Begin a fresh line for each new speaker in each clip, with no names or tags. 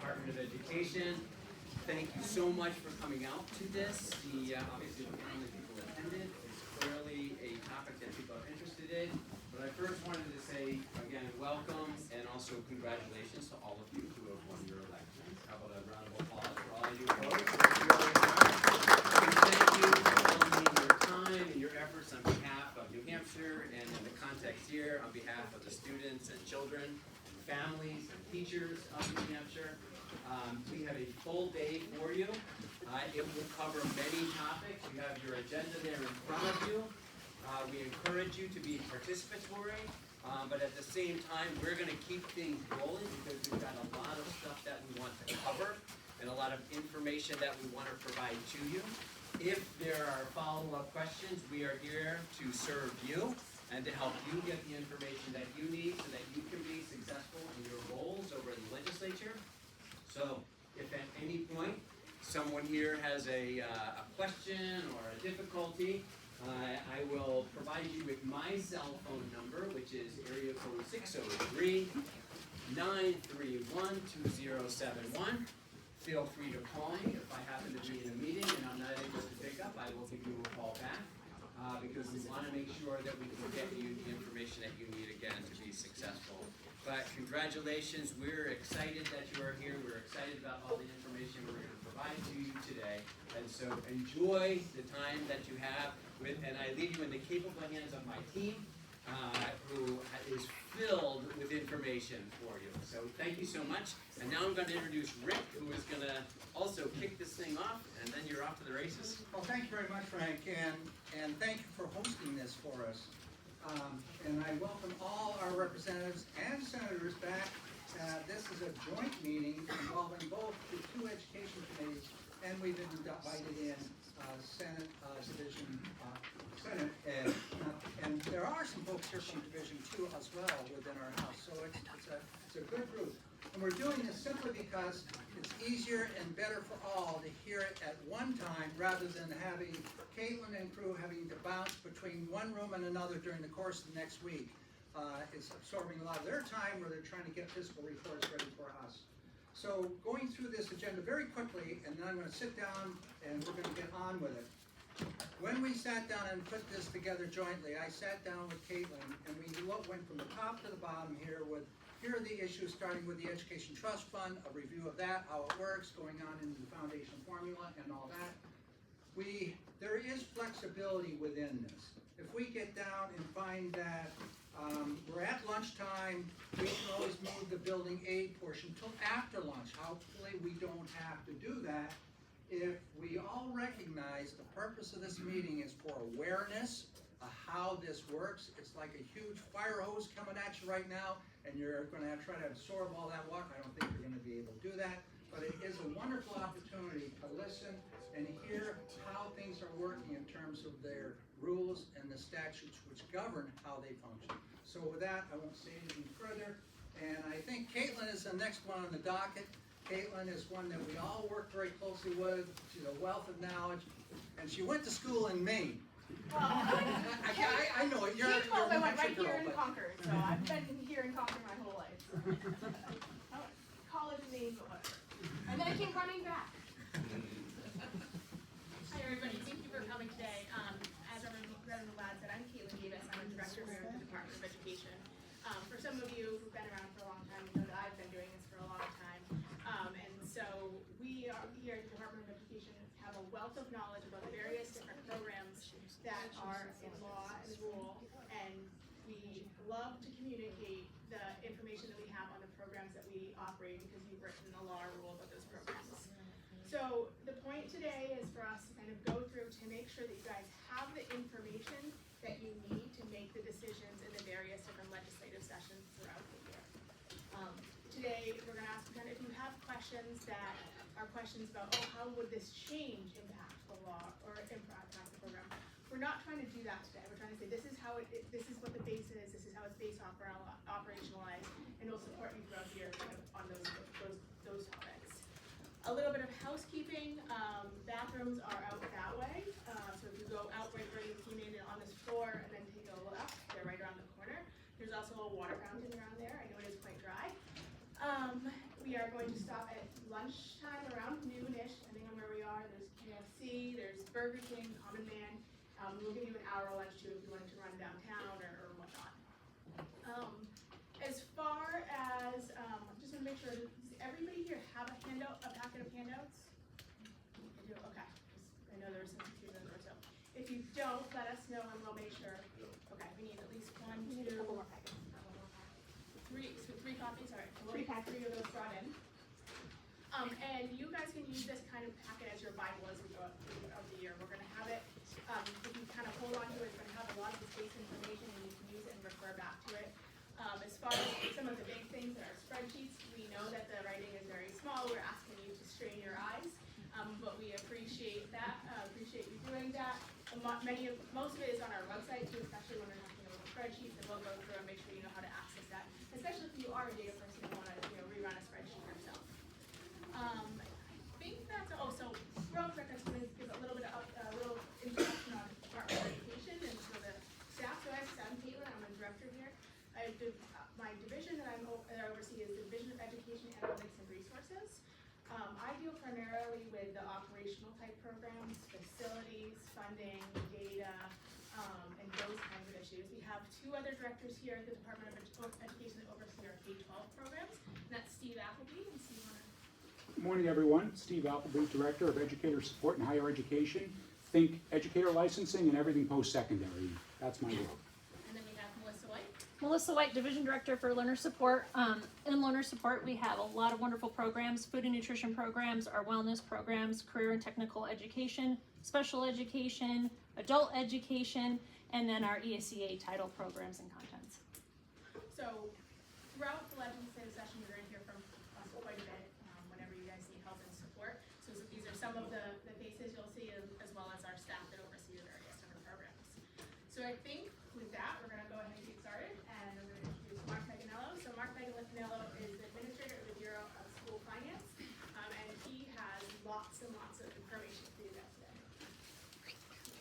Department of Education. Thank you so much for coming out to this. Obviously, how many people attended is clearly a topic that people are interested in. But I first wanted to say, again, welcome and also congratulations to all of you who have won your elections. How about a round of applause for all of you folks? And thank you for lending your time and your efforts on behalf of New Hampshire and in the context here, on behalf of the students and children, families and teachers of New Hampshire. We have a full day for you. It will cover many topics. You have your agenda there in front of you. We encourage you to be participatory, but at the same time, we're going to keep things rolling because we've got a lot of stuff that we want to cover and a lot of information that we want to provide to you. If there are follow-up questions, we are here to serve you and to help you get the information that you need so that you can be successful in your roles over in the legislature. So if at any point someone here has a question or a difficulty, I will provide you with my cell phone number, which is area code 603-931-2071. Feel free to call me. If I happen to be in a meeting and I'm not able to pick up, I will give you a call back. Because we want to make sure that we can get you the information that you need again to be successful. But congratulations, we're excited that you are here. We're excited about all the information we're going to provide to you today. And so enjoy the time that you have with, and I leave you in the capable hands of my team, who is filled with information for you. So thank you so much. And now I'm going to introduce Rick, who is going to also kick this thing off, and then you're off to the races.
Well, thank you very much, Frank, and thank you for hosting this for us. And I welcome all our representatives and senators back. This is a joint meeting involving both the two education committees, and we've been invited in Senate Division, Senate Ed. And there are some folks here from Division 2 as well within our house, so it's a good group. And we're doing this simply because it's easier and better for all to hear it at one time rather than having Caitlin and crew having to bounce between one room and another during the course of the next week. It's absorbing a lot of their time where they're trying to get physical reports ready for us. So going through this agenda very quickly, and then I'm going to sit down and we're going to get on with it. When we sat down and put this together jointly, I sat down with Caitlin and we went from the top to the bottom here with here are the issues, starting with the Education Trust Fund, a review of that, how it works, going on into the foundation formula and all that. There is flexibility within this. If we get down and find that we're at lunchtime, we can always move the building aid portion till after lunch. Hopefully we don't have to do that. If we all recognize the purpose of this meeting is for awareness of how this works, it's like a huge fire hose coming at you right now, and you're going to try to absorb all that water. I don't think you're going to be able to do that, but it is a wonderful opportunity to listen and hear how things are working in terms of their rules and the statutes which govern how they function. So with that, I won't say anything further, and I think Caitlin is the next one on the docket. Caitlin is one that we all work very closely with. She's a wealth of knowledge, and she went to school in Maine.
Well,
I know it. You're
I went right
girl,
here in
but
Concord, so I've been here in Concord my whole life. So. College name, but whatever. And then I came running back.
Hi everybody, thank you for coming today. As Representative Ladd said, I'm Caitlin Davis. I'm a director here at the Department of Education. For some of you who've been around for a long time, you know that I've been doing this for a long time. And so we are here at the Department of Education have a wealth of knowledge about the various different programs that are in law and rule, and we love to communicate the information that we have on the programs that we operate because you've written the law or rule about those programs. So the point today is for us to kind of go through to make sure that you guys have the information that you need to make the decisions in the various different legislative sessions throughout the year. Today we're going to ask kind of if you have questions that are questions about, oh, how would this change impact the law or impact the program? We're not trying to do that today. We're trying to say this is how this is what the base is, this is how it's based operationalized, and it'll support you throughout the year kind of on those topics. A little bit of housekeeping. Bathrooms are out that way. So if you go out right where you came in on this floor and then take a left, they're right around the corner. There's also a water fountain around there. I know it is quite dry. We are going to stop at lunchtime around noonish, depending on where we are. There's KFC, there's Burger King, Common Man. We'll give you an hour lunch too if you wanted to run downtown or whatnot. As far as, just want to make sure, does everybody here have a packet of handouts? You do? Okay. I know there was some confusion or so. If you don't, let us know and we'll make sure. Okay, we need at least one,
We need a
two,
couple more packets.
three copies, all right. We'll
Three
get
packets.
3 of those brought in. And you guys can use this kind of packet as your Bible as we go throughout the year. We're gonna have it, if you kind of hold on to it, it's gonna have a lot of this base information and you can use it and refer back to it. As far as some of the big things in our spreadsheets, we know that the writing is very small. We're asking you to strain your eyes, but we appreciate that, appreciate you doing that. Most of it is on our website too, especially when we're talking about spreadsheets, and we'll go through and make sure you know how to access that, especially if you are a data person and want to, rerun a spreadsheet yourself. I think that's, so real quick, I just want to give a little bit of, a little introduction on Department of Education and so the staff. So I'm Caitlin, I'm a director here. My division that I oversee is the Division of Education, Analytics, and Resources. I deal primarily with the operational type programs, facilities, funding, data, and those kinds of issues. We have 2 other directors here at the Department of Education that oversee our K-12 programs, and that's Steve Appleby. And Steve,
Good morning, everyone. Steve Appleby, Director of Educator Support and Higher Education. Think educator licensing and everything post-secondary. That's my role.
and then we have Melissa White.
Melissa White, Division Director for Learner Support. In Learner Support, we have a lot of wonderful programs, food and nutrition programs, our wellness programs, career and technical education, special education, adult education, and then our ESEA title programs and contents.
So throughout the legislative session, you're going to hear from us quite a bit whenever you guys need help and support. So these are some of the faces you'll see as well as our staff that oversee the various different programs. So I think with that, we're going to go ahead and get started, and I'm going to introduce Mark Paganello. So Mark Paganello is the Administrator of the Bureau of School Finance, and he has lots and lots of information for you guys today.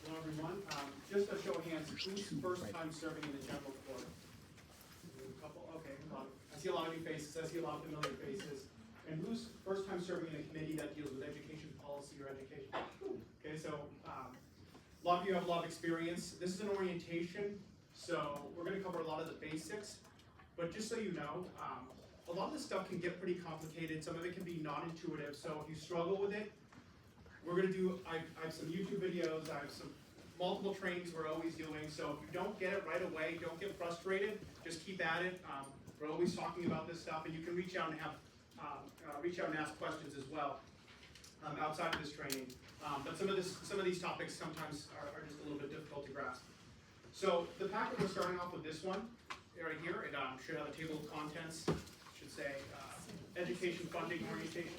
Hello, everyone. Just a show of hands, who's first time serving in the general court? A couple, okay, a lot. I see a lot of new faces, I see a lot of familiar faces. And who's first time serving in a committee that deals with education policy or education? Okay, so a lot of you have a lot of experience. This is an orientation, so we're gonna cover a lot of the basics. But just so you know, a lot of this stuff can get pretty complicated. Some of it can be non-intuitive, so if you struggle with it, we're gonna do, I have some YouTube videos, I have some multiple trainings we're always doing, so if you don't get it right away, don't get frustrated, just keep at it. We're always talking about this stuff, and you can reach out and ask questions as well outside of this training. But some of these topics sometimes are just a little bit difficult to grasp. So the packet, we're starting off with this one right here. It should have a table of contents. It should say education funding orientation.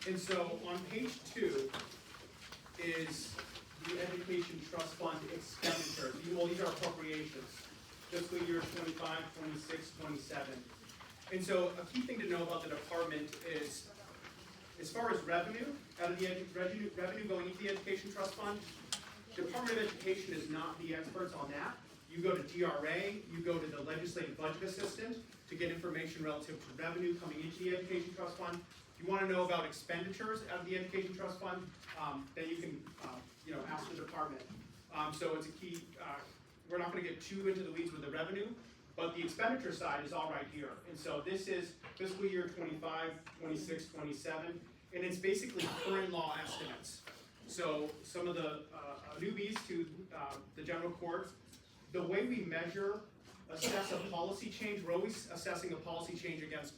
And so on page 2 is the Education Trust Fund expenditures. Well, these are appropriations, fiscal year 25, 26, 27. And so a key thing to know about the department is, as far as revenue, out of the revenue going into the Education Trust Fund, Department of Education is not the experts on that. You go to DRA, you go to the Legislative Budget Assistant to get information relative to revenue coming into the Education Trust Fund. If you want to know about expenditures out of the Education Trust Fund, then you can ask the department. So it's a key, we're not going to get too into the weeds with the revenue, but the expenditure side is all right here. And so this is fiscal year 25, 26, 27, and it's basically current law estimates. So some of the newbies to the general court, the way we assess a policy change, we're always assessing a policy change against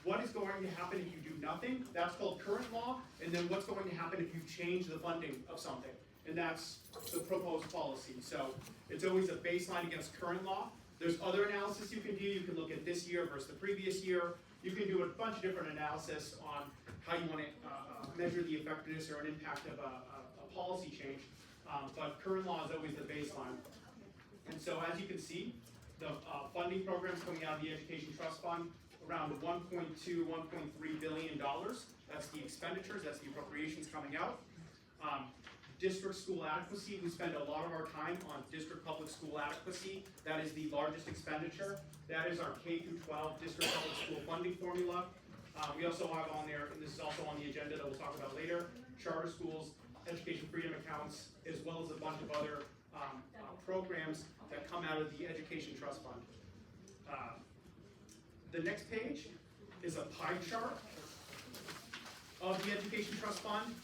what is going to happen if you do nothing, that's called current law, and then what's going to happen if you change the funding of something, and that's the proposed policy. So it's always a baseline against current law. There's other analysis you can do. You can look at this year versus the previous year. You can do a bunch of different analysis on how you want to measure the effectiveness or an impact of a policy change, but current law is always the baseline. And so as you can see, the funding programs coming out of the Education Trust Fund, around $1.2, $1.3 billion. That's the expenditures, that's the appropriations coming out. district school adequacy, we spend a lot of our time on district public school adequacy. That is the largest expenditure. That is our K through 12 district public school funding formula. We also have on there, and this is also on the agenda that we'll talk about later, charter schools, education freedom accounts, as well as a bunch of other programs that come out of the Education Trust Fund. The next page is a pie chart of the Education Trust Fund.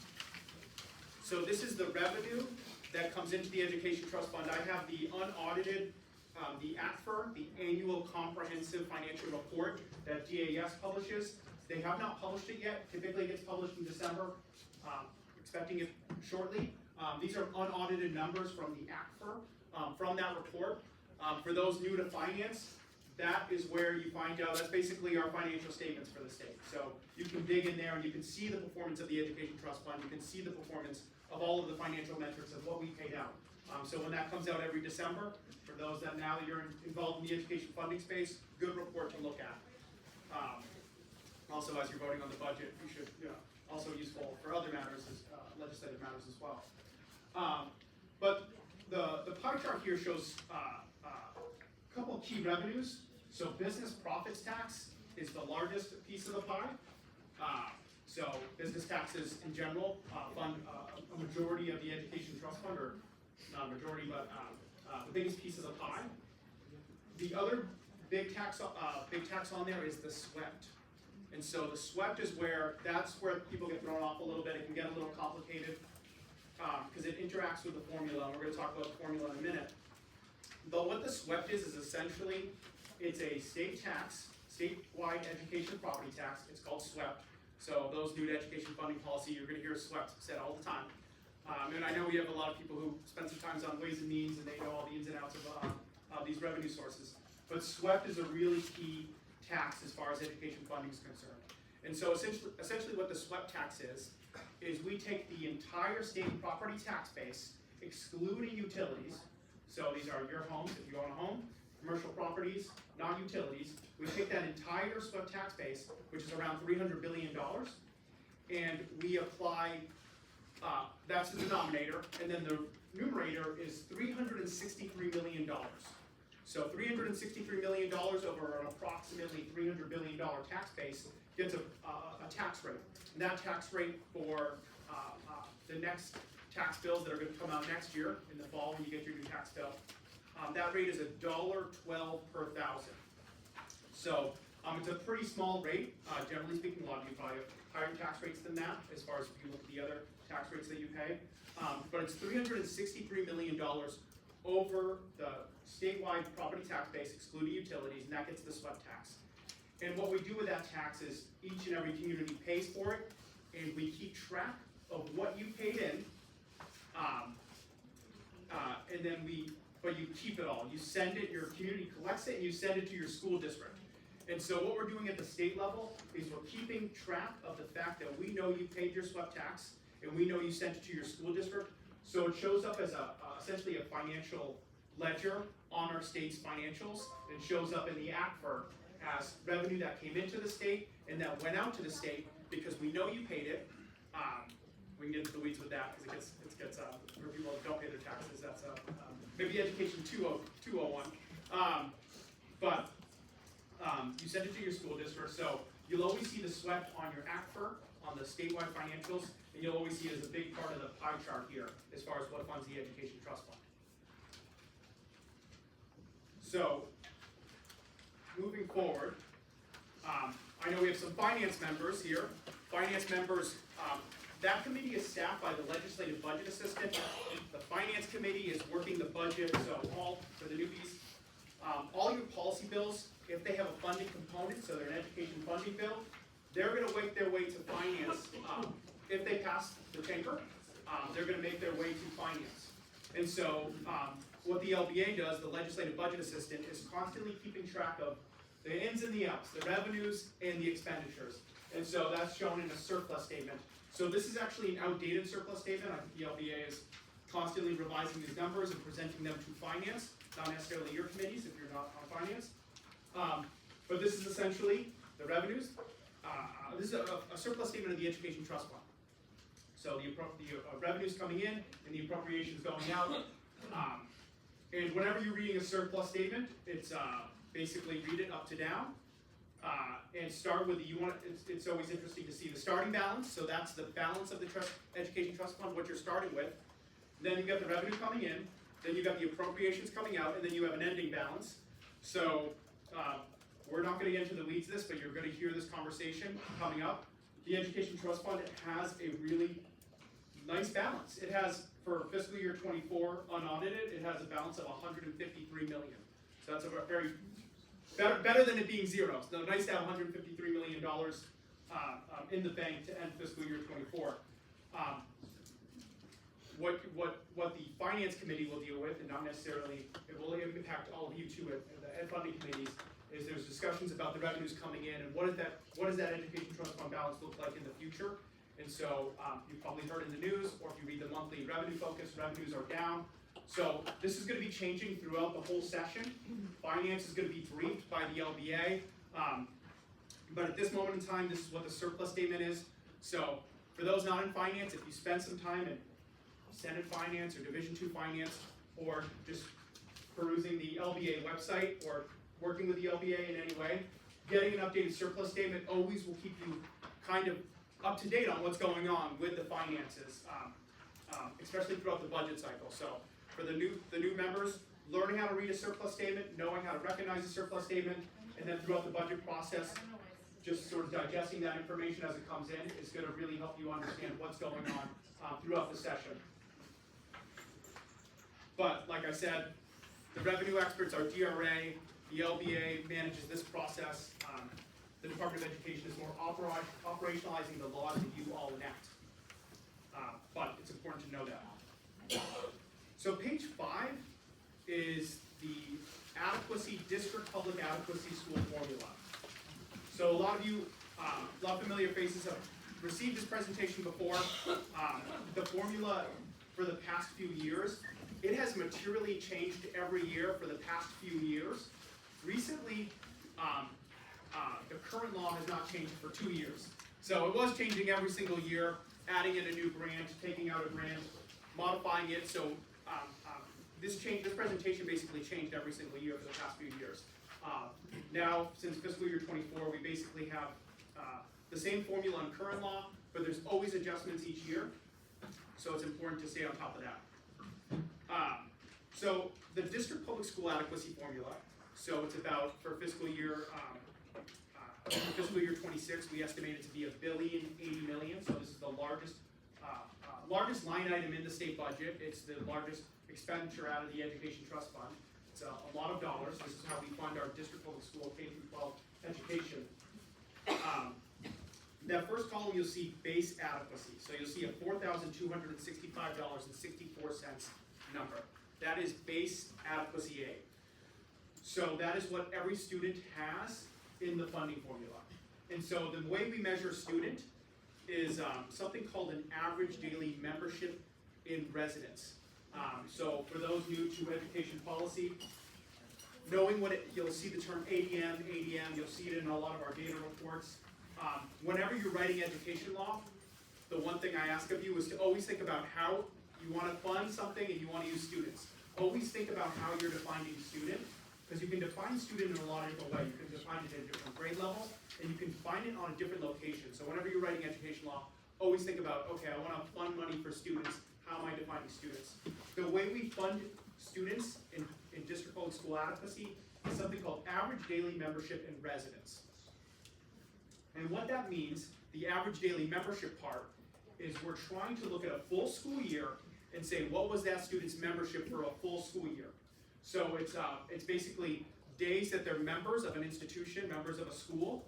So this is the revenue that comes into the Education Trust Fund. I have the unaudited, the ACFR, the Annual Comprehensive Financial Report that DAS publishes. They have not published it yet. Typically it gets published in December. Expecting it shortly. These are unaudited numbers from the ACFR, from that report. For those new to finance, that is where you find out, that's basically our financial statements for the state. So you can dig in there and you can see the performance of the Education Trust Fund. You can see the performance of all of the financial metrics of what we paid out. So when that comes out every December, for those that now that you're involved in the education funding space, good report to look at. Also, as you're voting on the budget, you should, also useful for other matters, legislative matters as well. But the pie chart here shows a couple of key revenues. So business profits tax is the largest piece of the pie. So business taxes in general fund a majority of the Education Trust Fund, or not a majority, but the biggest piece of the pie. The other big tax on there is the SWEPT. And so the SWEPT is that's where people get thrown off a little bit. It can get a little complicated because it interacts with the formula, and we're going to talk about the formula in a minute. But what the SWEPT is essentially, it's a state tax, statewide education property tax. It's called SWEPT. So those new to education funding policy, you're going to hear SWEPT said all the time. And I know we have a lot of people who spend some time on Ways and Means, and they know all the ins and outs of these revenue sources. But SWEPT is a really key tax as far as education funding is concerned. And so essentially what the SWEPT tax is we take the entire state property tax base, excluding utilities. So these are your homes, if you own a home, commercial properties, non-utilities. We take that entire SWEPT tax base, which is around $300 billion, and we apply, that's the denominator, and then the numerator is $363 million. So $363 million over an approximately $300 billion tax base gets a tax rate. And that tax rate for the next tax bills that are going to come out next year in the fall when you get your new tax bill, that rate is $1.12 per thousand. So it's a pretty small rate. Generally speaking, a lot of you probably have higher tax rates than that as far as if you look at the other tax rates that you pay. But it's $363 million over the statewide property tax base, excluding utilities, and that gets the SWEPT tax. And what we do with that tax is each and every community pays for it, and we keep track of what you paid in, and then but you keep it all. You send it, your community collects it, and you send it to your school district. And so what we're doing at the state level is we're keeping track of the fact that we know you paid your SWEPT tax, and we know you sent it to your school district. So it shows up as essentially a financial ledger on our state's financials. It shows up in the ACFR as revenue that came into the state and that went out to the state because we know you paid it. We can get into the weeds with that because it gets for people that don't pay their taxes. That's maybe Education 201. But you send it to your school district, so you'll always see the SWEPT on your ACFR, on the statewide financials, and you'll always see it as a big part of the pie chart here as far as what funds the Education Trust Fund. So, moving forward, I know we have some finance members here. Finance members, that committee is staffed by the legislative budget assistant. The finance committee is working the budget, so all, for the newbies, all your policy bills, if they have a funding component, so they're an education funding bill, they're going to make their way to finance. If they pass the chamber, they're going to make their way to finance. And so what the LBA does, the legislative budget assistant, is constantly keeping track of the ins and the outs, the revenues and the expenditures. And so that's shown in a surplus statement. So this is actually an outdated surplus statement. I think the LBA is constantly revising these numbers and presenting them to finance, not necessarily your committees if you're not on finance. But this is essentially the revenues. This is a surplus statement of the Education Trust Fund. So the revenues coming in and the appropriations going out. And whenever you're reading a surplus statement, it's basically read it up to down. And start with it's always interesting to see the starting balance. So that's the balance of the education trust fund, what you're starting with. Then you've got the revenue coming in, then you've got the appropriations coming out, and then you have an ending balance. So we're not going to get into the weeds of this, but you're going to hear this conversation coming up. The education trust fund has a really nice balance. It has, for fiscal year 24 unaudited, it has a balance of 153 million. So that's a very better than it being zero. So nice to have 153 million dollars in the bank to end fiscal year 24. What the finance committee will deal with, and not necessarily, it will impact all of you too at the ed funding committees, is there's discussions about the revenues coming in and what does that education trust fund balance look like in the future. And so you've probably heard in the news, or if you read the monthly revenue focus, revenues are down. So this is going to be changing throughout the whole session. Finance is going to be briefed by the LBA. But at this moment in time, this is what the surplus statement is. So for those not in finance, if you spend some time in Senate Finance or Division II Finance, or just perusing the LBA website or working with the LBA in any way, getting an updated surplus statement always will keep you kind of up to date on what's going on with the finances, especially throughout the budget cycle. So for the new members, learning how to read a surplus statement, knowing how to recognize a surplus statement, and then throughout the budget process, just sort of digesting that information as it comes in is going to really help you understand what's going on throughout the session. But like I said, the revenue experts are DRA, the LBA manages this process. The Department of Education is more operationalizing the laws that you all enact. But it's important to know that. So page 5 is the district public adequacy school formula. So a lot of you, a lot of familiar faces have received this presentation before. The formula for the past few years, it has materially changed every year for the past few years. Recently, the current law has not changed for 2 years. So it was changing every single year, adding in a new grant, taking out a grant, modifying it. So this presentation basically changed every single year for the past few years. Now, since fiscal year 24, we basically have the same formula in current law, but there's always adjustments each year. So it's important to stay on top of that. So the district public school adequacy formula, so it's about, for fiscal year 26, we estimate it to be $1.080 billion. So this is the largest line item in the state budget. It's the largest expenditure out of the education trust fund. It's a lot of dollars. This is how we fund our district public school K-12 education. That first column, you'll see base adequacy. So you'll see a $4,265.64 number. That is base adequacy A. So that is what every student has in the funding formula. And so the way we measure student is something called an average daily membership in residence. So for those new to education policy, knowing you'll see the term ADM, you'll see it in a lot of our data reports. Whenever you're writing education law, the one thing I ask of you is to always think about how you want to fund something and you want to use students. Always think about how you're defining student, because you can define student in a lot of different ways. You can define it at a different grade level, and you can define it on a different location. So whenever you're writing education law, always think about, okay, I want to fund money for students. How am I defining students? The way we fund students in district public school adequacy is something called average daily membership in residence. And what that means, the average daily membership part, is we're trying to look at a full school year and say, what was that student's membership for a full school year? So it's basically days that they're members of an institution, members of a school,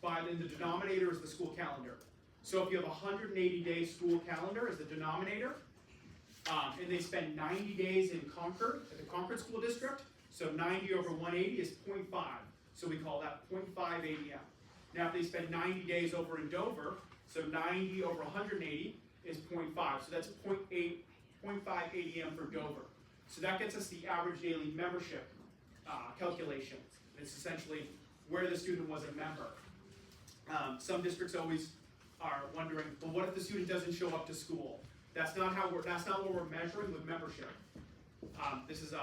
but then the denominator is the school calendar. So if you have a 180-day school calendar as the denominator, and they spend 90 days in Concord, at the Concord School District, so 90 over 180 is 0.5. So we call that 0.5 ADM. Now if they spend 90 days over in Dover, so 90 over 180 is 0.5. So that's 0.5 ADM for Dover. So that gets us the average daily membership calculation. It's essentially where the student was a member. Some districts always are wondering, well, what if the student doesn't show up to school? That's not what we're measuring with membership. This is a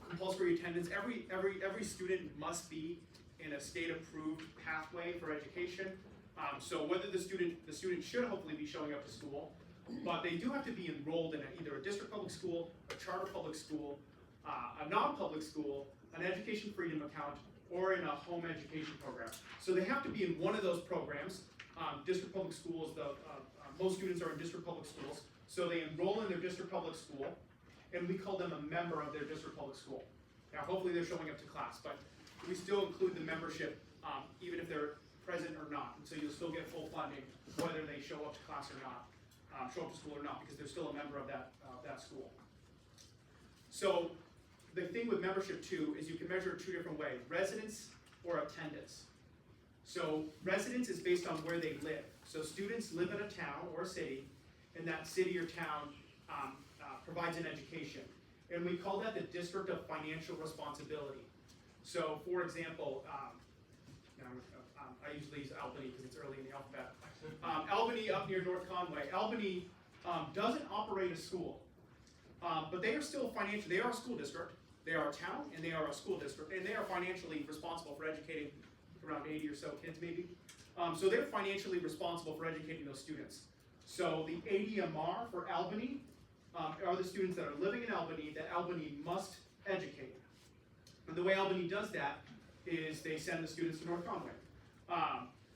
compulsory attendance. Every student must be in a state-approved pathway for education. So whether the student should hopefully be showing up to school, but they do have to be enrolled in either a district public school, a charter public school, a non-public school, an education freedom account, or in a home education program. So they have to be in one of those programs. District public schools, most students are in district public schools, so they enroll in their district public school, and we call them a member of their district public school. Now, hopefully they're showing up to class, but we still include the membership even if they're present or not. And so you'll still get full funding whether they show up to class or not, show up to school or not, because they're still a member of that school. So the thing with membership too is you can measure it two different ways: residence or attendance. So residence is based on where they live. So students live in a town or a city, and that city or town provides an education. And we call that the district of financial responsibility. So for example, I usually use Albany because it's early in the alphabet. Albany up near North Conway. Albany doesn't operate a school, but they are still financial. They are a school district. They are a town, and they are a school district, and they are financially responsible for educating around 80 or so kids maybe. So they're financially responsible for educating those students. So the ADMR for Albany are the students that are living in Albany that Albany must educate. And the way Albany does that is they send the students to North Conway.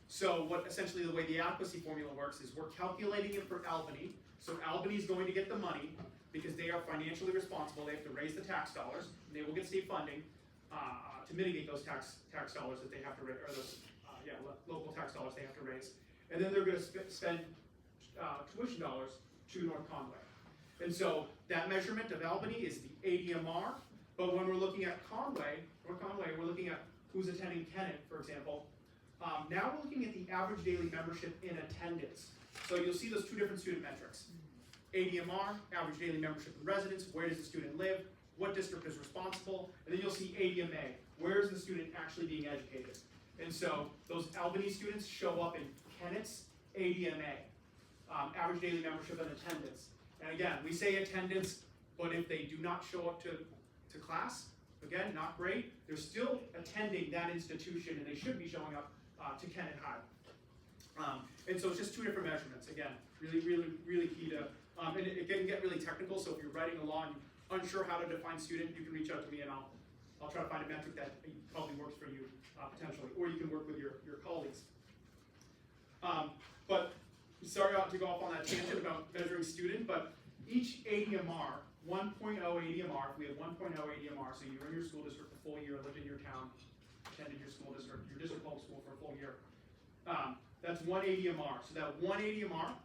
So what essentially the way the adequacy formula works is we're calculating it for Albany. So Albany is going to get the money because they are financially responsible. They have to raise the tax dollars, and they will get state funding to mitigate those tax dollars that they have to raise, or those local tax dollars they have to raise. And then they're going to spend tuition dollars to North Conway. And so that measurement of Albany is the ADMR. But when we're looking at North Conway, we're looking at who's attending Kennett, for example. Now we're looking at the average daily membership in attendance. So you'll see those two different student metrics. ADMR, average daily membership in residence, where does the student live, what district is responsible, and then you'll see ADMA, where is the student actually being educated. And so those Albany students show up in Kennett's ADMA, average daily membership and attendance. And again, we say attendance, but if they do not show up to class, again, not great, they're still attending that institution, and they should be showing up to Kennett High. And so it's just two different measurements. Again, really key to, and it can get really technical, so if you're writing along, unsure how to define student, you can reach out to me and I'll try to find a metric that probably works for you potentially, or you can work with your colleagues. But sorry to go off on that tangent about measuring student, but each ADMR, 1.0 ADMR, if we have 1.0 ADMR, so you were in your school district a full year, lived in your town, attended your school district, your district public school for a full year, that's one ADMR. So that one ADMR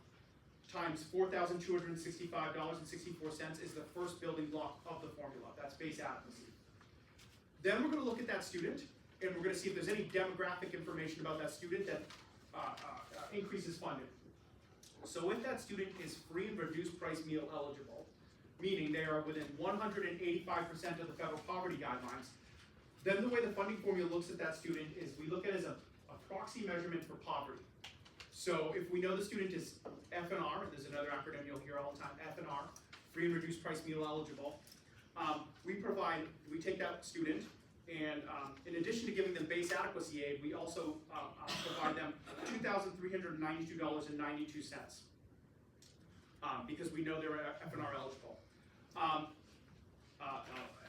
times $4,265.64 is the first building block of the formula. That's base adequacy. Then we're going to look at that student, and we're going to see if there's any demographic information about that student that increases funding. So if that student is free and reduced price meal eligible, meaning they are within 185% of the federal poverty guidelines, then the way the funding formula looks at that student is we look at it as a proxy measurement for poverty. So if we know the student is FNR, there's another acronym you'll hear all the time, FNR, free and reduced price meal eligible, we take that student, and in addition to giving them base adequacy aid, we also provide them $2,392.92 because we know they're FNR eligible.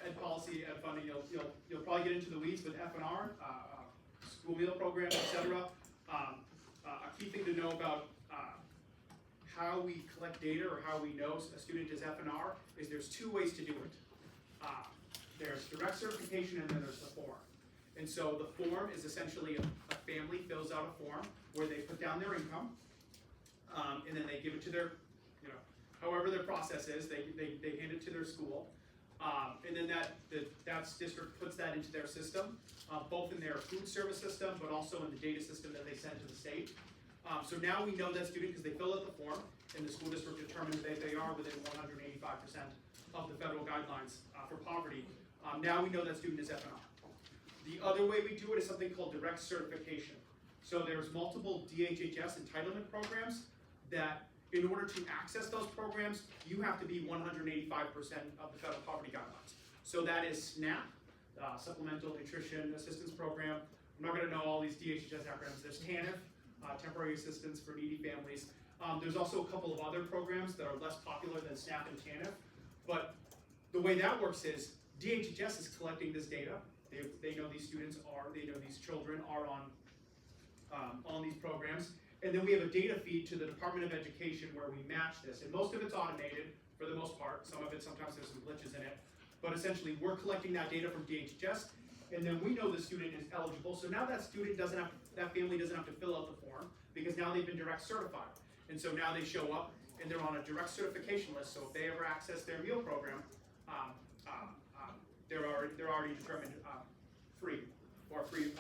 Ed policy, ed funding, you'll probably get into the weeds with FNR, school meal program, etc. A key thing to know about how we collect data or how we know a student is FNR is there's two ways to do it. There's direct certification and then there's the form. And so the form is essentially a family fills out a form where they put down their income and then they give it to their, however their process is, they hand it to their school. And then that district puts that into their system, both in their food service system, but also in the data system that they send to the state. So now we know that student because they fill out the form, and the school district determines that they are within 185% of the federal guidelines for poverty. Now we know that student is FNR. The other way we do it is something called direct certification. So there's multiple DHHS entitlement programs that in order to access those programs, you have to be 185% of the federal poverty guidelines. So that is SNAP, Supplemental Nutrition Assistance Program. I'm not gonna know all these DHHS acronyms. There's TANF, Temporary Assistance for Needy Families. There's also a couple of other programs that are less popular than SNAP and TANF, but the way that works is DHHS is collecting this data. They know these students are, they know these children are on these programs, and then we have a data feed to the Department of Education where we match this, and most of it's automated for the most part. Some of it, sometimes there's some glitches in it, but essentially we're collecting that data from DHHS, and then we know the student is eligible, so now that student doesn't have, that family doesn't have to fill out the form, because now they've been direct certified. And so now they show up, and they're on a direct certification list, so if they ever access their meal program, they're already determined free, or free,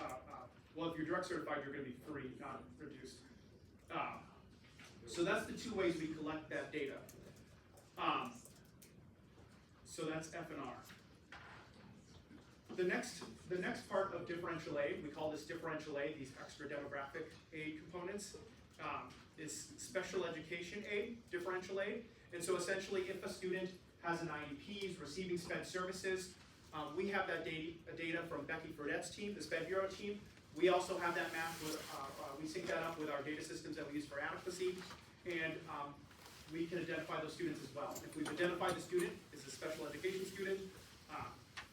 well, if you're direct certified, you're gonna be free, not reduced. So that's the two ways we collect that data. So that's F&R. The next part of differential aid, we call this differential aid, these extra demographic aid components, is special education aid, differential aid. And so essentially, if a student has an IEP, is receiving SPED services, we have that data from Becky Fredette's team, the SPED Bureau team. We also have that mapped with, we sync that up with our data systems that we use for adequacy, and we can identify those students as well. If we've identified the student as a special education student,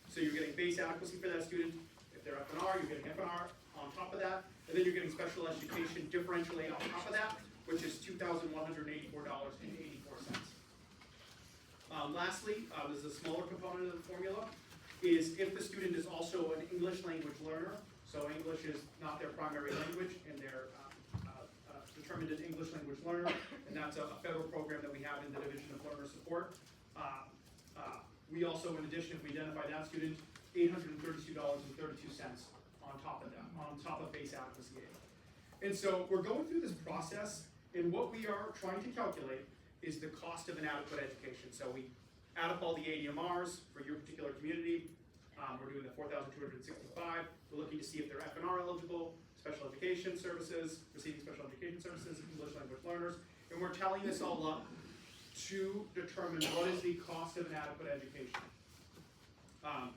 so you're getting base adequacy for that student. If they're F&R, you're getting F&R on top of that, and then you're getting special education differential aid on top of that, which is $2,184.84. Lastly, there's a smaller component of the formula, is if the student is also an English language learner, so English is not their primary language, and they're determined an English language learner, and that's a federal program that we have in the Division of Learner Support. We also, in addition, if we identify that student, $832.32 on top of that, on top of base adequacy aid. And so we're going through this process, and what we are trying to calculate is the cost of an adequate education. So we add up all the ADMRs for your particular community. We're doing the 4,265. We're looking to see if they're F&R eligible, special education services, receiving special education services, English language learners, and we're tallying this all up to determine what is the cost of an adequate education. I'm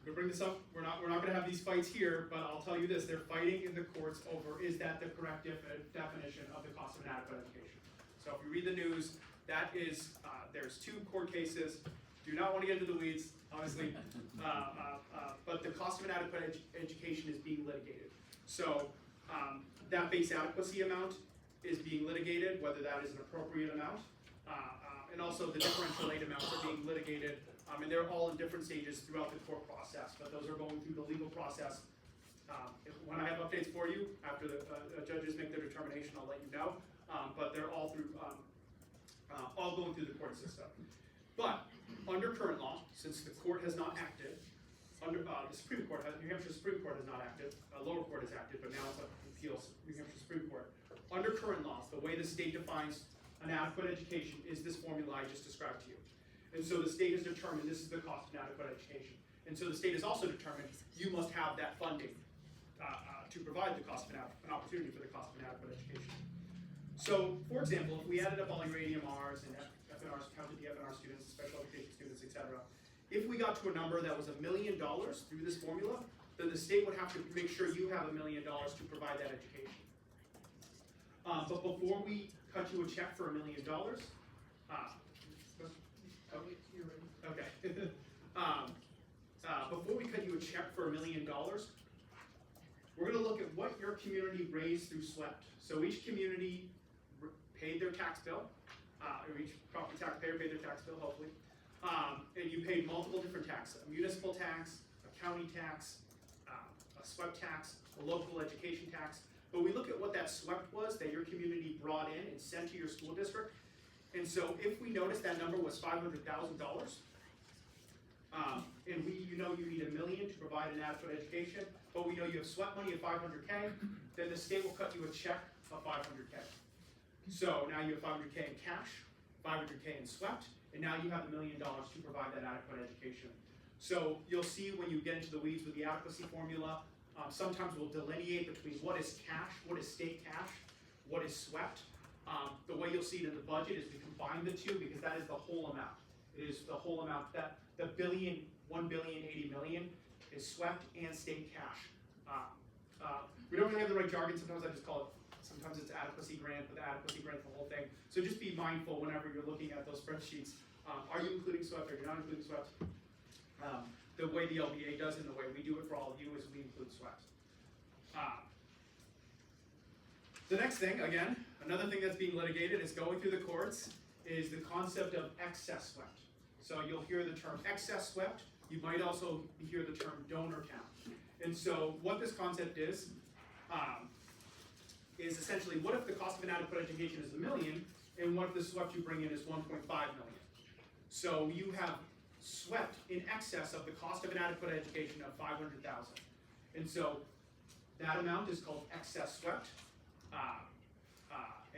gonna bring this up. We're not gonna have these fights here, but I'll tell you this: they're fighting in the courts over is that the correct definition of the cost of an adequate education. So if you read the news, that is there's 2 court cases. Do not want to get into the weeds, obviously, but the cost of an adequate education is being litigated. So that base adequacy amount is being litigated, whether that is an appropriate amount, and also the differential aid amounts are being litigated, and they're all in different stages throughout the court process, but those are going through the legal process. When I have updates for you, after the judges make their determination, I'll let you know, but they're all through, all going through the court system. But under current law, since the court has not acted, under the Supreme Court, New Hampshire Supreme Court has not acted, lower court has acted, but now it's up to appeals, New Hampshire Supreme Court. Under current law, the way the state defines an adequate education is this formula I just described to you. And so the state has determined this is the cost of an adequate education. And so the state has also determined you must have that funding to provide the cost of an opportunity for the cost of an adequate education. So, for example, if we added up all your ADMRs and F&Rs, counted the F&R students, special education students, etc., if we got to a number that was $1 million through this formula, then the state would have to make sure you have $1 million to provide that education. But before we cut you a check for $1 million, okay. Before we cut you a check for $1 million, we're going to look at what your community raised through SWEPT. So each community paid their tax bill, or each property taxpayer paid their tax bill, hopefully, and you paid multiple different taxes: a municipal tax, a county tax, a SWEPT tax, a local education tax. But we look at what that SWEPT was that your community brought in and sent to your school district. And so if we notice that number was $500,000, and you know you need $1 million to provide an adequate education, but we know you have SWEPT money of $500K, then the state will cut you a check of $500K. So now you have $500K in cash, $500K in SWEPT, and now you have $1 million to provide that adequate education. So you'll see when you get into the weeds with the adequacy formula, sometimes we'll delineate between what is cash, what is state cash, what is swept. The way you'll see it in the budget is we combine the two because that is the whole amount. It is the whole amount. That the billion, 1,080 million is swept and state cash. We don't really have the right jargon. Sometimes I just call it, sometimes it's adequacy grant, but the adequacy grant the whole thing. So just be mindful whenever you're looking at those spreadsheets. Are you including swept? Are you not including swept? The way the LBA does it and the way we do it for all of you is we include swept. The next thing, again, another thing that's being litigated is going through the courts is the concept of excess swept. So you'll hear the term excess swept. You might also hear the term donor count. And so what this concept is essentially what if the cost of inadequate education is $1 million and what if the swept you bring in is 1.5 million? So you have swept in excess of the cost of inadequate education of 500,000. And so that amount is called excess swept.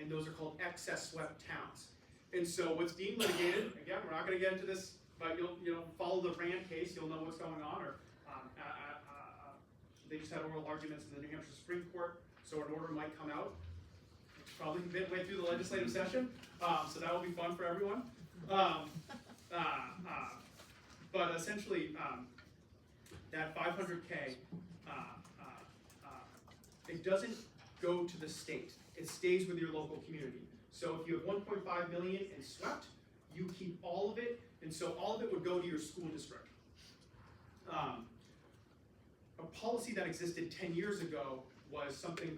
And those are called excess swept towns. And so what's being litigated, again, we're not going to get into this, but you'll follow the Rand case, you'll know what's going on. Or they just had oral arguments in the New Hampshire Supreme Court, so an order might come out. It's probably midway through the legislative session, so that will be fun for everyone. But essentially, that 500K, it doesn't go to the state. It stays with your local community. So if you have 1.5 million in swept, you keep all of it, and so all of it would go to your school district. A policy that existed 10 years ago was something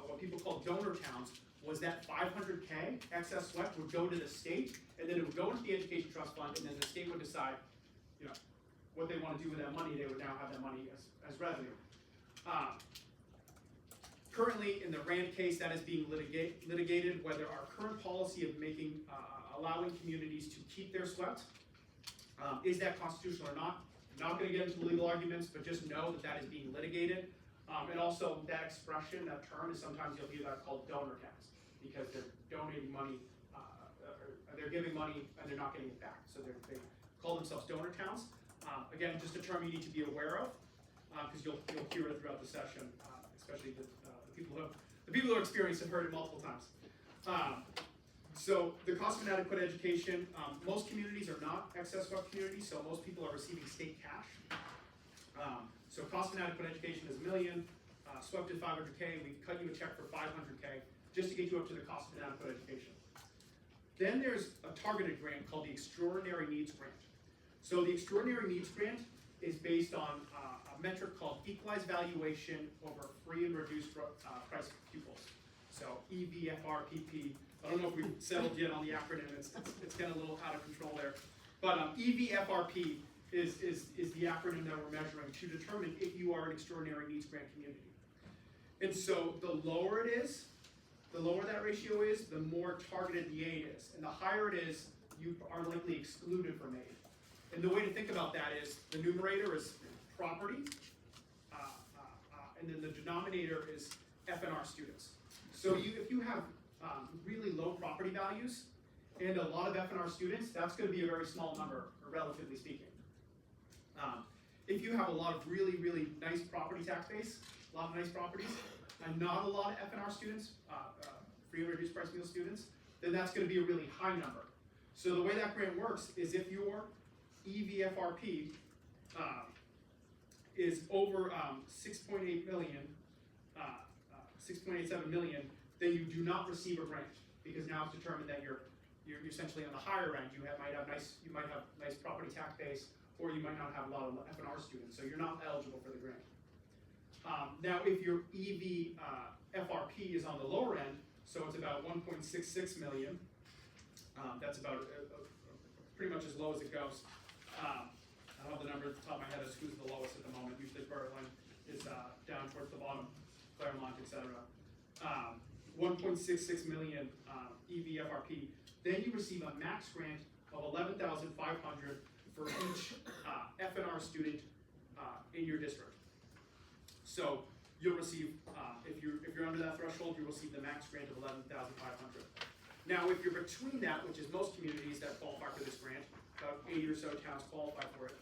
what people call donor towns, was that 500K excess swept would go to the state, and then it would go into the education trust fund, and then the state would decide, what they want to do with that money. They would now have that money as revenue. Currently, in the Rand case, that is being litigated, whether our current policy of making, allowing communities to keep their swept, is that constitutional or not? I'm not going to get into legal arguments, but just know that that is being litigated. And also, that expression, that term, is sometimes you'll hear that called donor towns, because they're donating money, or they're giving money and they're not getting it back. So they call themselves donor towns. Again, just a term you need to be aware of, because you'll hear it throughout the session, especially the people who are experienced have heard it multiple times. So the cost of inadequate education, most communities are not excess swept communities, so most people are receiving state cash. So cost of inadequate education is $1 million, swept is 500K, we cut you a check for 500K just to get you up to the cost of inadequate education. Then there's a targeted grant called the Extraordinary Needs Grant. So the Extraordinary Needs Grant is based on a metric called equalized valuation over free and reduced price pupils. So EVFRPP. I don't know if we've settled yet on the acronym. It's getting a little out of control there. But EVFRP is the acronym that we're measuring to determine if you are an extraordinary needs grant community. And so the lower it is, the lower that ratio is, the more targeted the aid is. And the higher it is, you are likely excluded from aid. And the way to think about that is the numerator is property, and then the denominator is F&R students. So if you have really low property values and a lot of F&R students, that's going to be a very small number, relatively speaking. If you have a lot of really, really nice property tax base, a lot of nice properties, and not a lot of F&R students, free and reduced price meal students, then that's going to be a really high number. So the way that grant works is if your EVFRP is over 6.8 million, 6.87 million, then you do not receive a grant, because now it's determined that you're essentially on the higher end. You might have nice property tax base, or you might not have a lot of F&R students, so you're not eligible for the grant. Now, if your EVFRP is on the lower end, so it's about 1.66 million, that's about pretty much as low as it goes. I don't have the number at the top of my head as who's the lowest at the moment. Usually Berlin is down towards the bottom, Claremont, etc. 1.66 million EVFRP. Then you receive a max grant of 11,500 for each F&R student in your district. So you'll receive, if you're under that threshold, you'll receive the max grant of 11,500. Now, if you're between that, which is most communities that qualify for this grant, about 80 or so towns qualify for it,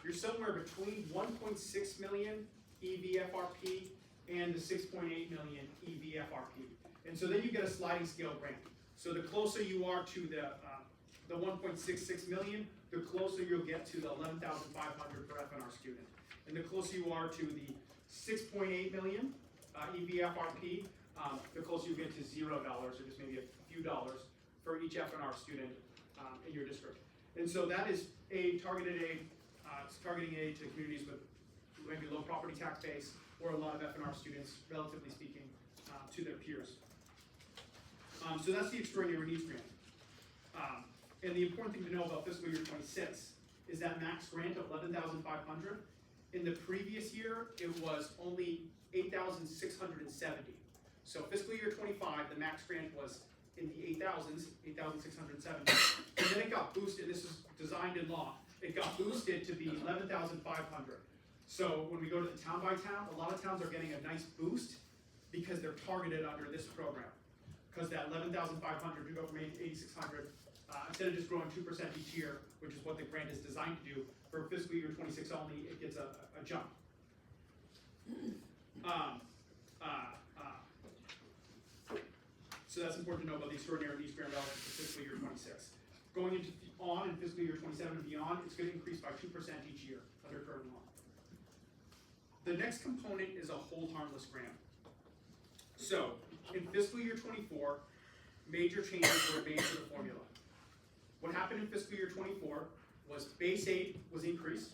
you're somewhere between 1.6 million EVFRP and the 6.8 million EVFRP. And so then you get a sliding scale grant. So the closer you are to the 1.66 million, the closer you'll get to the 11,500 per FNR student. And the closer you are to the 6.8 million EVFRP, the closer you get to $0 or just maybe a few dollars for each FNR student in your district. And so that is targeted aid. It's targeting aid to communities with maybe low property tax base or a lot of FNR students, relatively speaking, to their peers. So that's the extraordinary needs grant. And the important thing to know about fiscal year 26 is that max grant of 11,500. In the previous year, it was only 8,670. So fiscal year 25, the max grant was in the 8,000s, 8,670. And then it got boosted, this is designed in law, it got boosted to be 11,500. So when we go to the town by town, a lot of towns are getting a nice boost because they're targeted under this program. Because that 11,500 to go from 8,600, instead of just growing 2% each year, which is what the grant is designed to do, for fiscal year 26 only, it gets a jump. So that's important to know about the extraordinary needs grant relative to fiscal year 26. Going into in fiscal year 27 and beyond, it's going to increase by 2% each year under current law. The next component is a hold harmless grant. So in fiscal year 24, major changes were made to the formula. What happened in fiscal year 24 was base aid was increased,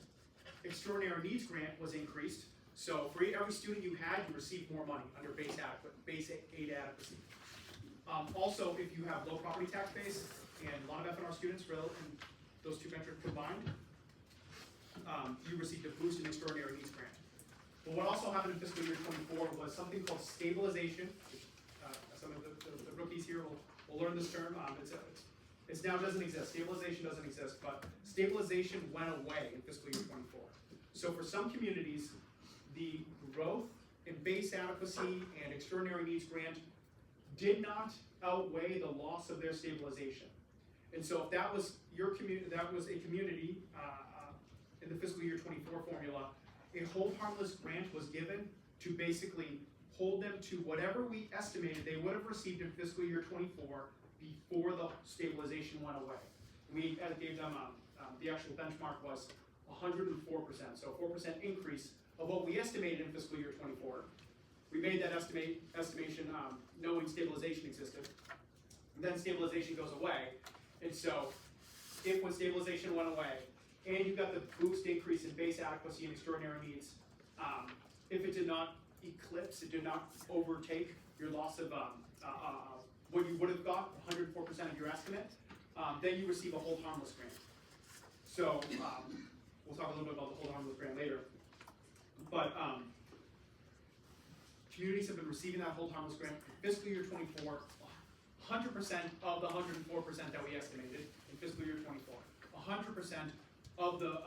extraordinary needs grant was increased. So for every student you had, you received more money under base aid adequacy. Also, if you have low property tax base and a lot of FNR students, and those two metrics combined, you received a boost in extraordinary needs grant. But what also happened in fiscal year 24 was something called stabilization. Some of the rookies here will learn this term. It now doesn't exist. Stabilization doesn't exist, but stabilization went away in fiscal year 24. So for some communities, the growth in base adequacy and extraordinary needs grant did not outweigh the loss of their stabilization. And so if that was your community, that was a community in the fiscal year 24 formula, a hold harmless grant was given to basically hold them to whatever we estimated they would have received in fiscal year 24 before the stabilization went away. We gave them, the actual benchmark was 104%, so a 4% increase of what we estimated in fiscal year 24. We made that estimation knowing stabilization existed. And then stabilization goes away, and so when stabilization went away, and you got the boost increase in base adequacy and extraordinary needs, if it did not eclipse, it did not overtake your loss of what you would have got, 104% of your estimate, then you receive a hold harmless grant. So we'll talk a little bit about the hold harmless grant later. But communities have been receiving that hold harmless grant in fiscal year 24, 100% of the 104% that we estimated in fiscal year 24. 100% of the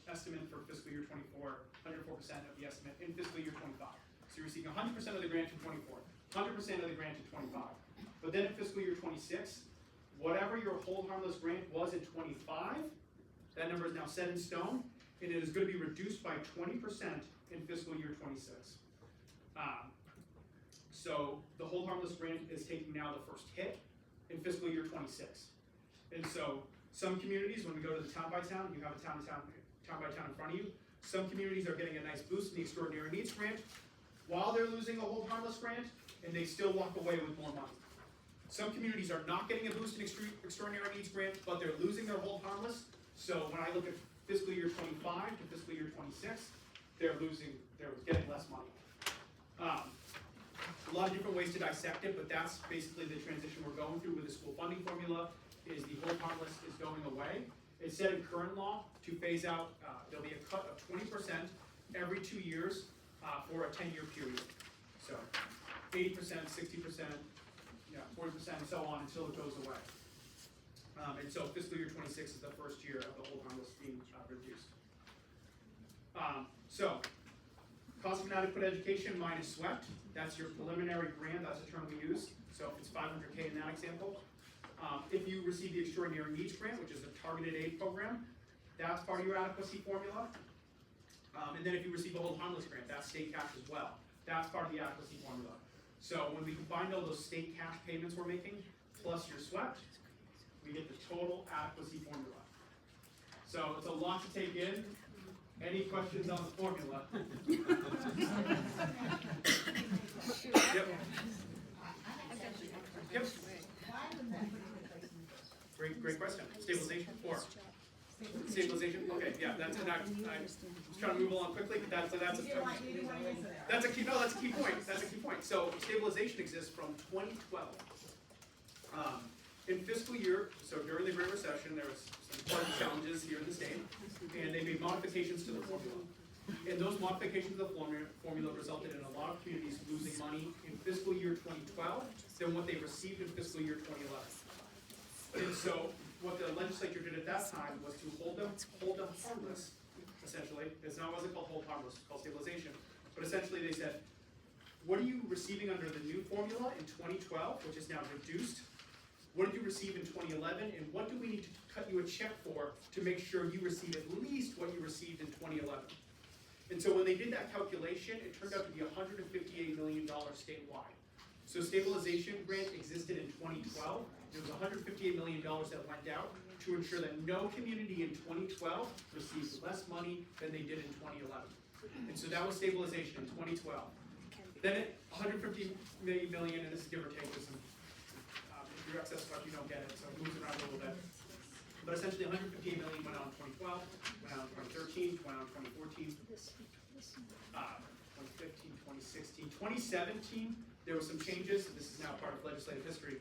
estimate for fiscal year 24, 104% of the estimate in fiscal year 25. So you're receiving 100% of the grant in 24, 100% of the grant in 25. But then in fiscal year 26, whatever your hold harmless grant was in 25, that number is now set in stone, and it is going to be reduced by 20% in fiscal year 26. So the hold harmless grant is taking now the first hit in fiscal year 26. And so some communities, when we go to the town by town, you have a town by town in front of you. Some communities are getting a nice boost in the extraordinary needs grant while they're losing a hold harmless grant, and they still walk away with more money. Some communities are not getting a boost in extraordinary needs grant, but they're losing their hold harmless. So when I look at fiscal year 25 to fiscal year 26, they're getting less money. A lot of different ways to dissect it, but that's basically the transition we're going through with the school funding formula. Is the hold harmless is going away. It's said in current law to phase out, there'll be a cut of 20% every 2 years for a 10-year period. So 80%, 60%, 40%, and so on until it goes away. And so fiscal year 26 is the first year of the hold harmless being reduced. So cost of inadequate education minus SWEPT, that's your preliminary grant, that's the term we use. So if it's $500K in that example. If you receive the extraordinary needs grant, which is a targeted aid program, that's part of your adequacy formula. And then if you receive a hold harmless grant, that's state cash as well. That's part of the adequacy formula. So when we combine all those state cash payments we're making, plus your SWEP, we get the total adequacy formula. So it's a lot to take in. Any questions on the formula? Yep. Yep. Great question. Stabilization, or stabilization. Okay, yeah, that's and I was trying to move along quickly, but that's a key. No, that's a key point. That's a key point. So stabilization exists from 2012. In fiscal year, so during the Great Recession, there was some budget challenges here in the state, and they made modifications to the formula. And those modifications of the formula resulted in a lot of communities losing money in fiscal year 2012 than what they received in fiscal year 2011. And so what the legislature did at that time was to hold them harmless, essentially. It wasn't called hold harmless, it's called stabilization. But essentially they said, what are you receiving under the new formula in 2012, which is now reduced? What did you receive in 2011, and what do we need to cut you a check for to make sure you receive at least what you received in 2011? And so when they did that calculation, it turned out to be $158 million statewide. So stabilization grant existed in 2012. There was $158 million that went out to ensure that no community in 2012 received less money than they did in 2011. And so that was stabilization in 2012. Then $150 million, and this is give or take, because if you're excess stuff, you don't get it, so it moves around a little bit. But essentially, $158 million went out in 2012, went out in 2013, went out in 2014, 2015, 2016, 2017. There were some changes. This is now part of legislative history.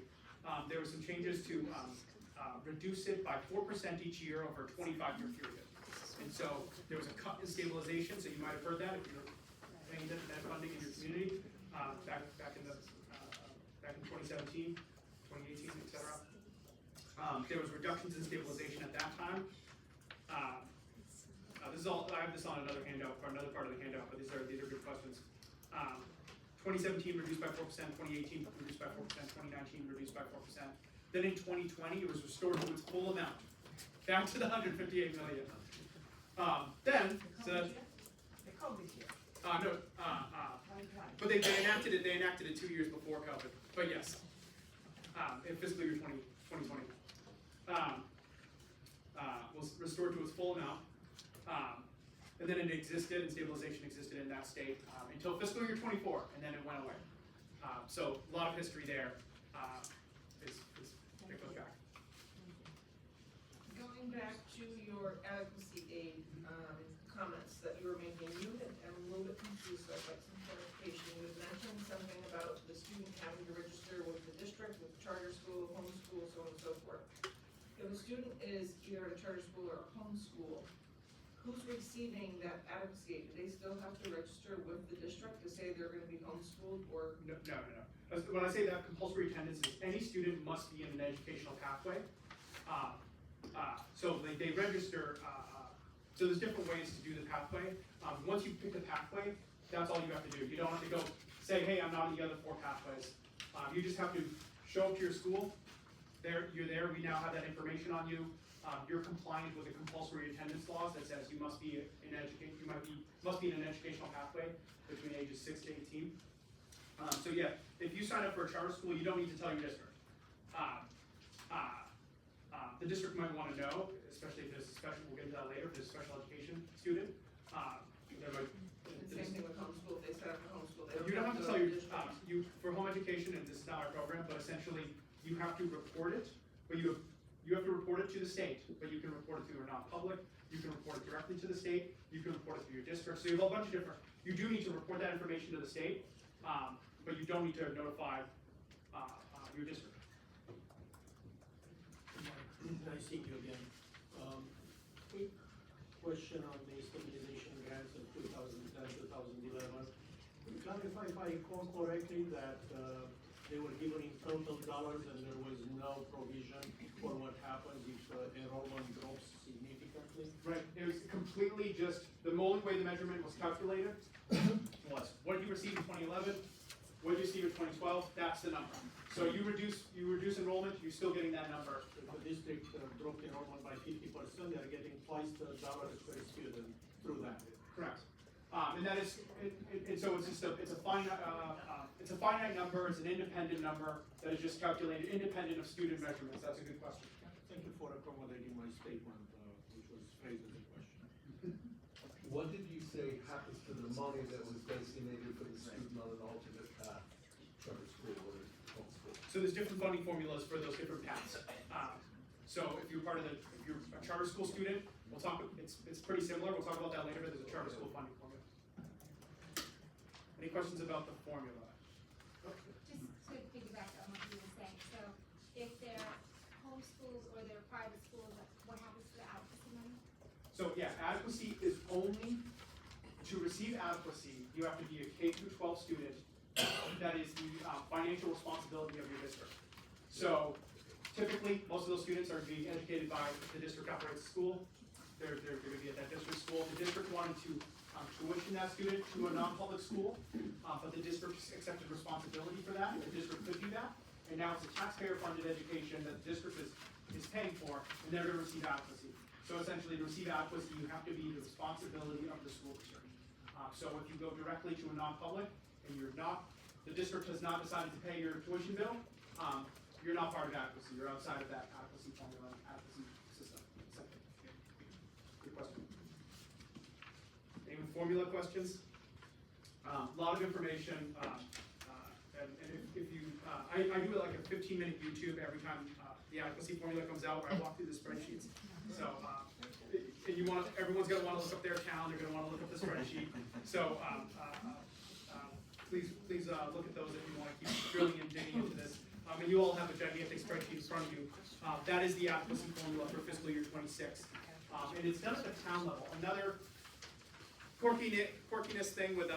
There were some changes to reduce it by 4% each year over a 25-year period. And so there was a cut in stabilization. So you might have heard that if you're paying that funding in your community back in 2017. 2018, etc. There was reductions in stabilization at that time. This is all. I have this on another handout, or another part of the handout, but these are good questions. 2017 reduced by 4%, 2018 reduced by 4%, 2019 reduced by 4%. Then in 2020, it was restored to its full amount, back to the $158 million. But they enacted it. They enacted it 2 years before COVID. But yes. In fiscal year 2020, was restored to its full amount, and then it existed, and stabilization existed in that state until fiscal year 24, and then it went away. So a lot of history there. It goes back.
Going back to your adequacy aid comments that you were making, I'm a little bit confused, so I'd like some clarification. You had mentioned something about the student having to register with the district, with the charter school, homeschool, so on and so forth. If a student is either at a charter school or a homeschool, who's receiving that adequacy aid? Do they still have to register with the district to say they're going to be homeschooled, or?
No. When I say that compulsory attendance is any student must be in an educational pathway. So they register. So there's different ways to do the pathway. Once you pick the pathway, that's all you have to do. You don't have to go say, hey, I'm not in the other 4 pathways. You just have to show up to your school. You're there. We now have that information on you. You're compliant with the compulsory attendance laws that says you must be in education. Must be in an educational pathway between ages 6 to 18. So yeah, if you sign up for a charter school, you don't need to tell your district. The district might want to know, especially if there's a special. We'll get into that later. If there's a special education student.
Same thing with homeschool. If they set up a homeschool,
you don't have to tell your for home education, and this is not our program, but essentially you have to report it. But you have to report it to the state. But you can report it through a non-public. You can report it directly to the state. You can report it through your district. So you have a bunch of different. You do need to report that information to the state, but you don't need to notify your district.
Nice seeing you again. Quick question on the stabilization grants of 2010-2011. Clarify if I recall correctly that they were given in total dollars and there was no provision for what happens if enrollment drops significantly?
Right. It was completely just the only way the measurement was calculated was what did you receive in 2011? What did you receive in 2012? That's the number. So you reduce enrollment, you're still getting that number.
If the district dropped enrollment by 50%, they're getting twice the dollars per student through that.
Correct. that is, and so it's just it's a finite number, it's an independent number that is just calculated independent of student measurements. That's a good question.
Thank you for accommodating my statement, which was phrased as a question.
What did you say happens to the money that was designated for the student on an alternate path, charter school or homeschool?
So there's different funding formulas for those different paths. So if you're if you're a charter school student, we'll talk, it's pretty similar, we'll talk about that later, but there's a charter school funding formula. Any questions about the formula?
Just to piggyback on what you were saying, so if they're homeschools or they're private schools, what happens to the adequacy money?
So yeah, adequacy is only, to receive adequacy, you have to be a K through 12 student. That is the financial responsibility of your district. So typically, most of those students are being educated by the district operates the school. They're going to be at that district school. The district wanted to tuition that student to a non-public school, but the district accepted responsibility for that. The district could do that, and now it's a taxpayer-funded education that the district is paying for, and they're going to receive adequacy. So essentially, to receive adequacy, you have to be the responsibility of the school district. So if you go directly to a non-public, and the district has not decided to pay your tuition bill, you're not part of adequacy. You're outside of that adequacy formula, adequacy system. Good question. Any formula questions? A lot of information, and if you, I do like a 15-minute YouTube every time the adequacy formula comes out, where I walk through the spreadsheets. So, and everyone's gonna want to look up their town. They're gonna want to look up the spreadsheet. So, please look at those if you want to keep drilling and digging into this. And you all have a gigantic spreadsheet in front of you. That is the adequacy formula for fiscal year 26. And it's done at the town level. Another quirkiness thing with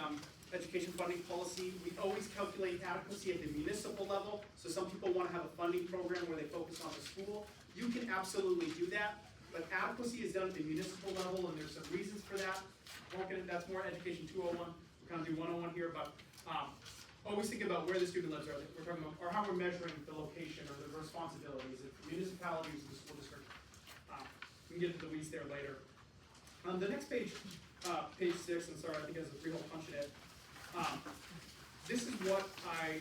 education funding policy, we always calculate adequacy at the municipal level. So some people want to have a funding program where they focus on the school. You can absolutely do that, but adequacy is done at the municipal level, and there's some reasons for that. That's more education 201. We're going to do 101 here, but always think about where the student lives, we're talking about, or how we're measuring the location or the responsibilities of municipalities and the school district. We can get into the weeds there later. The next page, page 6, I'm sorry, I think it has a 3-hole punch in it. This is what I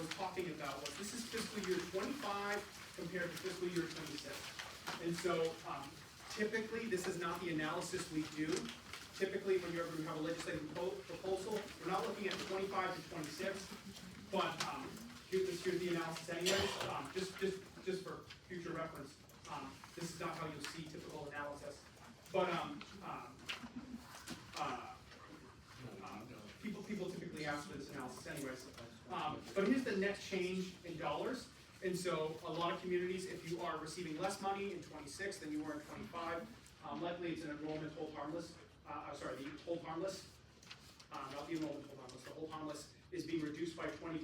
was talking about. This is fiscal year 25 compared to fiscal year 26. And so typically, this is not the analysis we do. Typically, when you ever have a legislative proposal, we're not looking at 25 to 26, but here's the analysis anyways, just for future reference. This is not how you'll see typical analysis. But people typically ask for this analysis anyways. But here's the net change in dollars. And so a lot of communities, if you are receiving less money in 26 than you were in 25, likely it's an enrollment hold harmless. The hold harmless, not the enrollment hold harmless, the hold harmless is being reduced by 20%.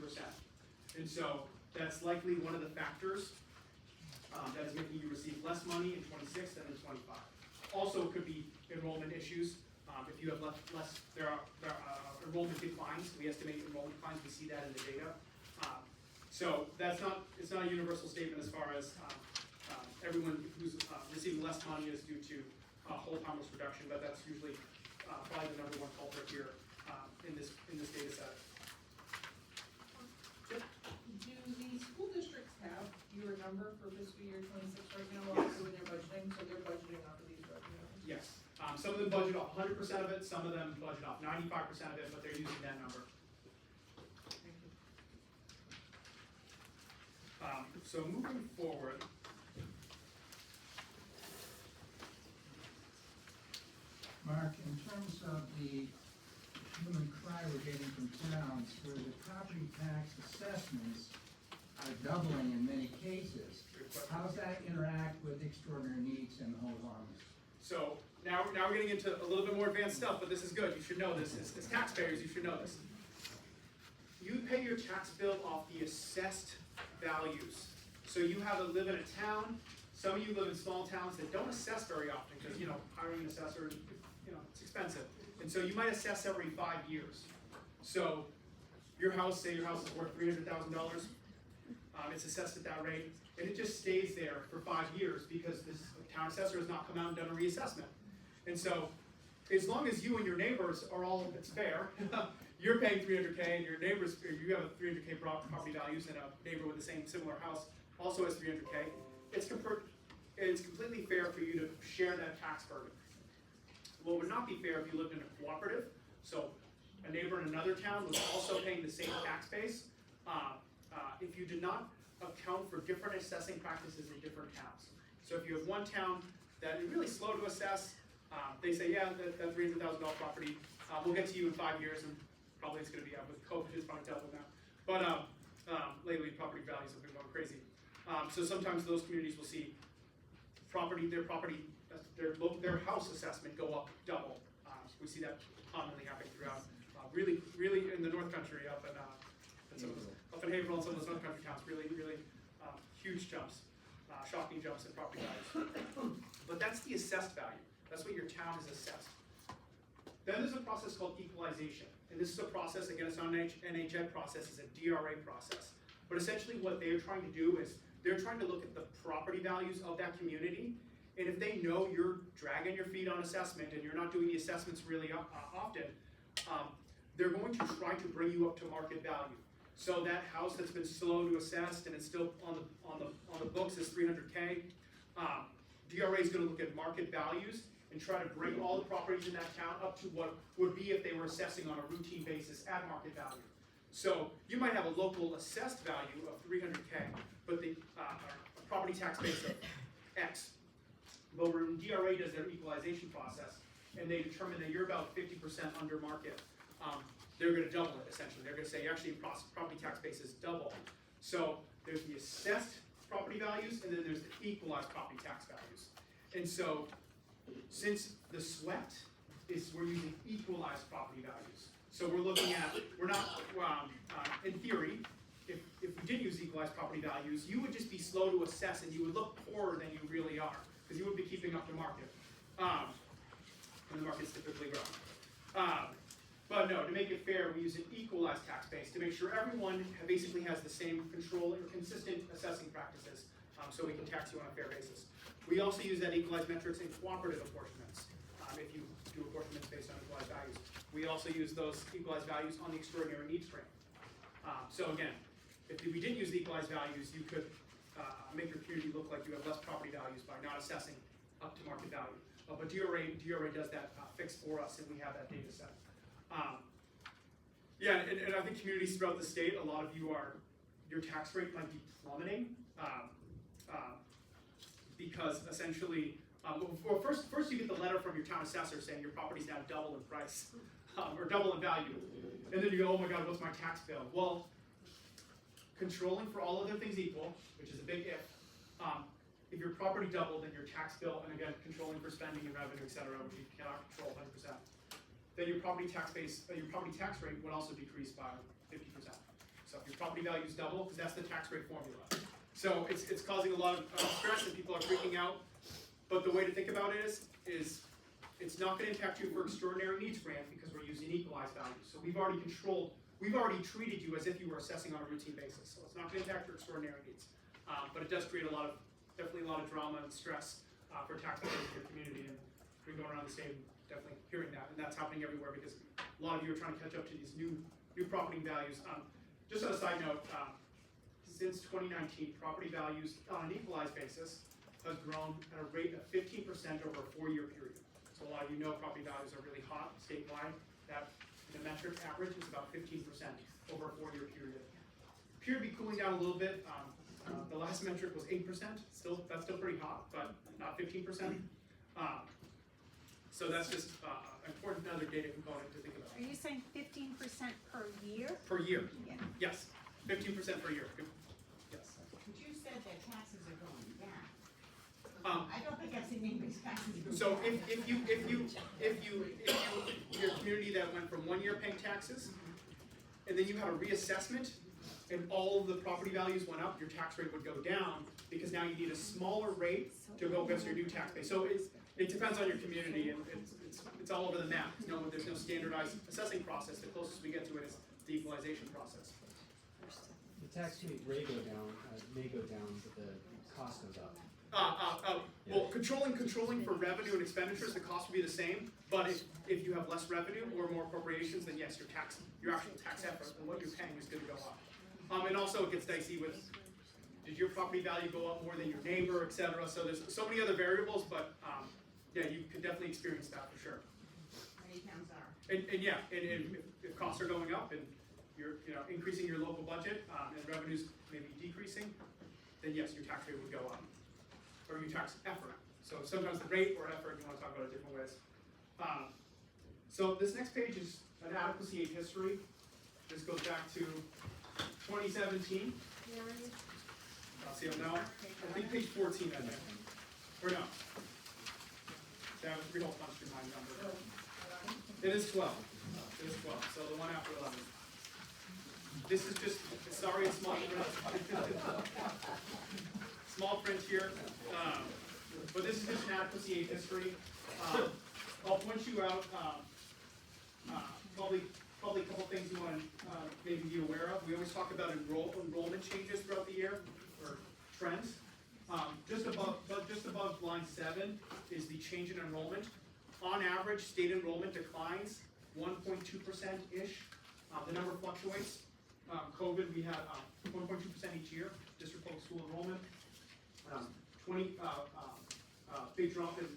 And so that's likely one of the factors that is making you receive less money in 26 than in 25. Also, it could be enrollment issues. If you have there are enrollment declines. We estimate enrollment declines. We see that in the data. So it's not a universal statement as far as everyone who's receiving less money is due to hold harmless reduction, but that's usually probably the #1 culprit here in this data set.
Do the school districts have your number for fiscal year 26 right now, while they're doing their budgeting, so they're budgeting off of these revenues?
Yes. Some of them budget off 100% of it, some of them budget off 95% of it, but they're using that number.
Thank you.
So moving forward,
Mark, in terms of the human cry we're getting from towns where the property tax assessments are doubling in many cases, how does that interact with extraordinary needs and hold harmless?
so now we're getting into a little bit more advanced stuff, but this is good. You should know this. As taxpayers, you should know this. You pay your tax bill off the assessed values. So you live in a town. Some of you live in small towns that don't assess very often because hiring an assessor, it's expensive. And so you might assess every 5 years. So say your house is worth $300,000. It's assessed at that rate, and it just stays there for 5 years because this town assessor has not come out and done a reassessment. And so as long as you and your neighbors are all, it's fair, you're paying 300K and your neighbors, or you have a 300K property values and a neighbor with the same similar house also has 300K, it's completely fair for you to share that tax burden. What would not be fair if you lived in a cooperative, so a neighbor in another town was also paying the same tax base, if you did not account for different assessing practices in different towns. So if you have one town that is really slow to assess, they say, yeah, that $300,000 property, we'll get to you in 5 years, and probably it's going to be with COVID, it's probably doubled now. But lately, property values have been going crazy. So sometimes those communities will see their house assessment go up double. We see that commonly happening throughout, really in the North Country, up in Haverhill and some of those North Country towns, really huge jumps, shocking jumps in property values. But that's the assessed value. That's what your town is assessed. Then there's a process called equalization. And this is a process, again, it's not an NHED process, it's a DRA process. But essentially what they're trying to do is they're trying to look at the property values of that community. And if they know you're dragging your feet on assessment and you're not doing the assessments really often, they're going to try to bring you up to market value. So that house that's been slow to assess and it's still on the books is 300K, DRA is going to look at market values and try to bring all the properties in that town up to what would be if they were assessing on a routine basis at market value. So you might have a local assessed value of 300K, but the property tax base of X. But when DRA does their equalization process and they determine that you're about 50% under market, they're going to double it essentially. They're going to say actually property tax base is double. So there's the assessed property values and then there's the equalized property tax values. And so since the sweat is we're using equalized property values. So we're looking at, we're not, in theory, if we did use equalized property values, you would just be slow to assess and you would look poorer than you really are because you would be keeping up to market. And the market's typically growing. But no, to make it fair, we use an equalized tax base to make sure everyone basically has the same control or consistent assessing practices so we can tax you on a fair basis. We also use that equalized metrics in cooperative apportionments if you do apportionments based on equalized values. We also use those equalized values on the extraordinary needs frame. So again, if we didn't use the equalized values, you could make your community look like you have less property values by not assessing up to market value. But DRA does that fix for us, and we have that data set. And I think communities throughout the state, a lot of you your tax rate might be plummeting because essentially, well, first you get the letter from your town assessor saying your property's now double in price or double in value, and then you go, oh my God, what's my tax bill? Well, controlling for all other things equal, which is a big if your property doubled, then your tax bill, and again, controlling for spending and revenue, et cetera, which you cannot control 100%. Then your property tax rate would also decrease by 50%. So if your property values double, because that's the tax rate formula. So it's causing a lot of stress and people are freaking out. But the way to think about it is it's not going to impact you for extraordinary needs grant because we're using equalized values. So we've already treated you as if you were assessing on a routine basis. So it's not going to impact your extraordinary needs. But it does create definitely a lot of drama and stress for taxpayers in your community. And we're going around the state definitely hearing that, and that's happening everywhere because a lot of you are trying to catch up to these new property values. Just on a side note, since 2019, property values on an equalized basis has grown at a rate of 15% over a 4-year period. So a lot of you know property values are really hot statewide. That the metric average is about 15% over a 4-year period. Appear to be cooling down a little bit. The last metric was 8%. That's still pretty hot, but not 15%. So that's just an important other data component to think about.
Are you saying 15% per year?
Per year.
Yeah.
Yes, 15% per year. Yes.
But you said that taxes are going down. I don't think I've seen anybody's taxes go
So
down.
if your community that went from 1 year paying taxes, and then you had a reassessment, and all of the property values went up, your tax rate would go down because now you need a smaller rate to go against your new tax base. So it depends on your community, and it's all over the map. There's no standardized assessing process. The closest we get to it is the equalization process.
The tax rate may go down, but the cost goes up.
Well, controlling for revenue and expenditures, the cost will be the same, but if you have less revenue or more appropriations, then yes, your actual tax effort and what you're paying is gonna go up. And also it gets dicey with, did your property value go up more than your neighbor, et cetera, so there's so many other variables, but, yeah, you could definitely experience that for sure.
Many towns are.
And if costs are going up and you're, increasing your local budget, and revenues maybe decreasing, then yes, your tax rate would go up, or your tax effort. So sometimes the rate or effort, you wanna talk about it different ways. So this next page is an adequacy aid history. This goes back to 2017. I'll see it now. I think page 14, I think. Or no. Yeah, we don't punch through my number. It is 12. It is 12, so the one after 11. This is just, sorry, it's small print. Small print here. But this is just an adequacy aid history. I'll point you out, probably a couple things you want to maybe be aware of. We always talk about enrollment changes throughout the year, or trends. Just above line 7 is the change in enrollment. On average, state enrollment declines 1.2%-ish. The number fluctuates. COVID, we had 1.2% each year, district public school enrollment. Big drop in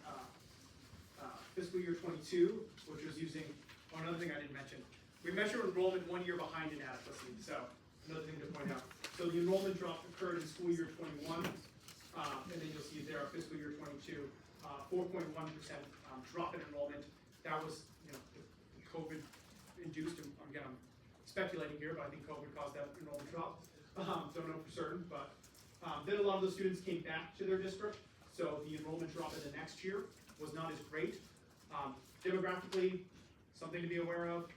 fiscal year 22, which was using, another thing I didn't mention. We measure enrollment 1 year behind inadequacy, so another thing to point out. So the enrollment drop occurred in school year 21, and then you'll see there, fiscal year 22, 4.1% drop in enrollment. That was, the COVID induced, again, I'm speculating here, but I think COVID caused that enrollment drop. Don't know for certain, but then a lot of those students came back to their district, so the enrollment drop in the next year was not as great. Demographically, something to be aware of.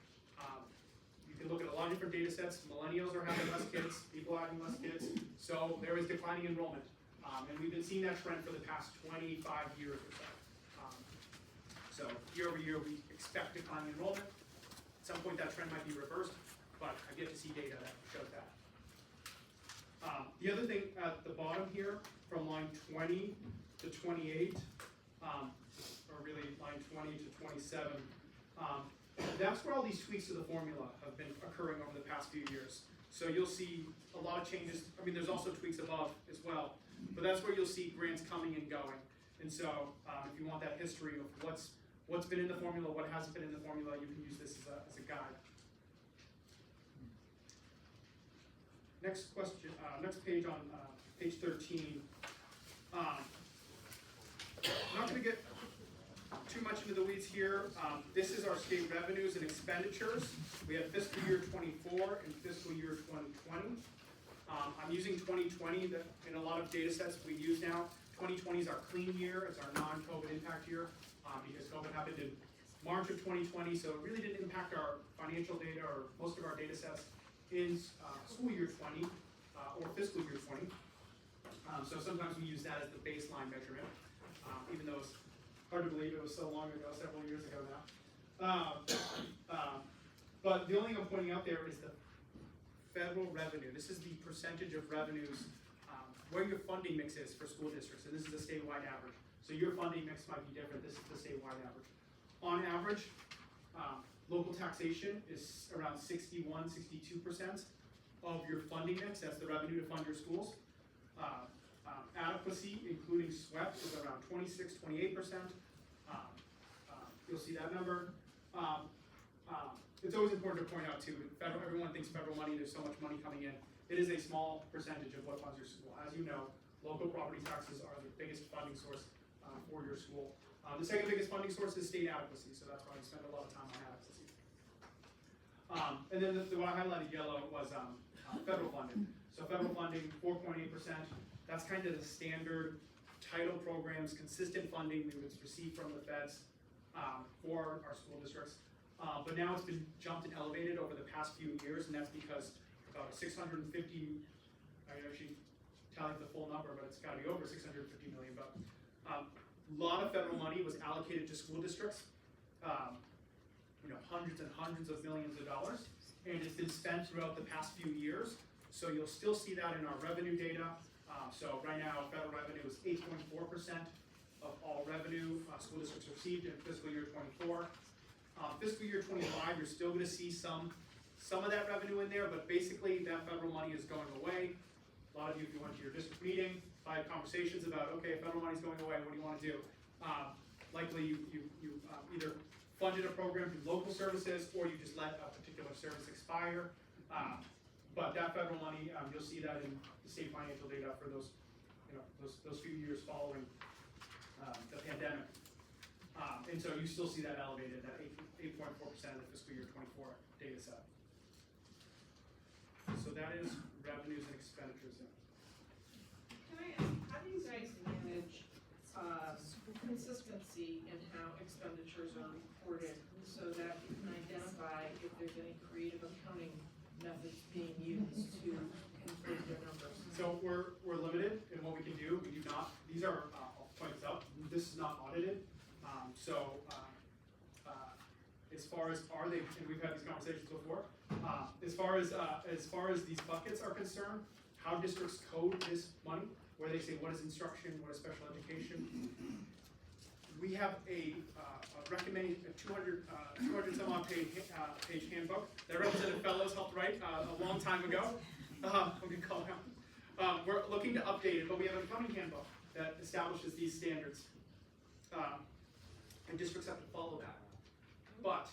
You can look at a lot of different data sets. Millennials are having less kids, people are having less kids, so there is declining enrollment. And we've been seeing that trend for the past 25 years or so. So year over year, we expect declining enrollment. At some point, that trend might be reversed, but I've yet to see data that shows that. The other thing at the bottom here, from line 20 to 28, or really line 20 to 27, that's where all these tweaks to the formula have been occurring over the past few years. So you'll see a lot of changes. I mean, there's also tweaks above as well, but that's where you'll see grants coming and going. And so if you want that history of what's been in the formula, what hasn't been in the formula, you can use this as a guide. Next question, next page on page 13. I'm not going to get too much into the weeds here. This is our state revenues and expenditures. We have fiscal year 24 and fiscal year 2020. I'm using 2020 in a lot of data sets we use now. 2020 is our clean year, it's our non-COVID impact year, because COVID happened in March of 2020, so it really didn't impact our financial data or most of our data sets in school year 20 or fiscal year 20. So sometimes we use that as the baseline measurement, even though it's hard to believe it was so long ago, several years ago now. But the only thing I'm pointing out there is the federal revenue. This is the percentage of revenues where your funding mix is for school districts, and this is a statewide average. So your funding mix might be different. This is the statewide average. On average, local taxation is around 61-62% of your funding mix. That's the revenue to fund your schools. Adequacy, including SWEP, is around 26-28%. You'll see that number. It's always important to point out too, everyone thinks federal money, there's so much money coming in. It is a small percentage of what funds your school. As you know, local property taxes are the biggest funding source for your school. The second biggest funding source is state adequacy, so that's why we spend a lot of time on adequacy. And then what I highlighted yellow was federal funding. So federal funding, 4.8%. That's kind of the standard title programs, consistent funding we would receive from the feds for our school districts. But now it's been jumped and elevated over the past few years, and that's because about 650, I actually tallied the full number, but it's got to be over 650 million. But a lot of federal money was allocated to school districts, hundreds and hundreds of millions of dollars, and it's been spent throughout the past few years. So you'll still see that in our revenue data. So right now, federal revenue is 8.4% of all revenue school districts received in fiscal year 24. Fiscal year 25, you're still gonna see some of that revenue in there, but basically that federal money is going away. A lot of you, if you went to your district meeting, I had conversations about, okay, federal money's going away, what do you wanna do? Likely you either funded a program through local services, or you just let a particular service expire. But that federal money, you'll see that in the state financial data for those, those few years following the pandemic. And so you still see that elevated, that 8.4% of the fiscal year 24 data set. So that is revenues and expenditures.
Can I ask, how do you guys manage consistency in how expenditures are reported so that you can identify if there's any creative accounting methods being used to inflate their numbers?
So we're limited in what we can do. We do not, these are, I'll point this out, this is not audited. As far as are they, and we've had these conversations before, as far as these buckets are concerned, how districts code this money, where they say what is instruction, what is special education. We have a recommended 200 some odd page handbook that Representative Fellows helped write a long time ago. I'm gonna call him. We're looking to update it, but we have an accounting handbook that establishes these standards. And districts have to follow that. But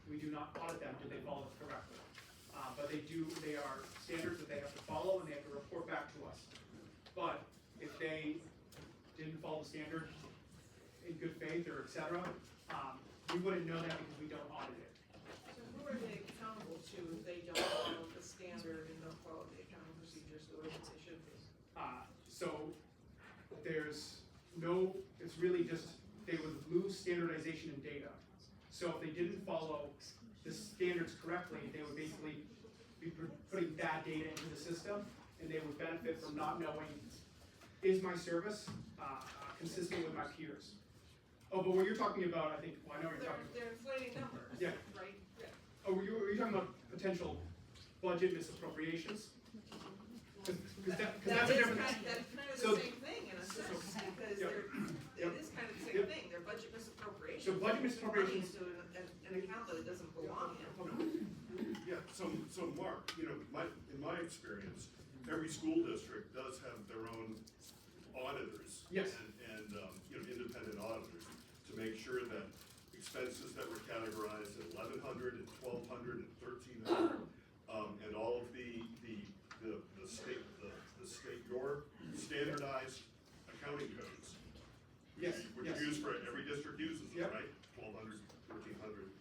we do not audit them, do they follow it correctly? But they are standards that they have to follow, and they have to report back to us. But if they didn't follow the standard in good faith or et cetera, we wouldn't know that because we don't audit it.
So who are they accountable to if they don't follow the standard and don't follow the accounting procedures the way that they should be?
So there's no, it's really just, they would lose standardization in data. So if they didn't follow the standards correctly, they would basically be putting bad data into the system, and they would benefit from not knowing, is my service consistent with my peers? Oh, but what you're talking about, I think, well, I know what you're talking about.
They're inflating numbers,
Yeah.
right? Yeah.
Oh, were you talking about potential budget misappropriations? Because that's a different.
That's kind of
So-
the same thing in a sense, because
Yep.
it is kind of the same
Yep.
thing, they're budget misappropriations.
So budget misappropriations-
Money into an account that it doesn't belong in.
Yeah, so Mark, in my experience, every school district does have their own auditors.
Yes.
And independent auditors to make sure that expenses that were categorized at 1,100 and 1,200 and 1,300, and all of the state, your standardized accounting codes.
Yes,
Which
yes.
are used for, every district uses them,
Yep.
right? 1,200, 1,300,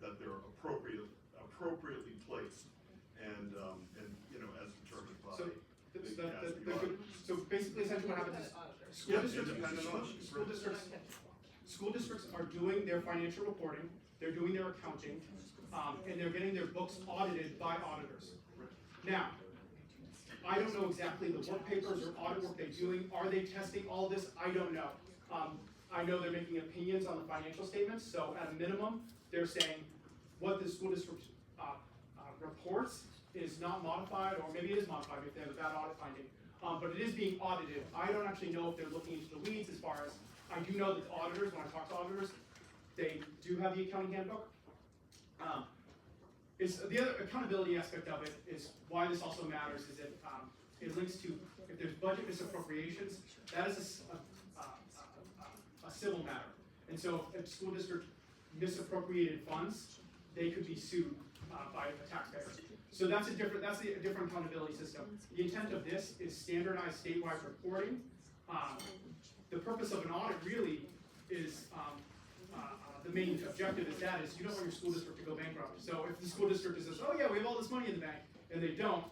that they're appropriately placed and as determined by.
So,
the auditors.
so basically, essentially what happens is, school
Yeah,
districts,
independent auditors.
school districts are doing their financial reporting, they're doing their accounting, and they're getting their books audited by auditors. Now, I don't know exactly the work papers or audit work they're doing. Are they testing all this? I don't know. I know they're making opinions on the financial statements, so at a minimum, they're saying what the school district reports is not modified, or maybe it is modified if they have a bad audit finding. But it is being audited. I don't actually know if they're looking into the weeds as far as, I do know that auditors, when I talk to auditors, they do have the accounting handbook. The other accountability aspect of it is why this also matters is that it links to, if there's budget misappropriations, that is a civil matter. And so if a school district misappropriated funds, they could be sued by a taxpayer. So that's a different accountability system. The intent of this is standardized statewide reporting. The purpose of an audit really is, the main objective is you don't want your school district to go bankrupt. So if the school district says, oh yeah, we have all this money in the bank, and they don't,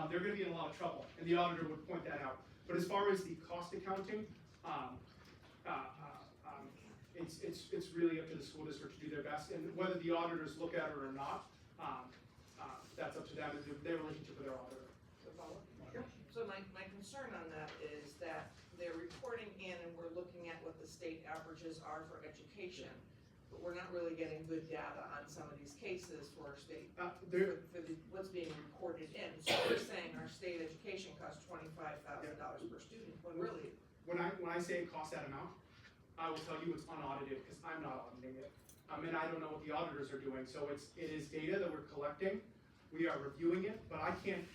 they're gonna be in a lot of trouble, and the auditor would point that out. But as far as the cost accounting, it's really up to the school district to do their best, and whether the auditors look at it or not, that's up to them, and their relationship with their auditor.
So my concern on that is that they're reporting in and we're looking at what the state averages are for education, but we're not really getting good data on some of these cases for our state, what's being reported in. So we're saying our state education costs $25,000,
when I say it costs that amount, I will tell you it's unaudited, because I'm not auditing it. And I don't know what the auditors are doing, so it is data that we're collecting, we are reviewing it, but I can't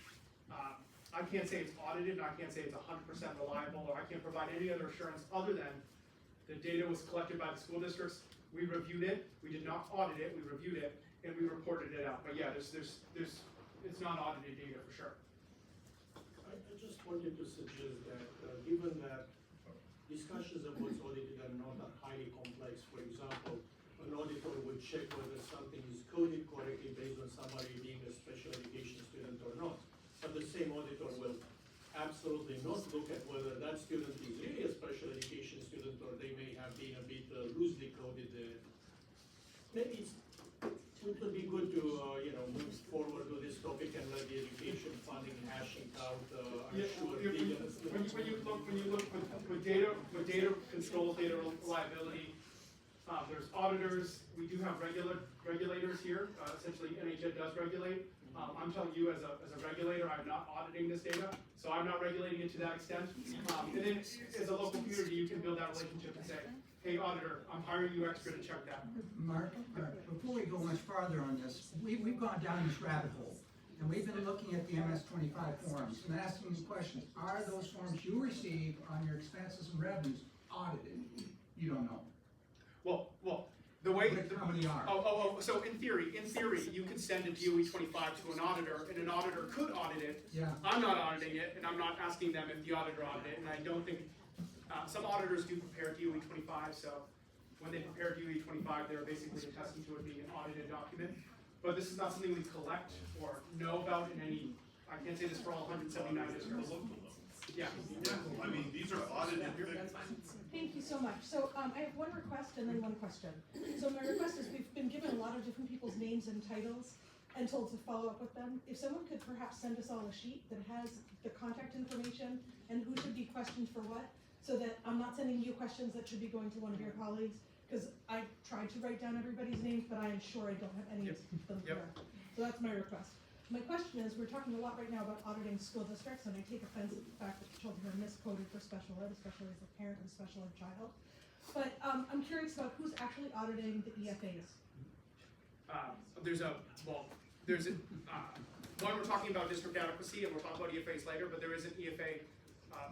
say it's audited, and I can't say it's 100% reliable, or I can't provide any other assurance other than the data was collected by the school districts, we reviewed it, we did not audit it, we reviewed it, and we reported it out. But yeah, it's not audited data for sure.
I just wanted to suggest that, given that discussions of what's audited are not that highly complex, for example, an auditor will check whether something is coded correctly based on somebody being a special education student or not. But the same auditor will absolutely not look at whether that student is really a special education student or they may have been a bit loosely coded. Maybe it would be good to move forward to this topic and let the education funding hashing out. I'm sure
When you look with data control, data reliability, there's auditors. We do have regulators here. Essentially, NHED does regulate. I'm telling you, as a regulator, I'm not auditing this data, so I'm not regulating it to that extent. And then, as a local community, you can build that relationship and say, "Hey, auditor, I'm hiring you extra to check that."
Mark, before we go much farther on this, we've gone down this rabbit hole, and we've been looking at the MS-25 forms and asking the questions, are those forms you receive on your expenses and revenues audited? You don't know.
Well, the way.
How many are?
So in theory, you could send a DOE 25 to an auditor, and an auditor could audit it.
Yeah.
I'm not auditing it, and I'm not asking them if the auditor audited it, and I don't think, some auditors do prepare DOE 25, so when they prepare DOE 25, they're basically attesting to it being an audited document. But this is not something we collect or know about in any, I can't say this for all 179 districts. Yeah.
I mean, these are audited things.
Thank you so much. So I have one request and then one question. So my request is we've been given a lot of different people's names and titles and told to follow up with them. If someone could perhaps send us all a sheet that has the contact information and who should be questioned for what, so that I'm not sending you questions that should be going to one of your colleagues, because I tried to write down everybody's names, but I am sure I don't have any of them correct. So that's my request. My question is, we're talking a lot right now about auditing school districts, and I take offense at the fact that children are miscoded for special ed, especially as a parent of a special ed child. But I'm curious about who's actually auditing the EFAs.
One, we're talking about district adequacy, and we'll talk about EFAs later, but there is an EFA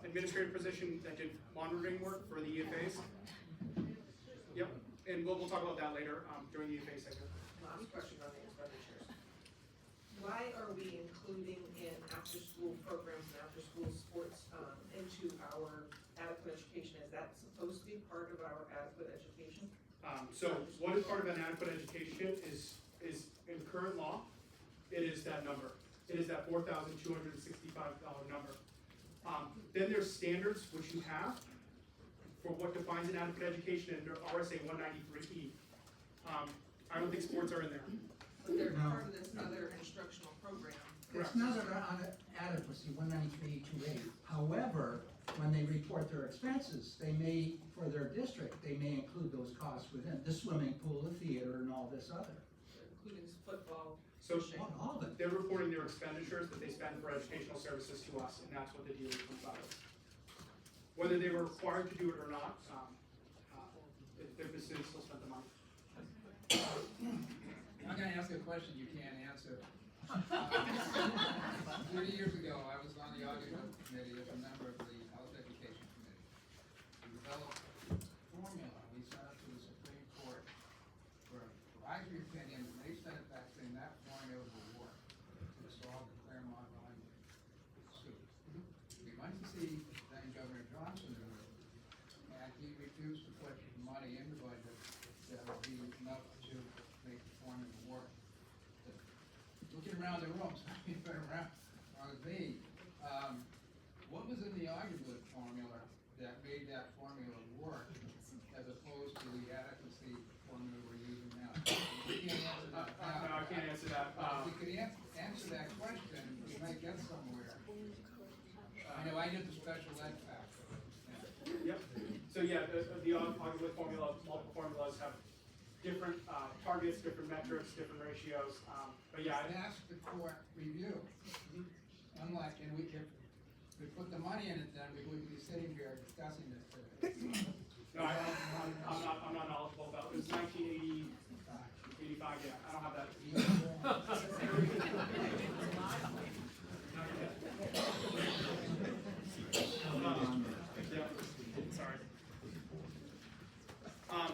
administrative position that did monitoring work for the EFAs. Yep, and we'll talk about that later during the EFA segment.
Last question on the expenditures. Why are we including in after-school programs and after-school sports into our adequate education? Is that supposed to be part of our adequate education?
So what is part of an adequate education is in current law, it is that number. It is that $4,265 number. Then there's standards which you have for what defines an adequate education under RSA 193E. I don't think sports are in there.
But they're part of this other instructional program.
It's not on adequacy, 193E2A. However, when they report their expenses, they may, for their district, they may include those costs within the swimming pool, the theater, and all this other.
Including football.
So
All of it.
they're reporting their expenditures that they spend for educational services to us, and that's what the DOE comes out of. Whether they were required to do it or not, their students still spent the money.
I'm going to ask a question you can't answer. 30 years ago, I was on the audit committee as a member of the health education committee. We developed a formula. We sent it to the Supreme Court for advisory opinion, and they sent it back saying that formula will work to solve the Claremont line suit. We went to see then Governor Johnson, and he refused to put money in the budget that would be enough to make the formula work. Looking around the room, so you've been around with me. What was in the argument formula that made that formula work as opposed to the adequacy formula we're using now? You can't answer that now.
No, I can't answer that.
If you could answer that question, we might get somewhere. I know I did the special ed factor.
Yep. So yeah, the argument formula, multiple formulas have different targets, different metrics, different ratios. But yeah,
It asked the court review. Unlike, and we put the money in it, then we wouldn't be sitting here discussing this today.
No, I'm not knowledgeable about it. It was 1980, 85, yeah, I don't have that. Sorry.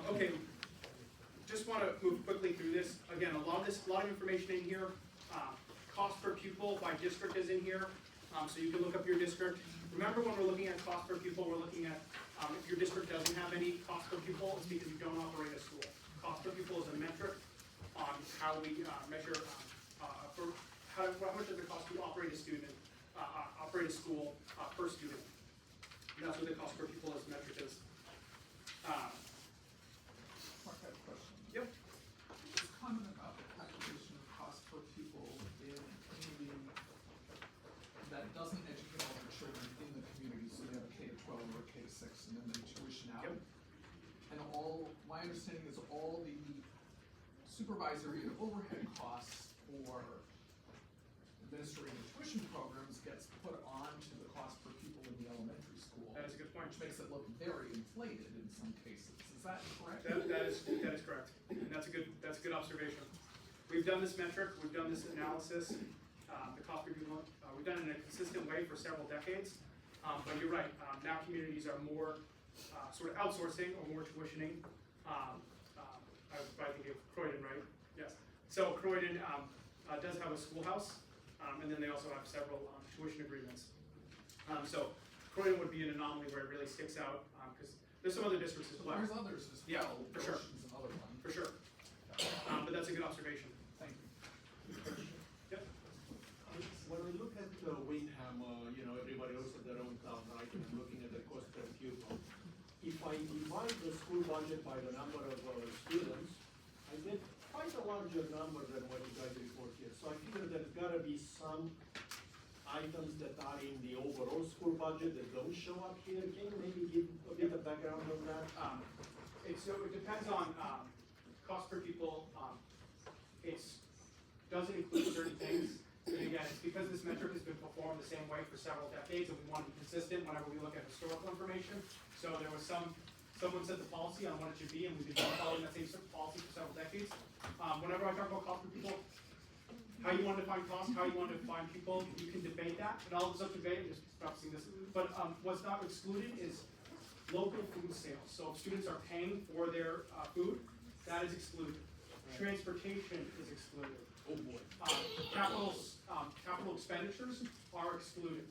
Okay, just want to move quickly through this. Again, a lot of information in here. Cost per pupil by district is in here, so you can look up your district. Remember, when we're looking at cost per pupil, we're looking at if your district doesn't have any cost per pupil, it's because you don't operate a school. Cost per pupil is a metric on how we measure for how much does it cost to operate a student, operate a school per student. And that's what the cost per pupil is metric is.
Mark, I have a question.
Yep.
This comment about the calculation of cost per pupil in a community that doesn't educate all their children in the community, so they have a K-12 or a K-6 and then they tuition out.
Yep.
And my understanding is all the supervisory and overhead costs for administering the tuition programs gets put onto the cost per pupil in the elementary school.
That is a good point.
Which makes it look very inflated in some cases. Is that correct?
That is correct, and that's a good observation. We've done this metric, we've done this analysis, the cost per pupil. We've done it in a consistent way for several decades. But you're right. Now communities are more sort of outsourcing or more tuitioning. I think of Croydon, right? Yes. So Croydon does have a schoolhouse, and then they also have several tuition agreements. So Croydon would be an anomaly where it really sticks out because there's some other districts as well.
There's others as well.
Yeah, for sure.
Ocean's another one.
For sure. But that's a good observation.
Thank you.
Yep.
When we look at Windham, everybody else at their own town, right, and I'm looking at the cost per pupil. If I divide the school budget by the number of students, I get quite a larger number than what you guys report here. So I figure there's gotta be some items that are in the overall school budget that don't show up here. Can you maybe give a bit of background on that?
So it depends on cost per pupil. It doesn't include certain things. And again, it's because this metric has been performed the same way for several decades, and we want to be consistent whenever we look at historical information. So there was someone set the policy on what it should be, and we've been following that same policy for several decades. Whenever I talk about cost per pupil, how you want to define cost, how you want to define people, you can debate that, and all of us up to debate, just practicing this. But what's not excluded is local food sales. So if students are paying for their food, that is excluded. Transportation is excluded.
Oh boy.
Capital expenditures are excluded.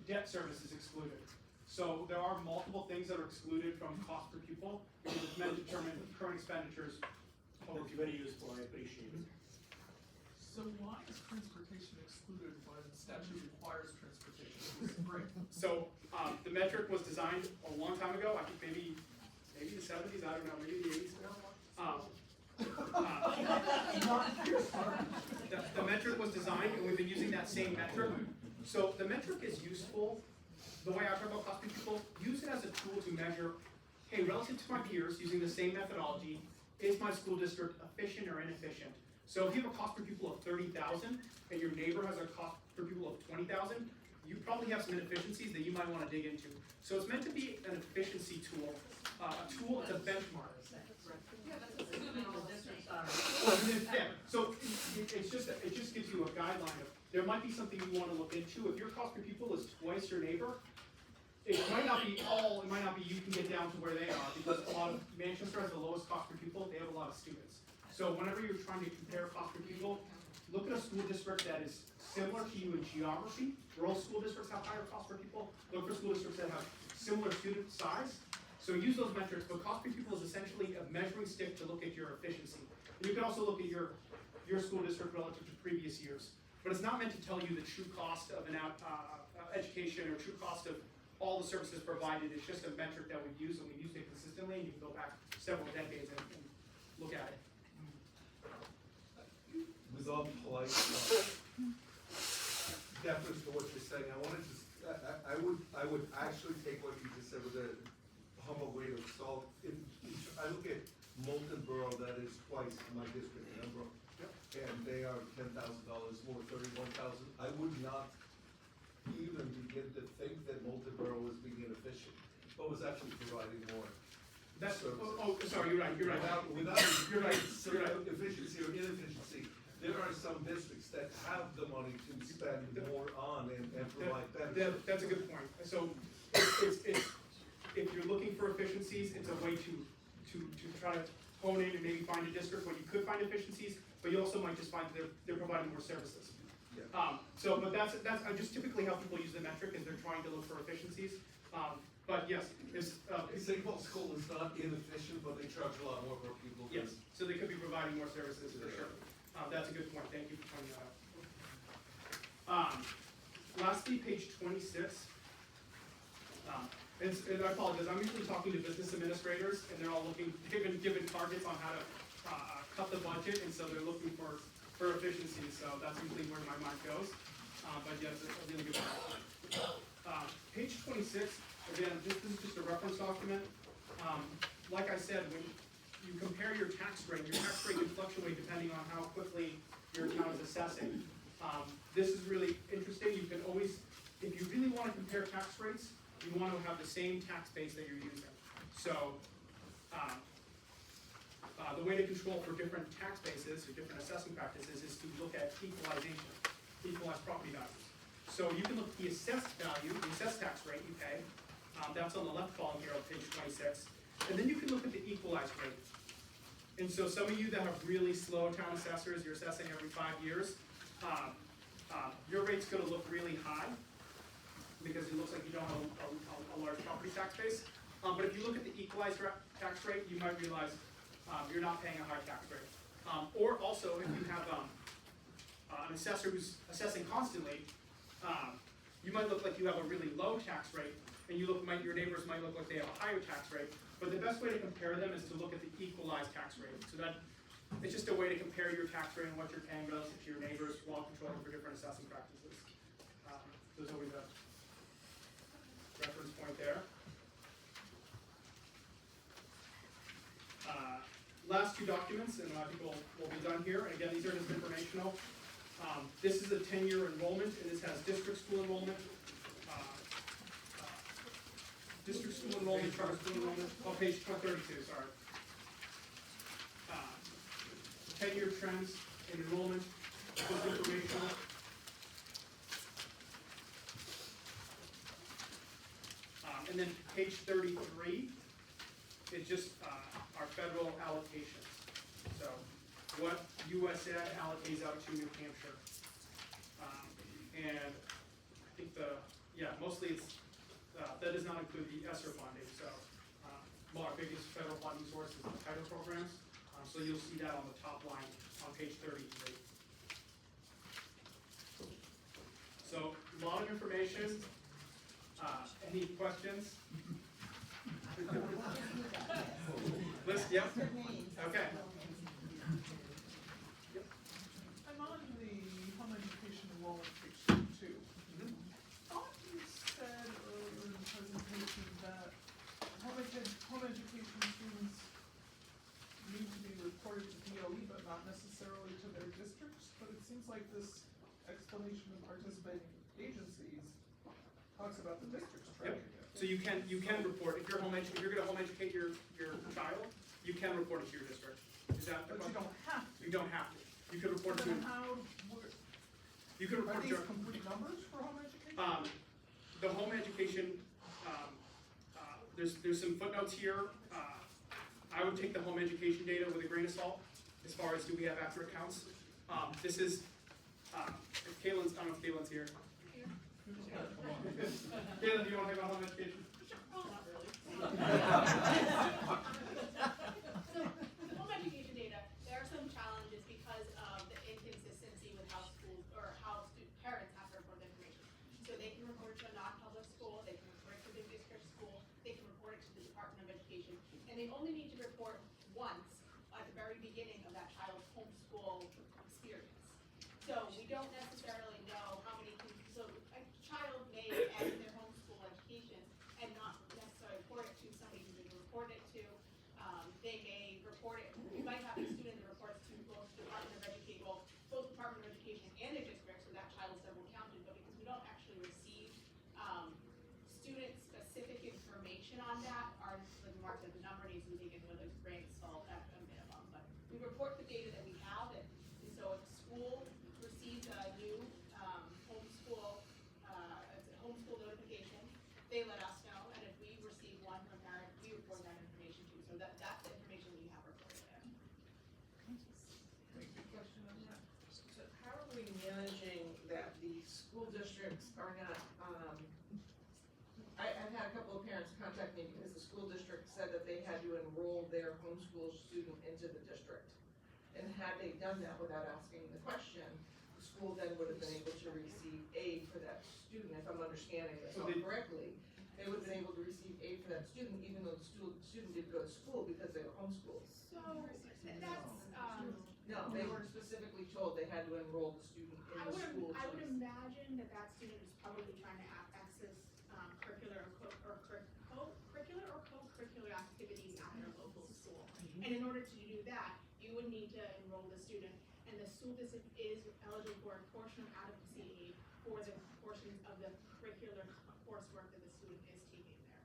Debt service is excluded. So there are multiple things that are excluded from cost per pupil, because it's meant to determine current expenditures.
That's very useful, I appreciate it.
So why is transportation excluded when statute requires transportation? This is great.
So the metric was designed a long time ago. I think maybe the 70s. I don't know. Maybe the 80s. The metric was designed, and we've been using that same metric. So the metric is useful. The way I talk about cost per pupil, use it as a tool to measure, hey, relative to my peers, using the same methodology, is my school district efficient or inefficient? So if you have a cost per pupil of 30,000 and your neighbor has a cost per pupil of 20,000, you probably have some inefficiencies that you might want to dig into. So it's meant to be an efficiency tool, it's a benchmark. Yeah, so it just gives you a guideline of, there might be something you want to look into. If your cost per pupil is twice your neighbor, it might not be you can get down to where they are, because a lot of Manchester has the lowest cost per pupil, they have a lot of students. So whenever you're trying to compare cost per pupil, look at a school district that is similar to you in geography. Rural school districts have higher cost per pupil. Look for school districts that have similar student size. So use those metrics, but cost per pupil is essentially a measuring stick to look at your efficiency. And you can also look at your school district relative to previous years. But it's not meant to tell you the true cost of an education or true cost of all the services provided. It's just a metric that we've used, and we've used it consistently, and you can go back several decades and look at it.
With all polite deference to what you're saying, I would actually take what you just said with a humble grain of salt. If I look at Molten Borough, that is twice my district in Pembroke, and they are $10,000 more, 31,000. I would not
even begin to think that Multiborough was being inefficient, but was actually providing more.
That's,
services.
sorry, you're right.
Without
You're right.
efficiency or inefficiency, there are some districts that have the money to spend more on and provide benefits.
That's a good point. So, if you're looking for efficiencies, it's a way to try to hone in and maybe find a district where you could find efficiencies, but you also might just find that they're providing more services.
Yeah.
But that's just typically how people use the metric is they're trying to look for efficiencies. But yes,
St. Paul School is not inefficient, but they charge a lot more for people.
Yes, so they could be providing more services for sure. That's a good point. Thank you for pointing that out. Lastly, page 26. And I apologize, I'm usually talking to business administrators, and they're all they've been given targets on how to cut the budget, and so they're looking for efficiency, so that's usually where my mind goes. But yes, it's a really good point. Page 26, again, this is just a reference document. Like I said, when you compare your tax rate can fluctuate depending on how quickly your town is assessing. This is really interesting. You can always, if you really want to compare tax rates, you want to have the same tax base that you're using. So, the way to control for different tax bases or different assessing practices is to look at equalization, equalized property values. So you can look at the assessed value, the assessed tax rate you pay. That's on the left column here on page 26. And then you can look at the equalized rate. And so some of you that have really slow town assessors, you're assessing every 5 years, your rate's gonna look really high because it looks like you don't have a large property tax base. But if you look at the equalized tax rate, you might realize you're not paying a high tax rate. Or also, if you have an assessor who's assessing constantly, you might look like you have a really low tax rate, and your neighbors might look like they have a higher tax rate. But the best way to compare them is to look at the equalized tax rate. So that it's just a way to compare your tax rate and what you're paying relative to your neighbors while controlling for different assessing practices. There's always a reference point there. Last two documents, and I think we'll be done here. And again, these are just informational. This is a 10-year enrollment, and this has district school enrollment, district school enrollment, charter school enrollment. Oh, page 32, sorry. 10-year trends in enrollment, this is informational. And then page 33 is just our federal allocations. So what USAID allocates out to New Hampshire. And I think mostly it's, that does not include the ESSER funding. So our biggest federal funding source is the title programs. So you'll see that on the top line on page 33. So a lot of information. Any questions? List, yep. Okay.
I'm on the home education enrollment page 2. Thought you said earlier in the presentation that home education students need to be reported to DOE, but not necessarily to their districts. But it seems like this explanation of participating agencies talks about the districts tracking it.
So you can report if you're going to home educate your child, you can report it to your district. Is that
But you don't have to.
You don't have to. You can report it to.
Then how would,
You can report
are these
your.
complete numbers for home education?
The home education. There's some footnotes here. I would take the home education data with a grain of salt, as far as do we have accurate counts. This is. If Kaylin's, I don't know if Kaylin's here. Kaylin, do you want to talk about home education?
Not really. So, home education data, there are some challenges because of the inconsistency with how schools, or how parents have to report the information. So they can report it to a non-public school, they can report it to the district school, they can report it to the Department of Education, and they only need to report once at the very beginning of that child's homeschool experience. So we don't necessarily know how many, so a child may end their homeschool education and not necessarily report it to somebody who didn't report it to. They may report it, we might have a student that reports to both Department of Education, both Department of Education and a district, so that child is double counted, but because we don't actually receive beyond that, like Mark said, the number needs to be taken with a grain of salt at a minimum, but we report the data that we have, and so if a school receives a new, homeschool notification, they let us know, and if we receive one from parent, we report that information too, so that's the information we have reported there.
Question on that. So how are we managing that the school districts are not, I've had a couple of parents contact me because the school district said that they had to enroll their homeschool student into the district. And had they done that without asking the question, the school then would have been able to receive aid for that student, if I'm understanding this all correctly. They would have been able to receive aid for that student, even though the student did go to school because they were homeschooled.
So, that's,
No, they were specifically told they had to enroll the student in the school.
I would imagine that that student is probably trying to access curricular or co-curricular activities at their local school. And in order to do that, you would need to enroll the student, and the school district is eligible for a portion of adequacy aid for the portions of the curricular coursework that the student is taking there.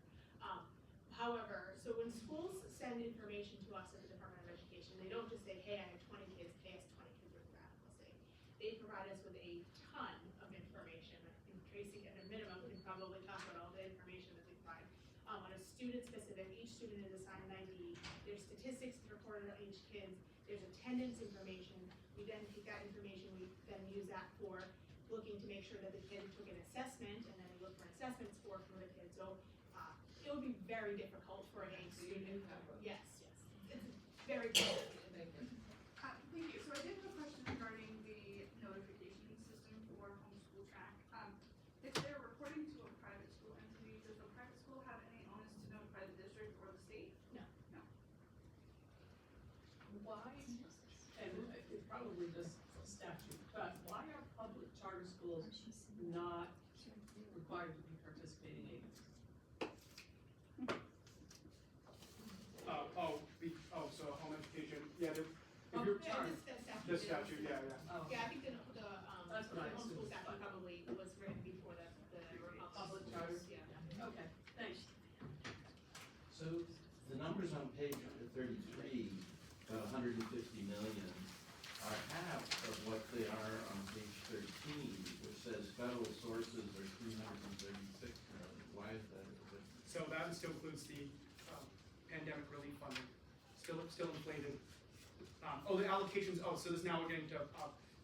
However, so when schools send information to us at the Department of Education, they don't just say, hey, I have 20 kids, pay us 20 kids worth of adequacy. They provide us with a ton of information. I think Tracy, at a minimum, can probably talk about all the information that they provide. On a student specific, each student is assigned an ID. There's statistics reported on each kid. There's attendance information. We then take that information, we then use that for looking to make sure that the kid took an assessment, and then we look for an assessment score for the kid. So it would be very difficult for a student. Yes, it's very complicated.
Thank you.
Thank you. So I did have a question regarding the notification system for homeschool track. If they're reporting to a private school entity, does the private school have any onus to notify the district or the state?
No.
No.
Why, and it's probably just statute, but why are public charter schools not required to be participating agents?
So home education, yeah, if
Oh,
you're,
yeah,
this statute, yeah.
Oh.
Yeah, I think the
That's what I
homeschool
assumed.
statute probably was written before the public charters, yeah.
Okay, thanks.
So the numbers on page 33, about 150 million, are half of what they are on page 13, which says federal sources are 336 million. Why is that?
So that still includes the pandemic relief funding, still inflated. The allocations, so this now we're getting to,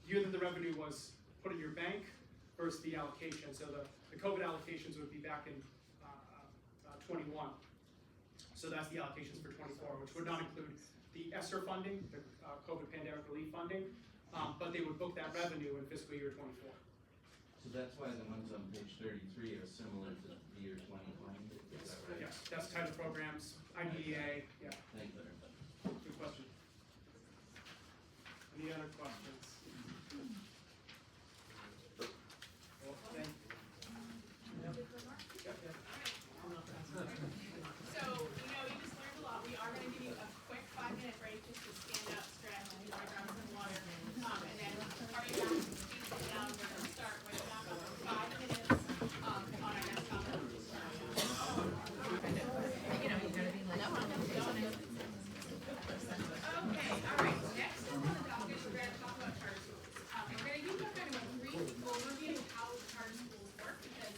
year that the revenue was put in your bank versus the allocation. So the COVID allocations would be back in 21. So that's the allocations for 24, which would not include the ESSER funding, the COVID pandemic relief funding, but they would book that revenue in fiscal year 24.
So that's why the ones on page 33 are similar to the year 2020, is that right?
Yes, that's type of programs, IDEA, yeah.
Thank you.
Good question. Any other questions? Well, thank you.
So, you just learned a lot. We are gonna give you a quick 5-minute break just to stand up, stretch, and grab some water. And then hurry back, sit down, we're gonna start right back up in 5 minutes, on our next topic. Okay, all right, next up on the docket, we're gonna talk about charter schools. We're gonna give you kind of a brief overview of how charter schools work, because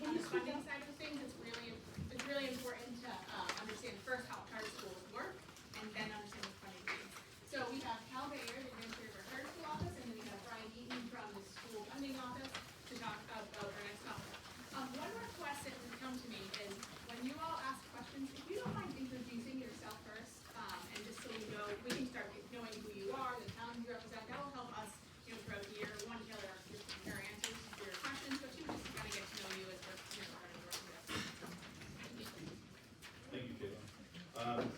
on the funding side of things, it's really important to understand first how charter schools work, and then understand the funding piece. So we have Cal Bayer, the administrator of our charter school office, and then we have Brian Eaton from the school funding office to talk about our next topic. One request that has come to me is when you all ask questions, if you don't mind introducing yourself first, and just so we know, we can start knowing who you are, the towns you represent. That will help us, throughout the year, one, tailor our answers to your questions, but two, just to kind of get to know you as we're starting to work together.
Thank you, Caitlin.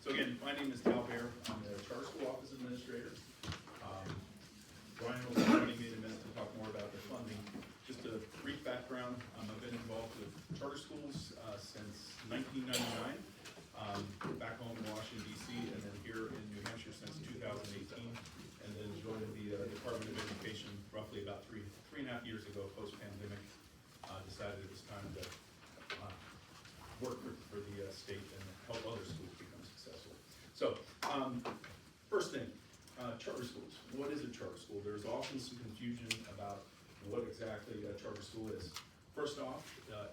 So again, my name is Cal Baer. I'm the Charter School Office Administrator. Brian will be joining me in a minute to talk more about the funding. Just a brief background, I've been involved with charter schools since 1999, back home in Washington, D.C., and then here in New Hampshire since 2018, and then joined the Department of Education roughly about three and a half years ago, post-pandemic. Decided it was time to work for the state and help other schools become successful. So, first thing, charter schools. What is a charter school? There's often some confusion about what exactly a charter school is. First off,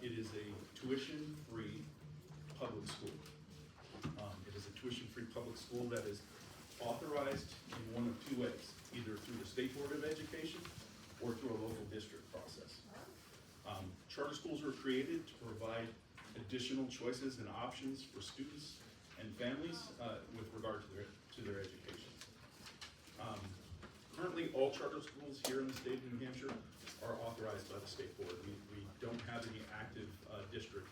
it is a tuition-free public school. It is a tuition-free public school that is authorized in one of two ways, either through the State Board of Education or through a local district process. Charter schools were created to provide additional choices and options for students and families with regard to their education. Currently, all charter schools here in the state of New Hampshire are authorized by the state board. We don't have any active district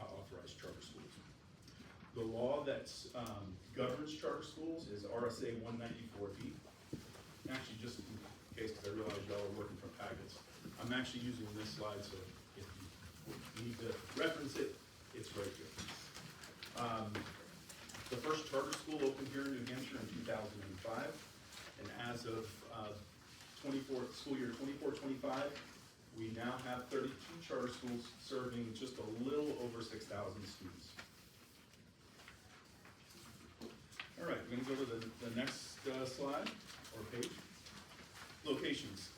authorized charter schools. The law that governs charter schools is RSA 194B. Actually, just in case, because I realize y'all are working from packets, I'm actually using this slide, so if you need to reference it, it's right here. The first charter school opened here in New Hampshire in 2005, and as of school year 24-25, we now have 32 charter schools serving just a little over 6,000 students. All right, we're going to go to the next slide or page. Locations.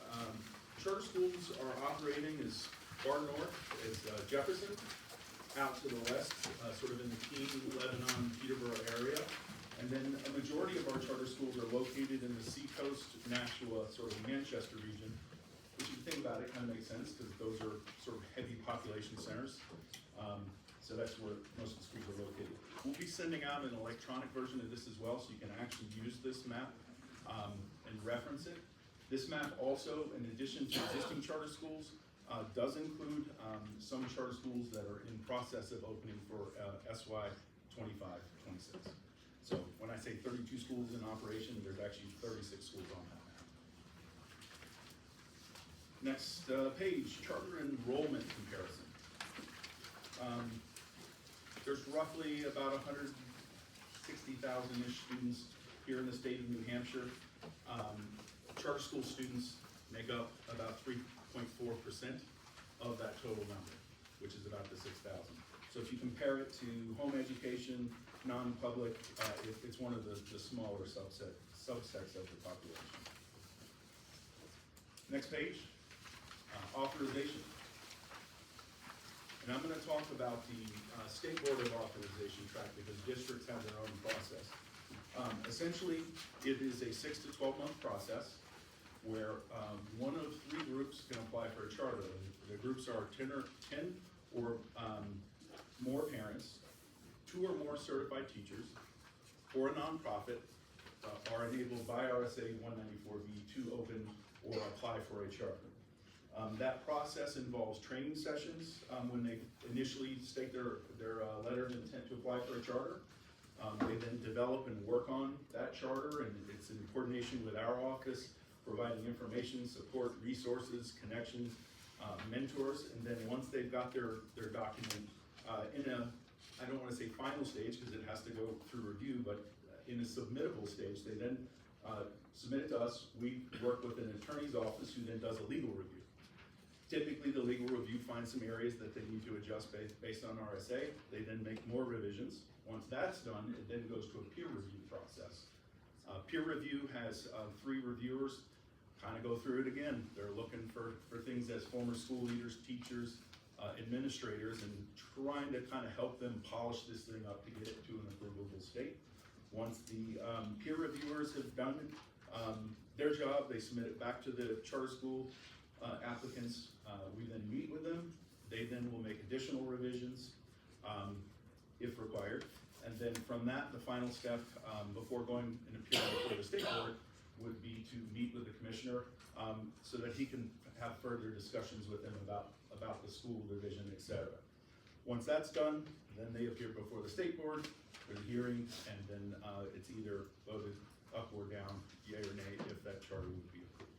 Charter schools are operating as far north as Jefferson, out to the west, sort of in the Keene, Lebanon, Peterborough area. And then a majority of our charter schools are located in the Seacoast, Nashua, sort of Manchester region, which if you think about it kind of makes sense because those are sort of heavy population centers. So that's where most of the schools are located. We'll be sending out an electronic version of this as well, so you can actually use this map and reference it. This map also, in addition to existing charter schools, does include some charter schools that are in process of opening for SY 25-26. So when I say 32 schools in operation, there's actually 36 schools on that map. Next page, charter enrollment comparison. There's roughly about 160,000-ish students here in the state of New Hampshire. Charter school students make up about 3.4% of that total number, which is about the 6,000. So if you compare it to home education, non-public, it's one of the smaller subsets of the population. Next page, authorization. And I'm going to talk about the State Board of Authorization track because districts have their own process. Essentially, it is a 6 to 12 month process where one of 3 groups can apply for a charter. The groups are 10 or more parents, 2 or more certified teachers, or a nonprofit are enabled by RSA 194B to open or apply for a charter. That process involves training sessions when they initially state their letter of intent to apply for a charter. They then develop and work on that charter, and it's in coordination with our office, providing information, support, resources, connections, mentors, and then once they've got their document in a, I don't want to say final stage because it has to go through review, but in a submittable stage, they then submit it to us. We work with an attorney's office who then does a legal review. Typically, the legal review finds some areas that they need to adjust based on RSA. They then make more revisions. Once that's done, it then goes to a peer review process. Peer review has 3 reviewers kind of go through it again. They're looking for things as former school leaders, teachers, administrators, and trying to kind of help them polish this thing up to get it to an approvable state. Once the peer reviewers have done their job, they submit it back to the charter school applicants. We then meet with them. They then will make additional revisions if required. And then from that, the final step before going and appearing before the state board would be to meet with the commissioner so that he can have further discussions with them about the school division, etc. Once that's done, then they appear before the state board for the hearing, and then it's either voted up or down, yea or nay, if that charter would be approved.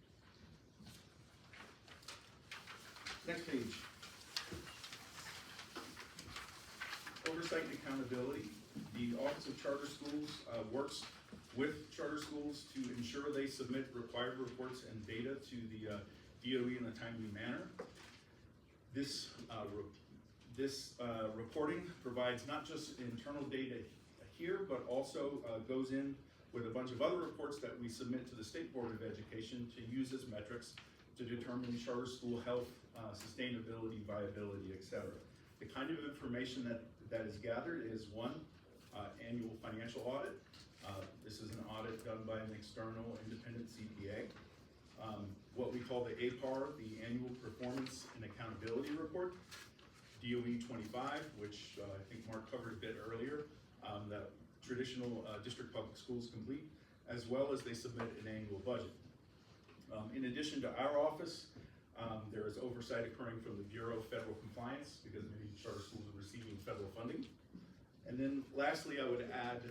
Next page. Oversight and accountability. The Office of Charter Schools works with charter schools to ensure they submit required reports and data to the DOE in a timely manner. This This reporting provides not just internal data here, but also goes in with a bunch of other reports that we submit to the State Board of Education to use as metrics to determine charter school health, sustainability, viability, etc. The kind of information that is gathered is one, annual financial audit. This is an audit done by an external independent CPA. What we call the APAR, the Annual Performance and Accountability Report. DOE 25, which I think Mark covered a bit earlier, that traditional district public schools complete, as well as they submit an annual budget. In addition to our office, there is oversight occurring from the Bureau of Federal Compliance, because many charter schools are receiving federal funding. And then lastly, I would add,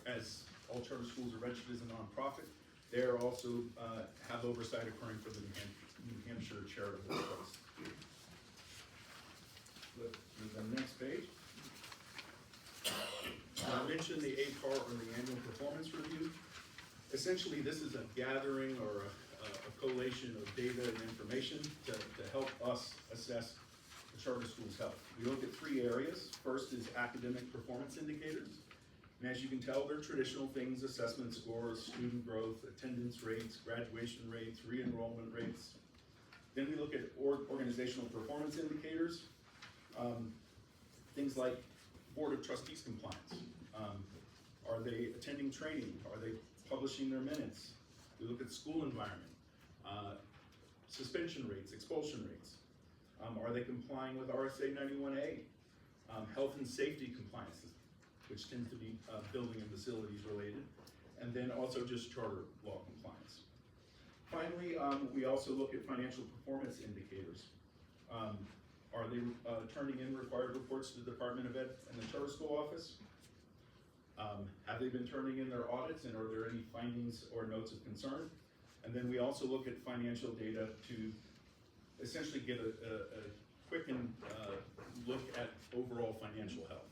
as all charter schools are registered as a nonprofit, they also have oversight occurring from the New Hampshire Charitable Trust. The next page. I mentioned the APAR, or the Annual Performance Review. Essentially, this is a gathering or a collation of data and information to help us assess the charter school's health. We look at three areas. First is academic performance indicators. And as you can tell, they're traditional things: assessment scores, student growth, attendance rates, graduation rates, re-enrollment rates. Then we look at organizational performance indicators. Things like Board of Trustees compliance. Are they attending training? Are they publishing their minutes? We look at school environment, suspension rates, expulsion rates. Are they complying with RSA 91A? Health and safety compliances, which tends to be building and facilities related, and then also just charter law compliance. Finally, we also look at financial performance indicators. Are they turning in required reports to the Department of Ed and the charter school office? Have they been turning in their audits, and are there any findings or notes of concern? And then we also look at financial data to essentially get a quick and look at overall financial health.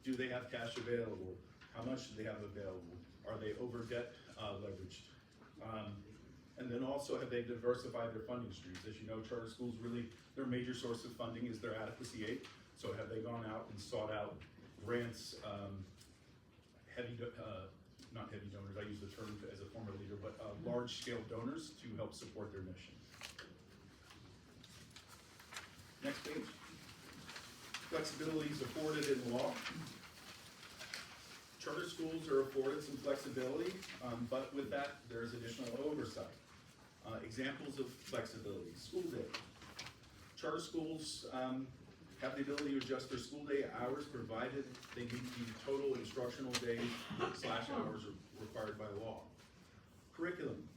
Do they have cash available? How much do they have available? Are they over debt leveraged? And then also, have they diversified their funding streams? As you know, charter schools really, their major source of funding is their adequacy aid. So have they gone out and sought out grants, not heavy donors, I use the term as a former leader, but large scale donors to help support their mission. Next page. Flexibility is afforded in law. Charter schools are afforded some flexibility, but with that, there's additional oversight. Examples of flexibility: school day. Charter schools have the ability to adjust their school day hours provided they meet the total instructional days / hours required by law. Curriculum.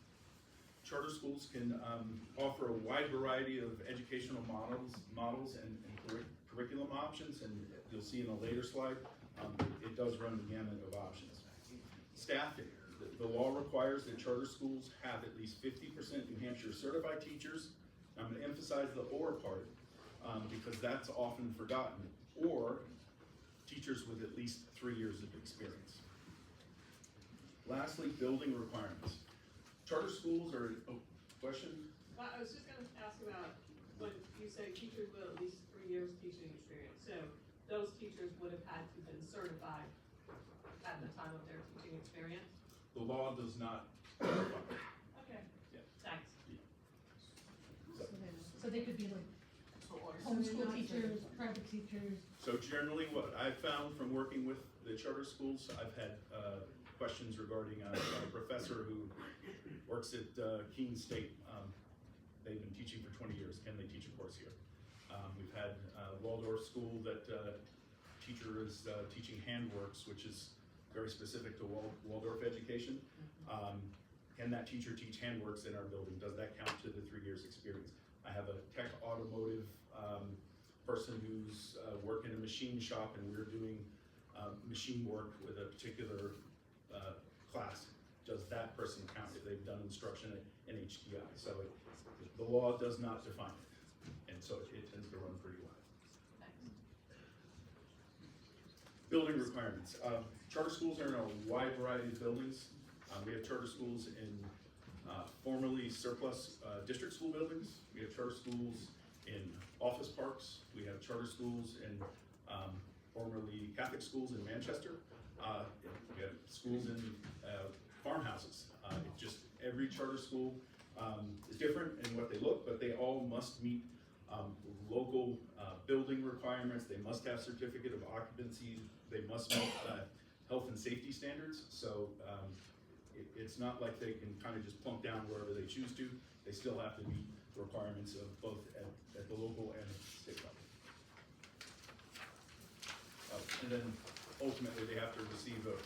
Charter schools can offer a wide variety of educational models and curriculum options, and you'll see in a later slide, it does run the gamut of options. Staffing. The law requires that charter schools have at least 50% New Hampshire certified teachers. I'm going to emphasize the "or" part because that's often forgotten. Or teachers with at least 3 years of experience. Lastly, building requirements. Charter schools are, question?
Well, I was just gonna ask about when you say teachers with at least 3 years teaching experience. So those teachers would have had to have been certified at the time of their teaching experience?
The law does not.
Okay,
Yeah.
thanks.
So they could be like homeschool teachers, private teachers.
So generally what I've found from working with the charter schools, I've had questions regarding a professor who works at Keene State. They've been teaching for 20 years. Can they teach a course here? We've had Waldorf school that teacher is teaching handworks, which is very specific to Waldorf education. Can that teacher teach handworks in our building? Does that count to the 3 years experience? I have a tech automotive person who's working in a machine shop, and we're doing machine work with a particular class. Does that person count if they've done instruction in HTI? So the law does not define it, and so it tends to run pretty wide. Building requirements. Charter schools are in a wide variety of buildings. We have charter schools in formerly surplus district school buildings. We have charter schools in office parks. We have charter schools in formerly Catholic schools in Manchester. We have schools in farmhouses. Just every charter school is different in what they look, but they all must meet local building requirements. They must have certificate of occupancy. They must meet health and safety standards. So it's not like they can kind of just plunk down wherever they choose to. They still have to meet the requirements of both at the local and state level. And then ultimately they have to receive a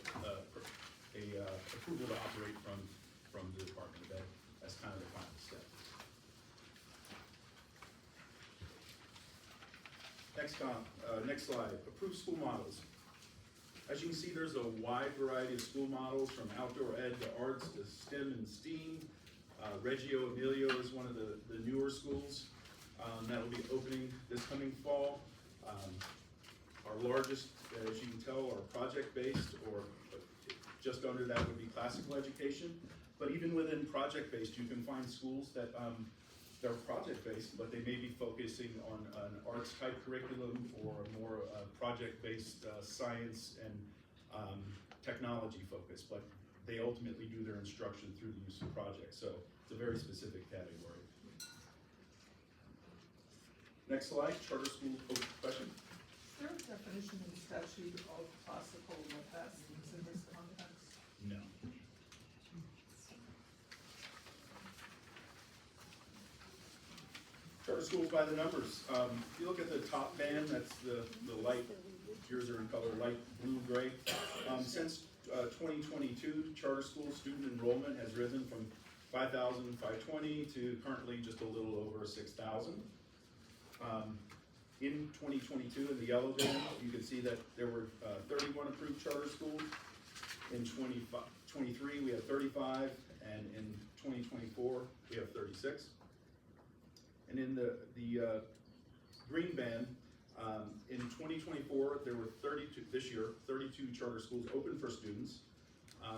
approval to operate from the Department of Ed. That's kind of the final step. Next slide, approved school models. As you can see, there's a wide variety of school models from outdoor ed to arts to STEM and STEAM. Reggio Emilia is one of the newer schools that will be opening this coming fall. Our largest, as you can tell, are project-based, or just under that would be classical education. But even within project-based, you can find schools that they're project-based, but they may be focusing on an arts-type curriculum or a more project-based science and technology focus. But they ultimately do their instruction through the use of projects. So it's a very specific category. Next slide, charter school question.
Is there a definition in the statute of classical lessons in this context?
No. Charter schools by the numbers. If you look at the top band, that's the light, yours are in color light blue gray. Since 2022, charter school student enrollment has risen from 5,520 to currently just a little over 6,000. In 2022, in the yellow band, you can see that there were 31 approved charter schools. In 2023, we have 35, and in 2024, we have 36. And in the green band, in 2024, there were 32, this year, 32 charter schools open for students.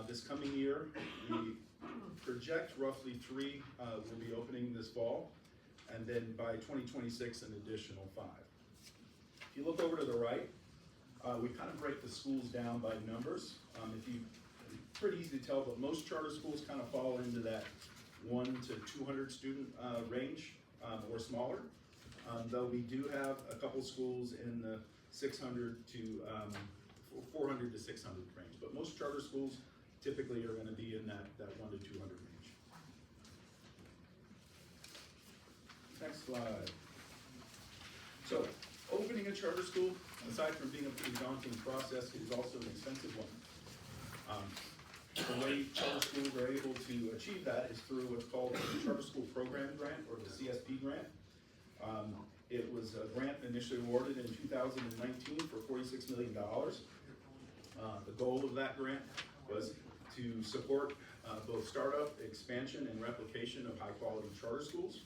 This coming year, we project roughly 3 will be opening this fall, and then by 2026, an additional 5. If you look over to the right, we kind of break the schools down by numbers. Pretty easy to tell, but most charter schools kind of fall into that 1 to 200 student range or smaller. Though we do have a couple schools in the 600 to 400 to 600 range, but most charter schools typically are going to be in that 1 to 200 range. Next slide. So, opening a charter school, aside from being a pretty daunting process, is also an expensive one. The way charter schools are able to achieve that is through what's called the Charter School Program Grant, or the CSP grant. It was a grant initially awarded in 2019 for $46 million. The goal of that grant was to support both startup, expansion, and replication of high-quality charter schools.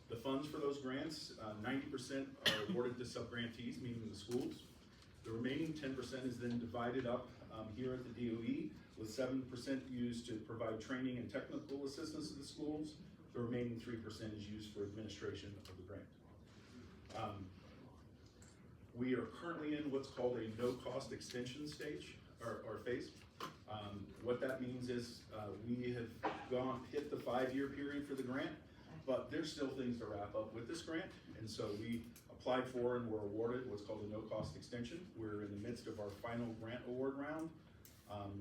The funds for those grants, 90% are awarded to sub-grantees, meaning the schools. The remaining 10% is then divided up here at the DOE, with 7% used to provide training and technical assistance to the schools. The remaining 3% is used for administration of the grant. We are currently in what's called a no-cost extension stage, or phase. What that means is we have hit the 5-year period for the grant, but there's still things to wrap up with this grant, and so we applied for and were awarded what's called a no-cost extension. We're in the midst of our final grant award round,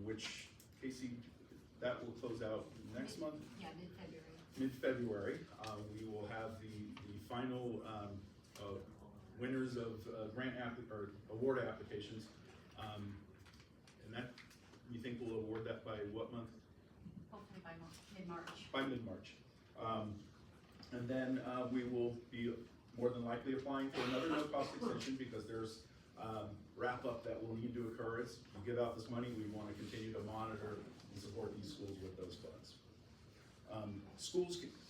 which, Casey, that will close out next month?
Yeah, mid-February.
Mid-February. We will have the final winners of award applications, and that, you think we'll award that by what month?
Hopefully by mid-March.
By mid-March. And then we will be more than likely applying for another no-cost extension, because there's wrap-up that will need to occur. As we give out this money, we want to continue to monitor and support these schools with those funds.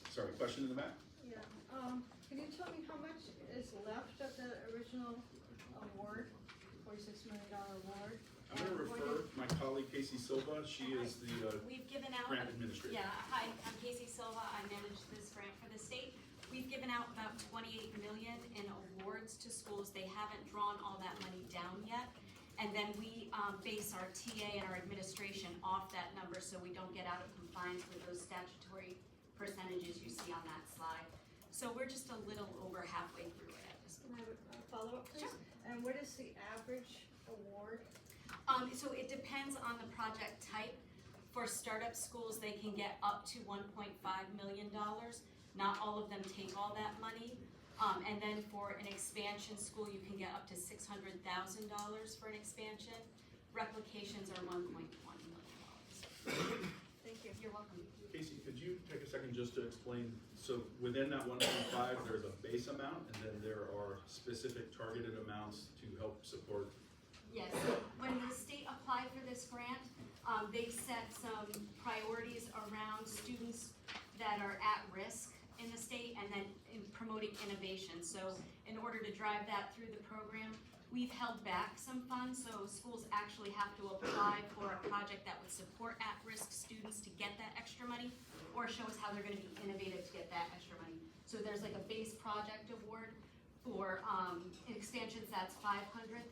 Sorry, question in the back?
Yeah, can you tell me how much is left of the original award, $46 million award?
I'm going to refer my colleague Casey Silva. She is the
We've given out,
grant administrator.
Yeah, hi, I'm Casey Silva. I manage this grant for the state. We've given out about $28
And then we base our TA and our administration off that number so we don't get out of compliance with those statutory percentages you see on that slide. So we're just a little over halfway through it at this
Can I
point.
have a follow-up, please?
Sure.
And what is the average award?
So it depends on the project type. For startup schools, they can get up to $1.5 million. Not all of them take all that money. And then for an expansion school, you can get up to $600,000 for an expansion. Replications are $1.1 million.
Thank you.
You're welcome.
Casey, could you take a second just to explain, so within that 1.5, there's a base amount, and then there are specific targeted amounts to help support?
Yes, so when the state applied for this grant, they set some priorities around students that are at risk in the state and then in promoting innovation. So in order to drive that through the program, we've held back some funds, so schools actually have to apply for a project that would support at-risk students to get that extra money, or show us how they're gonna be innovative to get that extra money. So there's like a base project award for expansions, that's $500,000.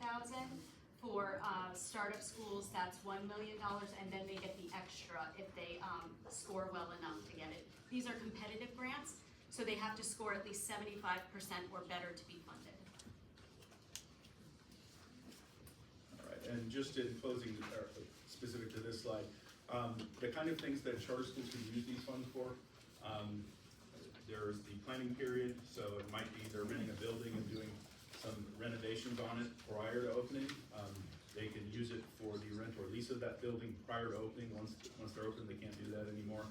For startup schools, that's $1 million, and then they get the extra if they score well enough to get it. These are competitive grants, so they have to score at least 75% or better to be funded.
All right, and just in closing, specific to this slide, the kind of things that charter schools can use these funds for, there's the planning period, so it might be they're renting a building and doing some renovations on it prior to opening. They can use it for the rent or lease of that building prior to opening. Once they're open, they can't do that anymore.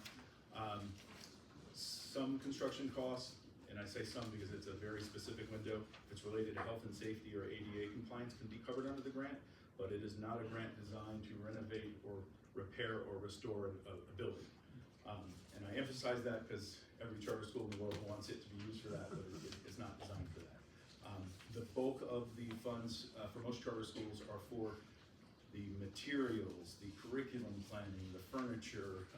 Some construction costs, and I say some because it's a very specific window, if it's related to health and safety or ADA compliance, can be covered under the grant, but it is not a grant designed to renovate or repair or restore a building. And I emphasize that because every charter school in the world wants it to be used for that, but it's not designed for that. The bulk of the funds for most charter schools are for the materials, the curriculum planning, the furniture,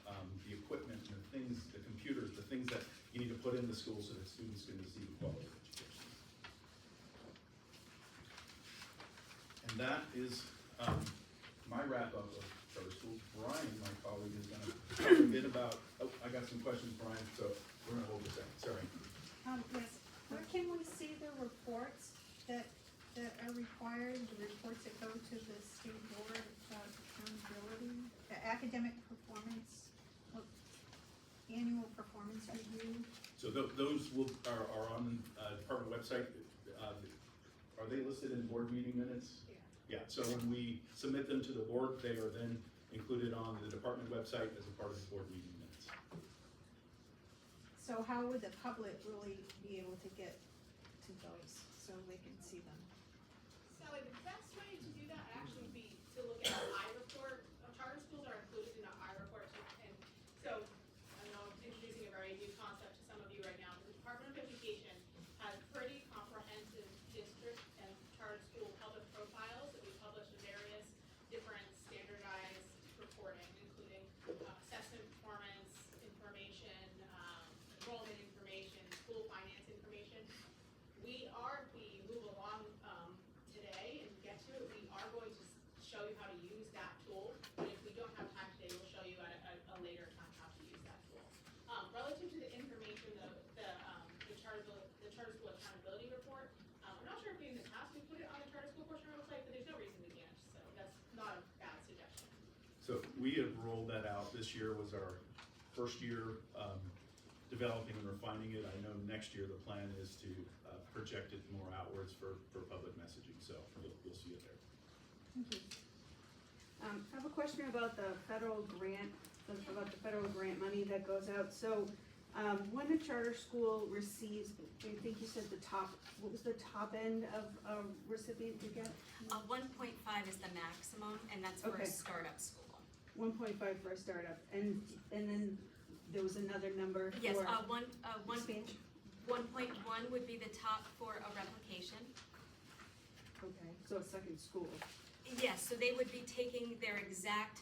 the equipment, and the things, the computers, the things that you need to put in the school so that students can receive a quality education. And that is my wrap up of charter schools. Brian, my colleague, is going to talk a bit about, I got some questions, Brian, so we're going to hold a second, sorry.
Yes, where can we see the reports that are required, the reports that go to the state board about accountability, the academic performance, annual performance review?
So those are on department website. Are they listed in board meeting minutes? Yeah, so when we submit them to the board, they are then included on the department website as a part of the board meeting minutes.
So how would the public really be able to get to those so they can see them?
Sally, the best way to do that actually would be to look at our iReport. Charter schools are included in our iReport, and so I know I'm introducing a very new concept to some of you right now. The Department of Education has pretty comprehensive district and charter school public profiles that we publish in various different standardized reporting, including assessment performance information, enrollment information, school finance information. We move along today and get to it, we are going to show you how to use that tool. But if we don't have time today, we'll show you at a later time how to use that tool. Relative to the information, the charter school accountability report, I'm not sure if we in the past we put it on the charter school portion of our website, but there's no reason we can't, so that's not a bad suggestion.
So we have rolled that out. This year was our first year developing and refining it. I know next year the plan is to project it more outwards for public messaging, so you'll see it there.
Thank you. I have a question about the federal grant, about the federal grant money that goes out. So when a charter school receives, I think you said the top, what was the top end of a recipient you get?
1.5 is the maximum, and that's for a startup school.
1.5 for a startup, and then there was another number for
Yes,
expansion?
1.1 would be the top for a replication.
Okay, so a second school.
Yes, so they would be taking their exact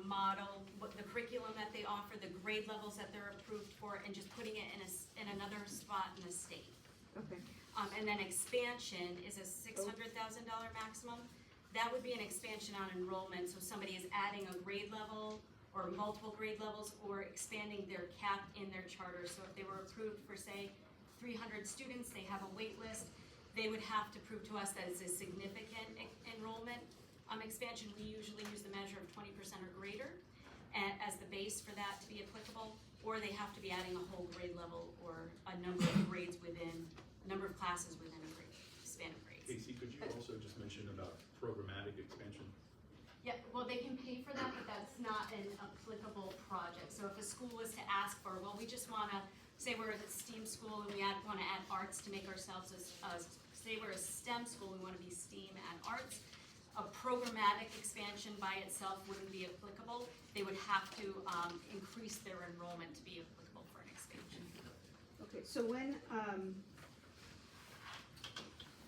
model, what the curriculum that they offer, the grade levels that they're approved for, and just putting it in another spot in the state.
Okay.
And then expansion is a $600,000 maximum. that would be an expansion on enrollment, so somebody is adding a grade level or multiple grade levels or expanding their cap in their charter. So if they were approved for, say, 300 students, they have a wait list, they would have to prove to us that it's a significant enrollment expansion. We usually use the measure of 20% or greater as the base for that to be applicable, or they have to be adding a whole grade level or a number of grades within, a number of classes within a grade, span of grades.
Casey, could you also just mention about programmatic expansion?
Yeah, well, they can pay for that, but that's not an applicable project. So if a school was to ask for, well, we just wanna, say we're a STEAM school and we wanna add arts to make ourselves say we're a STEM school, we wanna be STEAM and arts, a programmatic expansion by itself wouldn't be applicable. They would have to increase their enrollment to be applicable for an expansion.
Okay, so when,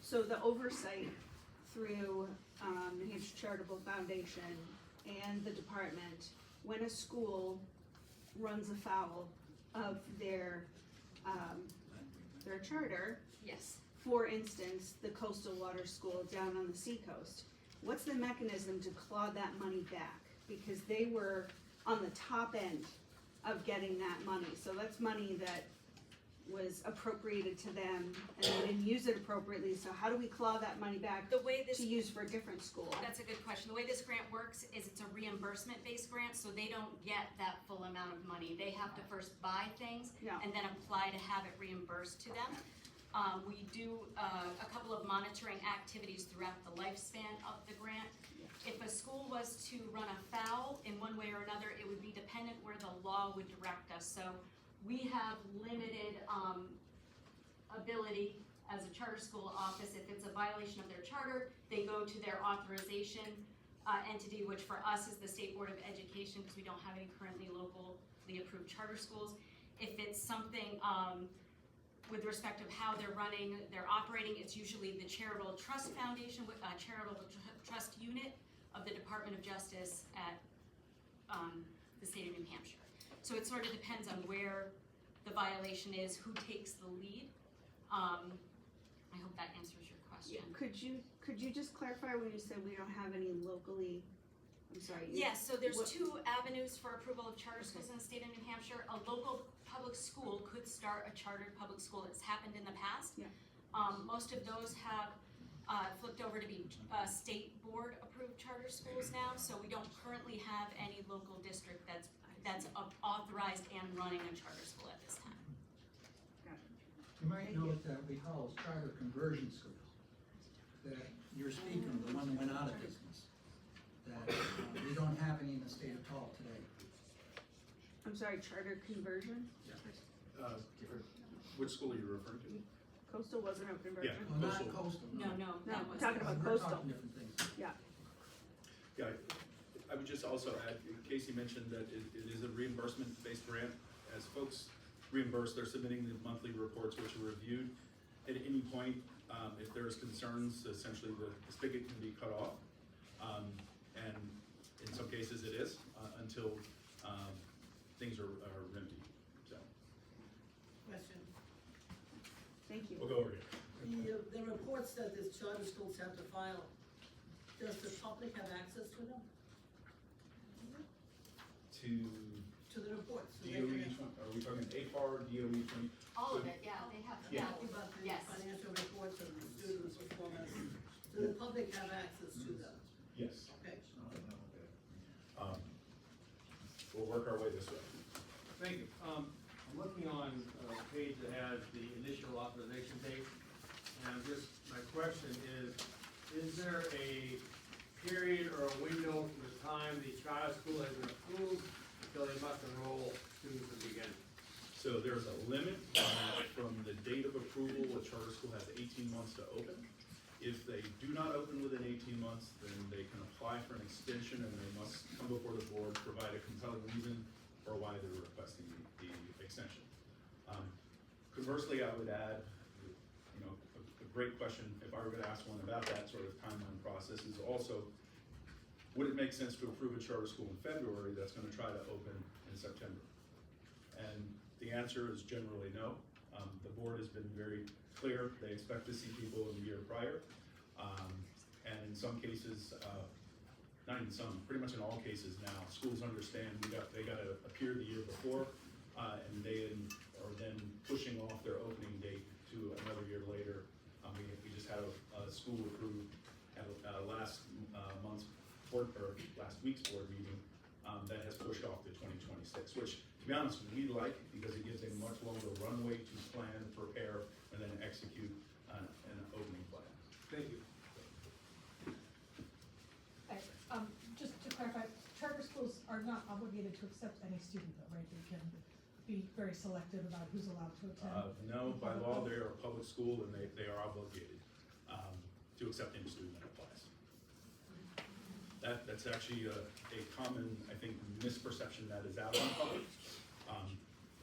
so the oversight through New Hampshire Charitable Foundation and the department, when a school runs afoul of their charter,
yes.
For instance, the coastal water school down on the seacoast, what's the mechanism to claw that money back? Because they were on the top end of getting that money, so that's money that was appropriated to them and they didn't use it appropriately, so how do we claw that money back
The way this
to use for a different school?
That's a good question. The way this grant works is it's a reimbursement-based grant, so they don't get that full amount of money. They have to first buy things and then apply to have it reimbursed to them. We do a couple of monitoring activities throughout the lifespan of the grant. If a school was to run afoul in one way or another, it would be dependent where the law would direct us. So we have limited ability as a charter school office. If it's a violation of their charter, they go to their authorization entity, which for us is the State Board of Education, because we don't have any currently locally approved charter schools. If it's something with respect of how they're operating, it's usually the Charitable Trust Foundation, Charitable Trust Unit of the Department of Justice at the state of New Hampshire. So it sort of depends on where the violation is, who takes the lead. I hope that answers your question.
Could you just clarify when you said we don't have any locally, I'm sorry.
Yes, so there's two avenues for approval of charter schools in the state of New Hampshire. A local public school could start a chartered public school. It's happened in the past.
Yeah.
Most of those have flipped over to be state board approved charter schools now, so we don't currently have any local district that's authorized and running a charter school at this time.
You might note that we house charter conversion schools, that you're speaking of, the one that went out of business, that we don't have any in the state of Tall today.
I'm sorry, charter conversion?
Which school are you referring to?
Coastal wasn't a conversion?
Yeah,
Well, not coastal,
No,
No,
that
I'm
was.
talking about
We're
coastal.
talking different things.
Yeah.
Yeah, I would just also add, Casey mentioned that it is a reimbursement-based grant. As folks reimburse, they're submitting the monthly reports, which are reviewed. At any point, if there's concerns, essentially the spigot can be cut off. And in some cases it is, until things are remedied, so.
Question.
Thank you.
We'll go over here.
The reports that the charter schools have to file, does the public have access to them? To the reports? so they
DOE,
can-
are we talking AFAR, DOE 20?
All of it, yeah, they have,
Yeah.
Talking about the
Yes.
financial reports of the students' performance, do the public have access to them?
Yes.
Okay.
We'll work our way this way.
Thank you. I'm looking on a page that has the initial authorization date, and my question is there a period or a window from the time the charter school has been approved until they must enroll students at the beginning?
So there's a limit from the date of approval, a charter school has 18 months to open. If they do not open within 18 months, then they can apply for an extension and they must come before the board, provide a compelling reason for why they're requesting the extension. Conversely, I would add, a great question, if I were gonna ask one about that sort of timeline process, is also, would it make sense to approve a charter school in February that's gonna try to open in September? And the answer is generally no. The board has been very clear, they expect to see people in the year prior. And in some cases, not in some, pretty much in all cases now, schools understand they gotta appear the year before, and they are then pushing off their opening date to another year later. We just had a school approved at last month's board, or last week's board meeting, that has pushed off to 2026, which, to be honest, we like, because it gives a much longer runway to plan, prepare, and then execute an opening plan.
Thank you.
Thanks. Just to clarify, charter schools are not obligated to accept any student though, right? They can be very selective about who's allowed to attend.
No, by law, they are a public school, and they are obligated to accept any student that applies. That's actually a common, I think, misperception that is out in public.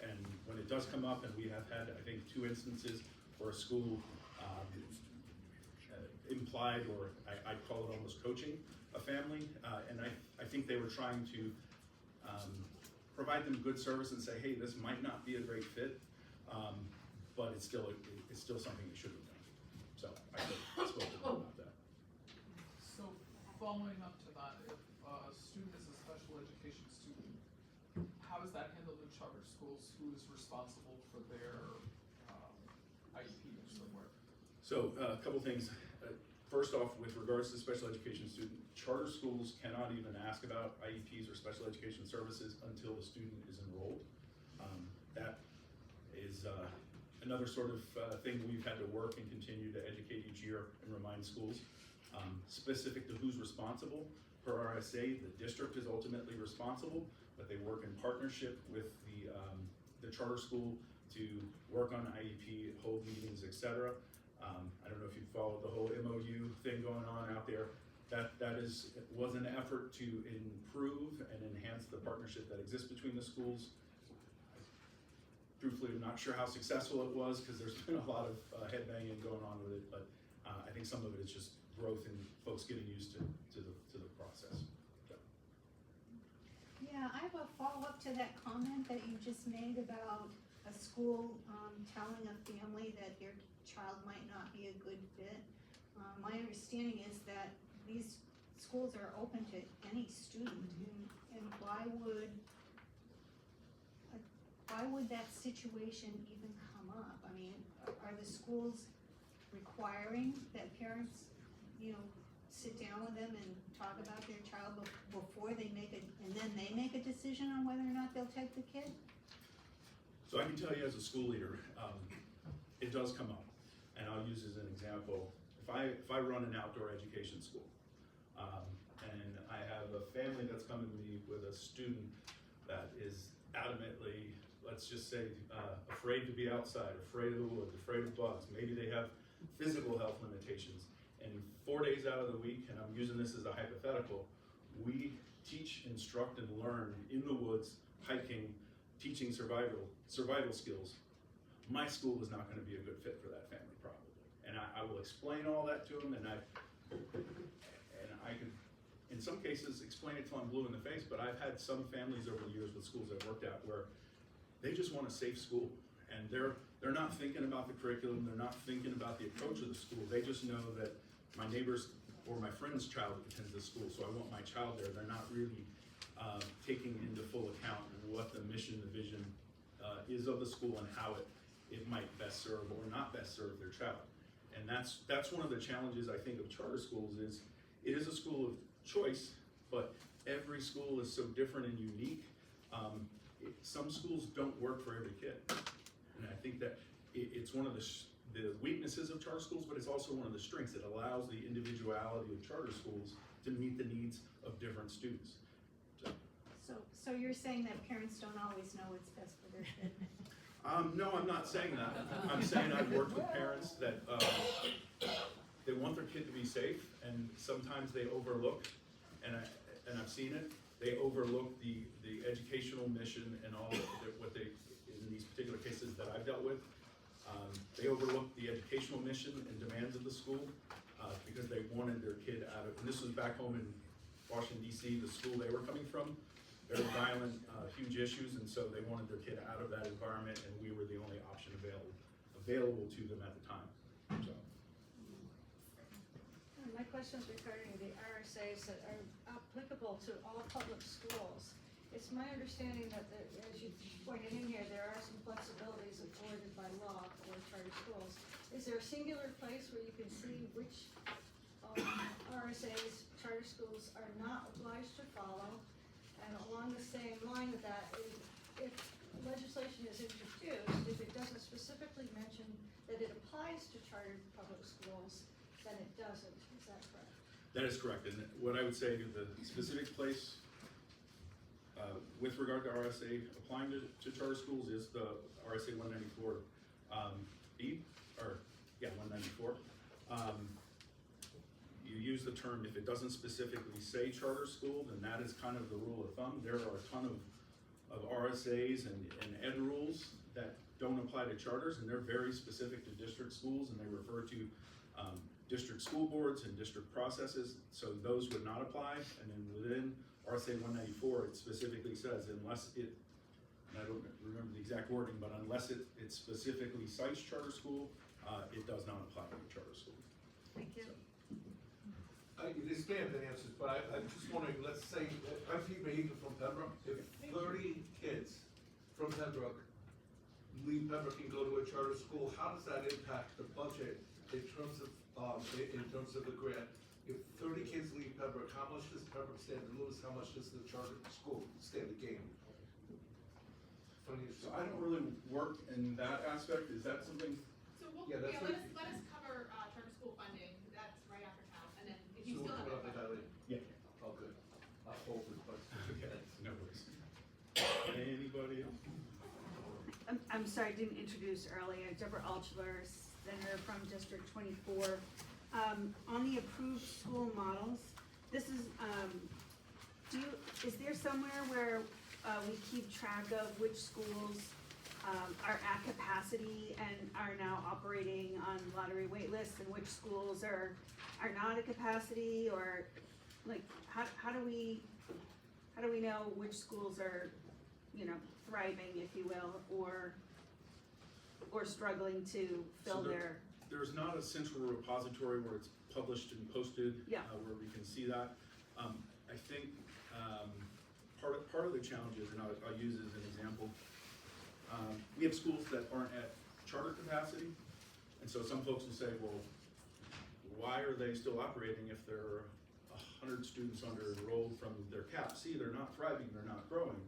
And when it does come up, and we have had, I think, 2 instances where a school implied, or I'd call it almost coaching a family, and I think they were trying to provide them good service and say, hey, this might not be a great fit, but it's still something you should have done. So I spoke to them about that.
So following up to that, if a student is a special education student, how is that handled in charter schools? Who is responsible for their IEP or somewhere?
So a couple things. First off, with regards to special education student, charter schools cannot even ask about IEPs or special education services until the student is enrolled. That is another sort of thing we've had to work and continue to educate each year and remind schools. Specific to who's responsible, per RSA, the district is ultimately responsible, but they work in partnership with the charter school to work on IEP, hold meetings, etc. I don't know if you followed the whole MOU thing going on out there. That was an effort to improve and enhance the partnership that exists between the schools. Truthfully, I'm not sure how successful it was, because there's been a lot of headbanging going on with it, but I think some of it is just growth and folks getting used to the process.
Yeah, I have a follow-up to that comment that you just made about a school telling a family that their child might not be a good fit. My understanding is that these schools are open to any student, and why would that situation even come up? I mean, are the schools requiring that parents, sit down with them and talk about their child before they and then they make a decision on whether or not they'll take the kid?
So I can tell you as a school leader, it does come up, and I'll use as an example. If I run an outdoor education school, and I have a family that's coming to me with a student that is adamantly, let's just say, afraid to be outside, afraid of the woods, afraid of bugs. Maybe they have physical health limitations. And 4 days out of the week, and I'm using this as a hypothetical, we teach, instruct, and learn in the woods, hiking, teaching survival skills. My school is not going to be a good fit for that family, probably. And I will explain all that to them, and I can, in some cases, explain it till I'm blue in the face, but I've had some families over the years with schools I've worked at where they just want a safe school, and they're not thinking about the curriculum, they're not thinking about the approach of the school. They just know that my neighbor's or my friend's child attends this school, so I want my child there. They're not really taking into full account what the mission, the vision is of the school, and how it might best serve or not best serve their child. And that's one of the challenges, I think, of charter schools is it is a school of choice, but every school is so different and unique. Some schools don't work for every kid, and I think that it's one of the weaknesses of charter schools, but it's also one of the strengths. It allows the individuality of charter schools to meet the needs of different students.
So you're saying that parents don't always know what's best for their kid?
No, I'm not saying that. I'm saying I've worked with parents that they want their kid to be safe, and sometimes they overlook, and I've seen it, they overlook the educational mission and all of what they, in these particular cases that I've dealt with, they overlooked the educational mission and demands of the school because they wanted their kid out of, and this was back home in Washington, D.C., the school they were coming from, very violent, huge issues, and so they wanted their kid out of that environment, and we were the only option available to them at the time. So.
my question is regarding the RSAs that are applicable to all public schools. It's my understanding that there, as you pointed in here, there are some flexibilities afforded by law for charter schools. Is there a singular place where you can see which RSAs charter schools are not obliged to follow? And along the same line with that, if legislation is introduced, if it doesn't specifically mention that it applies to chartered public schools, then it doesn't, is that correct?
That is correct, and what I would say to the specific place with regard to RSA applying to charter schools is the RSA 194 B, or yeah, 194. You use the term, if it doesn't specifically say charter school, then that is kind of the rule of thumb. There are a ton of RSAs and ed rules that don't apply to charters, and they're very specific to district schools, and they refer to district school boards and district processes, so those would not apply. And then within RSA 194, it specifically says unless it, and I don't remember the exact wording, but unless it specifically cites charter school, it does not apply to a charter school.
Thank you.
This may have been answered, but I'm just wondering, let's say, I'm Pete Mahiga from Pembroke. If 30 kids from Pembroke leave Pembroke and go to a charter school, how does that impact the budget in terms of the grant? If 30 kids leave Pembroke, how much does Pembroke stand to lose? How much does the charter school stand to gain?
So I don't really work in that aspect. Is that something?
So we'll,
Yeah, that's
let us cover charter school funding, that's right after town, and then if you
So
still have
we'll
a
put up
question.
the highlight.
Yeah.
Oh, good. I'll hold it, but.
Okay, no worries. Anybody else?
I'm sorry, I didn't introduce earlier, Deborah Altschuler, Senator from District 24. On the approved school models, this is, is there somewhere where we keep track of which schools are at capacity and are now operating on lottery wait lists, and which schools are not at capacity, or like how do we know which schools are, you know, thriving, if you will, or struggling to fill their.
There's not a central repository where it's published and posted, where we can see that. I think part of the challenge is, and I'll use it as an example, we have schools that aren't at charter capacity, and so some folks will say, well, why are they still operating if there are 100 students under enrolled from their cap? See, they're not thriving, they're not growing.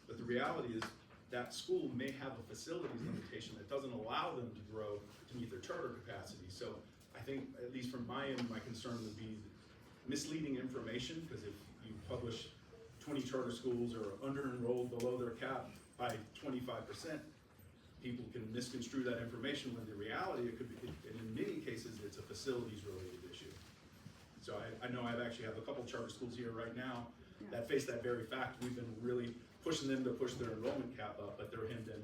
But the reality is that school may have a facilities limitation that doesn't allow them to grow to meet their charter capacity. So I think, at least from my end, my concern would be misleading information, because if you publish 20 charter schools are under-enrolled below their cap by 25%, people can misconstrue that information when the reality, it could be, and in many cases, it's a facilities-related issue. So I know I actually have a couple charter schools here right now that face that very fact. We've been really pushing them to push their enrollment cap up, but they're hemmed in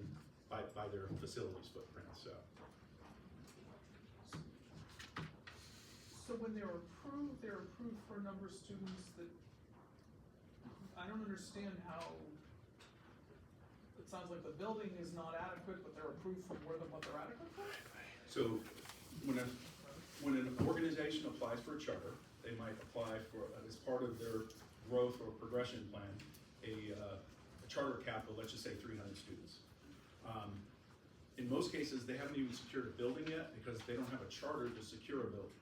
by their facilities footprint, so.
So when they're approved for a number of students that, I don't understand how, it sounds like the building is not adequate, but they're approved for more than what they're adequate for?
So when an organization applies for a charter, they might apply for, as part of their growth or progression plan, a charter cap of, let's just say, 300 students. In most cases, they haven't even secured a building yet because they don't have a charter to secure a building.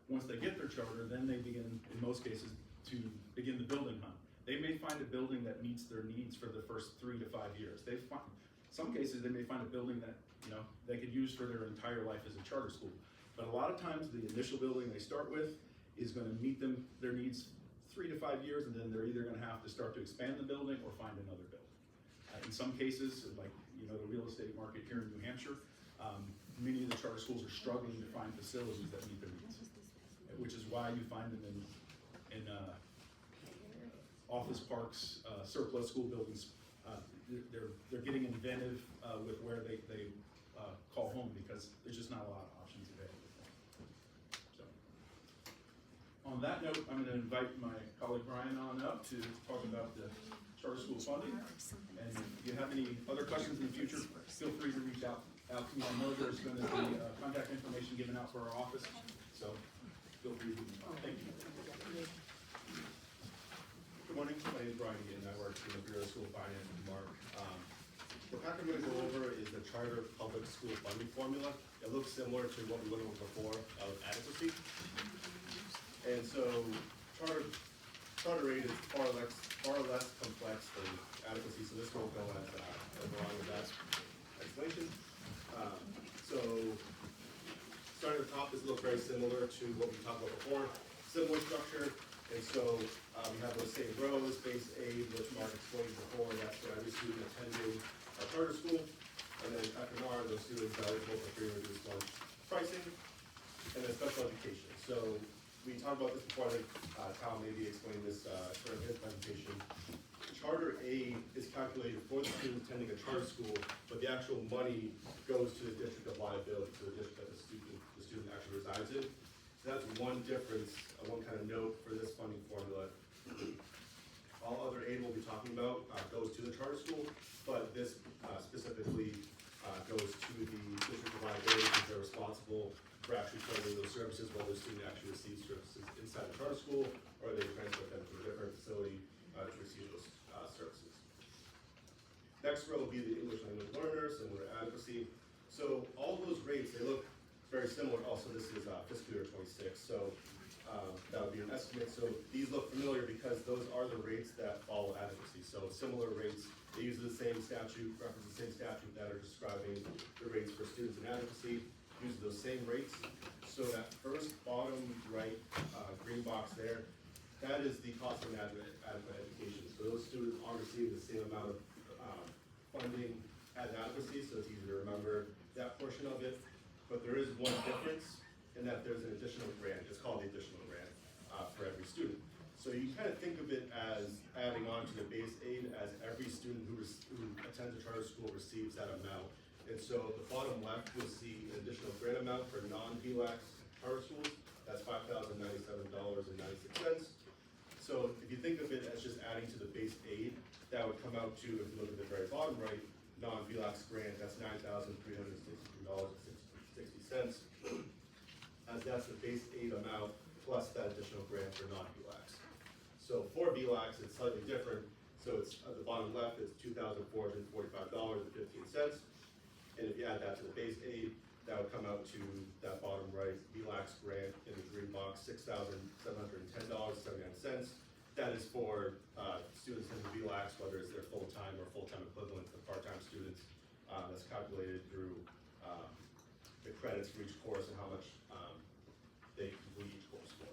Once they get their charter, then they begin, in most cases, to begin the building hunt. They may find a building that meets their needs for the first 3 to 5 years. Some cases, they may find a building that, you know, they could use for their entire life as a charter school. But a lot of times, the initial building they start with is going to meet their needs 3 to 5 years, and then they're either going to have to start to expand the building or find another building. In some cases, like, you know, the real estate market here in New Hampshire, many of the charter schools are struggling to find facilities that meet their needs, which is why you find them in office parks, surplus school buildings. They're getting inventive with where they call home, because there's just not a lot of options available. So, on that note, I'm going to invite my colleague Brian on up to talk about the charter school funding. And if you have any other questions in the future, feel free to reach out to me. I know there's going to be contact information given out for our office, so feel feel free to, thank you. Good morning, my name is Brian Ian, I work in the Bureau of School Finance with Mark. The packet I'm going to go over is the charter public school funding formula. It looks similar to what we went over before of adequacy. And so charter rate is far less complex than adequacy, so this won't go as along with that explanation. So starting at the top, this looks very similar to what we talked about before. Similar structure, and so we have those same rows, base aid, which Mark explained before, that's for every student attending our charter school, and then FNR, those students eligible for free and reduced lunch pricing, and then special education. So we talked about this before, I think Tom maybe explained this during his presentation. Charter aid is calculated for the student attending a charter school, but the actual money goes to the district of liability, to the district that the student actually resides in. So that's one difference, one kind of note for this funding formula. All other aid we'll be talking about goes to the charter school, but this specifically goes to the district of liability because they're responsible for actually funding those services, whether the student actually receives services inside the charter school or they transfer them to a different facility to receive those services. Next row will be the English language learners, similar to adequacy. So all of those rates, they look very similar. Also, this is fiscal year 26, so that would be an estimate. So these look familiar because those are the rates that follow adequacy. So similar rates, they use the same statute, reference the same statute that are describing the rates for students in adequacy, use those same rates. So that first bottom right green box there, that is the cost of adequate education. So those students are receiving the same amount of funding as adequacy, so it's easy to remember that portion of it. But there is one difference in that there's an additional grant. It's called the additional grant for every student. So you kind of think of it as adding on to the base aid as every student who attends a charter school receives that amount. And so the bottom left, you'll see an additional grant amount for non-VLAX charter schools. That's $5,097.96. So if you think of it as just adding to the base aid, that would come out to, if you look at the very bottom right, non-VLAX grant, that's $9,363.60. As that's the base aid amount plus that additional grant for non-VLAX. So for VLAX, it's slightly different. So it's at the bottom left, it's $2,445.15. And if you add that to the base aid, that would come out to that bottom right VLAX grant in the green box, $6,710.79. That is for students in the VLAX, whether it's their full-time or full-time equivalent to part-time students. That's calculated through the credits for each course and how much they complete each course for.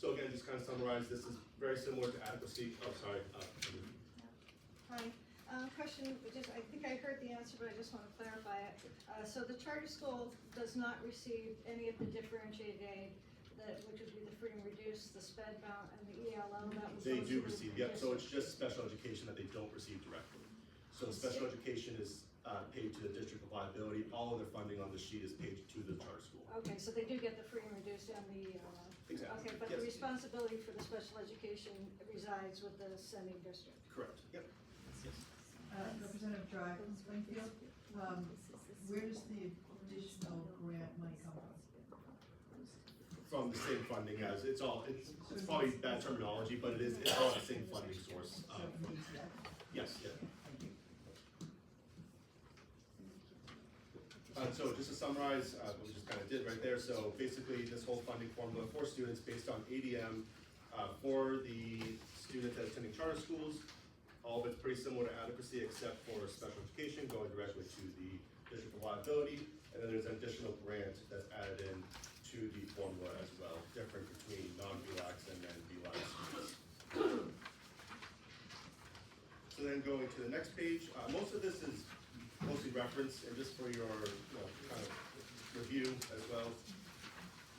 So again, just kind of summarize, this is very similar to adequacy. Oh, sorry.
Hi. Question, I think I heard the answer, but I just want to clarify it. So the charter school does not receive any of the differentiated aid, which would be the free and reduced, the SPED bound, and the ELL that was.
They do receive, yep, so it's just special education that they don't receive directly. So special education is paid to the district of liability. All of their funding on the sheet is paid to the charter school.
Okay, so they do get the free and reduced and the ELL.
Exactly.
Okay, but the responsibility for the special education resides with the sending district.
Correct, yep.
Representative Dry from Springfield, where does the additional grant money come from?
From the same funding as, it's probably bad terminology, but it's all the same funding source. Yes, yeah. So just to summarize, what we just kind of did right there, so basically this whole funding formula for students based on ADM for the students that are attending charter schools, all of it's pretty similar to adequacy except for special education going directly to the district of liability, and then there's an additional grant that's added in to the formula as well, different between non-VLAX and then VLAX students. So then going to the next page, most of this is mostly reference, and just for your kind of review as well.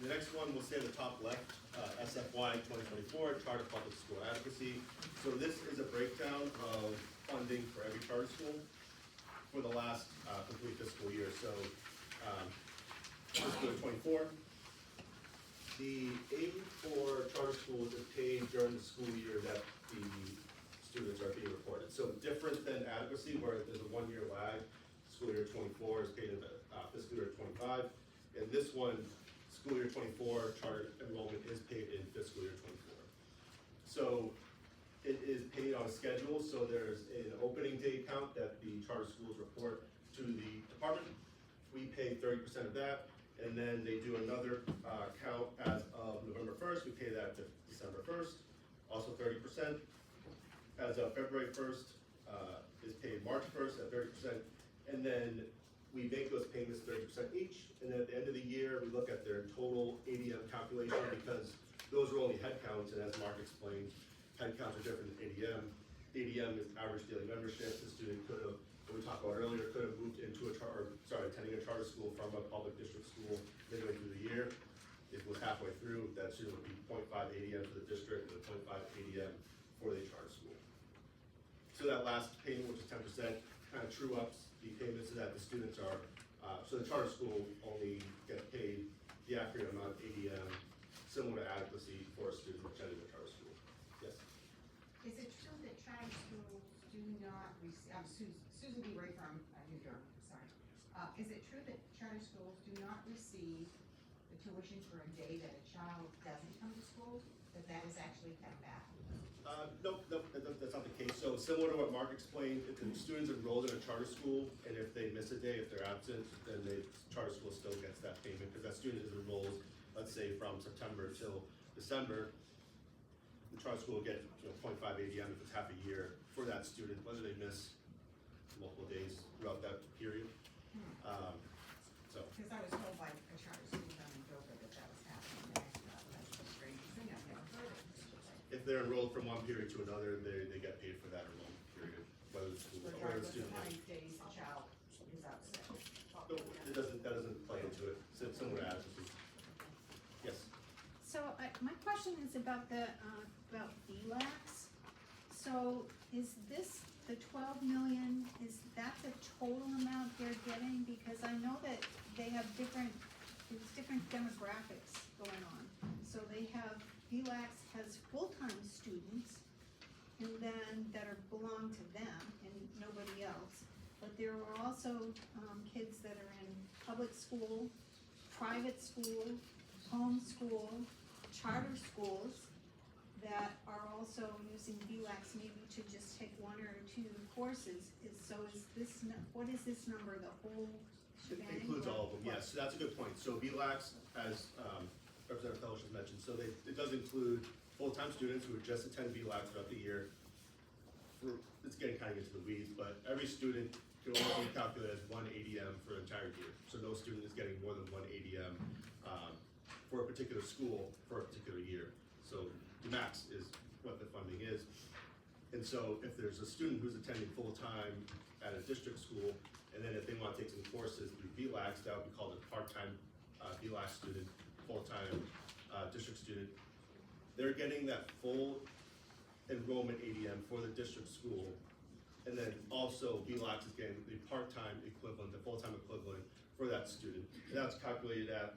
The next one we'll say at the top left, SFY 2024, Charter Public School Adequacy. So this is a breakdown of funding for every charter school for the last complete fiscal year. So fiscal year 24. The aid for charter schools is paid during the school year that the students are being reported. So different than adequacy, where there's a 1 year lag. School year 24 is paid in fiscal year 25. And this one, school
school year '24, charter enrollment is paid in fiscal year '24. So it is paid on a schedule, so there's an opening day count that the charter schools report to the department. We pay 30% of that, and then they do another count as of November 1st. We pay that to December 1st, also 30%. As of February 1st, is paid March 1st at 30%, and then we make those payments 30% each, and then at the end of the year, we look at their total ADM calculation, because those are only head counts, and as Mark explained, head counts are different than ADM. ADM is average daily membership. The student could have, what we talked about earlier, could have moved into attending a charter school from a public district school midway through the year. If it was halfway through, that student would be 0.5 ADM for the district and 0.5 ADM for the charter school. So that last payment, which is 10%, kind of true ups the payments so that the students are, so the charter school only gets paid the accurate amount of ADM, similar to adequacy for a student attending a charter school. Yes?
Is it true that charter schools do not receive, Susan B. Ray from New Durham, sorry. Is it true that charter schools do not receive the tuition for a day that a child doesn't come to school, that is actually kept back?
Nope, that's not the case. So similar to what Mark explained, if the student's enrolled in a charter school, and if they miss a day, if they're absent, then the charter school still gets that payment, because that student is enrolled, let's say, from September till December. The charter school will get 0.5 ADM if it's half a year for that student, whether they miss multiple days throughout that period.
Because I was told by a charter school down in Dover that that was happening, and I thought that's the strangest thing, I've never heard of it.
If they're enrolled from one period to another, they get paid for that enrollment period, whether the school, whether the
Regardless of
student.
how many days the child is out sick.
No, that doesn't play into it, so it's similar to adequacy. Yes?
So my question is about about VLAX. So is this, the 12 million, is that the total amount they're getting? Because I know that they have there's different demographics going on. So they have, VLAX has full-time students, and then that belong to them and nobody else. But there are also kids that are in public school, private school, home school, charter schools that are also using VLAX maybe to just take one or two courses. What is this number, the whole
It
shebang?
includes all of them, yes, so that's a good point. So VLAX, as Representative Fellows has mentioned, so it does include full-time students who would just attend VLAX throughout the year. It's getting kind of into the weeds, but every student can only be calculated as one ADM for an entire year. So no student is getting more than one ADM for a particular school for a particular year. So the max is what the funding is. And so if there's a student who's attending full-time at a district school, and then if they want to take some courses through VLAX, that would be called a part-time VLAX student, full-time district student. They're getting that full enrollment ADM for the district school, and then also VLAX is getting the part-time equivalent, the full-time equivalent for that student. And that's calculated at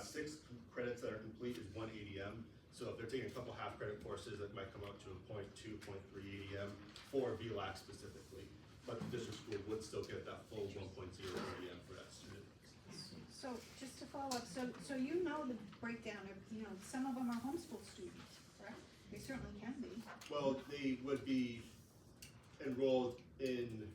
6 credits that are complete is 1 ADM. So if they're taking a couple half-credit courses, that might come up to a 0.2, 0.3 ADM for VLAX specifically. But the district school would still get that full 1.0 ADM for that student.
So just to follow up, so you know the breakdown of, some of them are homeschool students, correct? They certainly can be.
Well, they would be enrolled in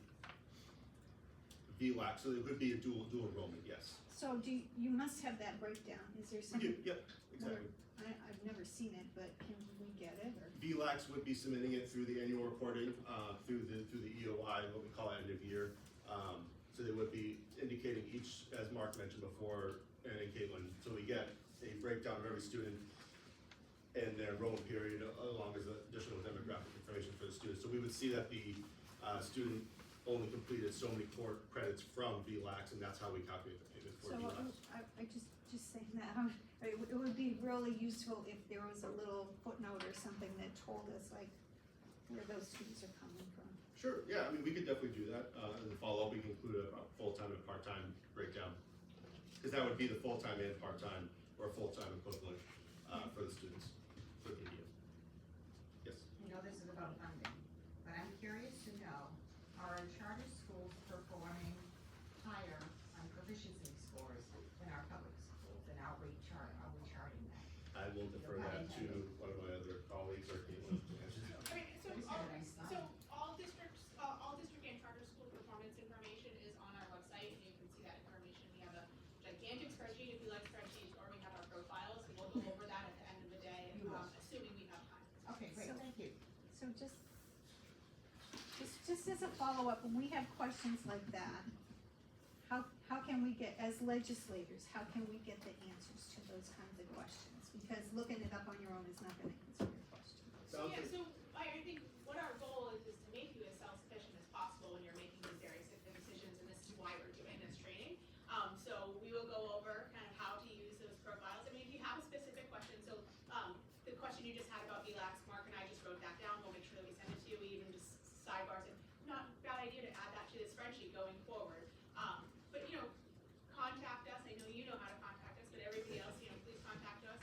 VLAX, so it would be a dual enrollment, yes.
So you must have that breakdown, is there some?
Yep, exactly.
I've never seen it, but can we get it, or?
VLAX would be submitting it through the annual reporting, through the EOI, what we call end of year. So they would be indicating each, as Mark mentioned before, and Caitlin, so we get a breakdown of every student and their enrollment period, along as additional demographic information for the students. So we would see that the student only completed so many core credits from VLAX, and that's how we calculate the payment for VLAX.
I just saying that, it would be really useful if there was a little footnote or something that told us like where those students are coming from.
Sure, yeah, I mean, we could definitely do that. As a follow-up, we can include a full-time and part-time breakdown. Because that would be the full-time and part-time, or full-time equivalent for the students, for the media. Yes?
I know this is about funding, but I'm curious to know, are our charter schools performing higher on proficiency scores than our public schools and outreach charter
I will defer that to one of my other colleagues or Caitlin to answer.
I mean, so all districts, all district and charter school performance information is on our website, and you can see that information. We have a gigantic spreadsheet if you like spreadsheets, or we have our profiles, and we'll go over that at the end of the day, assuming we have time.
Okay, great,
So-
thank you.
So just as a follow-up, when we have questions like that, how can we get, as legislators, how can we get the answers to those kinds of questions? Because looking it up on your own is not gonna answer your question.
So yeah, so I think what our goal is to make you as self-sufficient as possible when you're making these various decisions, and this is why we're doing this training. So we will go over kind of how to use those profiles. I mean, if you have a specific question, so the question you just had about VLAX, Mark and I just wrote that down. We'll make sure that we send it to you. We even just sidebars it. Not a bad idea to add that to the spreadsheet going forward. But you know, contact us. I know you know how to contact us, but everybody else, you know, please contact us.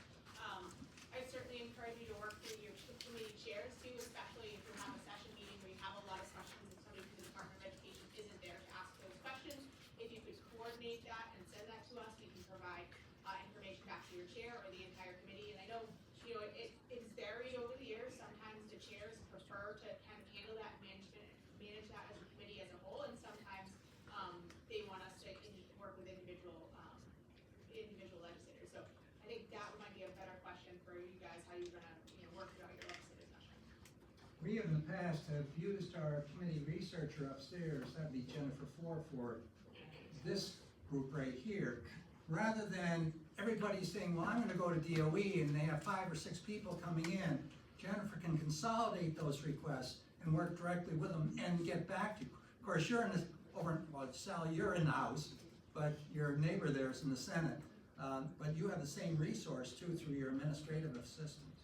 I certainly encourage you to work through your committee chairs too, especially if you have a session meeting where you have a lot of questions and somebody from the Department of Education isn't there to ask those questions. If you could coordinate that and send that to us, we can provide information back to your chair or the entire committee. And I know, you know, it's varied over the years. Sometimes the chairs prefer to kind of handle that manage that as a committee as a whole, and sometimes they want us to work with individual legislators. So I think that might be a better question for you guys, how you're gonna, you know, work throughout your legislative session.
We in the past have used our committee researcher upstairs, that'd be Jennifer for this group right here, rather than everybody saying, well, I'm gonna go to DOE and they have 5 or 6 people coming in. Jennifer can consolidate those requests and work directly with them and get back to you. Of course, you're in this, well, Sally, you're in the House, but your neighbor there is in the Senate. But you have the same resource too through your administrative assistants.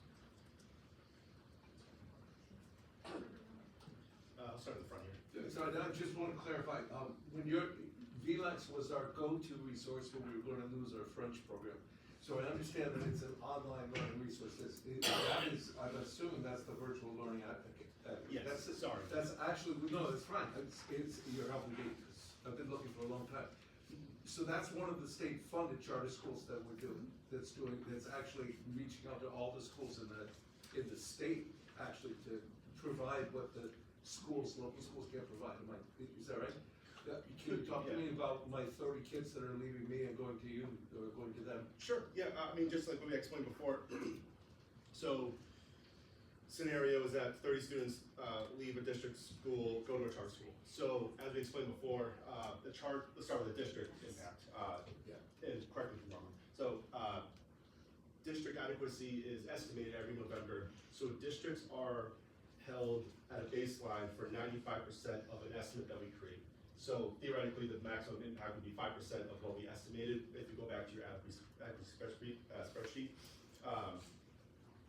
I'll start at the front here.
So I just want to clarify, when VLAX was our go-to resource when we were going to lose our French program. So I understand that it's an online learning resource. That is, I'm assuming that's the virtual learning advocate.
Yes, sorry.
That's actually, no, it's fine. You're helping me, because I've been looking for a long time. So that's one of the state-funded charter schools that we're doing, that's actually reaching out to all the schools in the state, actually, to provide what the local schools can't provide. Is that right? Can you talk to me about my 30 kids that are leaving me and going to you, or going to them?
Sure, yeah, I mean, just like what we explained before. So, scenario is that 30 students leave a district school, go to a charter school. So, as we explained before, let's start with the district impact, and correct me if I'm wrong. So, district adequacy is estimated every November. So, districts are held at a baseline for 95% of an estimate that we create. So theoretically, the maximum impact would be 5% of what we estimated. If you go back to your adequacy spreadsheet,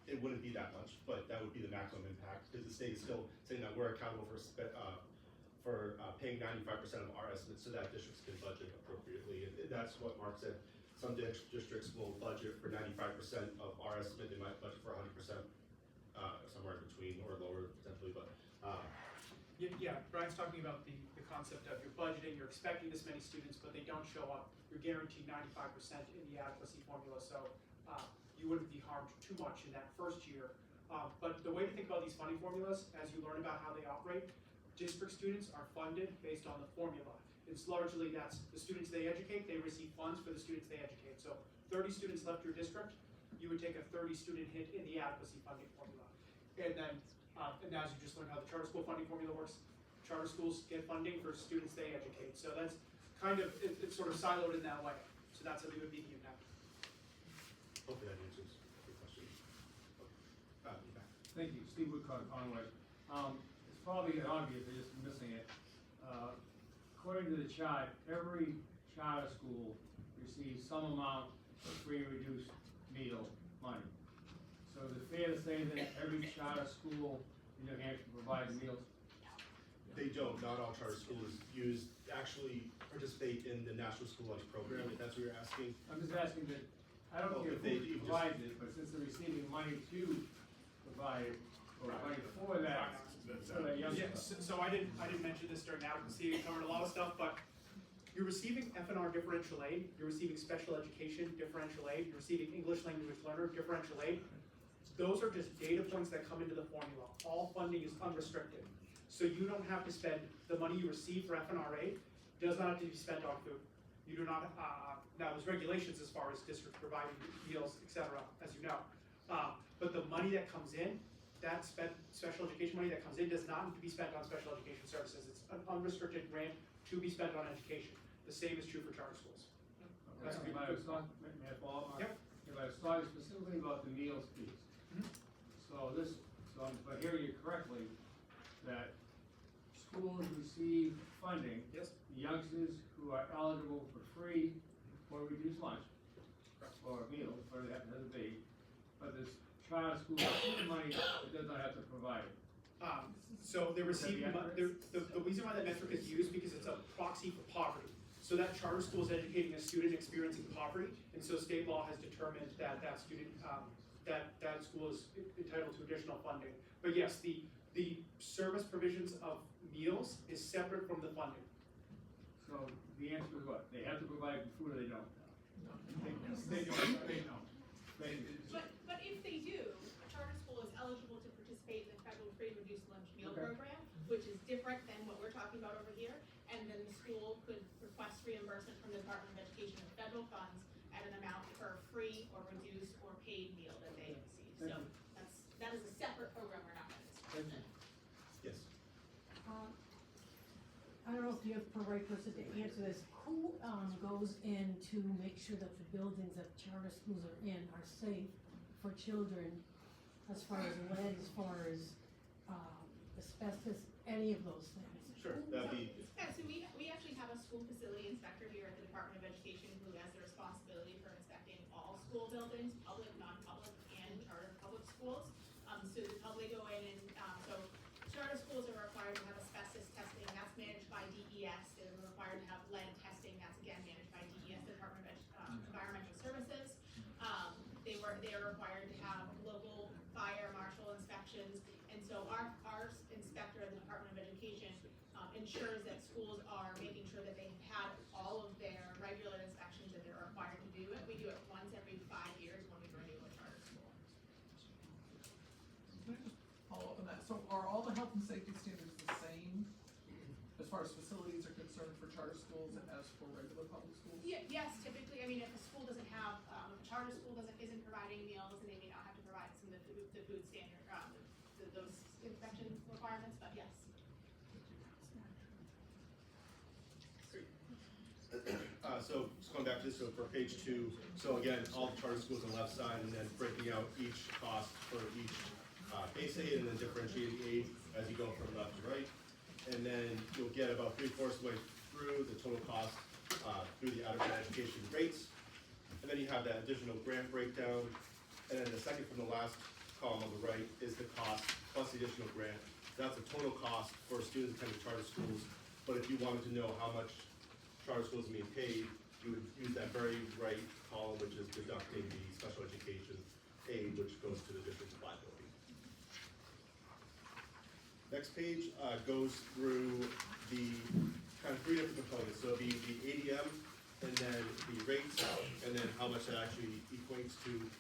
it wouldn't be that much, but that would be the maximum impact, because the state is still saying that we're accountable for paying 95% of our estimates, so that districts can budget appropriately. And that's what Mark said. Some districts will budget for 95% of our estimate. They might budget for 100%, somewhere in between or lower potentially, but.
Yeah, Brian's talking about the concept of you're budgeting, you're expecting this many students, but they don't show up. You're guaranteed 95% in the adequacy formula, so you wouldn't be harmed too much in that first year. But the way to think about these funding formulas, as you learn about how they operate, district students are funded based on the formula. It's largely, that's the students they educate, they receive funds for the students they educate. So 30 students left your district, you would take a 30 student hit in the adequacy funding formula. And then, and as you just learned how the charter school funding formula works, charter schools get funding for students they educate. So that's kind of, it's sort of siloed in that way. So that's how we would be the impact.
Hopefully that answers your question.
Thank you, Steve Woodcock, Conway. It's probably obvious, they're just missing it. According to the chart, every charter school receives some amount of free and reduced meal money. So is it fair to say that every charter school in New Hampshire provides meals?
They don't. Not all charter schools actually participate in the National School Lunch Program, if that's what you're asking.
I'm just asking that, I don't care who provides it, but since they're receiving money to provide it, or money for that,
So I didn't mention this during adequacy. We covered a lot of stuff, but You're receiving F&R differential aid, you're receiving special education differential aid, you're receiving English language learner differential aid. Those are just data points that come into the formula. All funding is unrestricted. So you don't have to spend, the money you receive for F&R aid does not have to be spent on food. You do not, now there's regulations as far as districts providing meals, et cetera, as you know. But the money that comes in, that special education money that comes in does not need to be spent on special education services. It's an unrestricted grant to be spent on education. The same is true for charter schools.
May I follow up?
Yep.
If I was talking specifically about the meals piece. So if I hear you correctly, that schools receive funding.
Yes.
Youngsters who are eligible for free or reduced lunch, or meals, whatever they happen to be, but this charter school receives money that does not have to provide it.
So they're receiving, the reason why that metric is used because it's a proxy for poverty. So that charter school is educating a student experiencing poverty, and so state law has determined that that student, that school is entitled to additional funding. But yes, the service provisions of meals is separate from the funding.
So the answer is what? They have to provide food or they don't?
No.
They don't.
But if they do, a charter school is eligible to participate in the federal free reduced lunch meal
Okay.
program, which is different than what we're talking about over here. And then the school could request reimbursement from the Department of Education of federal funds at an amount for a free or reduced or paid meal that they receive. So that is a separate program we're not in this.
Yes.
I don't know if you have the right person to answer this. Who goes in to make sure that the buildings that charter schools are in are safe for children, as far as lead, as far as asbestos, any of those things?
Sure, that'd be.
Yeah, so we actually have a school facility inspector here at the Department of Education who has the responsibility for inspecting all school buildings, public, non-public, and charter public schools. So the public go in and, so charter schools are required to have asbestos testing, that's managed by DES. They're required to have lead testing, that's again managed by DES, the Department of Environmental Services. They are required to have local fire marshal inspections. And so our inspector at the Department of Education ensures that schools are making sure that they've had all of their regular inspections that they're required to do it. We do it once every 5 years when we renew a charter school.
Can I just follow up on that? So are all the health and safety standards the same as far as facilities are concerned for charter schools as for regular public schools?
Yeah, yes, typically, I mean, if a school doesn't have, if a charter school isn't providing meals, and they may not have to provide some of the food standard, those inspection requirements, but yes.
So just going back to this, so for page 2, so again, all the charter schools on the left side, and then breaking out each cost for each base aid, and then differentiating aid as you go from left to right. And then you'll get about 3/4 of the way through the total cost through the adequate education rates. And then you have that additional grant breakdown. And then the second from the last column on the right is the cost plus the additional grant. That's the total cost for students attending charter schools. But if you wanted to know how much charter schools are being paid, you would use that very right column, which is deducting the special education aid, which goes to the district's liability. Next page goes through the kind of 3 different components. So the ADM, and then the rates, and then how much that actually equates to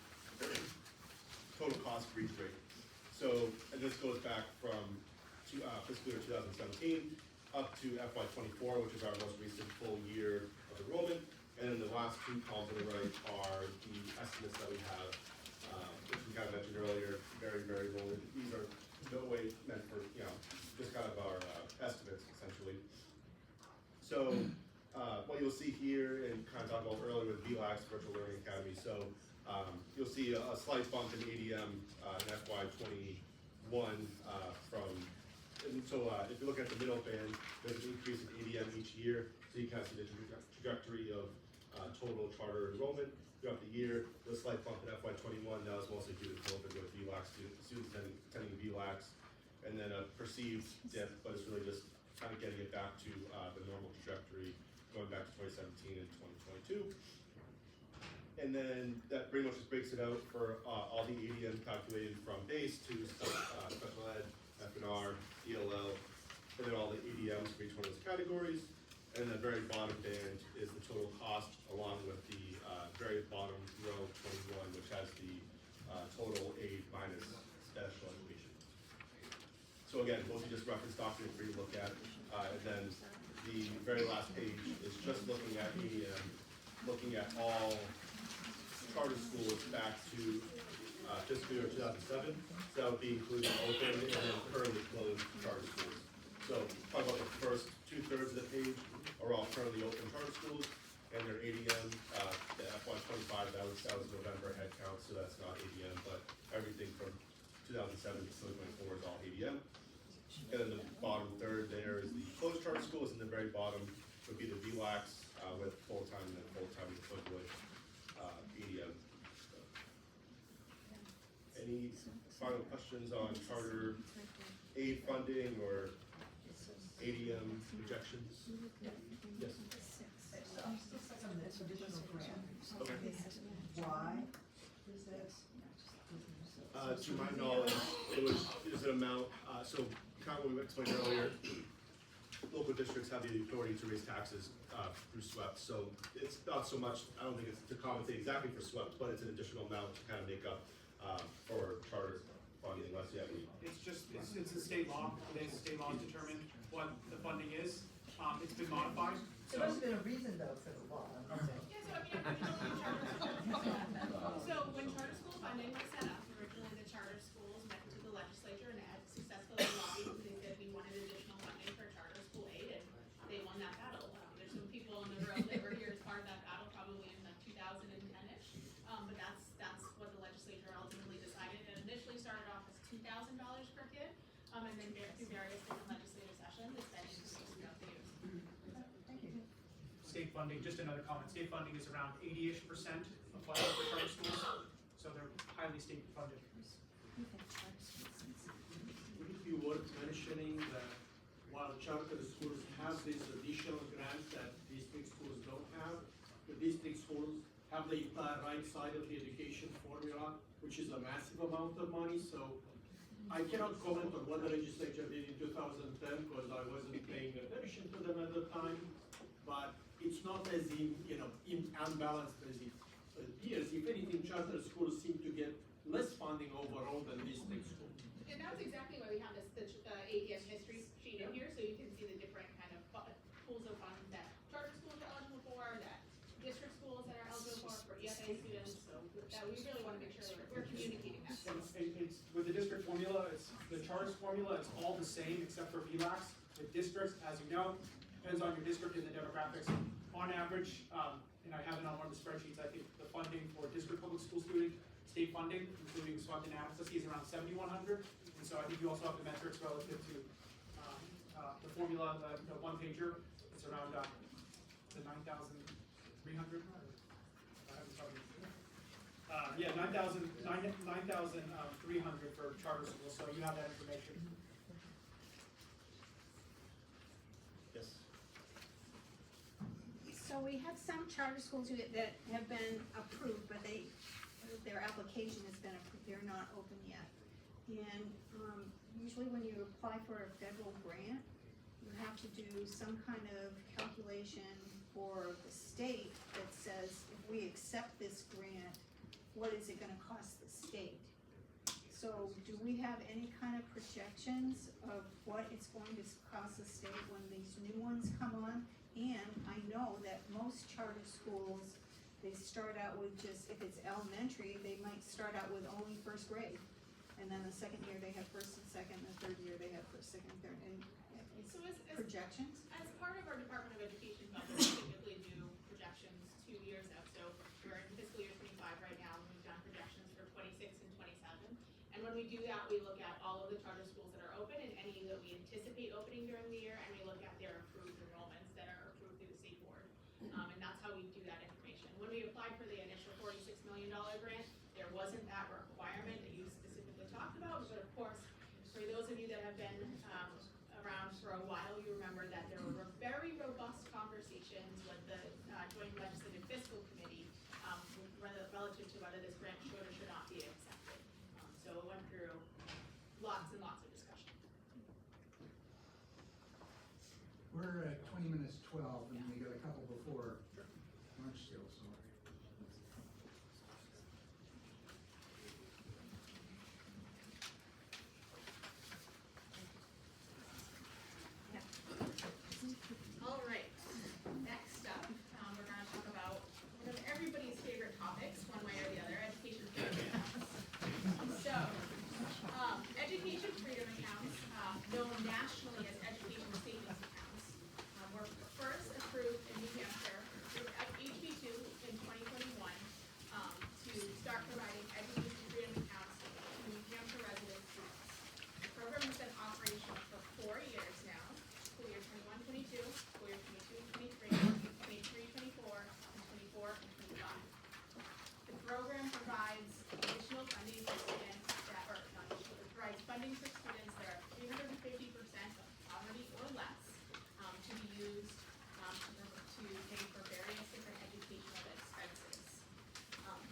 total cost for each rate. So, and this goes back from fiscal year 2017 up to FY24, which is our most recent full year of enrollment. And then the last 2 columns on the right are the estimates that we have, which we kind of mentioned earlier, very, very low. These are no way meant for, just kind of our estimates, essentially. So, what you'll see here, and kind of talked about earlier with VLAX, Virtual Learning Academy, so you'll see a slight bump in ADM in FY21 if you look at the middle band, there's an increase in ADM each year, so you kind of see the trajectory of total charter enrollment throughout the year. The slight bump in FY21, that was mostly due to COVID with VLAX, students attending VLAX, and then a perceived dip, but it's really just kind of getting it back to the normal trajectory going back to 2017 and 2022. And then that pretty much just breaks it out for all the ADM calculated from base to special ed, F&R, ELL, and then all the ADMs for each one of those categories.
And the very bottom band is the total cost along with the very bottom row 21, which has the total aid minus special education. So again, those are just reference documents for you to look at. And then the very last page is just looking at ADM, looking at all charter schools back to fiscal year 2007. So that would be including open and then currently closed charter schools. So talk about the first 2/3 of the page are all currently open charter schools, and their ADM, the FY25, that was November head count, so that's not ADM, but everything from 2007 to 2024 is all ADM. And then the bottom third there is the closed charter schools, and the very bottom would be the VLACs with full-time and then full-time equivalent ADM. Any final questions on charter aid funding or ADM projections? Yes.
I'm still stuck on this additional grant.
Okay.
Why is this?
To my knowledge, it was an amount, so kind of what we explained earlier, local districts have the authority to raise taxes through SWEP, so it's not so much, I don't think it's to compensate exactly for SWEP, but it's an additional amount to kind of make up for charter funding, unless you have any.
It's a state law, today's state law determine what the funding is, it's been modified.
There must have been a reason though for the law, I'm not saying.
Yeah, so when charter school funding was set up, originally the charter schools went to the legislature and had successfully lobbied, because they said we wanted additional funding for charter school aid, and they won that battle. There's some people in the room that were here as part of that battle, probably in the 2010-ish, but that's what the legislature ultimately decided. It initially started off as $2,000 per kid, and then through various different legislative sessions, it's been increased throughout the years.
Thank you.
State funding, just another comment, state funding is around 80-ish% of funding for charter schools, so they're highly state funded.
Would it be worth mentioning that while charter schools have these additional grants that district schools don't have, the district schools have the entire right side of the education formula, which is a massive amount of money, so I cannot comment on what the legislature did in 2010 because I wasn't paying attention to them at the time, but it's not as unbalanced as it appears. If anything, charter schools seem to get less funding overall than district schools.
And that's exactly why we have the ADM history sheet in here, so you can see the different kind of pools of funds that charter schools are eligible for, that district schools that are eligible for EFA students, so that we really want to make sure that we're communicating that.
It's with the district formula, the charter's formula, it's all the same except for VLACs. The districts, as you know, depends on your district and the demographics. On average, and I have it on one of the spreadsheets, I think the funding for district public school student, state funding, including SWAT and adequacy, is around 7,100. And so I think you also have the metrics relative to the formula, the one pager, it's around the 9,300. Yeah, 9,300 for charter schools, so you have that information.
Yes.
So we have some charter schools that have been approved, but their application has been approved, they're not open yet. And usually when you apply for a federal grant, you have to do some kind of calculation for the state that says, if we accept this grant, what is it gonna cost the state? So do we have any kind of projections of what it's going to cost the state when these new ones come on? And I know that most charter schools, they start out with just, if it's elementary, they might start out with only first grade. And then the second year they have first and second, and the third year they have first, second, third, and it's
So
projections?
As part of our Department of Education budget, we typically do projections 2 years out. So we're in fiscal year 25 right now, and we've done projections for 26 and 27. And when we do that, we look at all of the charter schools that are open and any that we anticipate opening during the year, and we look at their approved enrollments that are approved through the state board. And that's how we do that information. When we applied for the initial $46 million grant, there wasn't that requirement that you specifically talked about, but of course, for those of you that have been around for a while, you remember that there were very robust conversations with the Joint Legislative Fiscal Committee relative to whether this grant should or should not be accepted. So it went through lots and lots of discussion.
We're at 20 minutes 12, and we got a couple before lunch still, so.
All right, next up, we're gonna talk about one of everybody's favorite topics, one way or the other, education freedom accounts. So, education freedom accounts, known nationally as education savings accounts, were first approved in New Hampshire through HB2 in 2021, to start providing education freedom accounts to New Hampshire resident students. The program has been operational for 4 years now, school year 21-22, school year 22-23, 23-24, and 24 and 25. The program provides additional funding for students that, or not additional, it provides funding for students that are 350% of poverty or less, to be used to pay for various different educational expenses.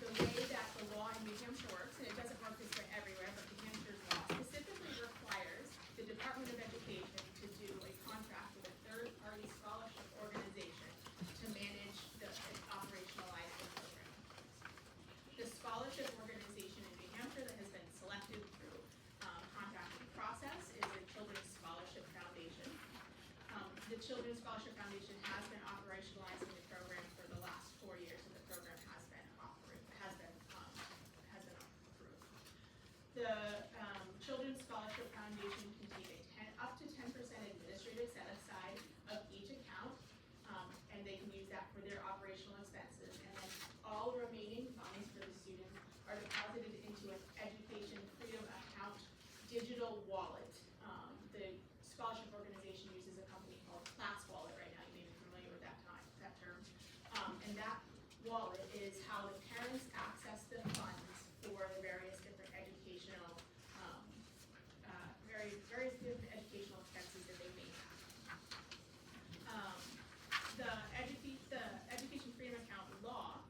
The way that the law in New Hampshire works, and it doesn't work this way everywhere, but New Hampshire's law specifically requires the Department of Education to do a contract with a third-party scholarship organization to manage and operationalize the program. The scholarship organization in New Hampshire that has been selected through contracting process is the Children's Scholarship Foundation. The Children's Scholarship Foundation has been operationalizing the program for the last 4 years, and the program has been approved. The Children's Scholarship Foundation can take up to 10% administrative set aside of each account, and they can use that for their operational expenses. And then all remaining funds for the students are deposited into an education freedom account digital wallet. The scholarship organization uses a company called Class Wallet right now. You may be familiar with that term. And that wallet is how the parents access the funds for the various different educational, various different educational expenses that they may have. The education freedom account law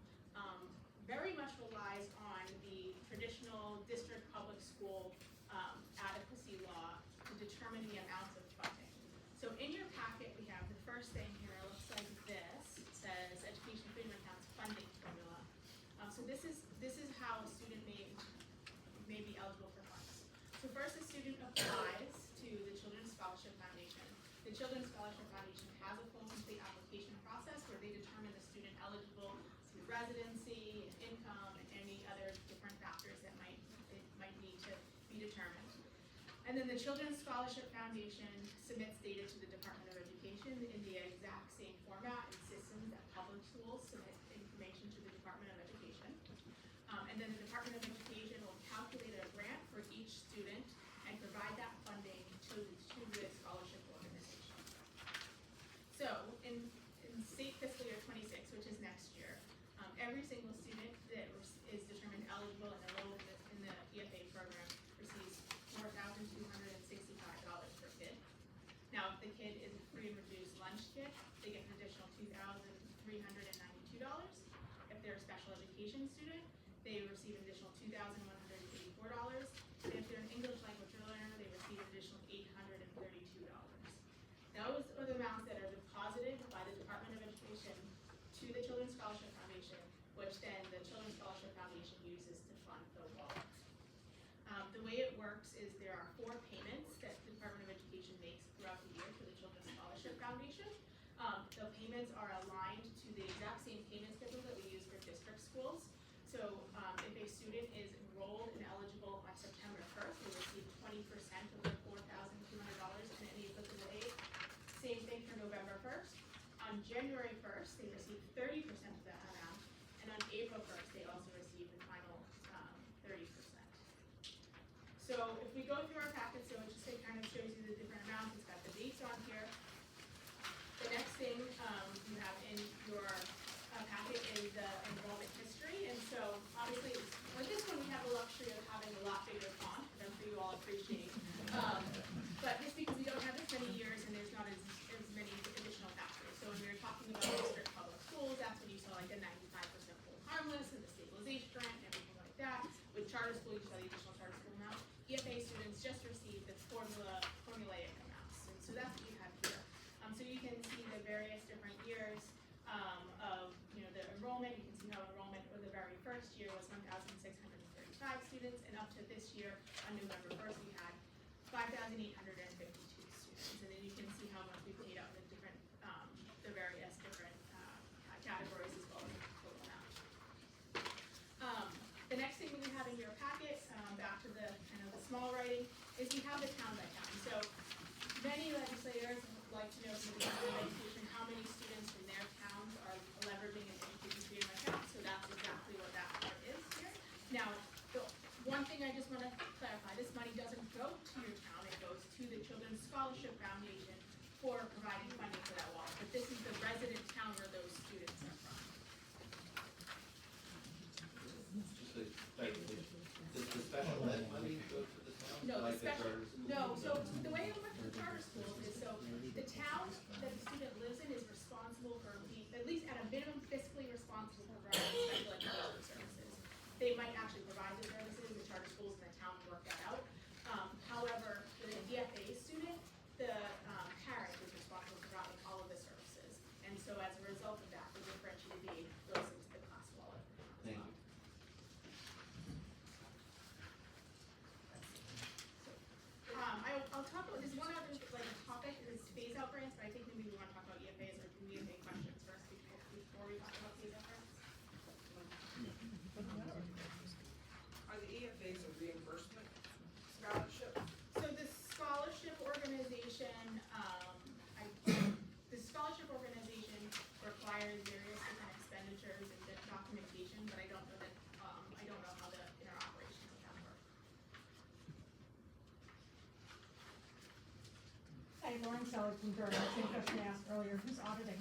very much relies on the traditional district public school adequacy law to determine the amounts of funding. So in your packet, we have the first thing here, it looks like this. It says education freedom accounts funding formula. So this is how a student may be eligible for funds. So first, a student applies to the Children's Scholarship Foundation. The Children's Scholarship Foundation has a full complete application process where they determine the student eligible through residency, and income, and any other different factors that might need to be determined. And then the Children's Scholarship Foundation submits data to the Department of Education in the exact same format and systems that public schools submit information to the Department of Education. And then the Department of Education will calculate a grant for each student and provide that funding to the scholarship organization. So in state fiscal year 26, which is next year, every single student that is determined eligible and enrolled in the EFA program receives $4,265 per kid. Now, if the kid is a free and reduced lunch kid, they get an additional $2,392. If they're a special education student, they receive an additional $2,184. And if they're an English language learner, they receive an additional $832. Those are the amounts that are deposited by the Department of Education to the Children's Scholarship Foundation, which then the Children's Scholarship Foundation uses to fund the wallet. The way it works is there are 4 payments that the Department of Education makes throughout the year to the Children's Scholarship Foundation. The payments are aligned to the exact same payment schedule that we use for district schools. So if a student is enrolled and eligible by September 1st, they receive 20% of the $4,200 in any applicable aid. Same thing for November 1st. On January 1st, they receive 30% of that amount. And on April 1st, they also receive the final 30%. So if we go through our packet, so it just kind of shows you the different amounts. It's got the dates on here. The next thing you have in your packet is the enrollment history. And so obviously, with this one, we have the luxury of having a lot bigger font, which I'm sure you all appreciate. But just because we don't have as many years and there's not as many additional factors. So when we were talking about district public schools, that's when you saw like the 95% full harmless and the stabilization grant and everything like that. With charter school, you saw the additional charter school amount. EFA students just received the formulaic amounts. And so that's what you have here. So you can see the various different students, and up to this year, on November first, we had 5,852 students. And then you can see how much we paid out in the different, the various different, categories as well as the total amount. The next thing we have in your packet, back to the kind of the small writing, is we have the town by town. So many legislators like to know from the Department of Education how many students from their towns are leveraging an education freedom account. So that's exactly what that part is here. Now, the one thing I just want to clarify, this money doesn't go to your town, it goes to the Children's Scholarship Foundation for providing funding for that wall. But this is the resident town where those students are from.
Just a clarification. Does the special ed money go to the town?
No, the
Like
special,
charter school?
no, so the way it works with charter schools is, so the town that the student lives in is responsible for at least at a minimum fiscally responsible for providing special education services. They might actually provide the services, the charter schools in the town work that out. However, for the EFA student, the parent is responsible for providing all of the services. And so as a result of that, the differentiated aid goes into the class wallet.
Thank you.
I'll talk about, there's one other, like, topic is phase out grants, but I think maybe we want to talk about EFAs, or do we have any questions first before we talk about phase out grants?
Are the EFAs a reimbursement scholarship?
So the scholarship organization, the scholarship organization requires various different expenditures and documentation, but I don't know that, I don't know how the inner operations of that work.
Hi, Lauren Sellers from Durham, same question I asked earlier, who's auditing?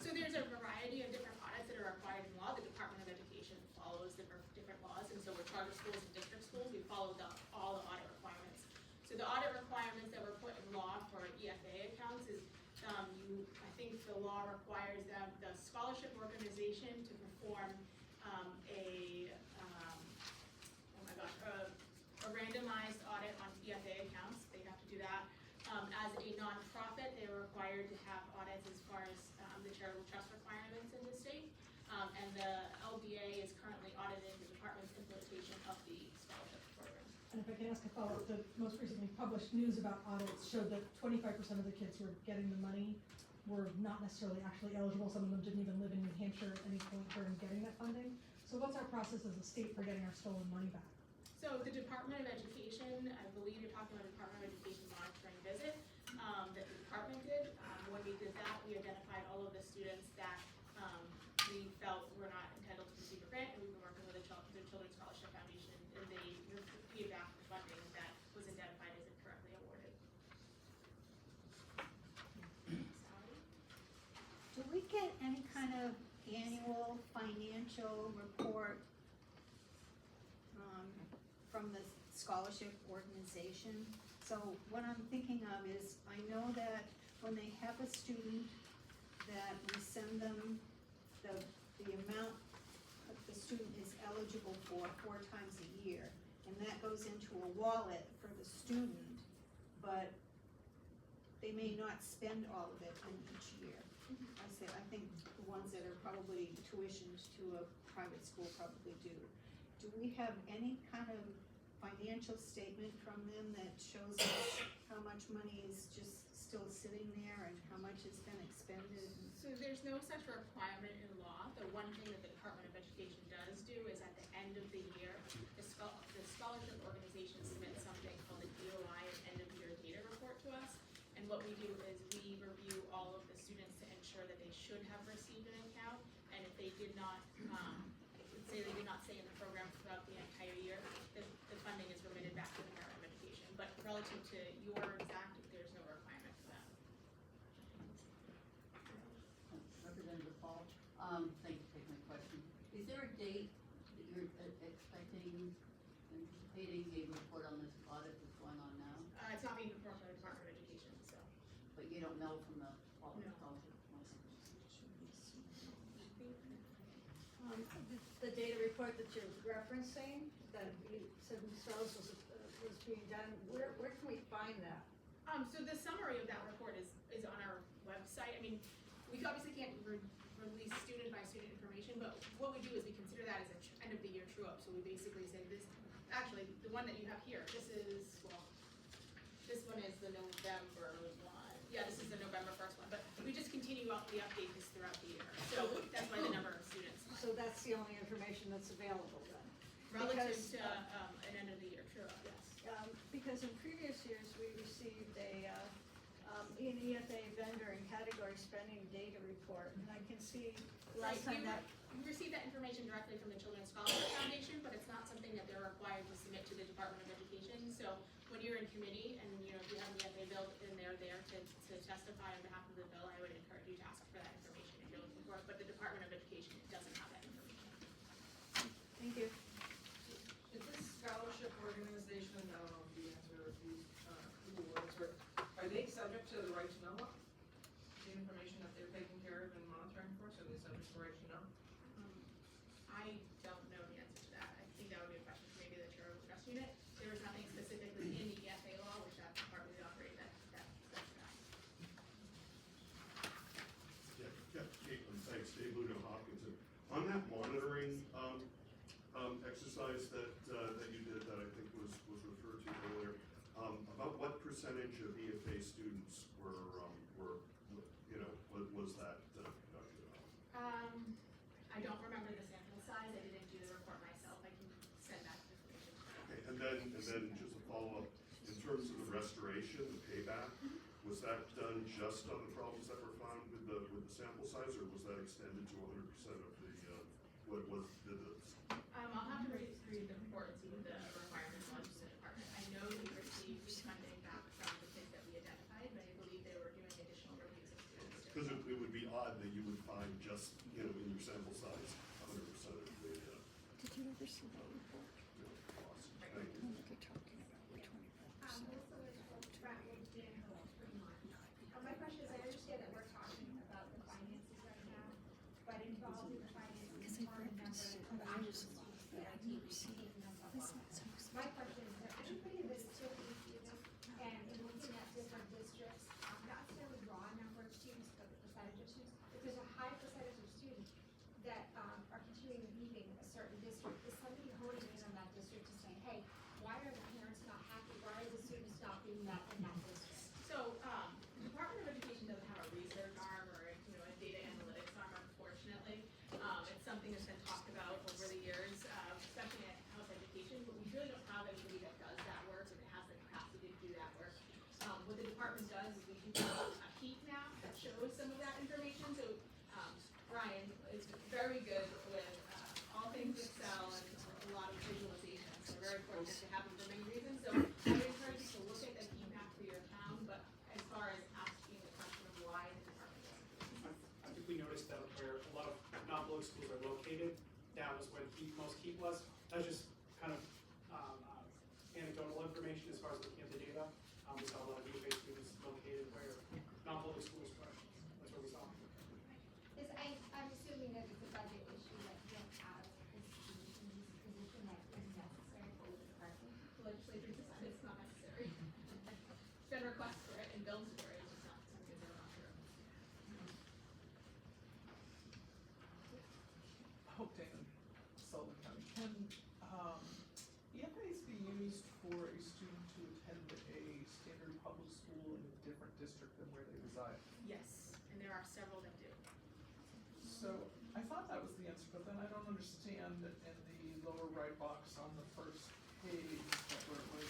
So there's a variety of different audits that are required in law. The Department of Education follows different laws, and so with charter schools and district schools, we follow all the audit requirements. So the audit requirements that were put in law for EFA accounts is, I think the law requires the scholarship organization to perform a randomized audit on EFA accounts. They have to do that. As a nonprofit, they are required to have audits as far as the charitable trust requirements in the state. And the LBA is currently auditing the department's implementation of the scholarship program.
And if I can ask a follow-up, the most recently published news about audits showed that 25% of the kids who were getting the money were not necessarily actually eligible. Some of them didn't even live in New Hampshire at any point during getting that funding. So what's our process as a state for getting our stolen money back?
So the Department of Education, I believe you're talking about Department of Education monitoring visit that the department did. When we did that, we identified all of the students that we felt were not entitled to receive a grant, and we've been working with the Children's Scholarship Foundation, and they repeated back the funding that was identified as incorrectly awarded.
Do we get any kind of annual financial report from the scholarship organization? So what I'm thinking of is, I know that when they have a student, that we send them the amount that the student is eligible for 4 times a year, and that goes into a wallet for the student, but they may not spend all of it in each year. I think the ones that are probably tuitioned to a private school probably do. Do we have any kind of financial statement from them that shows us how much money is just still sitting there and how much has been expended?
So there's no such requirement in law. The one thing that the Department of Education does do is at the end of the year, the scholarship organization submits something called the DOI, an end of year data report to us. And what we do is we review all of the students to ensure that they should have received an account. And if they did not, say they did not stay in the program throughout the entire year, the funding is remitted back to the Department of Education. But relative to your exact, there's no requirement for that.
Representative Paul, thank you for taking my question. Is there a date that you're expecting, anticipating a report on this audit that's going on now?
It's not being performed by the Department of Education, so.
But you don't know from the quality
No.
scholarship?
The data report that you're referencing, that you said Ms. Rose was being done, where can we find that?
So the summary of that report is on our website. I mean, we obviously can't release student by student information, but what we do is we consider that as a end of the year true up. So we basically say actually, the one that you have here, this is, well, this one is the November one. Yeah, this is the November 1st one, but we just continue up, we update this throughout the year. So that's why the number of students.
So that's the only information that's available then?
Relative
Because,
to, an end of the year, true, yes.
Because in previous years, we received an EFA vendor and category spending data report, and I can see last
Right,
time that.
we receive that information directly from the Children's Scholarship Foundation, but it's not something that they're required to submit to the Department of Education. So when you're in committee and, you know, if you have an EFA bill and they're there to testify on behalf of the bill, I would encourage you to ask for that information if you're looking for it, but the Department of Education doesn't have that information.
Thank you.
Is this scholarship organization, I don't know if you answer these, who will answer, are they subject to the right to know law? The information that they're taking care of and monitoring for, so they're subject to the right to know?
I don't know the answer to that. I think that would be a question for maybe the chair of the trust unit. There is nothing specifically in the EFA law, which that's partly the operating that says that.
Yeah, Caitlin, thanks, Dave Ludo Hopkinson. On that monitoring, exercise that you did, that I think was referred to earlier, about what percentage of EFA students were, was that conducted on?
I don't remember the sample size. I didn't do the report myself. I can send that information.
Okay, and then just a follow-up, in terms of the restoration, the payback, was that done just on the problems that were found with the sample size, or was that extended to 100% of the, what was the?
I'll have to read the report and see what the requirements was to the department. I know we received funding back from the kids that we identified, but I believe they were doing additional reviews of students.
Because it would be odd that you would find just, in your sample size, 100% of the,
Did you ever see that report?
cost. Thank you.
What are talking about? Which one?
My question is, I understand that we're talking about the finances right now, but involved in the finances are a number of students that are receiving numbers. My question is, that anybody that's taking students and looking at different districts, not necessarily raw number of students, but the percentage of students, if there's a high percentage of students that are continuing leaving a certain district, is somebody honing in on that district and saying, hey, why are the parents not happy? Why are the students not being met in that district?
So, the Department of Education doesn't have a research arm or, a data analytics arm, unfortunately. It's something that's been talked about over the years, especially at health education, but we really don't have anybody that does that work or that has the capacity to do that work. What the department does is we do have a heat map that shows some of that information. So, Brian is very good with all things Excel and a lot of visualizations. So we're very fortunate to have him for many reasons. So I would encourage you to look at the heat map for your town, but as far as asking the question of why the department doesn't do this.
I think we noticed that where a lot of non-public schools are located, that was where most heat was. That's just kind of anecdotal information as far as looking at the data. We saw a lot of EFA students located where non-public schools were. That's what we saw.
I'm assuming that it's a budget issue that you don't have this position that is necessary for the department.
The legislature decided it's not necessary. It's been requests for it and bills for it, it's just not something they're not sure.
Hope Dan Sullivan County, can, EFAs be used for a student to attend a standard public school in a different district than where they reside?
Yes, and there are several that do.
So, I thought that was the answer, but then I don't understand in the lower right box on the first page, where it was,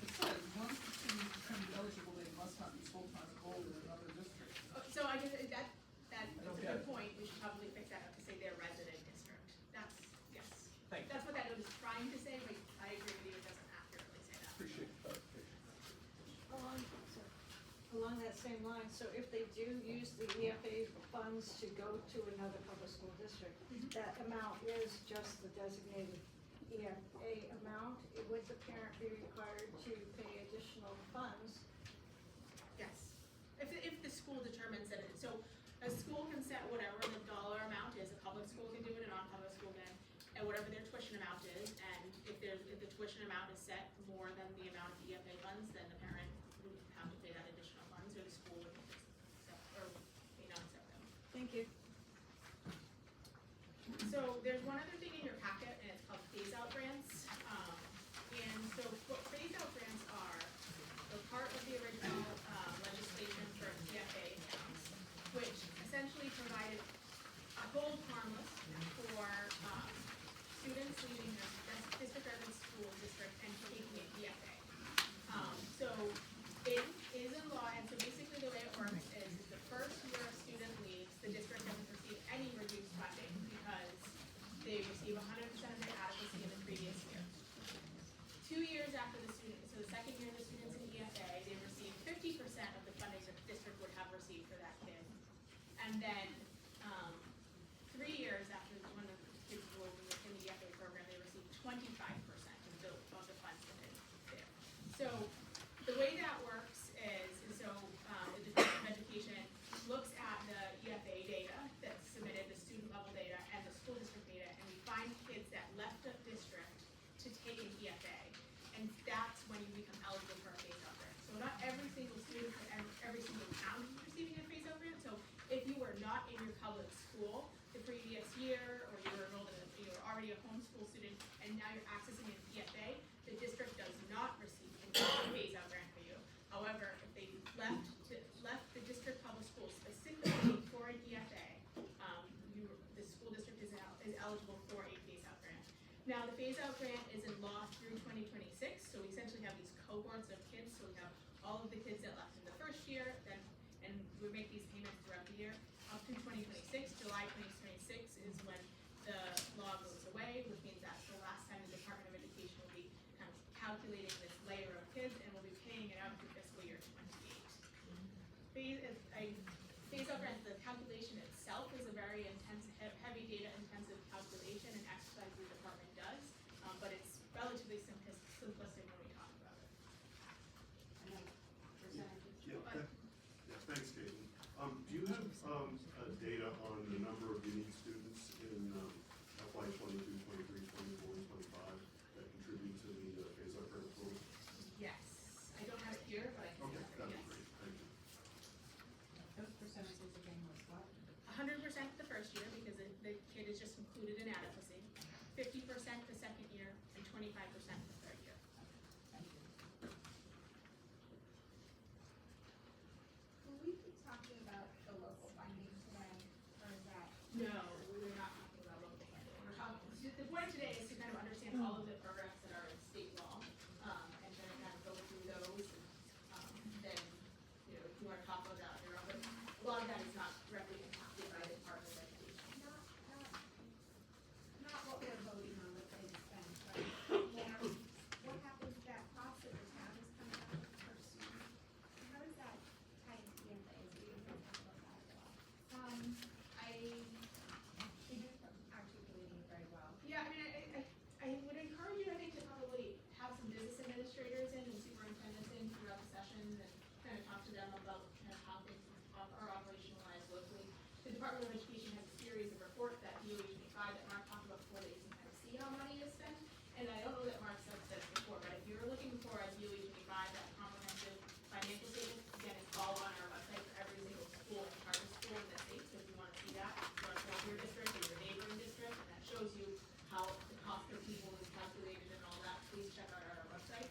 it says, once the student becomes eligible, they must not be full-time enrolled in another district.
So I guess that's a
Okay.
good point, we should probably fix that up to say their resident district. That's, yes.
Thank you.
That's what that note is trying to say, but I agree with you, it doesn't accurately say that.
Appreciate the clarification.
Along that same line, so if they do use the EFA funds to go to another public school district, that amount is just the designated EFA amount. Would the parent be required to pay additional funds?
Yes. If the school determines that it, so a school can set whatever the dollar amount is, a public school can do it, a non-public school can, and whatever their tuition amount is, and if the tuition amount is set more than the amount of EFA funds, then the parent would have to pay that additional funds, or the school would accept, or may not accept them.
Thank you.
So there's one other And then, 3 years after one of the kids enrolled in the EFA program, they received 25% of the funds that is there. So the way that works is the Department of Education looks at the EFA data that's submitted, the student level data, and the school district data, and we find kids that left the district to take an EFA, and that's when you become eligible for a phase-out grant. So not every single student for every single town is receiving a phase-out grant. So if you were not in your public school the previous year, or you were enrolled in you were already a homeschool student, and now you're accessing an EFA, the district does not receive a phase-out grant for you. However, if they left the district public school specifically for an EFA, the school district is eligible for a phase-out grant. Now, the phase-out grant is in law through 2026, so we essentially have these cohorts of kids. So we have all of the kids that left in the first year, and we make these payments throughout the year up through 2026. July 2026 is when the law goes away, which means that's the last time the Department of Education will be kind of calculating this layer of kids, and will be paying it out through fiscal year 28. Phase-out grant, the calculation itself is a very intense, heavy data-intensive calculation and exercise the department does, but it's relatively simplistic when we talk about it.
Thanks, Caitlin. Do you have data on the number of unique students in FY 22, 23, 24, and 25 that contribute to the phase-out grant total?
Yes, I don't have it here, but I can.
Okay, that'd be great. Thank you.
Those percentages again was what?
100% the first year because the kid is just included in adequacy, 50% the second year, and 25% the third year.
Will we be talking about the local funding today, or is that?
No, we're not talking about local funding. We're talking, the point today is to kind of understand all of the programs that are in state law, and then kind of go through those. Then, if you want to talk about that on your own, but a lot of that is not directly impacted by the Department of Education.
Not what we're voting on, what they spend, but what happens to that cost that the town is coming up with per student? How does that tie into the EFAs? We didn't talk about that at all. You're articulating it very well.
Yeah, I mean, I would encourage you, I think, to probably have some business administrators in and superintendents in throughout the session and kind of talk to them about kind of how things are operationalized locally. The Department of Education has a series of reports that DOE 25 that Mark talked about before, that you can kind of see how money is spent. And I don't know that Mark said this before, but if you're looking for a DOE 25, that comprehensive financial statement, again, it's all on our website for every single school and charter school in the state. So if you want to see that, you want to go to your district or your neighboring district, and that shows you how the cost per pupil is calculated and all that, please check out our website.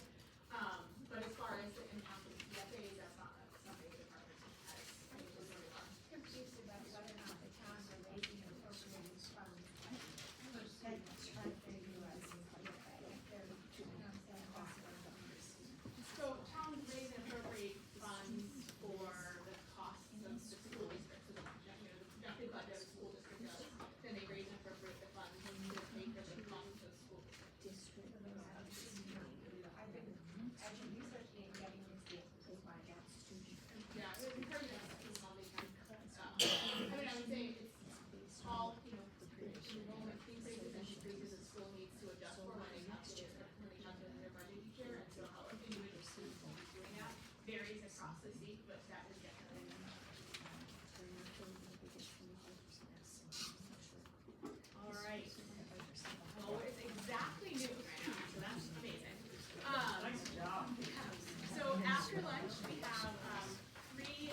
But as far as the impact of EFAs, that's not something the department has any concern about.
Confused about whether or not the towns are raising and appropriating funds per student for the US EFA. If they're,
So towns raise and appropriate funds for the costs of the school district, so the projected budget of the school district does, then they raise and appropriate the funds to pay for the costs of the school district.
I've been, as a researching and getting these answers, is my job.
Yeah, I would encourage them to see how they can, I mean, I would say it's all, enrollment increases and decreases the school needs to adjust for when they calculate their budget each year, and so how individual students will be doing that varies across the state, but that is definitely. All right. Well, it's exactly noon right now, so that's amazing. Nice job. So after lunch, we have, 3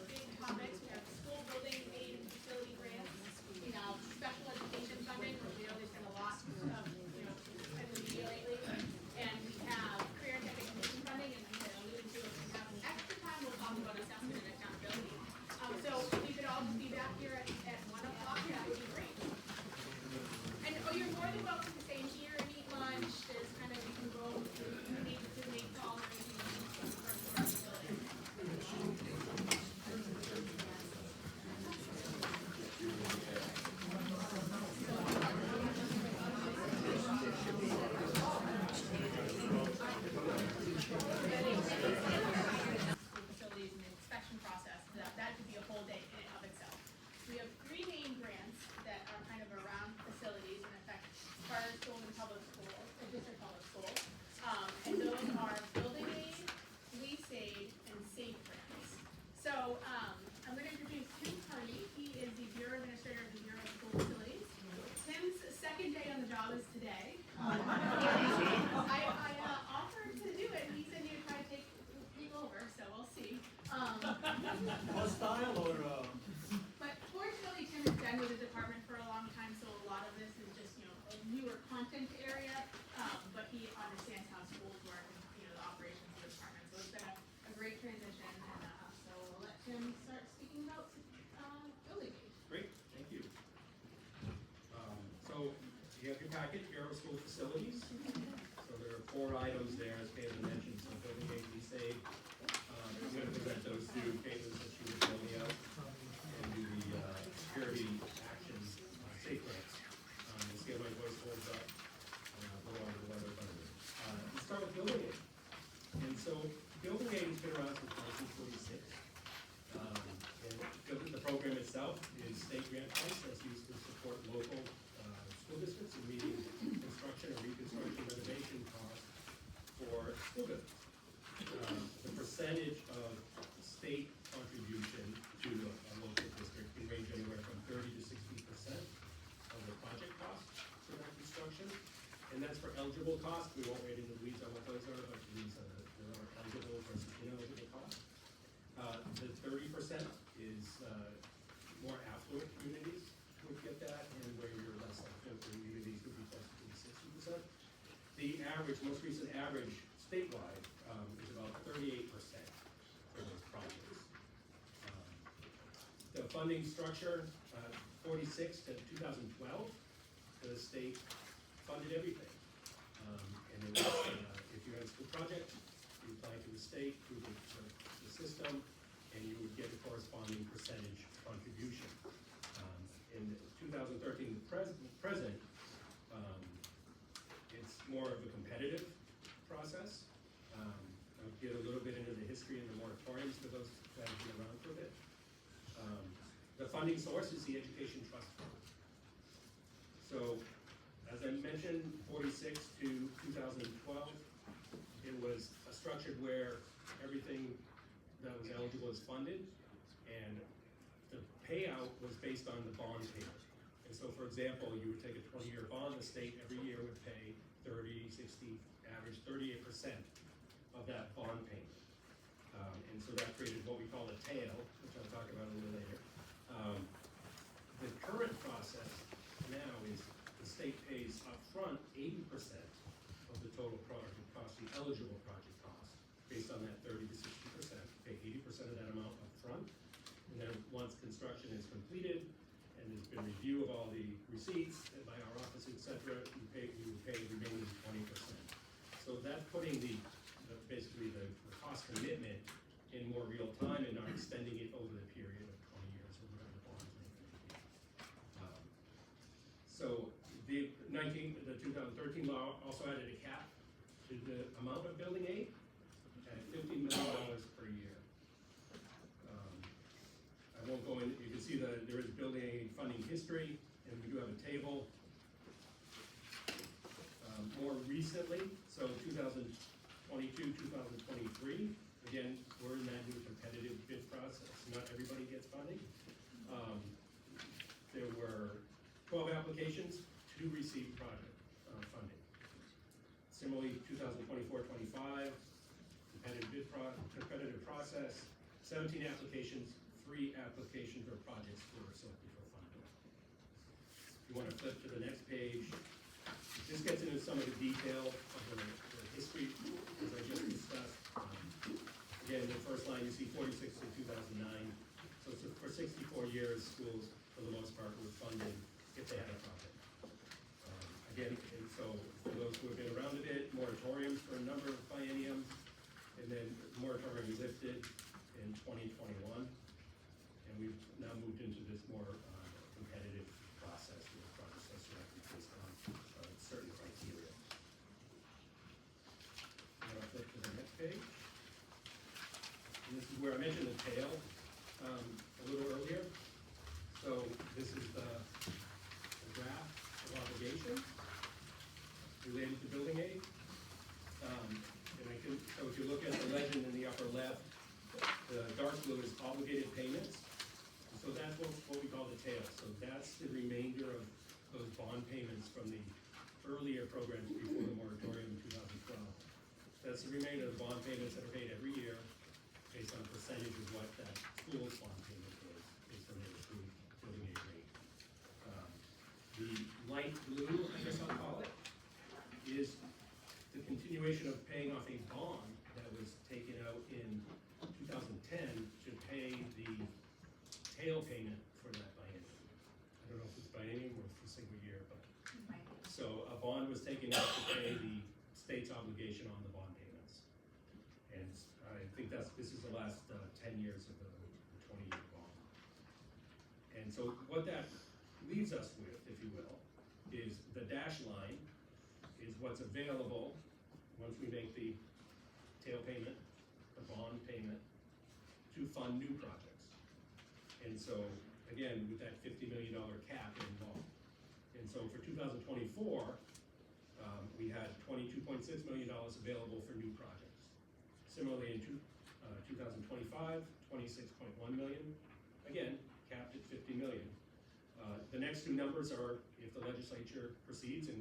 big topics. We have school building aid and facility grants. We have special education funding, which we know there's been a lot of, in the media lately. And we have career and technical funding, and I alluded to, if we have extra time, we'll talk about assessment
Hostile or,
But fortunately, Tim has been with the department for a long time, so a lot of this is just, you know, a newer content area. But he understands how schools work and, you know, the operations of the department. So it's been a great transition, and so we'll let Tim start speaking about building aid.
Great, thank you. So you have your packet, here are school facilities. So there are 4 items there, as Caitlin mentioned, so building aid, lease aid. I'm going to present those to Caitlin, so she will fill me out, and do the security actions, safe grants. You'll see how my voice holds up, go on to the weather front of it. Let's start with building aid. And so building aid has been around since 1946. And the program itself is state grant process used to support local school districts in meeting construction or reconstruction renovation costs for school buildings. The percentage of state contribution to a local district can range anywhere from 30 to 60% of the project cost for that construction. And that's for eligible costs. We won't wade into the weeds on what those are, but these are eligible versus ineligible costs. The 30% is more affluent communities would get that, and where you're less affluent communities would be closer to the 60%. The average, most recent average statewide is about 38% for those projects. The funding structure, 46 to 2012, the state funded everything. And then if you had a school project, you apply to the state through the system, and you would get a corresponding percentage contribution. In 2013, present, it's more of a competitive process. I'll get a little bit into the history and the moratoriums for those that have been around for a bit. The funding source is the Education Trust Fund. So, as I mentioned, 46 to 2012, it was structured where everything that was eligible is funded, and the payout was based on the bond payment. And so, for example, you would take a 20-year bond, the state every year would pay 30, 60, average 38% of that bond payment. And so that created what we call a tail, which I'll talk about a little later. The current process now is the state pays upfront 80% of the total project cost, the eligible project cost, based on that 30 to 60%, pay 80% of that amount upfront. And then once construction is completed and there's been review of all the receipts by our office, et cetera, you would pay the remaining 20%. So that's putting basically the cost commitment in more real time and not extending it over the period of 20 years or whatever the bonds may be. So the 2013 law also added a cap to the amount of building aid at $50 million per year. I won't go in, you can see that there is building aid funding history, and we do have a table. More recently, so 2022, 2023, again, we're in that new competitive bid process. Not everybody gets funding. There were 12 applications, 2 received project funding. Similarly, 2024-25, competitive process, 17 applications, 3 applications or projects were selected for funding. If you want to flip to the next page, this gets into some of the detail of the history, as I just discussed. Again, the first line, you see 46 to 2009. So for 64 years, schools, for the most part, were funded if they had a project. Again, and so for those who have been around a bit, moratoriums for a number of bienniums, and then moratorium lifted in 2021. And we've now moved into this more competitive process with projects that's selected based on certain criteria. I'm going to flip to the next page. And this is where I mentioned the tail a little earlier. So this is the graph of obligation related to building aid. So if you look at the legend in the upper left, the dark blue is obligated payments. So that's what we call the tail. So that's the remainder of those bond payments from the earlier programs before the moratorium in 2012. That's the remainder of the bond payments that are paid every year based on a percentage of what that school continuation of paying off a bond that was taken out in 2010 to pay the tail payment for that biennium. I don't know if it's biennium or for a single year, but. So a bond was taken out to pay the state's obligation on the bond payments. And I think this is the last 10 years of the 20-year bond. And so what that leaves us with, if you will, is the dashed line is what's available once we make the tail payment, the bond payment, to fund new projects. And so, again, with that $50 million cap involved. And so for 2024, we had $22.6 million available for new projects. Similarly, in 2025, $26.1 million, again, capped at $50 million. The next two numbers are if the legislature proceeds and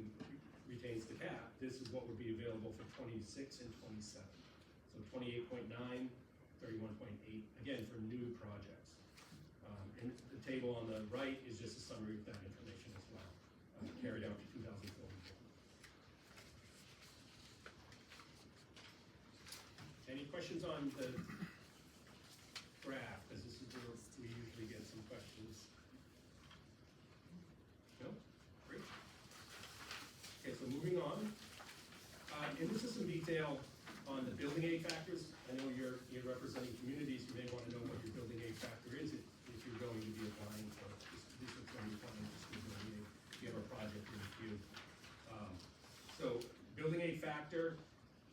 retains the cap, this is what would be available for 26 and 27. So 28.9, 31.8, again, for new projects. And the table on the right is just a summary of that information as well, carried out to 2044. Any questions on the graph? Because this is where we usually get some questions. No? Great. Okay, so moving on. And this is some detail on the building aid factors. I know you're representing communities. You may want to know what your building aid factor is if you're going to be applying for districts when you're applying for school building aid. If you have a project in the queue. So building aid factor,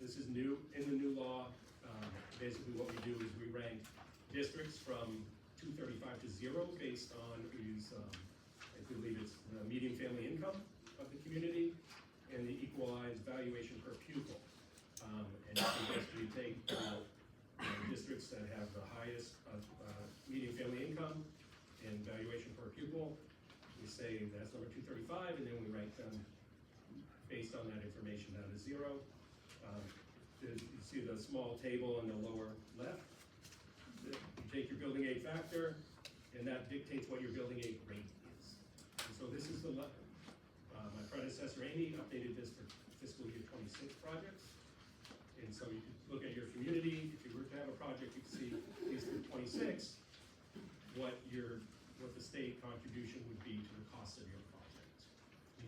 this is new in the new law. Basically what we do is we rank districts from 235 to 0 based on, we use, I believe it's the median family income of the community and the equalized valuation per pupil. And you take districts that have the highest median family income and valuation per pupil, we say that's number 235, and then we rank them based on that information down to 0. You see the small table in the lower left. You take your building aid factor, and that dictates what your building aid rate is. And so this is the my predecessor Amy updated this for fiscal year 26 projects. And so you could look at your community. If you were to have a project, you could see at least for 26 what the state contribution would be to the cost of your project.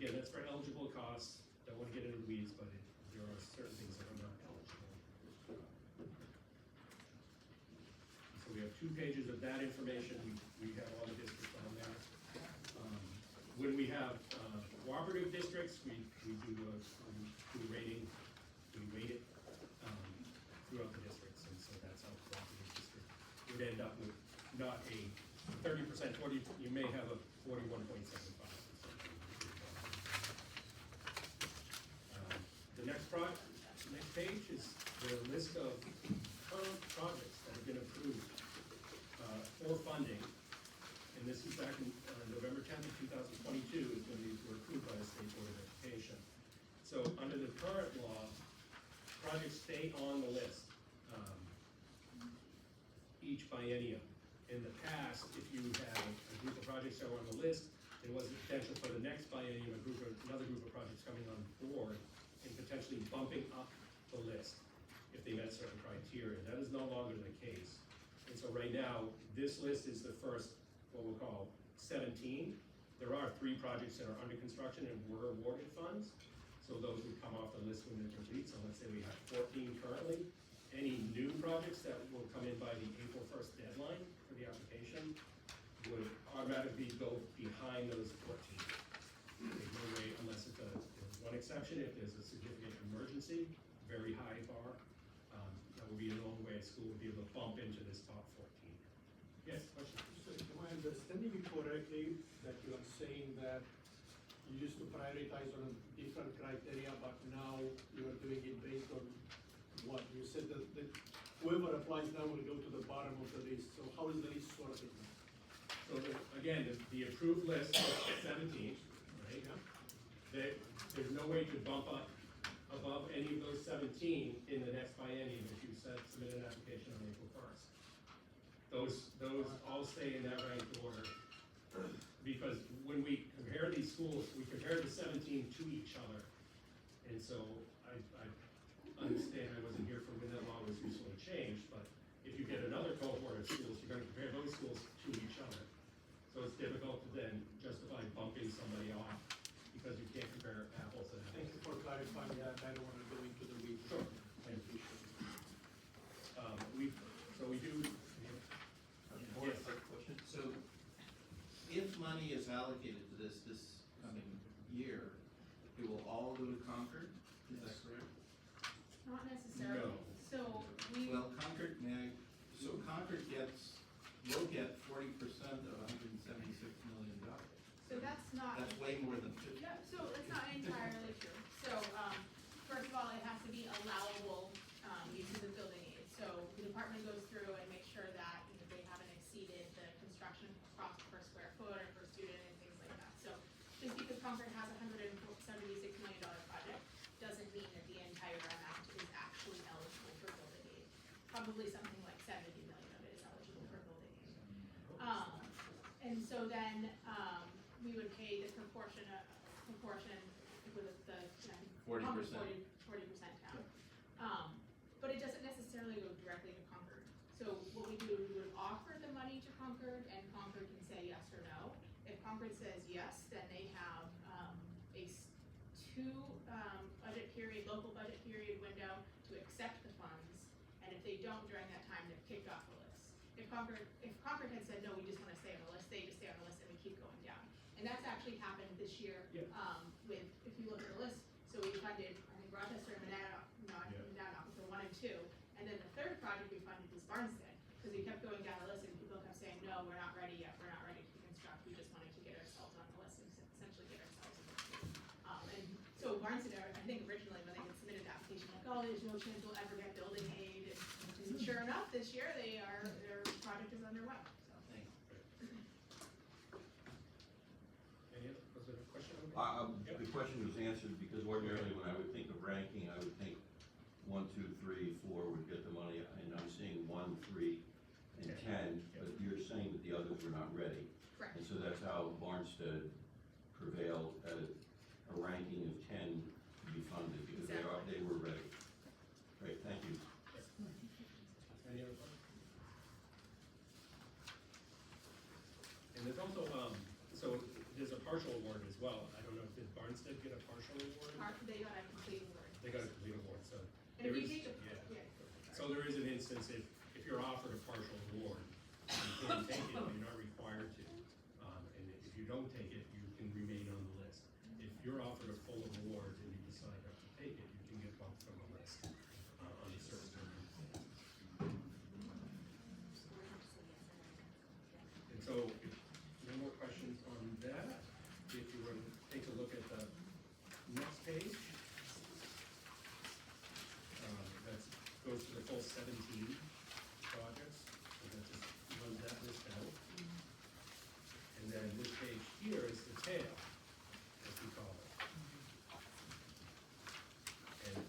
Again, that's for eligible costs. Don't want to get into the weeds, but there are certain things that are not eligible. So we have 2 pages of that information. We have all the districts on there. When we have cooperative districts, we do rating. We rate it throughout the districts, and so that's how cooperative district would end up with not a 30%, 40. You may have a 41.75%. The next page is the list of current projects that have been approved for funding. And this is back in November 10th of 2022 is when these were approved by the State Board of Education. So under the current law, projects stay on the list each biennium. In the past, if you had a group of projects that were on the list, there was the potential for the next biennium, another group of projects coming on board and potentially bumping up the list if they met certain criteria. That is no longer the case. And so right now, this list is the first, what we'll call 17. There are 3 projects that are under construction and were awarded funds. So those would come off the list when they're complete. So let's say we have 14 currently. Any new projects that will come in by the April 1st deadline for the application would automatically go behind those 14. There's no way, unless it's there's one exception, if there's a significant emergency, very high bar, that would be the only way a school would be able to bump into this top 14. Yes, question?
So am I understanding you correctly that you are saying that you used to prioritize on a different criteria, but now you are doing it based on what? You said that whoever applies now will go to the bottom of the list. So how is the list sorted?
So again, the approved list is 17, right? Yeah. There's no way to bump up above any of those 17 in the next biennium if you submit an application on April 1st. Those all stay in that ranked order. Because when we compare these schools, we compare the 17 to each other. And so understand, I wasn't here for when that law was recently changed, but if you get another cohort of schools, you're gonna compare those schools to each other. So it's difficult to then justify bumping somebody off because you can't compare apples and apples.
Thank you for clarifying that, I don't wanna go into the weeds.
Sure.
Thank you.
We do.
Yes. Question. So, if money is allocated to this coming year, it will all go to Concord, is that correct?
Not necessarily.
No.
So we.
Well, Concord, so Concord will get 40% of $176 million.
So that's not.
That's way more than 50.
No, so that's not entirely true. So, first of all, it has to be allowable, uses of building aid. So the department goes through and makes sure that, they haven't exceeded the construction cost per square foot or per student and things like that. So just because Concord has a $176 million project, doesn't mean that the entire amount is actually eligible for building aid. Probably something like 70 million of it is eligible for building aid. And so then, we would pay the proportion with the,
40%.
40% down. But it doesn't necessarily go directly to Concord. So what we do is we would offer the money to Concord, and Concord can say yes or no. If Concord says yes, then they have, local budget period window to accept the funds, and if they don't during that time, they're kicked off the list. If Concord had said, no, we just wanna stay on the list, they just stay on the list and we keep going down. And that's actually happened this year,
Yeah.
With, if you look at the list, so we funded, I think Rochester and Monadnock, the 1 and 2, and then the third project we funded was Barnstead, because we kept going down the list and people kept saying, no, we're not ready yet, we're not ready to construct, we just wanted to get ourselves on the list and essentially get ourselves in the queue. And so Barnstead, I think originally when they had submitted the application, like, oh, there's no chance we'll ever get building aid, and sure enough, this year, their project is underway, so.
Thanks.
Any other, was there a question?
The question was answered because ordinarily when I would think of ranking, I would think 1, 2, 3, 4 would get the money, and I'm seeing 1, 3, and 10, but you're saying that the others were not ready.
Correct.
And so that's how Barnstead prevailed at a ranking of 10 to be funded, because they were ready. Great, thank you.
Any other questions? And there's also, so there's a partial award as well. I don't know, did Barnstead get a partial award?
They got a complete award.
They got a complete award, so.
And if
there
you
is-
take a,
yeah.
yeah.
So there is an instance, if you're offered a partial award, you can take it, you're not required to. And if you don't take it, you can remain on the list. If you're offered a full award and you decide not to take it, you can get bumped from the list, on a certain term. And so, no more questions on that. If you were to take a look at the next page, that goes to the full 17 projects, so that just runs that list out. And then this page here is the tail, as we call it. And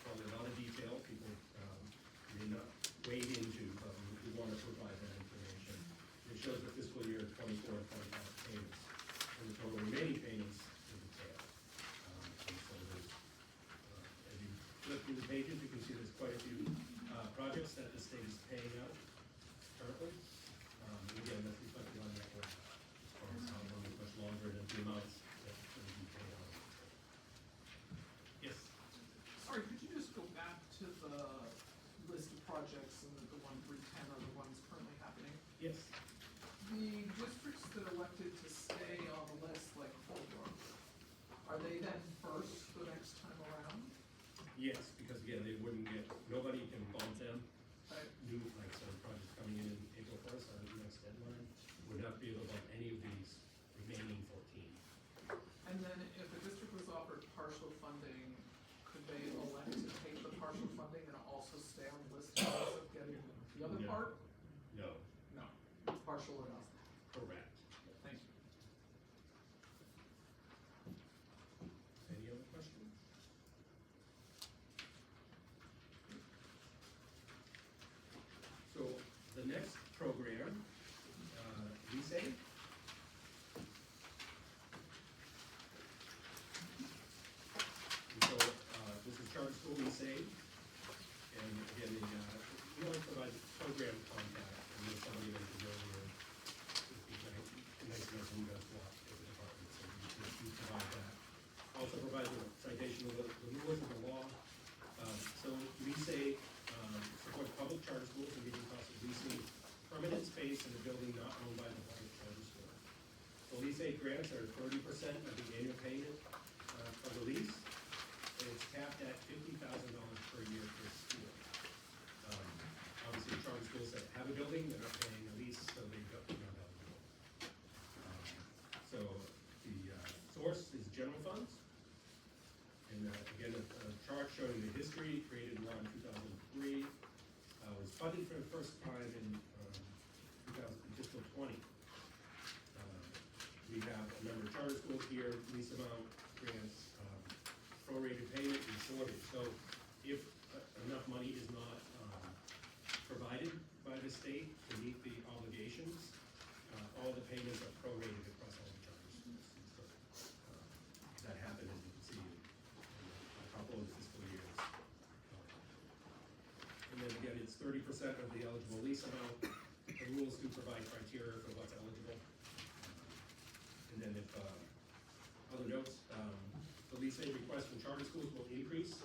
probably a lot of detail people may not wade into, but we want to provide that information. It shows the fiscal year 24 and 25 payments, and the total remaining payments to the tail. And so there's, as you flip through the pages, you can see there's quite a few projects that the state is paying out currently. And again, that's reflected on that one, as far as how long, much longer than the amounts that will be paid out. Yes?
Sorry, could you just go back to the list of projects and the 1 through 10 are the ones currently happening?
Yes.
The districts that elected to stay on the list, like Holbrook, are they then first the next time around?
Yes, because again, they wouldn't get, nobody can bump them.
Right.
New, like, so projects coming in April 1st, the next deadline, would not be able to bump any of these remaining 14.
And then if a district was offered partial funding, could they elect to take the partial funding and also stay on the list because of getting the other
No.
part?
No,
No, it's partial or not.
correct.
Thank you.
Any other questions? permanent space in a building not owned by the public charter school. The lease aid grants are 30% of the annual payment of the lease, and it's capped at $50,000 per year per school. Obviously, charter schools that have a building, they're not paying a lease, so they're not eligible. So the source is general funds. And again, a chart showing the history created in law in 2003, was funded for the first time in fiscal 20. We have a number of charter schools here, lease amount, grants, prorated payment, and sorted. So if enough money is not provided by the state to meet the obligations, all the payments are prorated across all the charter schools. So that happened, as you can see, in a couple of fiscal years. And then again, it's 30% of the eligible lease amount. The rules do provide criteria for what's eligible. And then if, other notes, the lease aid request from charter schools will increase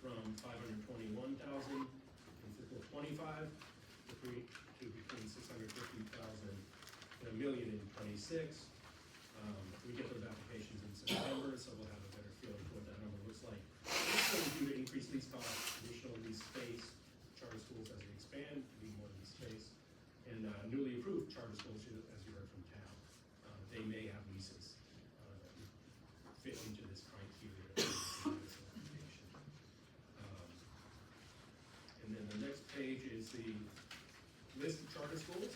from $521,000 in fiscal 25 to between $650,000 and $1 million in 26. We get those applications in September, so we'll have a better feeling for what that number looks like. Also, due to increased lease costs, additional lease space, charter schools as they expand, need more lease space, and newly approved charter schools, as you heard from Cal, they may have leases that would fit into this criteria. And then the next page is the list of charter schools.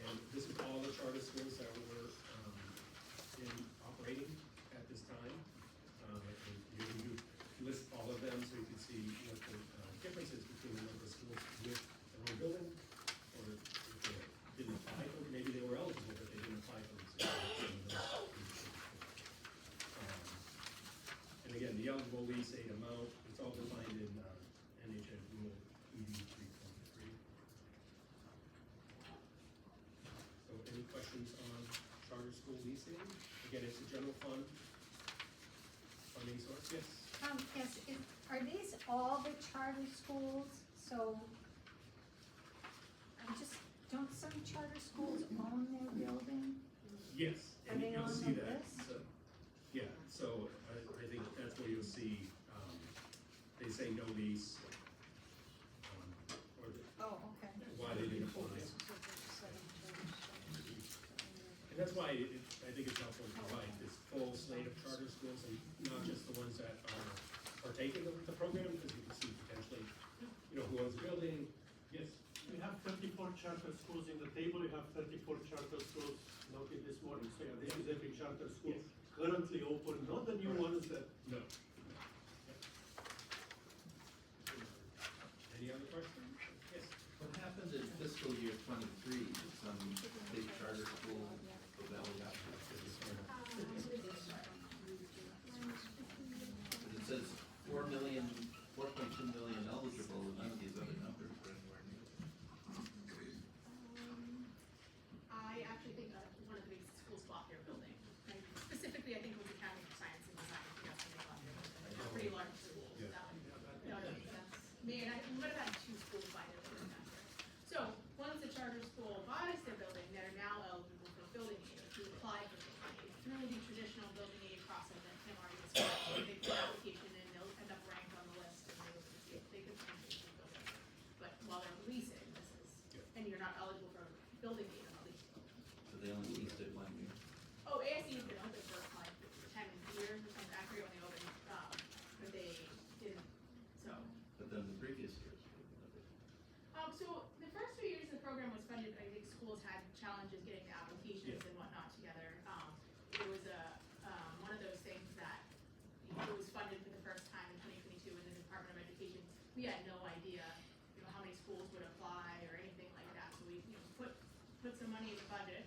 And this is all the charter schools that were operating at this time. And you list all of them so you can see what the difference is between the number of schools with their own building, or if they didn't apply for it, maybe they were eligible, but they didn't apply for this. And again, the eligible lease aid amount, it's all defined in NHN Rule ED 323. So any questions on charter school leasing? Again, it's a general fund funding source. Yes?
Yes, are these all the charter schools? So, don't some charter schools own their building?
Yes,
Are
and
they
you'll
on
see
the
that.
list?
So, yeah, so I think that's where you'll see, they say no lease, or
Oh, okay.
why they didn't apply. And that's why I think it's helpful to provide this full slate of charter schools, and not just the ones that are partaking of the program, because you can see potentially, who owns the building. Yes?
We have 34 charter schools in the table, we have 34 charter schools noted this morning, so yeah, this is every charter school currently open, not the new ones that.
No. Any other questions? Yes?
What happened in fiscal year 23? Did some big charter school go belly up? It says 4.2 million eligible, and none of these other numbers are anywhere near.
I actually think that one of the big schools bought their building. And specifically, I think it was Academy for Science and Design, I think that's when they bought their building. They're pretty large schools.
Yeah.
That would make sense. I would have had two schools buy their building that year. So, once the charter school buys their building, they're now eligible for building aid, if you apply for building aid. It's really the traditional building aid process that Tim already described. They put an application in, they'll end up ranked on the list, and they will see if they could potentially do building aid. But while they're leasing, this is, and you're not eligible for building aid on a lease building.
So they only leased it 1 year.
Oh, ASC's been open for like 10 years or something, I forget when they opened, but they didn't, so.
But then the previous years.
So the first 2 years the program was funded, I think schools had challenges getting the applications and whatnot together. It was one of those things that it was funded for the first time in 2022 in the Department of Education. We had no idea, how many schools would apply or anything like that. So we, put some money in the budget,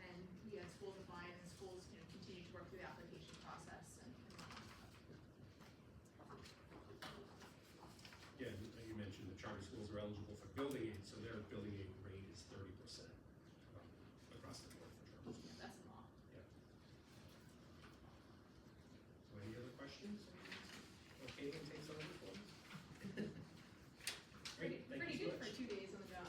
and we had schools apply, and schools, continue to work through the application process and whatnot.
Yeah, you mentioned the charter schools are eligible for building aid, so their building aid rate is 30% across the board for charter schools.
Yeah, that's the law.
Yeah. So any other questions? Okay, and take some of the forms. Great, thank you so
Pretty good
much.
for 2 days on the job.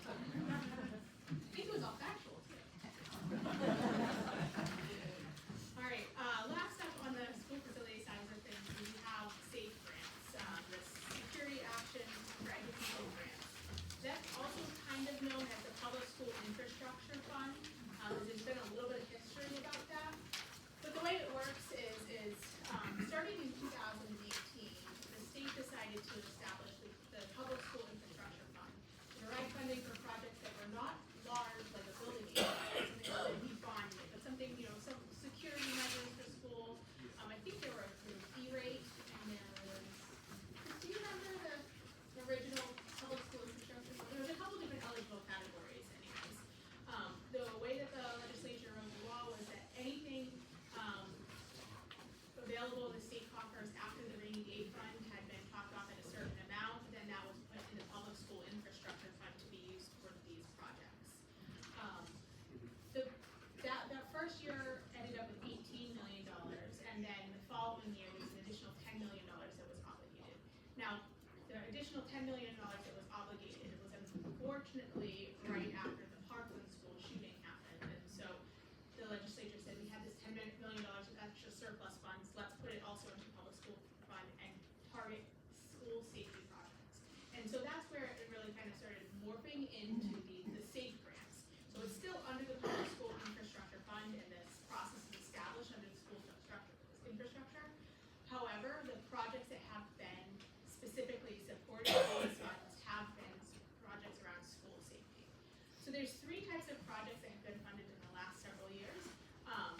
there's three types of projects that have been funded in the last several years.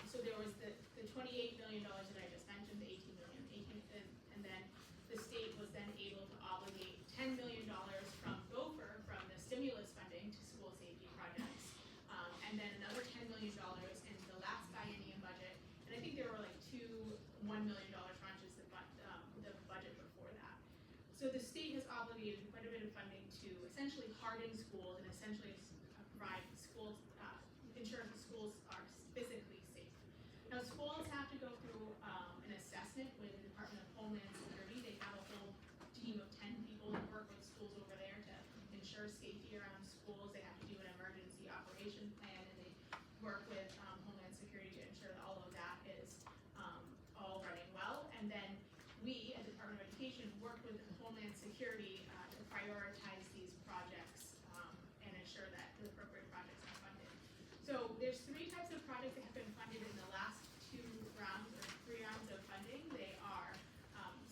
So there was the $28 million that I just mentioned, the 18 million, and then the state was then able to obligate $10 million from Gopher, from the stimulus funding to school safety projects. And then another $10 million in the last biennium budget, and I think there were like two $1 million tranches that the budget before that. So the state has obligated quite a bit of funding to essentially harden schools and essentially provide schools, ensure that schools are physically safe. Now schools have to go through an assessment with the Department of Homeland Security. They have a whole team of 10 people that work with schools over there to ensure safety around schools. They have to do an emergency operation plan, and they work with Homeland Security to ensure that all of that is all running well. And then we, at the Department of Education, work with Homeland Security to prioritize these projects and ensure that the appropriate projects are funded. So there's three types of projects that have been funded in the last three rounds of funding. They are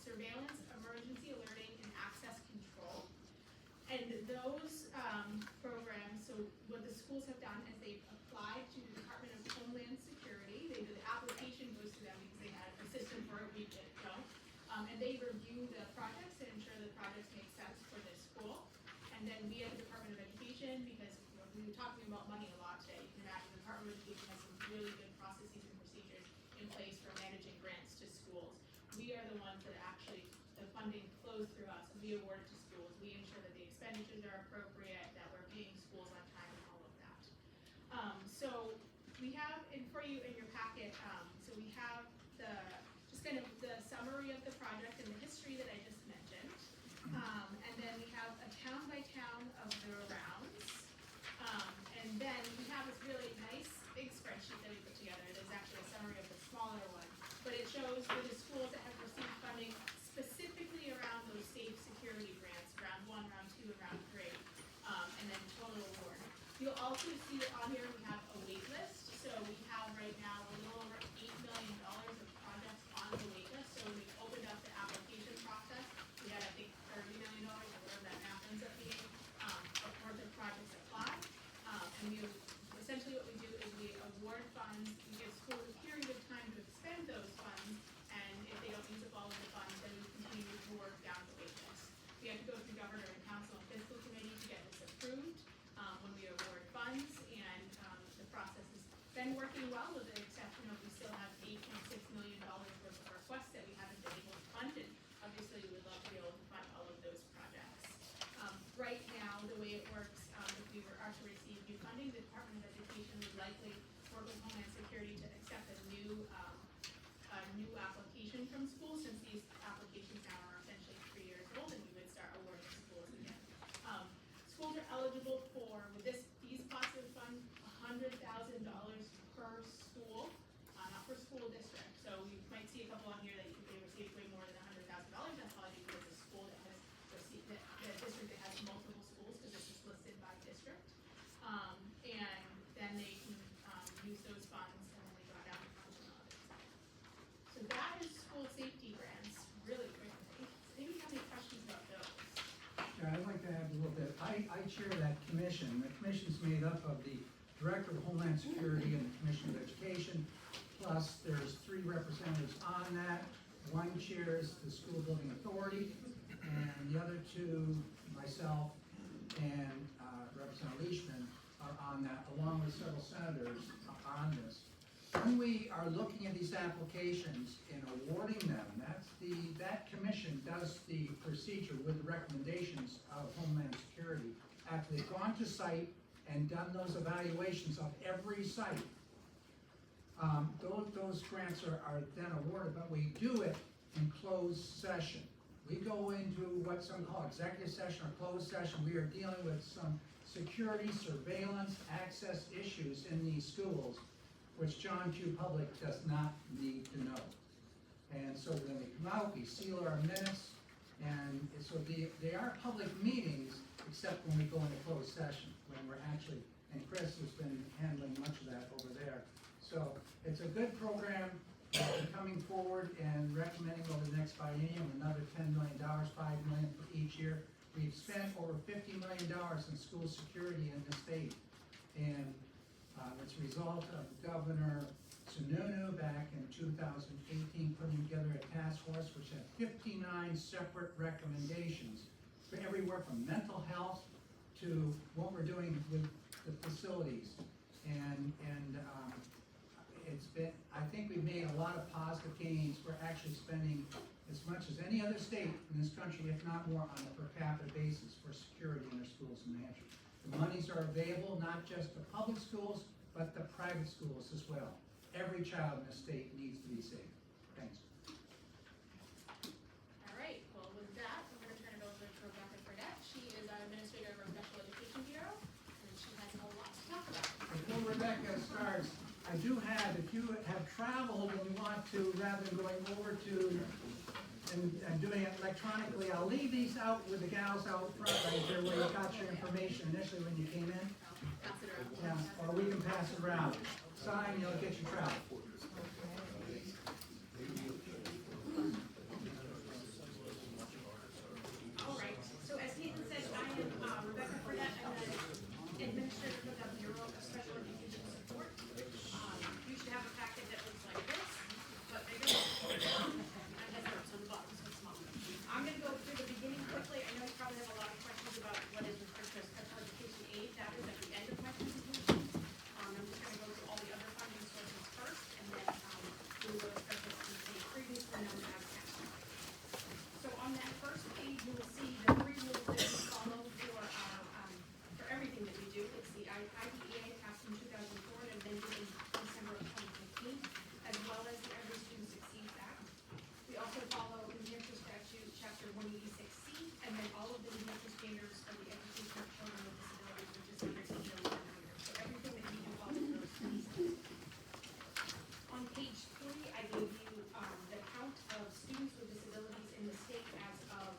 surveillance, emergency alerting, and access control. And those programs, so what the schools have done is they've applied to the Department of Homeland Security. The application goes to them because they had a system for it, we didn't know. And they review the projects and ensure the projects make sense for the school. And then we at the Department of Education, because we were talking about money a lot today, you can imagine the Department of Education has some really good processes and procedures in place for managing grants to schools. We are the ones that actually, the funding flows through us, and we award it to schools. We ensure that the expenditures are appropriate, that we're paying schools on time, and all of that. So we have, and for you in your packet, so we have just kind of the summary of the project and the history that I just mentioned. And then we have a town by town of the rounds. And then we have this really nice big spreadsheet that we put together. There's actually a summary of the smaller one, but it shows for the schools that have received funding specifically around those safe security grants, round 1, round 2, and round 3, and then total award. You'll also see on here we have a wait list. So we have right now a little over $8 million of projects on the wait list. So we opened up the application process. We had, I think, $30 million or whatever that math ends up being, worth of projects apply. And we essentially what we do is we award funds. We give schools a period of time to expend those funds, and if they don't use up all of the funds, then we continue to work down the wait list. We have to go through governor and council and fiscal committee to get this approved when we award funds, and the process has been working well, with the exception of we still have $8.6 million worth of requests that we haven't been able to fund, and obviously we would love to be able to fund all of those projects. Right now, the way it works, if we were to receive new funding, the Department of Education would likely work with Homeland Security to accept a new application from schools, since these applications now are essentially 3 years old, and we would start awarding schools again. Schools are eligible for, with these positive funds, $100,000 per school, not per school district. So you might see a couple on here that they received way more than $100,000. That's probably because the school that has received, the district that has multiple schools, because this is listed by district. And then they can use those funds, and then they draw down the funds from others. So that is school safety grants, really quickly. Maybe you have any questions about those?
Sure, I'd like to add a little bit. I chair that commission. The commission's made up of the Director of Homeland Security and the Commission of Education, plus there's 3 representatives on that. One chairs the School Building Authority, and the other 2, myself and Representative Leishman, are on that, along with several senators on this. When we are looking at these applications and awarding them, that commission does the procedure with the recommendations of Homeland Security after they've gone to site and done those evaluations of every site. Those grants are then awarded, but we do it in closed session. We go into what some call executive session or closed session. We are dealing with some security, surveillance, access issues in these schools, which John Q. Public does not need to know. And so when we come out, we seal our minutes, and so they are public meetings, except when we go into closed session, when we're actually, and Chris has been handling much of that over there. So it's a good program. Coming forward and recommending over the next biennium another $10 million, $5 million for each year. We've spent over $50 million in school security in the state, It's a result of Governor Sununu back in 2018 putting together a task force which had 59 separate recommendations for everywhere from mental health to what we're doing with the facilities. And it's been, I think we've made a lot of positive gains. We're actually spending as much as any other state in this country, if not more, on a per capita basis for security in our schools in New Hampshire. The monies are available not just to public schools, but to private schools as well. Every child in the state needs to be safe. Thanks.
All right, well, with that, I'm gonna turn it over to Rebecca Fredette. She is our administrator of our Special Education Bureau, and she has a lot to talk about.
Before Rebecca starts, I do have, if you have traveled and you want to, rather than going over to and doing it electronically, I'll leave these out with the gals out front right there where you got your information initially when you came in.
Pass it around.
Yeah, or we can pass it around. Sign, you'll get your travel.
All right, so as Nathan said, I am Rebecca Fredette. I'm the administrator for the Bureau of Special Education Support. You should have a packet that looks like this, but bigger. And has notes on the bottom, so it's smaller. I'm gonna go through the beginning quickly. I know you probably have a lot of questions about what is referred to as special education aid. That is at the end of my presentation. I'm just gonna go through all the other funding sources first, and then we will special education aid previously known as cash. So on that first page, you will see the 3 rules that we follow for our, for everything that we do. It's the IDEA passed in 2004 and amended in December of 2015, as well as the Every Student Succeeds Act. We also follow New Hampshire Statute, Chapter 186C, and then all of the New Hampshire standards for the education of children with disabilities, which is under 8 million. So everything that we do follows those things. On page 3, I gave you the count of students with disabilities in the state as of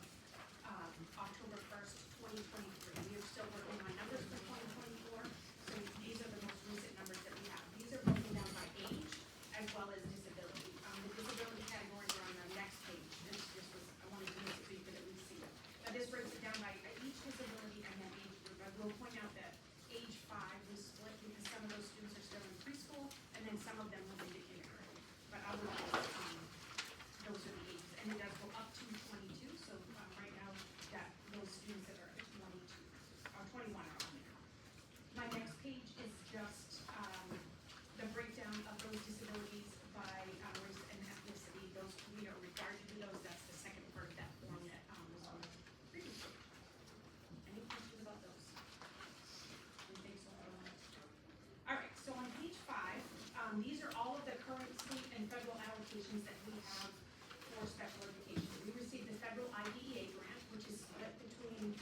October 1st, 2023. We are still working on numbers for 2024, so these are the most recent numbers that we have. These are broken down by age as well as disability. The disability categories are on the next page. This was, I wanted to make it so you could at least see it. Now this breaks it down by each disability and then age group. I will point out that age 5 was split because some of those students are still in preschool and then some of them will be in kindergarten. But otherwise, those are the ages, and it does go up to 22, so right now, that those students that are at 22, or 21 are on there. My next page is just the breakdown of those disabilities by race and ethnicity. Those, we are required to do those, that's the second part of that form that was on the previous page. Any questions about those? Anything so far? All right, so on page 5, these are all of the current state and federal allocations that we have for special education. We received the federal IDEA grant, which is split between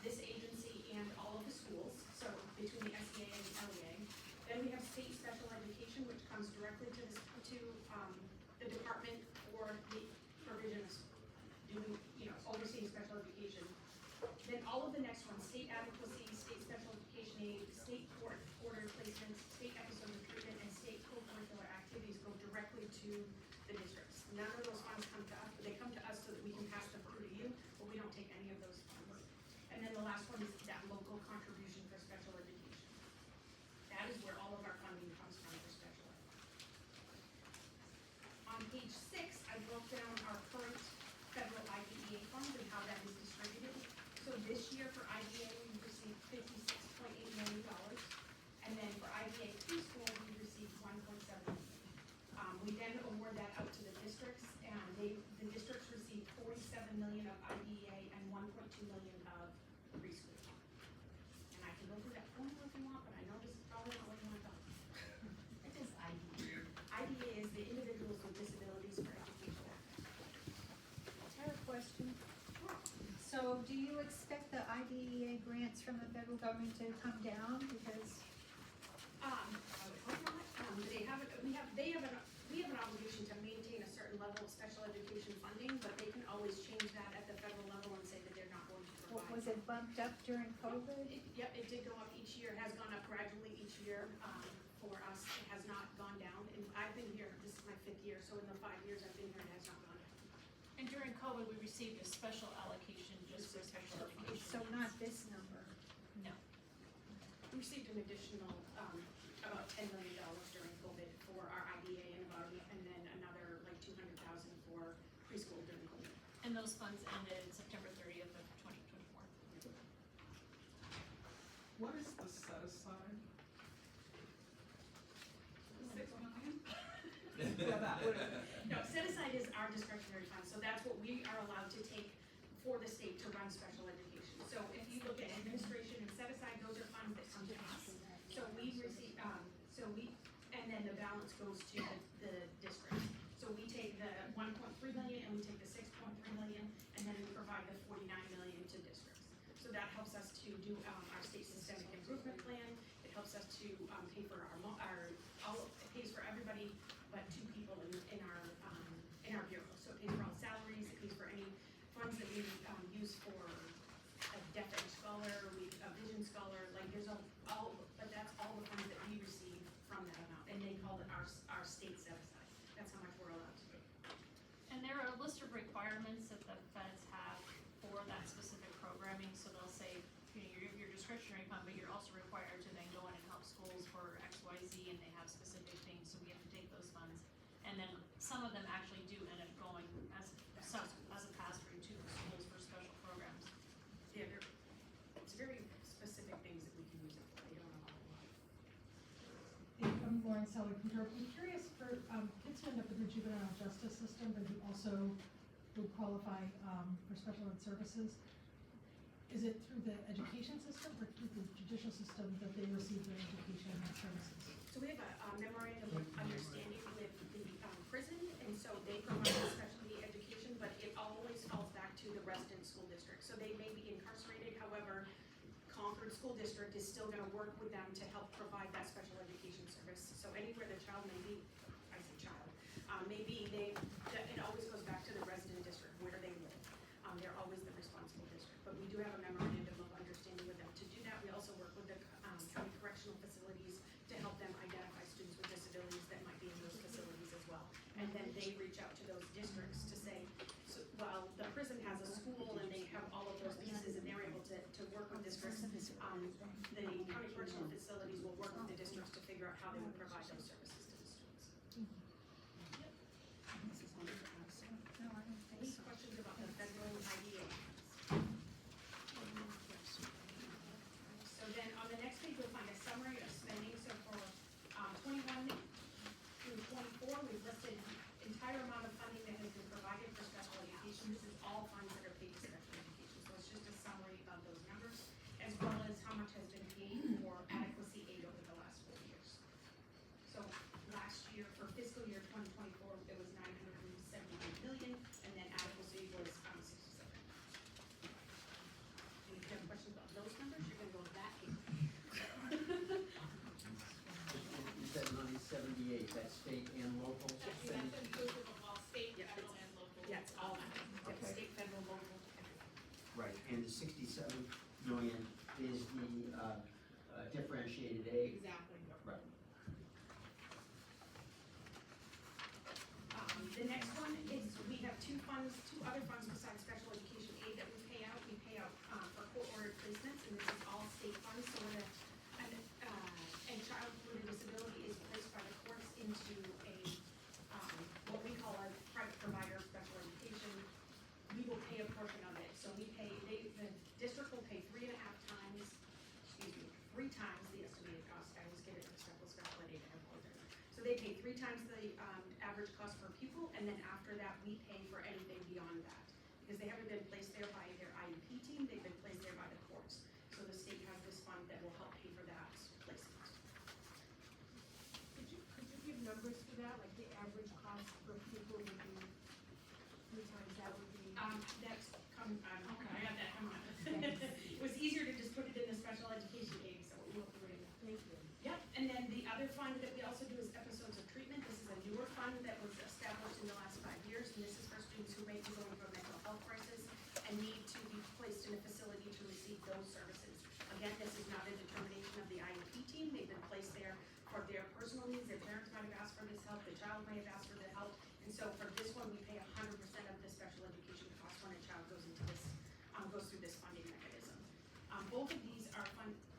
this agency and all of the schools, so between the SEA and the LEA. Then we have state special education, which comes directly to the department for the provision of doing, overseeing special education. Then all of the next ones, state adequacy, state special education aid, state ordered placements, state episode of treatment, and state co-curricular activities go directly to the districts. None of those funds come to us, but they come to us so that we can pass them through to you, but we don't take any of those funds. And then the last one is that local contribution for special education. That is where all of our funding comes from for special ed. On page 6, I broke down our current federal IDEA funds and how that is distributed. So this year for IDEA, we received $56.8 million. And then for IDEA preschool, we received $1.7 million. We then award that out to the districts, and the districts received $47 million of IDEA and $1.2 million of preschool. And I can go through that formula if you want, but I know this is probably not what you want to know.
What is IDEA?
IDEA is the Individuals with Disabilities for Education Act.
I have a question. So do you expect the IDEA grants from the federal government to come down because?
I would hope not. They have an obligation to maintain a certain level of special education funding, but they can always change that at the federal level and say that they're not going to provide.
Was it bumped up during COVID?
Yep, it did go up each year, it has gone up gradually each year, for us, it has not gone down, and I've been here, this is my 5th year, so in the 5 years I've been here, it has not gone down.
And during COVID, we received a special allocation just for special education.
So not this number?
No.
We received an additional, about $10
those funds ended September 30th of 2024.
What is the set aside?
$6 million?
Yeah, that.
No, set aside is our discretionary fund, so that's what we are allowed to take for the state to run special education. So if you look at administration and set aside, those are funds that come to us. So we receive, and then the balance goes to the district. So we take the 1.3 million and we take the 6.3 million, and then we provide the 49 million to districts. So that helps us to do our state systemic improvement plan. It helps us to pay for it pays for everybody but 2 people in our bureau. So it pays for all salaries, it pays for any funds that we use for a deaf edge scholar, a vision scholar, like there's but that's all the funds that we receive from that amount, and they call it our state set aside. That's how much we're allowed to do.
And there are a list of requirements that the feds have for that specific programming, so they'll say, you know, your discretionary fund, but you're also required to then go in and help schools for X, Y, Z, and they have specific things, so we have to take those funds. And then some of them actually do end up going as a pass-through to the schools for special programs.
Yeah, it's very specific things that we can use it for. I don't know how to.
I'm Lauren Sally from Durham. I'm curious for kids who end up in the juvenile justice system, but who also would qualify for special ed services. Is it through the education system or through the judicial system that they receive their education and services?
So we have a memorandum of understanding with the prison, and so they provide specialty education, but it always falls back to the resident school district. So they may be incarcerated, however, Concord School District is still gonna work with them to help provide that special education service. So anywhere the child may be, I say child, it always goes back to the resident district where they live. They're always the responsible district, but we do have a memorandum of understanding with them to do that. We also work with the county correctional facilities to help them identify students with disabilities that might be in those facilities as well. And then they reach out to those districts to say, well, the prison has a school and they have all of those pieces and they're able to work with districts. The county correctional facilities will work with the districts to figure out how they would provide those services to the students. Any questions about the federal IDA? So then on the next page, you'll find a summary of spending. So for 21 through 24, we've listed the entire amount of funding that has been provided for special education. This is all funds that are paid to special education. So it's just a summary of those numbers, as well as how much has been paid for adequacy aid over the last 4 years. So last year, for fiscal year 2024, it was 978 million, and then adequacy was 67. If you have questions about those numbers, you're gonna go to that page.
You said 978, that's state and local spending?
That's inclusive of all state, federal, and local. Yes, all
Okay.
state, federal, local, everything.
Right, and the 67 million is the differentiated aid?
Exactly.
Right.
The next one is, we have two other funds besides special education aid that we pay out. We pay out for court-ordered placements, and this is all state funds. So when a child with a disability is placed by the courts into what we call a private provider of special education, we will pay a portion of it. So the district will pay 3 times the estimated cost. I always get it mixed up with special ed aid, I apologize. So they pay 3 times the average cost per pupil, and then after that, we pay for anything beyond that. Because they haven't been placed there by their IEP team, they've been placed there by the courts. So the state has this fund that will help pay for that placement.
Could you give numbers for that, like the average cost per pupil would be 3 times that would be?
I have that coming up. It was easier to just put it in the special education aid, so we'll put it in there.
Thank you.
Yep, and then the other fund that we also do is episodes of treatment. This is a newer fund that was established in the last 5 years, and this is for students who may be going through a mental health crisis and need to be placed in a facility to receive those services. Again, this is not a determination of the IEP team. They've been placed there for their personal needs. Their parents might have asked for this help, the child may have asked for the help, and so for this one, we pay 100% of the special education cost when a child goes into this, goes through this funding mechanism. Both of these are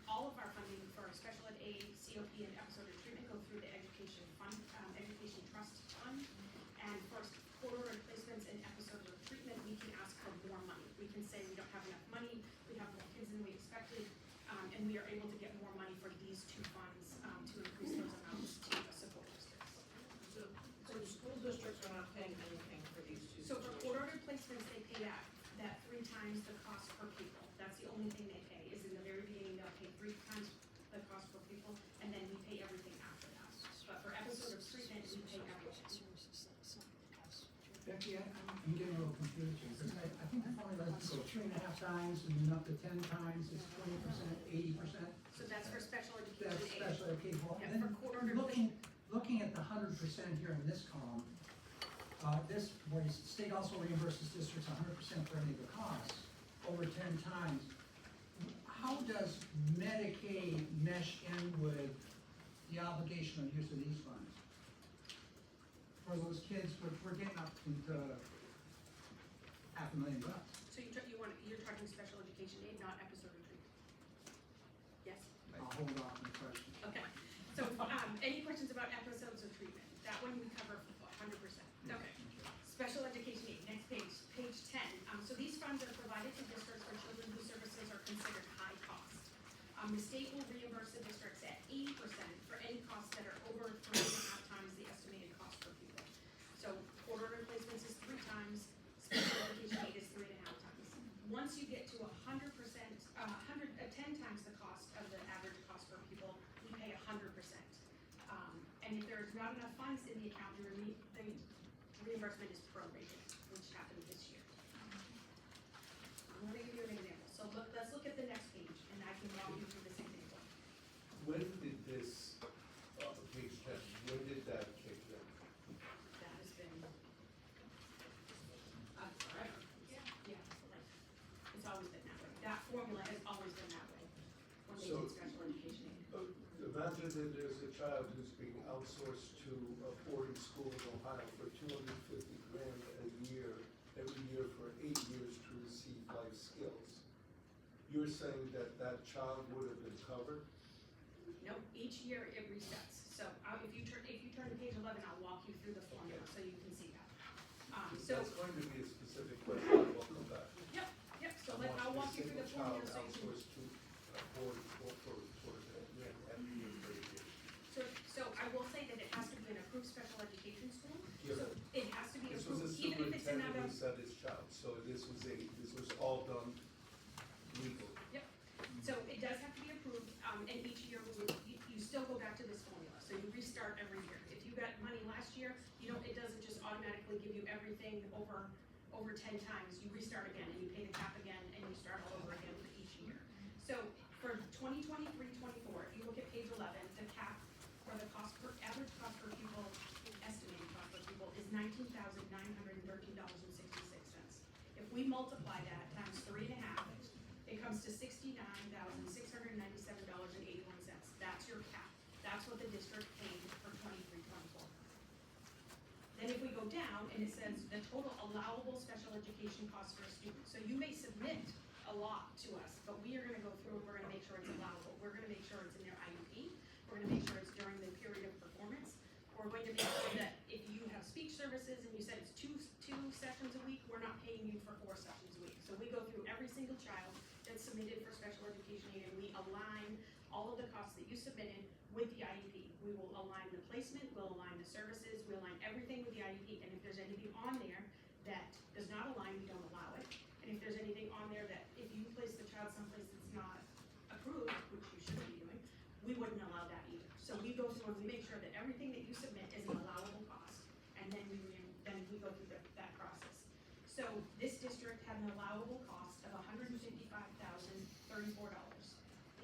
all of our funding for special ed aid, COP, and episode of treatment go through the education fund, education trust fund. And for quarter placements and episodes of treatment, we can ask times the cost per pupil. That's the only thing they pay, is in the very beginning, they'll pay 3 times the cost per pupil, and then we pay everything after that. But for episode of treatment, we pay everything.
Becky, I'm getting a little confused here, because I think the formula is go 3.5 times and then up to 10 times is 20%, 80%.
So that's for special education
That's
aid.
special education.
Yeah,
Then
for quarter
looking at the 100% here in this column, this, where the state also reimburses districts 100% for any of the costs over 10 times. How does Medicaid mesh in with the obligation of use of these funds? For those kids, we're getting up into $500,000.
So you're talking special education aid, not episode of treatment? Yes?
I'll hold off on the question.
Okay, so, any questions about episodes of treatment? That one we cover 100%. Okay. Special education aid, next page, page 10. So these funds are provided to districts for children whose services are considered high cost. The state will reimburse the districts at 80% for any costs that are over 3.5 times the estimated cost per pupil. So quarter replacements is 3 times, special education aid is 3.5 times. Once you get to 110 times the cost of the average cost per pupil, we pay 100%. And if there's not enough funds in the account, the reimbursement is prorated, which happened this year. I'm gonna give you an example. So let's look at the next page, and I can walk you through this example.
When did this, page 10, when did that kick in?
That has been, forever. Yeah. Yeah, like, it's always been that way. That formula has always been that way when they
So-
did special education aid.
Imagine that there's a child who's being outsourced to a boarding school in Ohio for $250,000 a year, every year for 8 years to receive life skills. You're saying that that child would have been covered?
No, each year it resets. So if you turn to page 11, I'll walk you through the formula so you can see that. So,
That's going to be a specific question, we'll come back.
yep, so I'll walk you through the formula so you can.
Outsourced to a boarding school for every year for 8 years.
So I will say that it has to be an approved special education school.
Yeah.
So it has to be
This was a
approved, even if it's
superintendent
another.
who said his child, so this was all done legal.
Yep, so it does have to be approved, and each year you still go back to this formula, so you restart every year. If you got money last year, it doesn't just automatically give you everything over 10 times, you restart again, and you pay the cap again, and you start all over again for each year. So for 2023-24, if you look at page 11, the cap for the average cost per pupil, estimated cost per pupil is $19,913.66. If we multiply that times 3.5, it comes to $69,697.81. That's your cap. That's what the district paid for 23-24. Then if we go down and it says the total allowable special education costs for a student. So you may submit a lot to us, but we are gonna go through and we're gonna make sure it's allowable. We're gonna make sure it's in their IUP. We're gonna make sure it's during the period of performance. We're going to make sure that if you have speech services and you said it's two sessions a week, we're not paying you for 4 sessions a week. So we go through every single child that's submitted for special education aid and we align all of the costs that you submitted with the IEP. We will align the placement, we'll align the services, we'll align everything with the IEP. And if there's anything on there that does not align, we don't allow it. And if there's anything on there that if you place the child someplace that's not approved, which you shouldn't be doing, we wouldn't allow that either. So we go through and we make sure that everything that you submit is an allowable cost, and then we go through that process. So this district had an allowable cost of $155,034.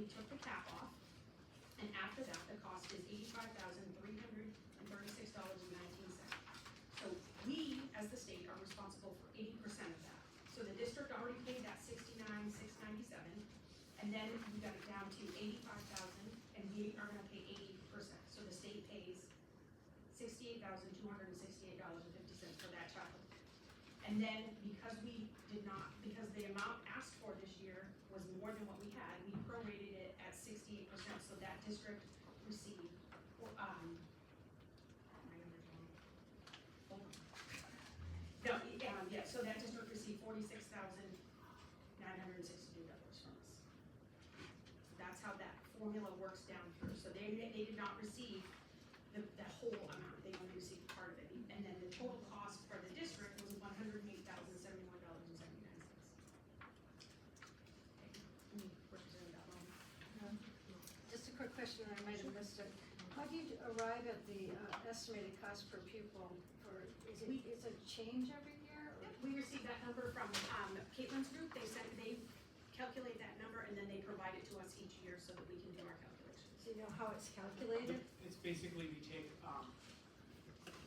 They took the cap off, and after that, the cost is $85,336.19. So we, as the state, are responsible for 80% of that. So the district already paid that $69,697, and then we got it down to $85,000, and we are gonna pay 80%. So the state pays $68,268.50 for that child. And then because the amount asked for this year was more than what we had, we prorated it at 68%, so that district received, so that district received $46,962 from us. That's how that formula works down through. So they did not receive the whole amount, they only received part of it. And then the total cost for the district was $108,071.79.
How do you arrive at the estimated cost per pupil for, is it change every year? Or?
We received that number from Caitlin's group. They calculate that number and then they provide it to us each year so that we can do our calculations.
Do you know how it's calculated?
It's basically, we take,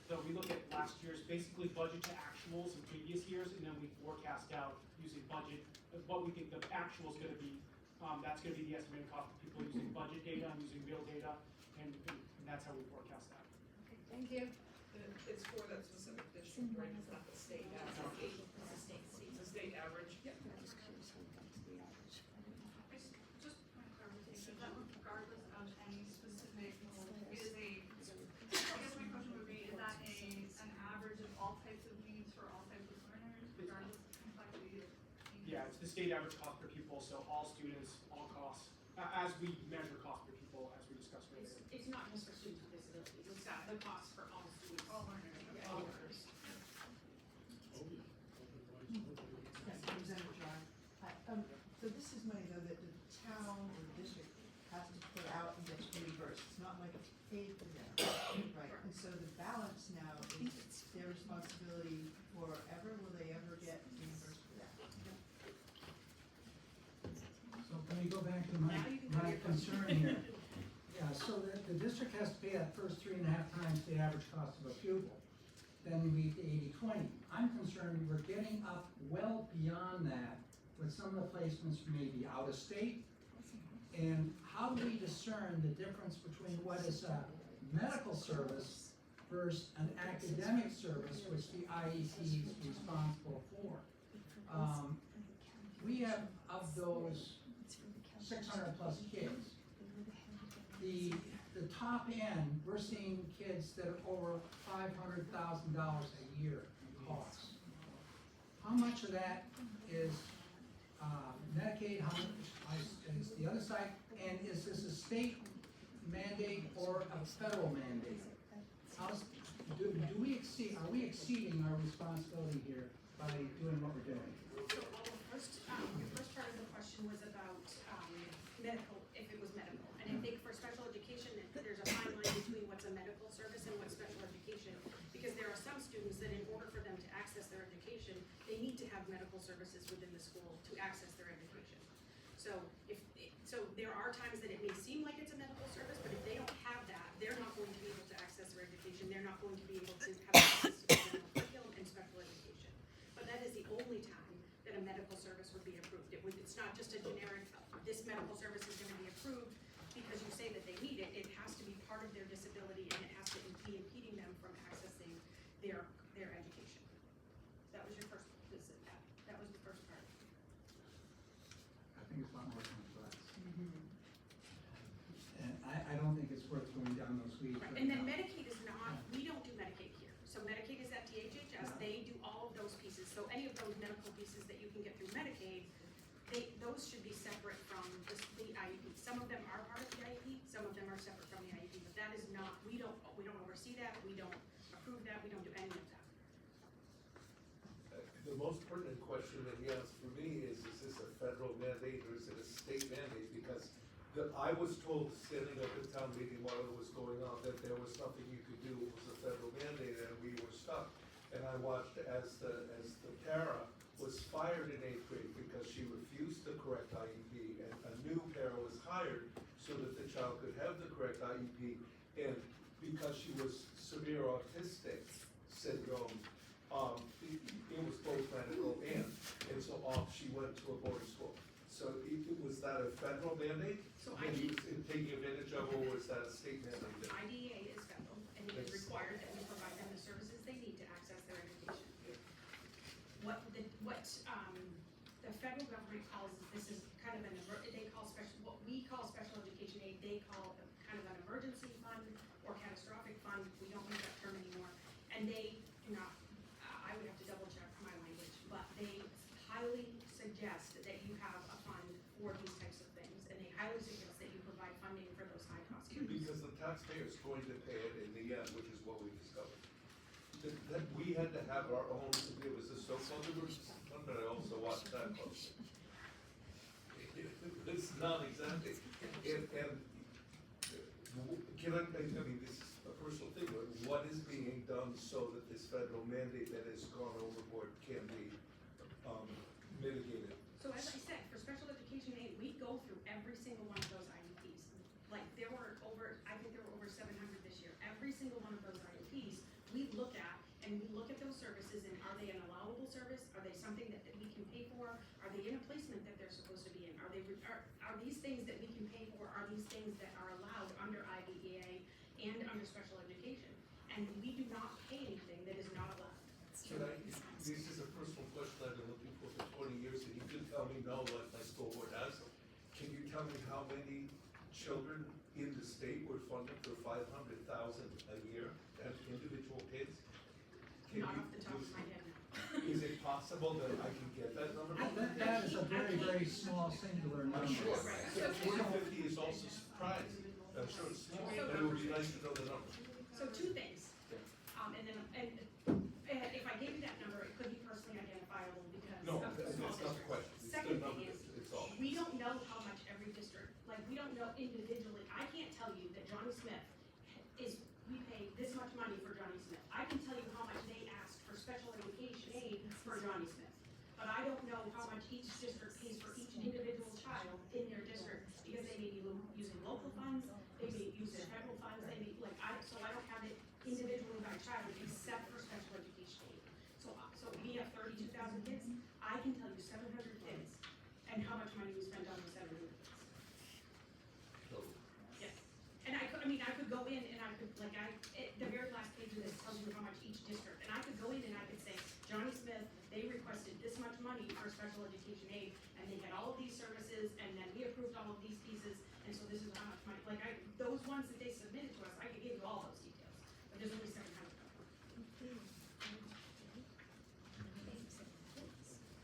so we look at last year's, basically budget to actuals in previous years, and then we forecast out using budget, what we think the actual is gonna be. That's gonna be the estimated cost of people using budget data, using real data, and that's how we forecast that.
Okay, thank you.
And it's for that specific district, right? It's not the state average. It's a state average.
Just point of clarification, that regardless of any specific, it is a, I guess my question would be, is that an average of all types of needs for all types of learners, regardless of complexity?
Yeah, it's the state average cost per pupil, so all students, all costs, as we measure cost per pupil, as we discussed earlier.
It's not just for students with disabilities, it's got the cost for all students. All learners.
All learners.
Yes, Representative John. So this is money though that the town or the district has to put out and gets reimbursed. It's not like it's paid for them, right? And so the balance now is their responsibility forever. Will they ever get reimbursed for that?
So can we go back to my concern here? Yeah, so that the district has to pay that first 3.5 times the average cost of a pupil. Then we meet the 80-20. I'm concerned we're getting up well beyond that with some of the placements maybe out of state. And how do we discern the difference between what is a medical service versus an academic service, which the IEP is responsible for? We have, of those 600 plus kids, the top end, we're seeing kids that are over $500,000 a year in costs. How much of that is Medicaid, how much is the other side, and is this a state mandate or a federal mandate? Are we exceeding our responsibility here by doing what we're doing?
So the first part of the question was about medical, if it was medical. And I think for special education, there's a fine line between what's a medical service and what's special education. Because there are some students that in order for them to access their education, they need to have medical services within the school to access their education. So there are times that it may seem like it's a medical service, but if they don't have that, they're not going to be able to access their education. They're not going to be able to have access to the general curriculum and special education. But that is the only time that a medical service would be approved. It's not just a generic, this medical service is going to be approved because you say that they need it. It has to be part of their disability and it has to be impeding them from accessing their education. That was your first, that was the first part.
I think it's a lot more complex. And I don't think it's worth going down those weeds right
And then
now.
Medicaid is not, we don't do Medicaid here. So Medicaid is at DHHS, they do all of those pieces. So any of those medical pieces that you can get through Medicaid, those should be separate from the IEP. Some of them are part of the IEP, some of them are separate from the IEP, but that is not, we don't oversee that, we don't approve that, we don't do any of that.
The most pertinent question that he asked for me is this a federal mandate or is it a state mandate? Because I was told standing up at town meeting while it was going on that there was nothing you could do, it was a federal mandate and we were stuck. And I watched as the para was fired in 8th grade because she refused the correct IEP and a new para was hired so that the child could have the correct IEP. And because she was severe autistic syndrome, it was both medical and so off she went to a boarding school. So was that a federal mandate?
So
that he was taking advantage of, or was that a state mandate?
IDEA is federal, and it is required that we provide them the services they need to access their education. What the federal government calls, this is kind of what we call special education aid, they call kind of an emergency fund or catastrophic fund. We don't use that term anymore. And they do not, I would have to double check my language, but they highly suggest that you have a fund for these types of things. And they highly suggest that you provide funding for those high cost students.
Because the taxpayer is going to pay it in the end, which is what we discovered. That we had to have our own, it was a so-called emergency fund, but I also watched that close. It's not exactly, and I mean, this is a personal thing, but what is being done so that this federal mandate that has gone overboard can be, mitigated?
So as I said, for special education aid, we go through every single one of those IEPs. Like, there were over, I think there were over 700 this year. Every single one of those IEPs, we look at, and we look at those services, and are they an allowable service? Are they something that we can pay for? Are they in a placement that they're supposed to be in? Are these things that we can pay for, are these things that are allowed under IDEA and under special education? And we do not pay anything that is not allowed.
This is a personal question I've been looking for 20 years, and you can tell me no, like my school board has. Can you tell me how many children in the state were funded for $500,000 a year as individual kids?
Not off the top of my head now.
Is it possible that I can get that number?
That is a very, very small singular number.
I'm sure. 450 is also surprised. I'm sure it's small, but it would be nice to know the number.
So two things. And if I gave you that number, it could be personally identifiable because
No,
of the
that's
small
not the
districts.
question. It's the
Second
number,
thing is,
it's all.
we don't know how much every district, like, we don't know individually. I can't tell you that Johnny Smith we pay this much money for Johnny Smith. I can tell you how much they asked for special education aid for Johnny Smith. But I don't know how much each district pays for each individual child in their district, because they may be using local funds, they may use their federal funds, they may, so I don't have it individually by child except for special education aid. So we have 32,000 kids, I can tell you 700 kids and how much money we spend on those 700 kids. Yes. And I could go in and I could, the very last page of this tells you how much each district, and I could go in and I could say, Johnny Smith, they requested this much money for special education aid, and they had all of these services, and then we approved all of these pieces, and so this is how much money, those ones that they submitted to us, I could give you all those details, but there's only 700 of them.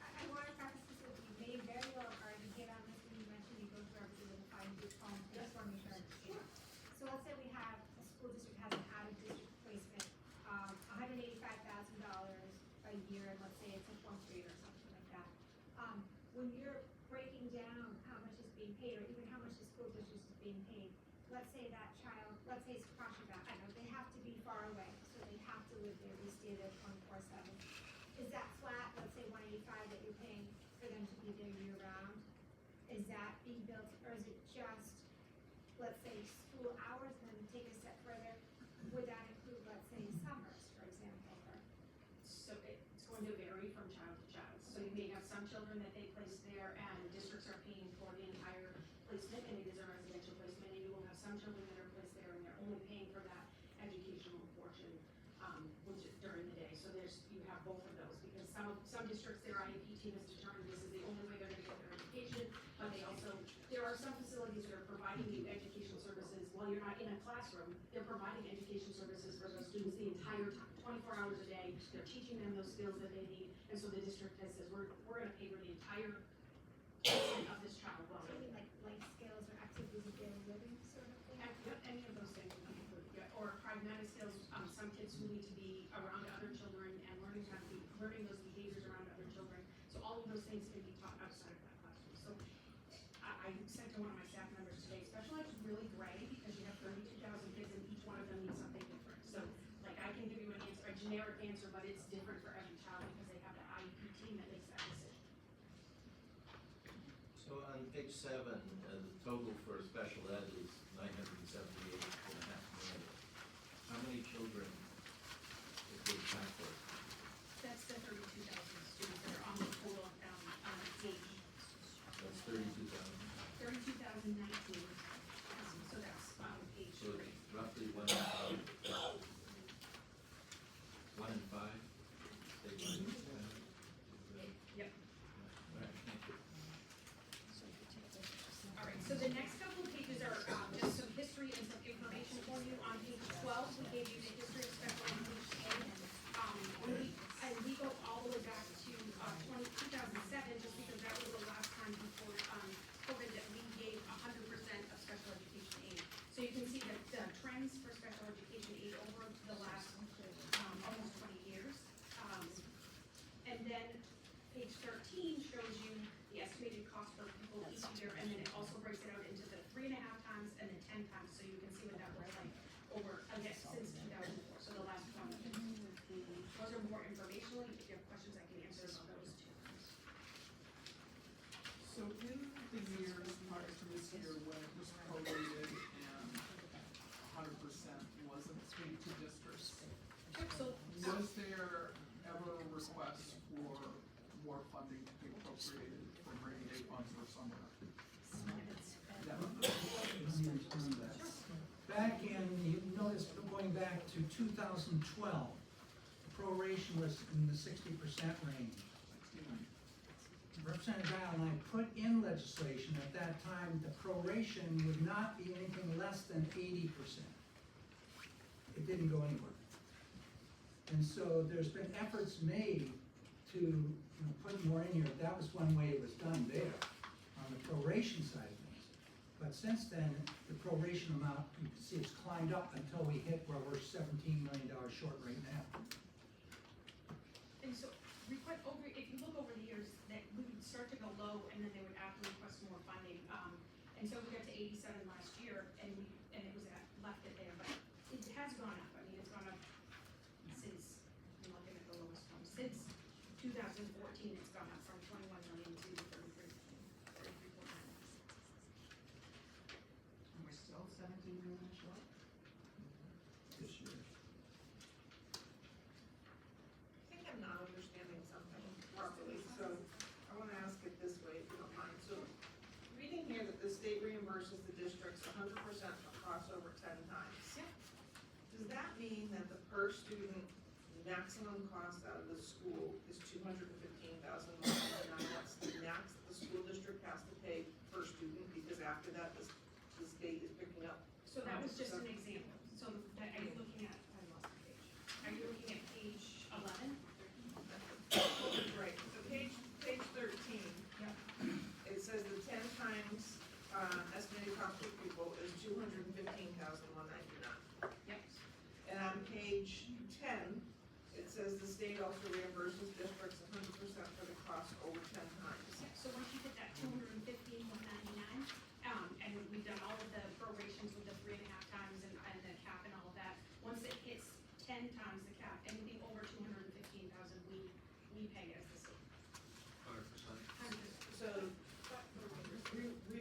I want to preface this with, you may very well have already hit on this when you mentioned you go through everything with a fine-tooth comb. I just want to make sure I understand. So let's say we have, a school district has an out-of-district placement, $185,000 a year, and let's say it's in Plum Street or something like that. When you're breaking down how much is being paid, or even how much the school district is being paid, let's say that child, let's say it's Kashima, I know, they have to be far away, so they have to live there, they stay there 24/7. Is that flat, let's say 185 that you're paying for them to be there year round? Is that being built, or is it just, let's say, school hours, and then take a step further, would that include, let's say, summers, for example, or?
So it's going to vary from child to child. So you may have some children that they place there and districts are paying for the entire placement, and it is a residential placement, and you will have some children that are placed there and they're only paying for that educational portion, which is during the day. So you have both of those, because some districts, their IEP team has determined this is the only way they're gonna get their education, but there are some facilities that are providing you educational services while you're not in a classroom. They're providing education services for those students the entire time, 24 hours a day. They're teaching them those skills that they need, and so the district says, we're gonna pay for the entire placement of this child while they're
Maybe like life skills or activities of daily living sort of thing?
any of those things would be included, yeah. Or pragmatic skills, some kids who need to be around other children and learning those behaviors around other children. So all of those things can be taught outside of that classroom. So I said to one of my staff members today, special ed is really gray because you have 32,000 kids and each one of them needs something different. So I can give you an answer, a generic answer, but it's different for every child because they have the IEP team that makes that decision.
So on page 7, the total for special ed is 978.5 million. How many children is it account for?
That's the 32,000 students that are on the total page.
That's 32,000.
32,019. So that's page
So
3.
it's roughly 1 in 5. 1 in 5?
Yep.
All right, thank you.
All right, so the next couple of pages are just some history and some information for you. On page 12, we gave you the history of special education aid. And we go all the way back to 2007, just because that was the last time before COVID that we gave 100% of special education aid. So you can see that the trends for special education aid over the last almost 20 years. And then page 13 shows you the estimated cost per pupil each year, and then it also breaks it out into the 3.5 times and the 10 times, so you can see what that looks like
paid to districts.
So,
Was there ever a request for more funding to be appropriated from rainy day funds or somewhere?
Let me respond to that. Back in, you notice, going back to 2012, proration was in the 60% range. Representative Dial and I put in legislation at that time, the proration would not be anything less than 80%. It didn't go anywhere. And so there's been efforts made to put more in here. That was one way it was done there, on the proration side of things. But since then, the proration amount, you can see it's climbed up until we hit where we're $17 million short right now.
And so, if you look over the years, that we would start to go low, and then they would have to request more funding. And so we got to 87 last year, and it was left it there, but it has gone up. I mean, it's gone up since, I'm looking at the lowest one, since 2014, it's gone up from 21 million to 33.9.
And we're still 17 million short?
This year.
I think I'm not understanding something properly, so I wanna ask it this way, if you don't mind. So, reading here that the state reimburses the districts 100% across over 10 times.
Yeah.
Does that mean that the per student maximum cost out of the school is $215,199? That's the max that the school district has to pay per student, because after that, the state is picking up.
So that was just an example. So are you looking at, I lost the page. Are you looking at page 11?
Right, so page 13.
Yeah.
It says the 10 times, estimated cost per pupil is $215,199.
Yep.
And on page 10, it says the state also reimburses districts 100% for the cost over 10 times.
Yeah, so once you hit that 215,199, and we've done all of the prorations with the 3.5 times and the cap and all of that, once it hits 10 times the cap, anything over 215,000, we pay as the state.
100%.
100%.
So,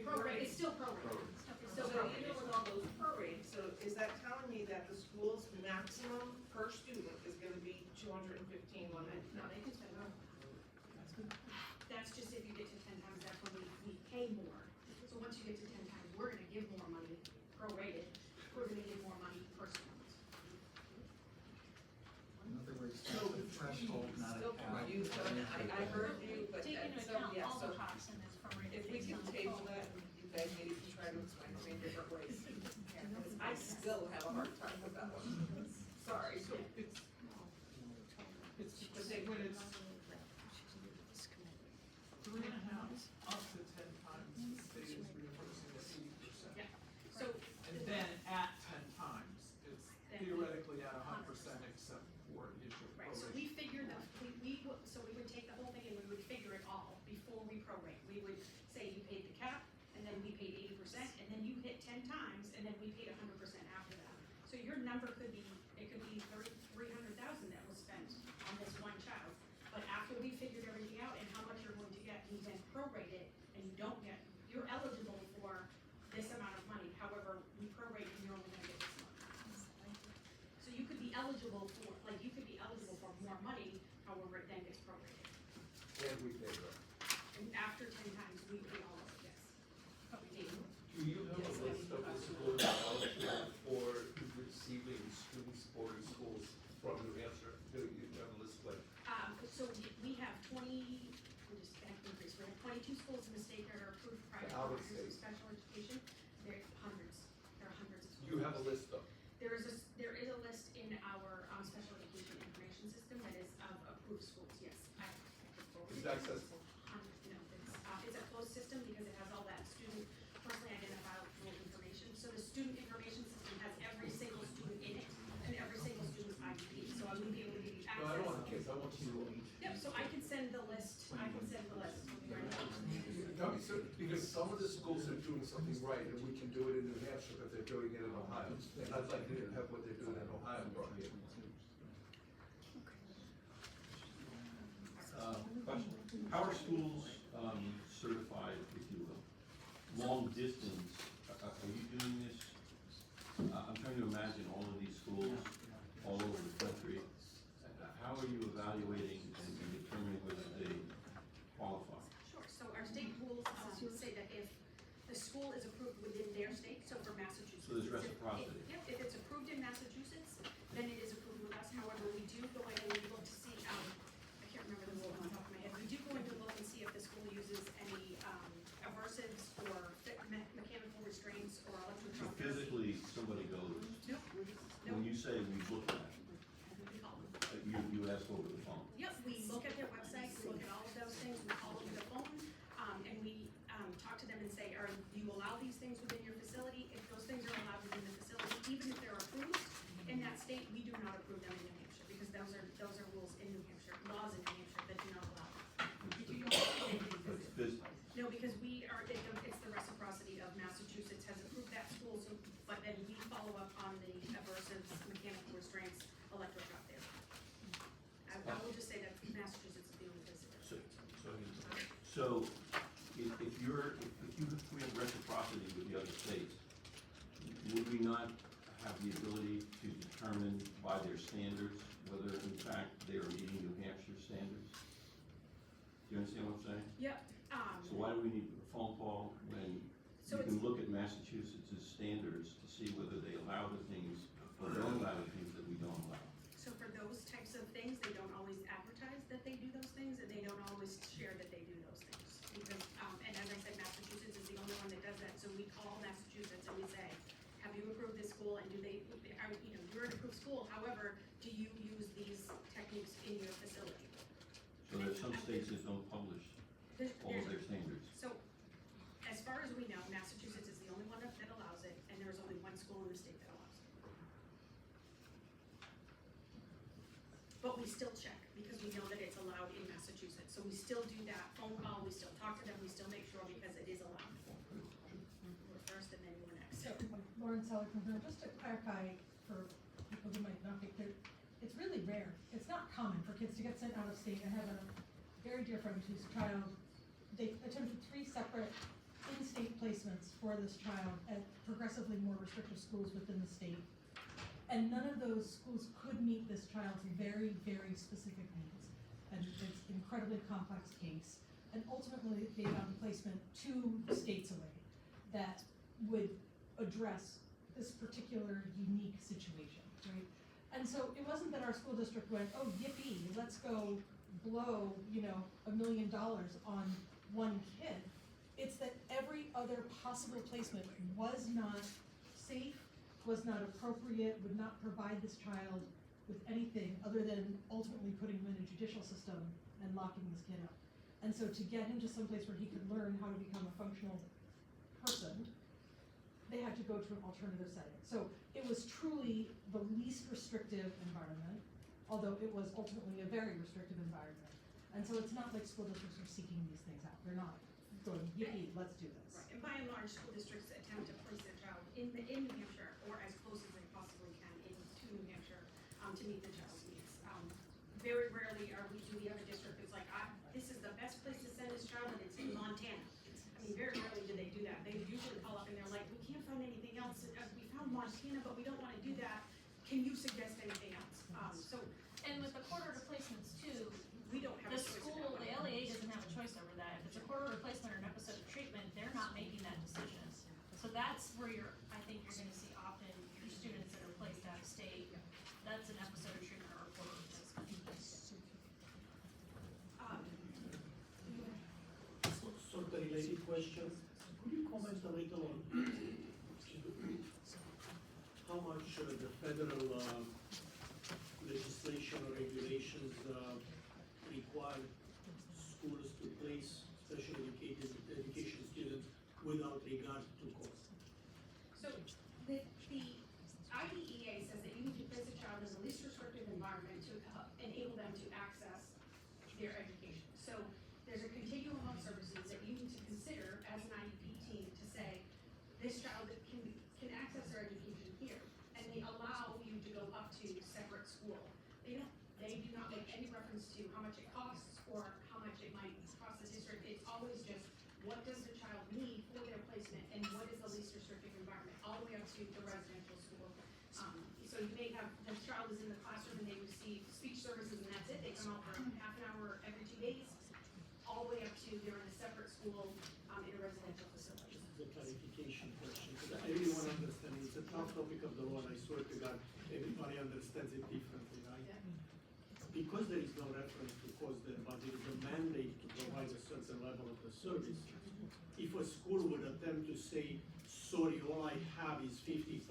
Prorate, it's still prorated. It's still
so
prorated.
even with all those prorates, so is that telling me that the school's maximum per student is gonna be $215,199?
No, they can spend more. That's just if you get to 10 times, that's when we pay more. So once you get to 10 times, we're gonna give more money prorated, we're gonna give more money per student.
In other words, that's a threshold, not a
Still
cap.
confused, I heard you, but
Take into
so,
account
yeah,
all
so
the costs in this prorated
if we
based
can
on the
table
total.
that, you guys maybe can try to explain to me in different ways. Because I still have a hard time with that one. Sorry.
So it's when it's 3.5 up to 10 times, the state is reimbursing at 80%.
Yeah. So,
And then at 10 times, it's theoretically at 100% except for the issue of
right, so
proration.
we figure that, so we would take the whole thing and we would figure it all before we prorate. We would say you paid the cap, and then we paid 80%, and then you hit 10 times, and then we paid 100% after that. So your number could be, it could be 300,000 that was spent on this one child. But after we figured everything out and how much you're going to get, you then prorate it, and you don't get, you're eligible for this amount of money. However, we prorate and you're only gonna get this much. So you could be eligible for, you could be eligible for more money, however, it then gets prorated.
And we pay them.
And after 10 times, we pay all of it, yes. But we do.
Do you have a list of the schools eligible for receiving student supported schools from New Hampshire? Do you have a list like?
So we have 20, we just can't increase, we have 22 schools in the state that are approved private
Out of
programs of
state.
special education. There are hundreds of schools.
You have a list of?
There is a list in our special education information system that is of approved schools, yes.
Is it accessible?
No, it's a closed system because it has all that student personally identifiable information. So the student information system has every single student in it and every single student's IEP. So I would be able to give you access.
No, I don't want kids, I want you.
Yep, so I can send the list,
Because some of the schools are doing something right, and we can do it in New Hampshire, but they're doing it in Ohio. And I'd like to have what they're doing in Ohio brought here.
Question, how are schools certified, if you will? Long distance, are you doing this? I'm trying to imagine all of these schools schools all over the country. How are you evaluating and determining whether they qualify?
Sure, so our state rules say that if the school is approved within their state, so for Massachusetts.
So there's reciprocity.
Yep, if it's approved in Massachusetts, then it is approved with us. However, we do go in and we look to see, I can't remember the rule on top of my head. We do go in to look and see if the school uses any aversives or mechanical restraints or
So
electroshock.
physically, somebody goes,
Nope.
when you say we look at,
We call them.
you ask over the phone.
Yep, we look at their website, we look at all of those things, we call over the phone, and we, talk to them and say, do you allow these things within your facility? If those things are allowed within the facility, even if they're approved in that state, we do not approve them in New Hampshire, because those are rules in New Hampshire, laws in New Hampshire that do not allow them. We do not approve anything
It's
physical.
physical.
No, because it's the reciprocity of Massachusetts has approved that school, so, but then we follow up on the aversives, mechanical restraints, electroshock therapy. I will just say that Massachusetts is the only place that does.
So if we have reciprocity with the other states, would we not have the ability to determine by their standards whether in fact they are meeting New Hampshire standards? Do you understand what I'm saying?
Yep,
So why do we need a phone call when
So
you can look at Massachusetts' standards to see whether they allow the things or don't allow the things that we don't allow?
so for those types of things, they don't always advertise that they do those things, and they don't always share that they do those things. Because, and as I said, Massachusetts is the only one that does that, so we call Massachusetts and we say, have you approved this school, and you're an approved school, however, do you use these techniques in your facility?
So there's some states that don't publish all of their standards.
So, as far as we know, Massachusetts is the only one that allows it, and there's only one school in the state that allows it. But we still check, because we know that it's allowed in Massachusetts, so we still do that phone call, we still talk to them, we still make sure because it is allowed. We're first and then we're next.
So, Lauren Seller from here, just to clarify for people who might not be clear, it's really rare, it's not common for kids to get sent out of state. I have a very dear friend whose child, they attempted 3 separate in-state placements for this child at progressively more restrictive schools within the state. And none of those schools could meet this child's very, very specific needs. And it's an incredibly complex case. And ultimately, they found a placement 2 states away that would address this particular unique situation, right? And so it wasn't that our school district went, oh, yippee, let's go blow, $1 million on one kid. It's that every other possible placement was not safe, was not appropriate, would not provide this child with anything other than ultimately putting him in a judicial system and locking this kid up. And so to get him to someplace where he could learn how to become a functional person, they had to go to an alternative setting. So it was truly the least restrictive environment, although it was ultimately a very restrictive environment. And so it's not like school districts are seeking these things out. They're not going, yippee, let's do this.
Right, and by and large, school districts attempt to place their child in New Hampshire, or as close as they possibly can into New Hampshire, to meet the child's needs. Very rarely do we have a district that's like, this is the best place to send this child, and it's in Montana. I mean, very rarely do they do that. They usually call up and they're like, we can't find anything else. We found Montana, but we don't wanna do that. Can you suggest anything else?
And with the quarter replacements too,
we don't have a
the
choice in
school,
that.
the LEA doesn't have a choice over that. If it's a quarter replacement or an episode of treatment, they're not making that decision. So that's where I think you're gonna see often your students that are placed out of state, that's an episode of treatment or a quarter replacement.
Sort of related question, could you comment a little on how much the federal legislation or regulations require schools to place special education students without regard to cost?
So the IDEA says that you need to place a child in the least restrictive environment to enable them to access their education. So there's a continuum of services that you need to consider as an IEP team to say, this child can access their education here, and they allow you to go up to separate school. They do not make any reference to how much it costs or how much it might cost the district. It's always just, what does the child need for their placement, and what is the least restrictive environment, all the way up to the residential school. So you may have services and that's it, they come out for half an hour every 2 days, all the way up to they're in a separate school, in a residential facility.
The clarification question, because I really want to understand, it's a tough topic of the law, and I swear to God, everybody understands it differently, right?
Yeah.
Because there is no reference to cost there, but there is a mandate to provide a certain level of the service. If a school would attempt to say, sorry, all I have is 50,000,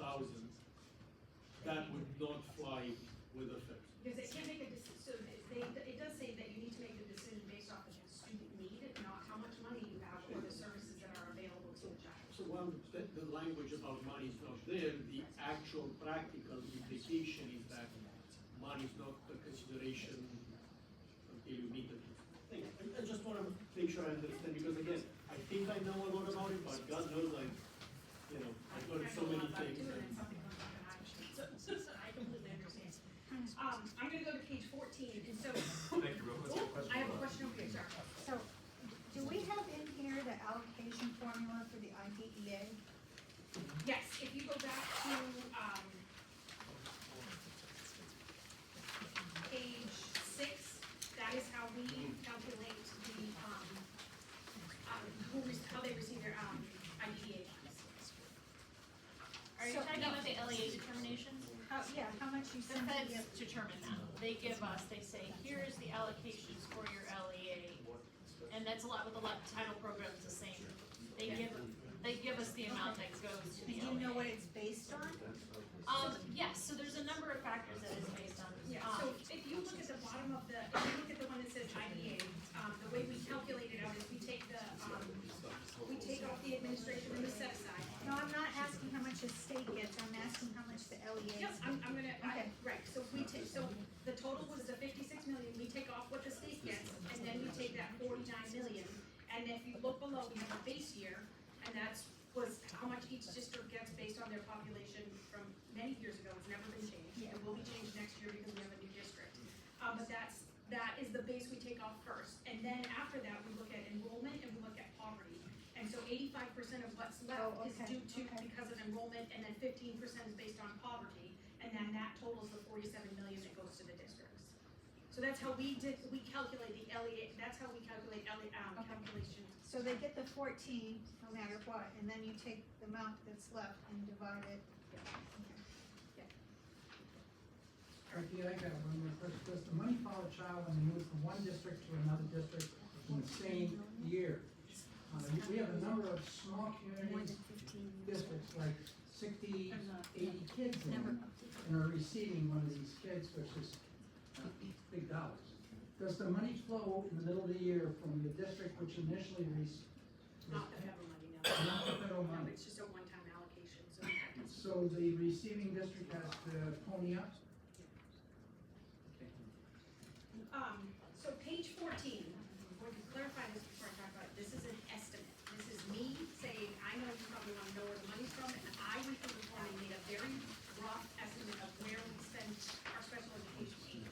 that would not fly with the feds.
Because they can't make a decision, so it does say that you need to make the decision based off of the student need, not how much money you have or the services that are available to the child.
So while the language about money is not there, the actual practical implication is that money is not a consideration until you meet the thing. I just want to make sure I understand, because again, I think I know a lot about it, but God knows I've learned so many things.
So I completely understand. I'm gonna go to page 14, and so.
Thank you, real quick.
I have a question over here, sorry.
So, do we have in here the allocation formula for the IDEA?
Yes, if you go back to, page 6, that is how we calculate the, how they receive their, IDEA funds.
Are you talking about the LEA determinations?
How much you
The
send to
feds determine that. They give us, they say, here's the allocations for your LEA. And that's a lot with a lot, title programs the same. They give us the amount that goes to the
Do you know
LEA.
what it's based on?
Yes, so there's a number of factors that it's based on.
Yeah, so if you look at the bottom of the, if you look at the one that says IDA, the way we calculate it out is we take the, we take off the administration and the set aside.
No, I'm not asking how much the state gets, I'm asking how much the LEA
Yep,
gets.
I'm gonna,
Okay.
right, so we take, so the total was the 56 million, we take off what the state gets, and then we take that 49 million. And if you look below, we have a base year, and was how much each district gets based on their population from many years ago, it's never been changed. It will be changed next year because we have a new district. But that is the base we take off first, and then after that, we look at enrollment and we look at poverty. And so 85% of what's left is due to, because of enrollment, and then 15% is based on poverty, and then that totals the 47 million that goes to the districts. So that's how we calculate the LEA, that's how we calculate calculations.
So they get the 14 no matter what, and then you take the amount that's left and divide it.
Becky, I got one more question. Does the money follow a child when they move from one district to another district in the same year? We have a number of small community districts, like 60, 80 kids in them, and are receiving one of these kids, which is big dollars. Does the money flow in the middle of the year from the district which initially received?
Not the federal money, no.
Not the federal
No,
money.
it's just a one-time allocation, so.
So the receiving district has to pony up?
So page 14, I'm going to clarify this before I talk about it, this is an estimate. This is me saying, I know you probably want to know where the money's from, and I went through the form and made a very rough estimate of where we spend our special education aid.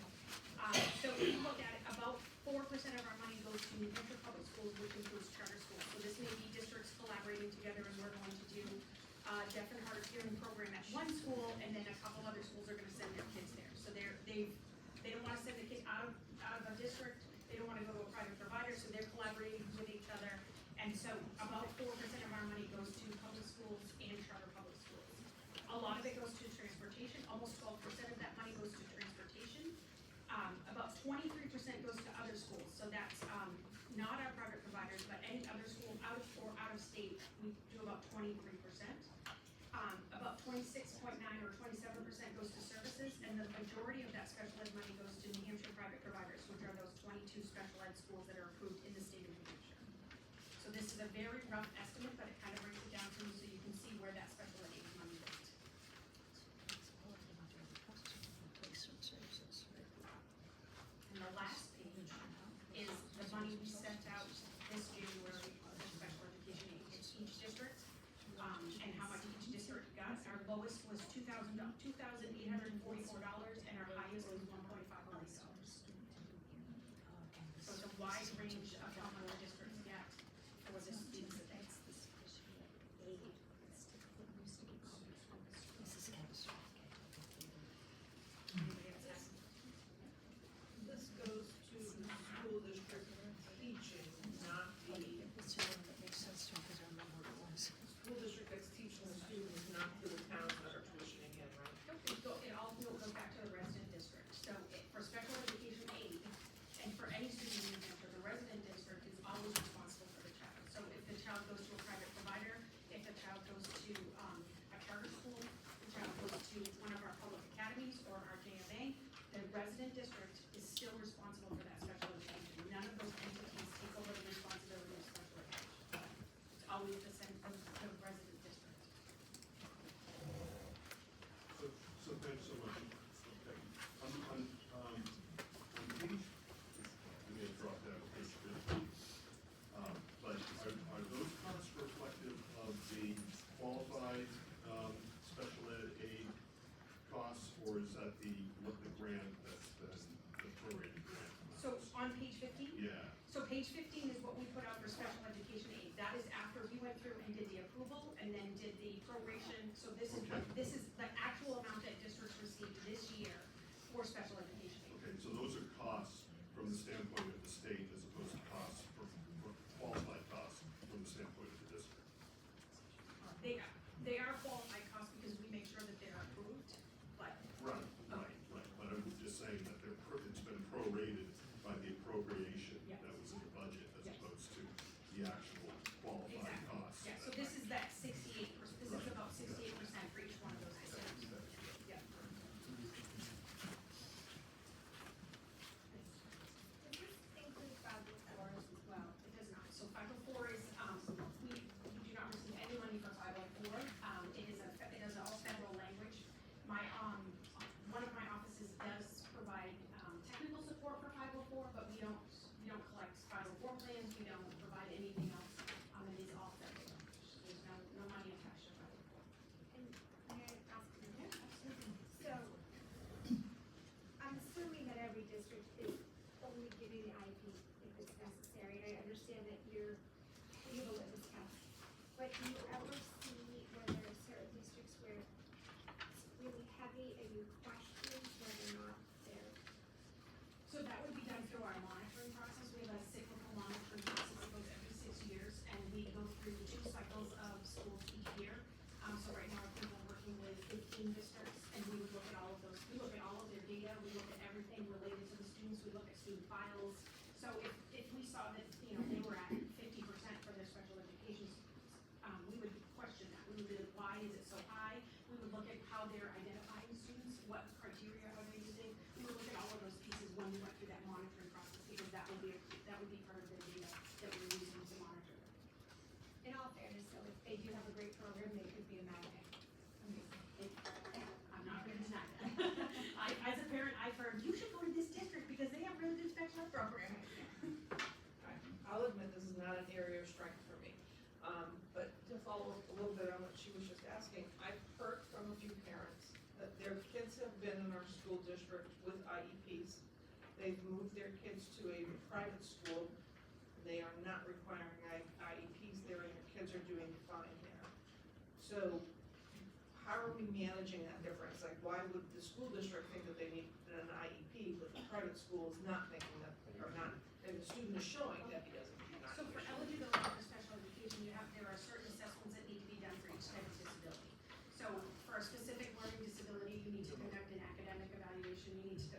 So if you look at it, about 4% of our money goes to New Hampshire public schools, which includes charter schools. So this may be districts collaborating together, and we're going to do deaf and hard of hearing program at one school, and then a couple other schools are going to send their kids there. So they don't want to send the kid out of a district, they don't want to go to a private provider, so they're collaborating with each other. And so about 4% of our money goes to public schools and charter public schools. A lot of it goes to transportation, almost 12% of that money goes to transportation. About 23% goes to other schools, so that's not our private providers, but any other school out of state, we do about 23%. About 26.9 or 27% goes to services, and the majority of that special ed money goes to New Hampshire private providers, which are those 22 special ed schools that are approved in the state of New Hampshire. So this is a very rough estimate, but it kind of breaks it down for you so you can see where that special ed aid money goes. And the last page is the money we sent out this January for special education aid to each district, and how much each district got. Our lowest was $2,844, and our highest was $1.5 million. So it's a wide range of how much districts get for the students that they have. Anybody else have?
Thanks so much. Okay. On page, I may have dropped out, page 15. But are those costs reflective of the qualified special ed aid costs, or is that the grant, that's the prorated grant?
So on page 15?
Yeah.
So page 15 is what we put out for special education aid. That is after we went through and did the approval and then did the proration. So this is what, this is the actual amount that districts received this year for special education aid.
Okay, so those are costs from the standpoint of the state as opposed to costs from qualified costs from the standpoint of the district.
They are qualified costs because we make sure that they're approved, but.
Right. But I'm just saying that it's been prorated by the appropriation that was in the budget as opposed to the actual qualified costs.
Yeah, so this is that 68%, this is about 68% for each one of those items. Yeah.
Does this include 504s as well?
It does not. So 504 is, we do not receive any money for 504. It is all federal language. One of my offices does provide, technical support for 504, but we don't collect 504 plans, we don't provide anything else. It is all federal language. There's no money attached to 504.
And may I ask another question? So, I'm assuming that every district is only giving the IEP if it's necessary. And I understand that you have a litmus test. But do you ever see where there are certain districts where it's really heavy and you question whether or not they're.
So that would be done through our monitoring process. We have a cyclical monitoring process that goes every 6 years, and we go through 2 cycles of schools each year. So right now, I think we're working with 15 districts, and we would look at all of those. We look at all of their data. We look at everything related to the students. We look at student files. So if we saw that, they were at 50% for their special education students, we would question that. We would be like, why is it so high? We would look at how they're identifying students, what criteria are they using. We would look at all of those pieces when we went through that monitoring process, because that would be part of their data that we're using to monitor them.
In all fairness, though, if they do have a great program, they could be a magnet.
I'm not gonna deny that. As a parent, I've heard, you should go to this district because they have really good special ed programming.
I'll admit this is not an area of strength for me. But to follow up a little bit on what she was just asking, I've heard from a few parents that their kids have been in our school district with IEPs. They've moved their kids to a private school. They are not requiring IEPs there, and their kids are doing fine there. So how are we managing that difference? Like, why would the school district think that they need an IEP, but the private school is not thinking that, or not, and the student is showing that he doesn't.
So for eligibility for special education, there are certain assessments that need to be done for each type of disability. So for a specific learning disability, you need to conduct an academic evaluation, you need to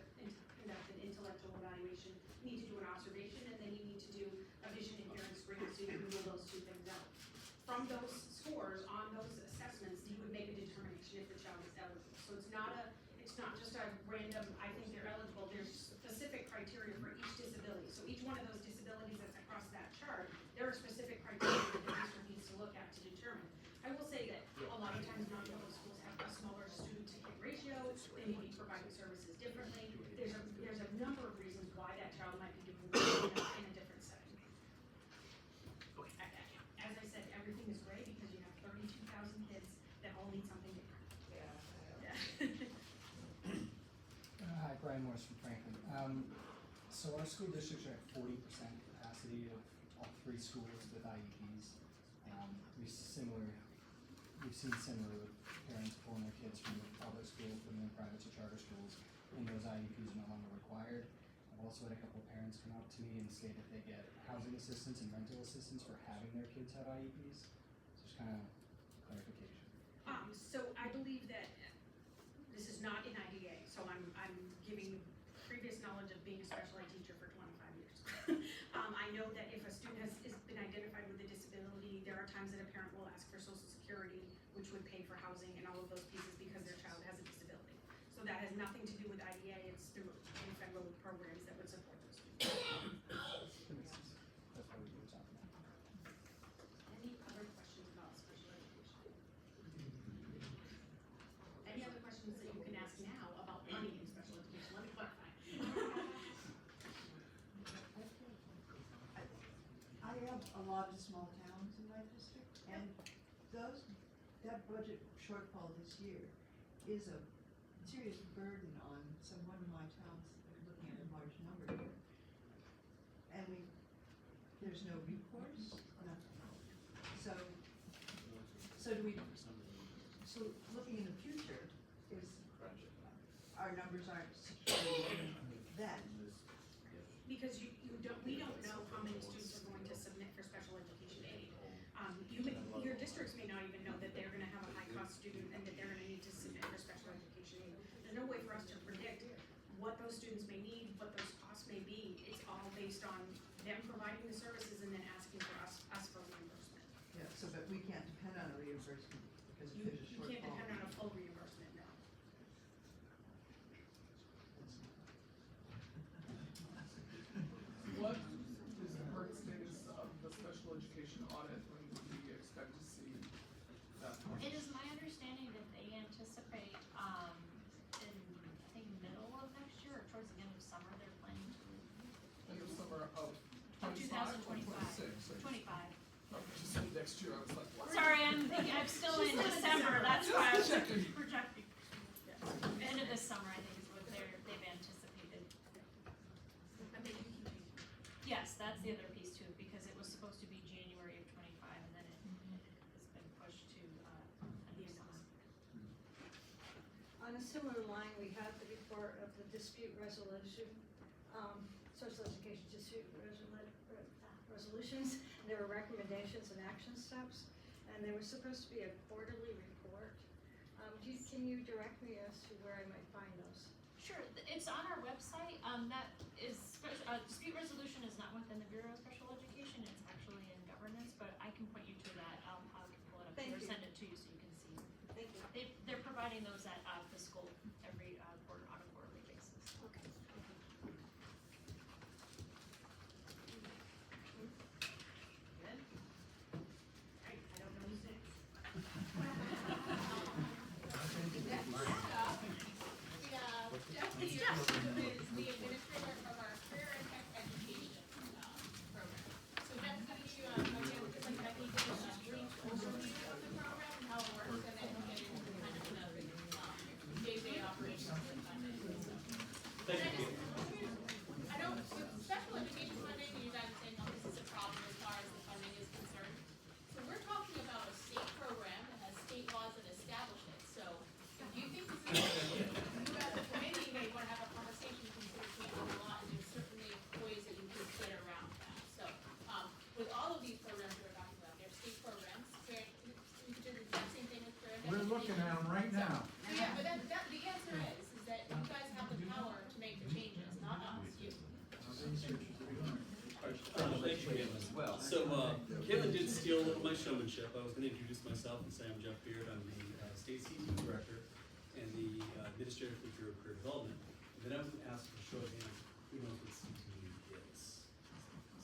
conduct an intellectual evaluation, you need to do an observation, and then you need to do a vision and hearing screen, so you can rule those 2 things out. From those scores on those assessments, you would make a determination if the child is eligible. So it's not just a random, I think they're eligible, there's specific criteria for each disability. So each one of those disabilities that's across that chart, there are specific criteria that the district needs to look at to determine. I will say that a lot of times not all the schools have a smaller student to kid ratio, they may be providing services differently. There's a number of reasons why that child might be doing well in a different setting. As I said, everything is gray because you have 32,000 kids that all need something different. Yeah.
Hi, Brian Morris from Franklin. So our school districts are at 40% capacity of all 3 schools with IEPs. We've seen similar with parents pulling their kids from the public schools, putting them in private or charter schools, and those IEPs are no longer required. I've also had a couple of parents come up to me and say that they get housing assistance and rental assistance for having their kids have IEPs. So just kind of clarification.
So I believe that this is not in IDA, so I'm giving previous knowledge of being a special ed teacher for 25 years. I know that if a student has been identified with a disability, there are times that a parent will ask for Social Security, which would pay for housing and all of those pieces because their child has a disability. So that has nothing to do with IDA, it's through federal programs that would support those students.
That's what we were talking about.
Any other questions about special education? Any other questions that you can ask
lot of small towns in my district, and that budget shortfall this year is a serious burden on one of my towns, looking at a large number here. And there's no recourse, nothing. So looking in the future, our numbers aren't secure then.
Because we don't know how many students are going to submit for special education aid. Your districts may not even know that they're gonna have a high-cost student and that they're gonna need to submit for special education aid. There's no way for us to predict what those students may need, what those costs may be. It's all based on them providing the services and then asking for us for reimbursement.
Yeah, but we can't depend on a reimbursement because if there's a
You
shortfall.
can't depend on a full reimbursement, no.
What is the current status of the special education audit? When do we expect to see that?
It is my understanding that they anticipate, in, I think, middle of next year or towards the end of summer, they're planning to.
End of summer of 25 or 26?
25.
Oh, you said next year, I was like, what?
Sorry, I'm still in December, that's why I was
Checking.
projecting. End of this summer, I think, is what they've anticipated. Yes, that's the other piece too, because it was supposed to be January of 25, and then it's been pushed to, the end of the summer.
On a similar line, we have the report of the dispute resolution, social education dispute resolutions. There were recommendations and action steps, and there was supposed to be a quarterly report. Can you direct me as to where I might find those?
Sure, it's on our website, that is, dispute resolution is not within the Bureau of Special Education, it's actually in governance, but I can point you to that, I can pull it up
Thank
or
you.
send it to you so you can see.
Thank you.
They're providing those at, the school every, quarter, on a quarterly basis.
Okay.
Good. Right, I don't know who's next.
It's Jeff, who is the administrator of our career and tech education program. So Jeff's gonna give you again, just like Becky did, a brief overview of the program and how it works, and then we'll get into kind of the day-to-day operations of the funding.
Thank you.
I know with special education funding, you guys are saying, oh, this is a problem as far as the funding is concerned. So we're talking about a state program that has state laws that establish it. So if you think this is an issue, you as a committee may want to have a conversation, consider changing the law, and there's certainly ways that you could get around that. So, with all of these programs we're talking about, they're state programs, we could do the exact same thing with career and
We're looking at them right now.
So yeah, but the answer is that you guys have the power to make the changes, not us, you.
Thank you, Caitlin. So, Caitlin did steal a little of my showmanship. I was gonna introduce myself and say I'm Jeff Beard, I'm the state CT director and the administrator for the Bureau of Career Development. And then I was asked for a show of hands, who knows what CT is?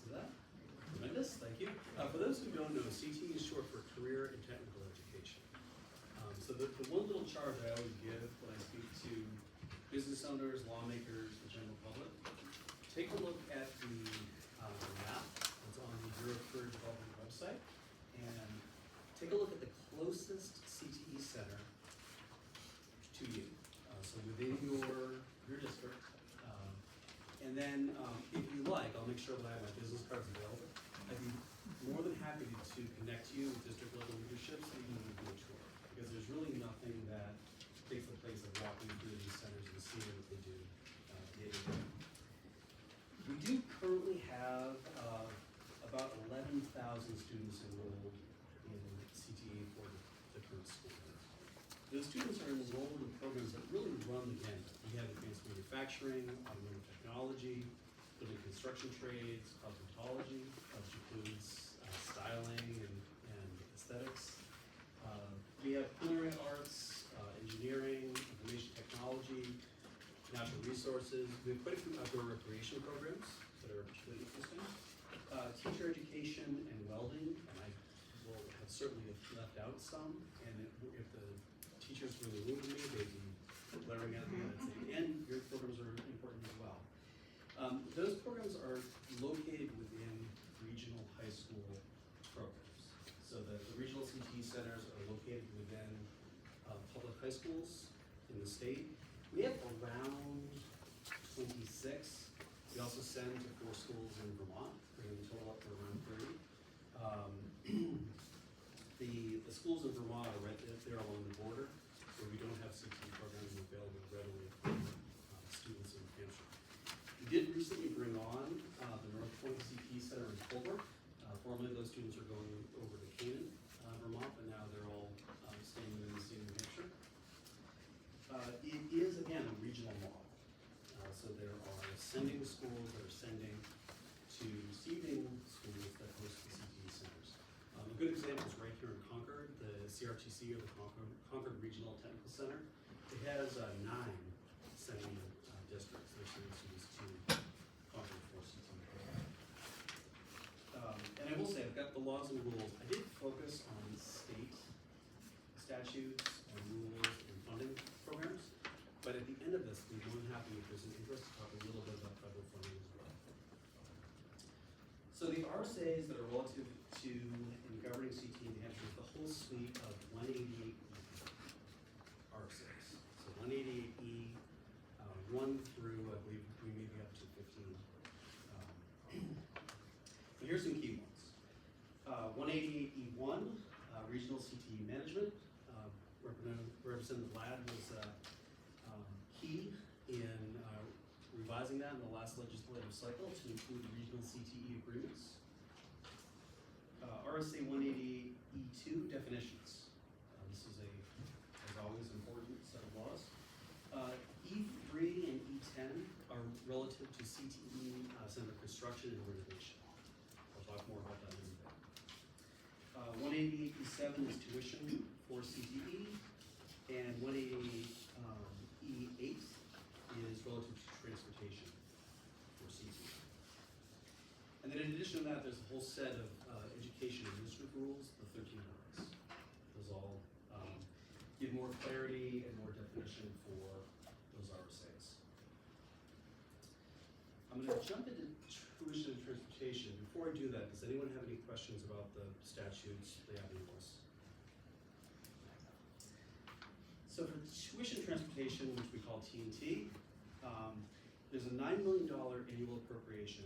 See that? Tremendous, thank you. For those who don't know, CT is short for Career and Technical Education. So the one little charge I always give when I speak to business owners, lawmakers, the general public, take a look at the map that's on the Bureau of Career Development website, and take a look at the closest CTE center to you. So within your district. And then, if you like, I'll make sure that I have my business cards available. I'd be more than happy to connect you with district level leadership so you can do a tour. Because there's really nothing that takes the place of walking through these centers and seeing what they do day to day. We do currently have about 11,000 students enrolled in CTE for the current school year. Those students are enrolled in programs that really run the gamut. We have advanced manufacturing, automotive technology, building construction trades, cosmetology, which includes styling and aesthetics. We have culinary arts, engineering, information technology, natural resources. We have quite a few outdoor recreation programs that are particularly interesting. Teacher education and welding, and I will have certainly left out some, and if the teachers really move me, they'd be glaring at me and I'd say, and your programs are important as well. Those programs are located within regional high school high schools in the state. We have around 26. We also send to 4 schools in Vermont, bringing the total up to around 30. The schools in Vermont are right there along the border, where we don't have CTE programs available readily for students in Hampshire. We did recently bring on the North Point CTE Center in Colbrook. Formerly, those students are going over to Canaan, Vermont, but now they're all staying within the state of New Hampshire. It is, again, a regional model. So there are sending schools that are sending to receiving schools that host the CTE centers. A good example is right here in Concord, the CRTC, or the Concord Regional Technical Center. It has 9 sending districts. They're sending students to Concord for CTE. And I will say, I've got the laws and rules. I did focus on state statutes and rules and funding programs. But at the end of this, we're more than happy if there's an interest to talk a little bit about federal funding as well. So the RSAs that are relative to in governing CTE in New Hampshire is the whole suite of 188 RSAs. So 188E, 1 through, I believe, we may be up to 15. But here's some key ones. 188E1, Regional CTE Management. Representative Ladd was key in revising that in the last legislative cycle to include regional CTE agreements. RSA 188E2, definitions. This is as always, important set of laws. E3 and E10 are relative to CTE center construction and renovation. I'll talk more about that in a bit. 188E7 is tuition for CTE, and 188E8 is relative to transportation for CTE. And then in addition to that, there's a whole set of education administrative rules, the 13 Rs. Those all give more clarity and more definition for those RSAs. I'm going to jump into tuition and transportation. Before I do that, does anyone have any questions about the statutes, the avenue lists? So for tuition transportation, which we call T&T, there's a $9 million annual appropriation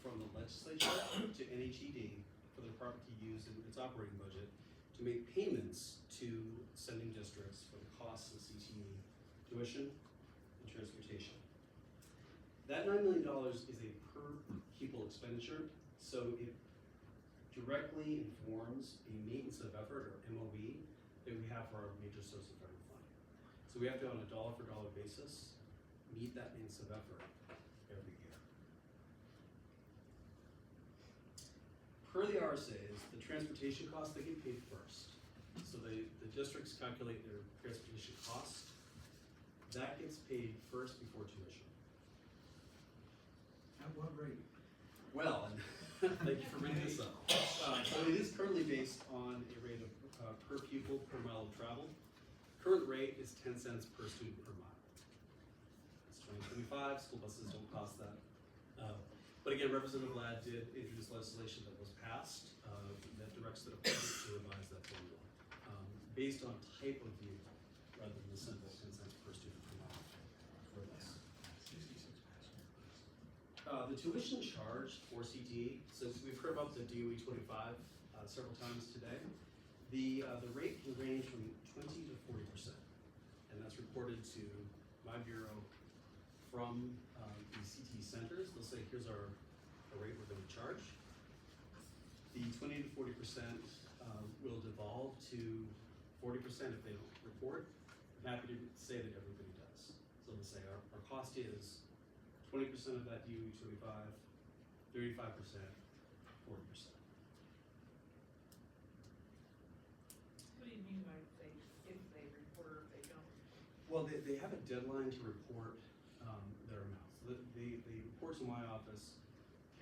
from the legislature to NHED for the department to use in its operating budget to make payments to sending districts for the costs of CTE tuition and transportation. That $9 million is a per pupil expenditure, so it directly informs a maintenance of effort, or MOE, that we have for our major source of federal funding. So we have to, on a dollar for dollar basis, meet that maintenance of effort every year. Per the RSAs, the transportation costs, they get paid first. So the districts calculate their transportation cost. That gets paid first before tuition.
At what rate?
Well, and thank you for bringing this up. So it is currently based on a rate of per pupil per mile of travel. Current rate is 10 cents per student per mile. It's 2025, school buses don't cost that. But again, Representative Ladd did introduce legislation that was passed that directs the department to revise that formula based on type of vehicle rather than the simple 10 cents per student per mile for this. The tuition charged for CTE, since we've heard about the DOE 25 several times today, the rate can range from 20 to 40%, and that's reported to my bureau from the CTE centers. They'll say, here's our rate we're going to charge. The 20 to 40% will devolve to 40% if they don't report. I'm happy to say that everybody does. So they'll say our cost is 20% of that DOE 25, 35%, 40%.
What do you mean by if they report or if they don't?
Well, they have a deadline to report their amounts. So the reports in my office,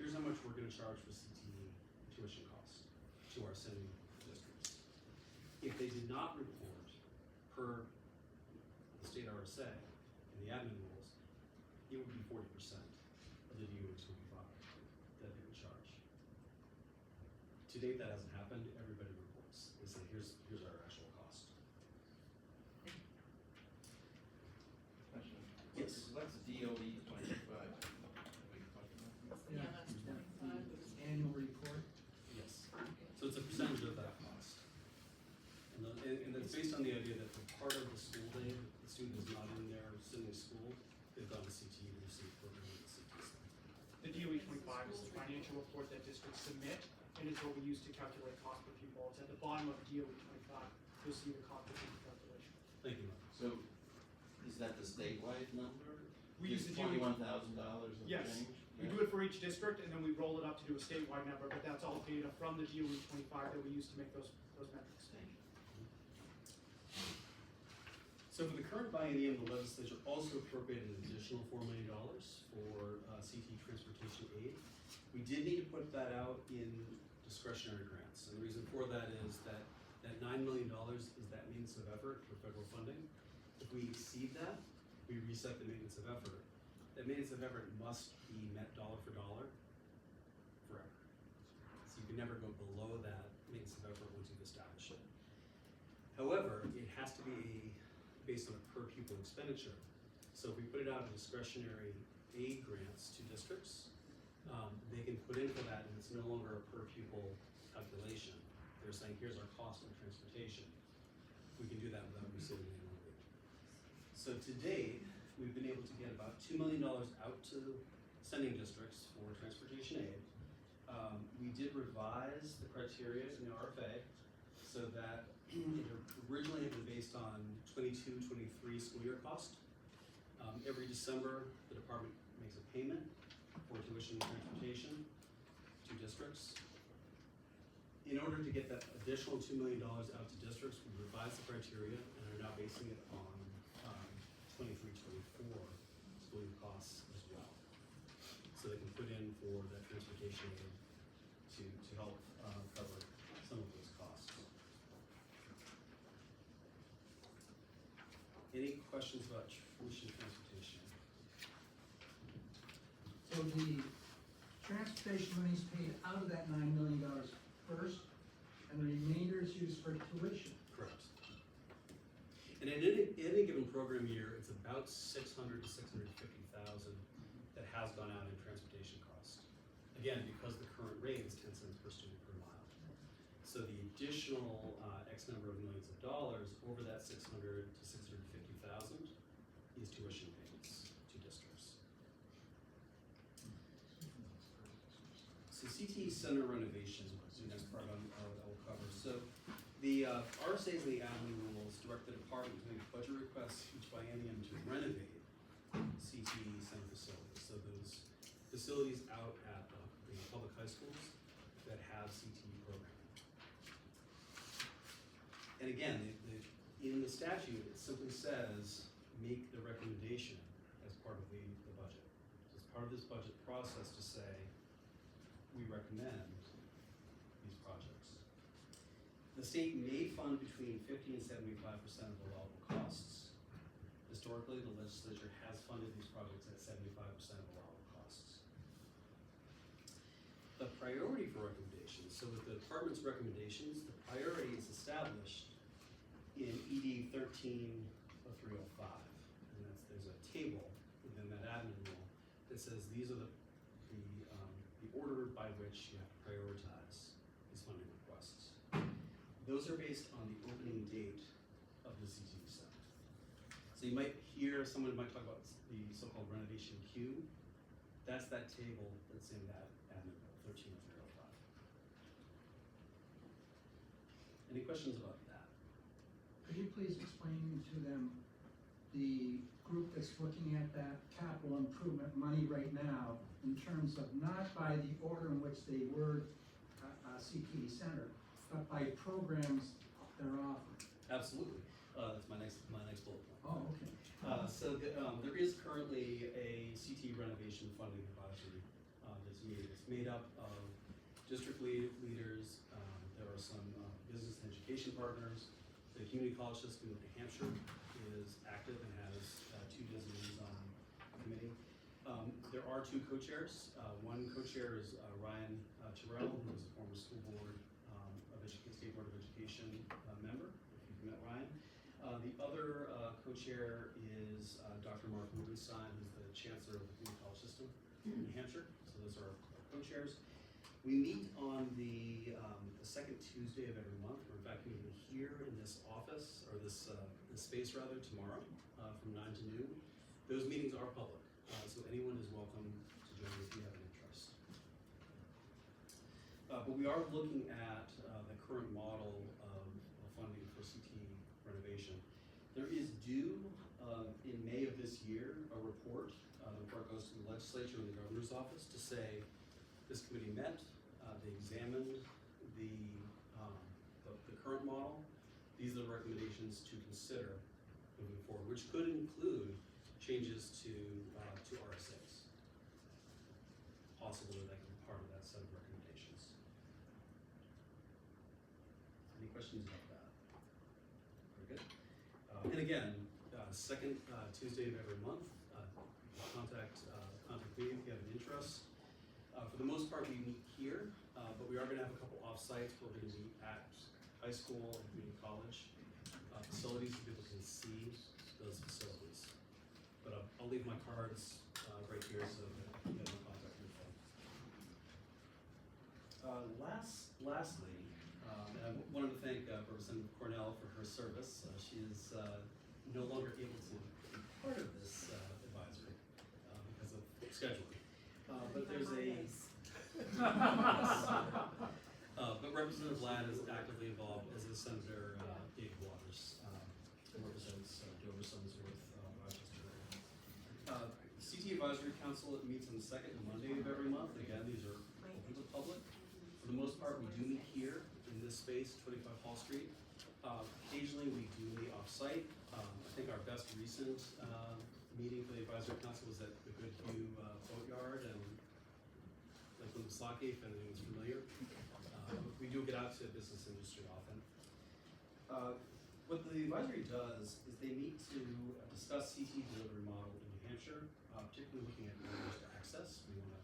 here's how much we're going to charge for CTE tuition costs to our sending districts. If they did not report per the state RSA and the admin rules, it would be 40% of the DOE 25 that they would charge. To date, that hasn't happened. Everybody reports. They say, here's our actual cost. based on the idea that for part of the school day, the student is not in there sitting in school, they've gone to CTE to receive programming at CTE Center.
The DOE 25 is the financial report that districts submit, and is what we use to calculate cost per pupil. It's at the bottom of DOE 25, you'll see the cost per pupil calculation.
Thank you.
So, is that the statewide number?
We use the DOE.
$21,000 of
Yes,
change?
we do it for each district, and then we roll it up to do a statewide number, but that's all data from the DOE 25 that we use to make those metrics.
So for the current biennium, the legislature also appropriated an additional $4 million for CTE transportation aid. We did need to put that out in discretionary grants, and the reason for that is that $9 million is that maintenance of effort for federal funding. If we exceed that, we reset the maintenance of effort. That maintenance of effort must be met dollar for dollar forever. So you can never go below that maintenance of effort once you've established it. However, it has to be based on a per pupil expenditure. So if we put it out in discretionary aid grants to districts, they can put in for that, and it's no longer a per pupil calculation. They're saying, here's our cost of transportation. We can do that without receiving any money. So to date, we've been able to get about $2 million out to sending districts for transportation aid. We did revise the criteria in the RFA so that it originally had been based on 22-23 school year cost. Every December, the department makes a payment for tuition and transportation to districts. In order to get that additional $2 million out to districts, we revised the criteria and are now basing it on 23-24 school year costs as well. So they can put in for that transportation aid to help cover some of those costs. Any questions about tuition transportation?
So the transportation money is paid out of that $9 million first, and the remainder is used for tuition.
Correct. And in any given program year, it's about $600,000 to $650,000 that has gone out in transportation costs. Again, because the current rate is 10 cents per student per mile. So the additional X number of millions of dollars over that 600 to 650,000 is tuition payments to districts. So CTE center renovation is the next part I will cover. So the RSA's and the admin rules direct the department to make budget requests each biennium to renovate CTE center facilities. So those facilities out at the public high schools that have CTE programming. And again, in the statute, it simply says, make the recommendation as part of the budget. So it's part of this budget process to say, we recommend these projects. The state may fund between 50 and 75% of the allowable costs. Historically, the legislature has funded these projects at 75% of allowable costs. The priority for recommendations, so with the department's recommendations, the priority is established in ED 13 of 305. And there's a table within that admin rule that says these are the order by which you have to prioritize these funding requests. Those are based on the opening date of the CTE center. So you might hear, someone might talk about the so-called renovation queue. That's that table that's in that admin rule, 13 of 305. Any questions about that?
Could you please explain to them the group that's looking at that capital improvement money right now in terms of not by the order in which they were CTE center, but by programs they're offered?
Absolutely. That's my next bullet point.
Oh, okay.
So there is currently a CTE renovation funding advisory that's made. It's made up of district leaders. There are some business and education partners. The community college system of New Hampshire is active and has 2 designees on the committee. There are 2 co-chairs. One co-chair is Ryan Terrell, who is a former school board State Board of Education member, if you've met Ryan. The other co-chair is Dr. Mark Rubenstein, who's the chancellor of the community college system in New Hampshire. So those are our co-chairs. We meet on the second Tuesday of every month. We're in fact meeting here in this office, or this space rather, tomorrow from 9 to noon. Those meetings are public, so anyone is welcome to join if you have an interest. But we are looking at the current model of funding for CT renovation. There is due in May of this year a report. The report goes to the legislature and the governor's office to say this committee met, they examined the current model. These are the recommendations to consider moving forward, which could include changes to RSAs. Possible that can be part of that set of recommendations. Any questions about that? Very good. And again, second Tuesday of every month, contact me if you have an interest. For the most part, we meet here, but we are going to have a couple off-sites where we're going to meet at high school and community college facilities so people can see those facilities. But I'll leave my cards right here so that you have my contact info. Lastly, I wanted to thank Representative Cornell for her service. She is no longer able to be part of this advisory because of scheduling. But there's but Representative Ladd is actively involved, as is Senator Dave Waters, who represents Dover, Somersworth, Rochester. CT Advisory Council meets on the second Monday of every month. Again, these are open to the public. For the most part, we do meet here in this space, 25 Hall Street. Occasionally, we do meet off-site. I think our best recent meeting for the Advisory Council was at the Goodhue Boatyard and Lakeland Misaki, if anyone's familiar. We do get out to business industry often. What the advisory does is they meet to discuss CTE delivery model in New Hampshire, particularly looking at barriers to access. We want to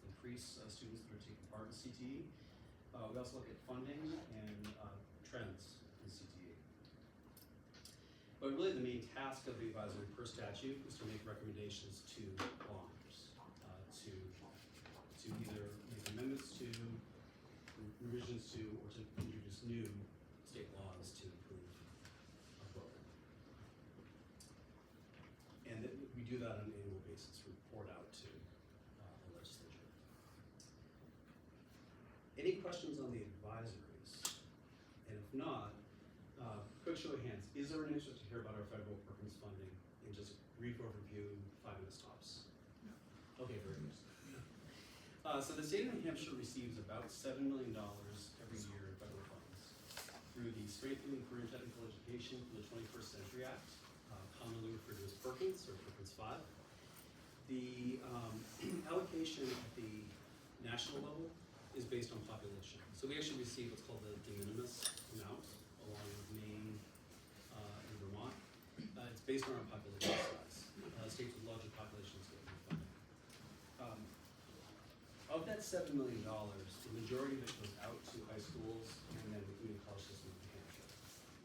increase students that are taking part in CTE. We also look at funding and trends in CTE. But really the main task of the advisory per statute is to make recommendations to lawmakers, to either make amendments to, revisions to, or to introduce new state laws to improve our program. And we do that on an annual basis, report out to the legislature. Any questions on the advisories? And if not, quick show of hands. Is there an interest to hear about our federal Perkins funding in just a brief overview, 5 minutes tops? No. Okay, very good. So the state of New Hampshire receives about $7 million every year in federal funds through the Strengthening Career and Technical Education for the 21st Century Act, commonly referred to as Perkins or Perkins 5. The allocation at the national level is based on population. So we actually receive what's called the de minimis amount, along with Maine and Vermont. It's based on our population size. States with larger populations get more funding. Of that $7 million, the majority of it goes out to high schools and then the community college system in New Hampshire.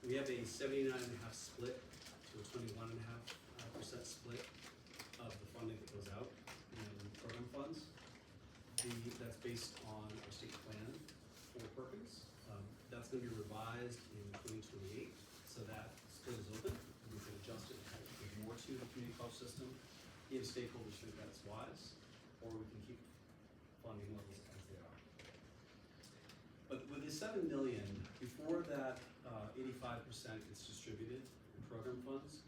We have a 79.5 split to a 21.5% split of the funding that goes out in program funds. That's based on our state plan for Perkins. That's going to be revised in 2028, so that split is open. We can adjust it to give more to the community college system if stakeholders think that's wise, or we can keep funding levels as they are. But with the $7 million, before that 85% is distributed in program funds,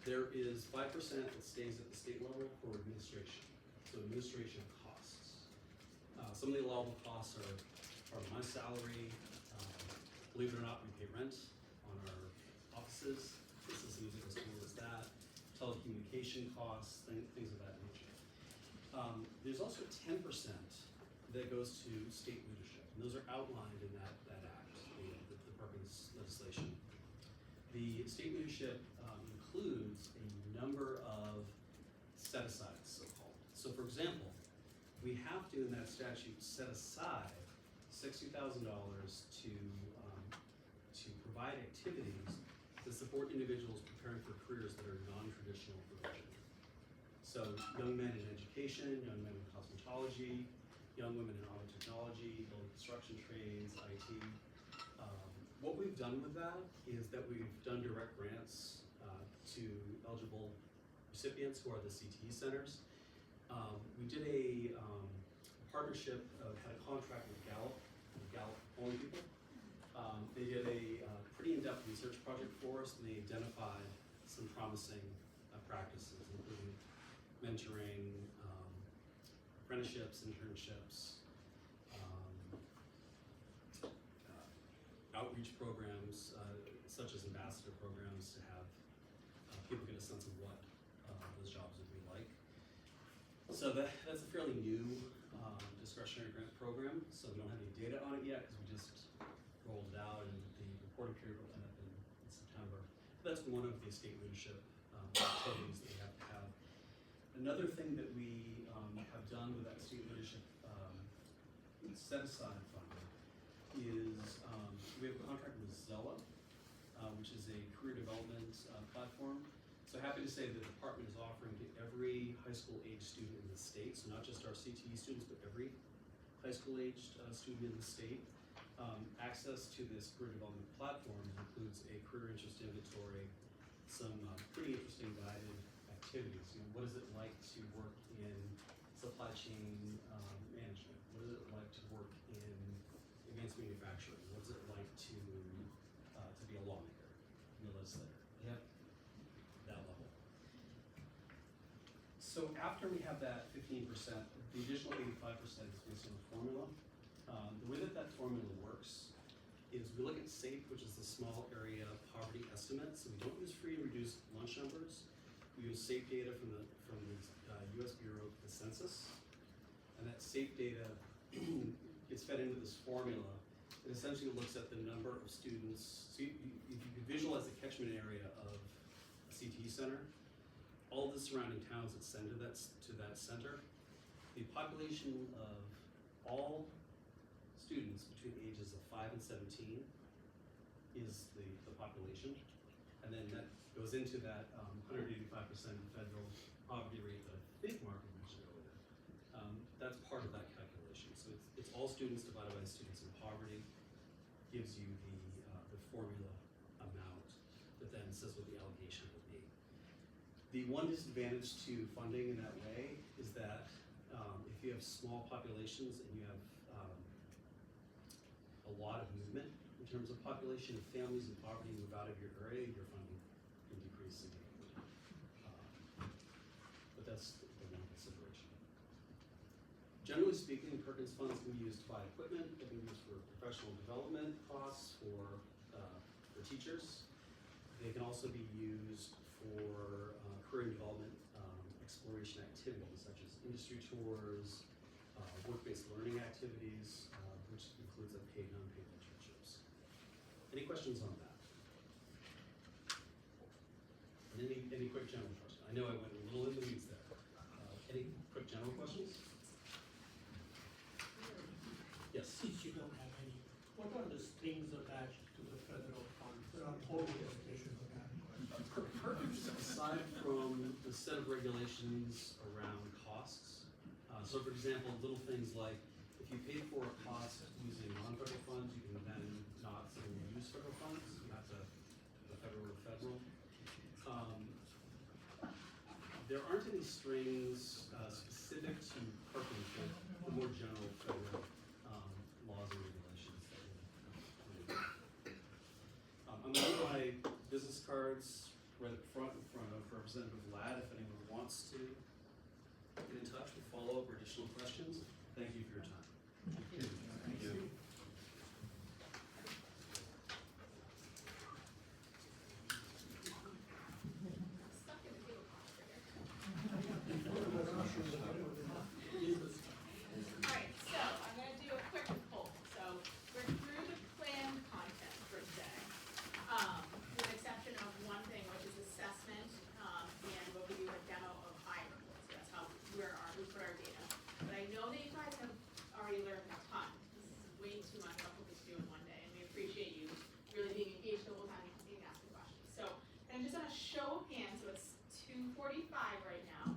there is 5% that stays at the state level for administration, so administration costs. Some of the allowable costs are part of my salary. Believe it or not, we pay rent on our offices. This is music as cool as that. Telecommunication costs, things of that nature. There's also 10% that goes to state leadership, and those are outlined in that act, the Perkins legislation. The state leadership includes a number of set-asides, so-called. So for example, we have to, in that statute, set aside $60,000 to provide activities to support individuals preparing for careers that are non-traditional for women. So young men in education, young men in cosmetology, young women in auto technology, building construction trades, IT. What we've done with that is that we've done direct grants to eligible recipients who are the CTE centers. We did a partnership, had a contract with Gallup polling people. They did a pretty in-depth research project for us, and they identified some promising practices, including mentoring, apprenticeships, internships, outreach programs, such as ambassador programs, to have people get a sense of what those jobs would be like. So that's a fairly new discretionary grant program, so we don't have any data on it yet because we just rolled it out, and the reporting period will end up in September. That's one of the state leadership activities that we have to have. Another thing that we have done with that state leadership set-aside funding is we have a contract with Zella, which is a career development platform. So happy to say that the department is offering to every high school age student in the state, so not just our CTE students, but every high school aged student in the state, access to this career development platform. That includes a career interest inventory, some pretty interesting guided activities. You know, what is it like to work in supply chain management? What is it like to work in advanced manufacturing? What is it like to be a lawmaker, be a legislator? Yeah, that level. So after we have that 15%, the additional 85% is based on a formula. The way that formula works is we look at SAFE, which is the small area poverty estimate. So we don't use free and reduced lunch numbers. We use SAFE data from the U.S. Bureau of the Census, and that SAFE data gets fed into this formula. It essentially looks at the number of students. So if you could visualize the catchment area of a CTE center, all the surrounding towns that send to that center, the population of all students between the ages of 5 and 17 is the population, and then that goes into that 185% federal poverty rate that I think Mark had mentioned earlier. That's part of that calculation. So it's all students divided by students in poverty, gives you the formula amount that then says what the allocation will be. The one disadvantage to funding in that way is that if you have small populations and you have a lot of movement in terms of population, if families in poverty move out of your area, your funding can decrease significantly. But that's the one consideration. Generally speaking, Perkins funds can be used to buy equipment, they can be used for professional development costs for teachers. They can also be used for career development exploration activities such as industry tours, work-based learning activities, which includes paid and unpaid internships. Any questions on that? And any quick general questions? I know I went a little in the weeds there. Any quick general questions? Yes.
Since you don't have any, what are the strings attached to the federal funds? There are all limitations of that.
Perkins, aside from the set of regulations around costs, so for example, little things like if you pay for a cost using non-federal funds, you can then not use federal funds. You have to the federal or federal. There aren't any strings specific to Perkins, but the more general federal laws and regulations that we I'm going to buy business cards right up front in front of Representative Ladd if anyone wants to get in touch with follow-up or additional questions. Thank you for your time. Thank you.
Alright, so I'm gonna do a quick poll. So we're through the planned content for today. With the exception of one thing, which is assessment, and we'll do a demo of iReports. That's how we put our data. But I know that you guys have already learned a ton. This is way too much to do in one day, and we appreciate you really being engaged the whole time and asking questions. So I'm just on a show of hands, so it's 2:45 right now.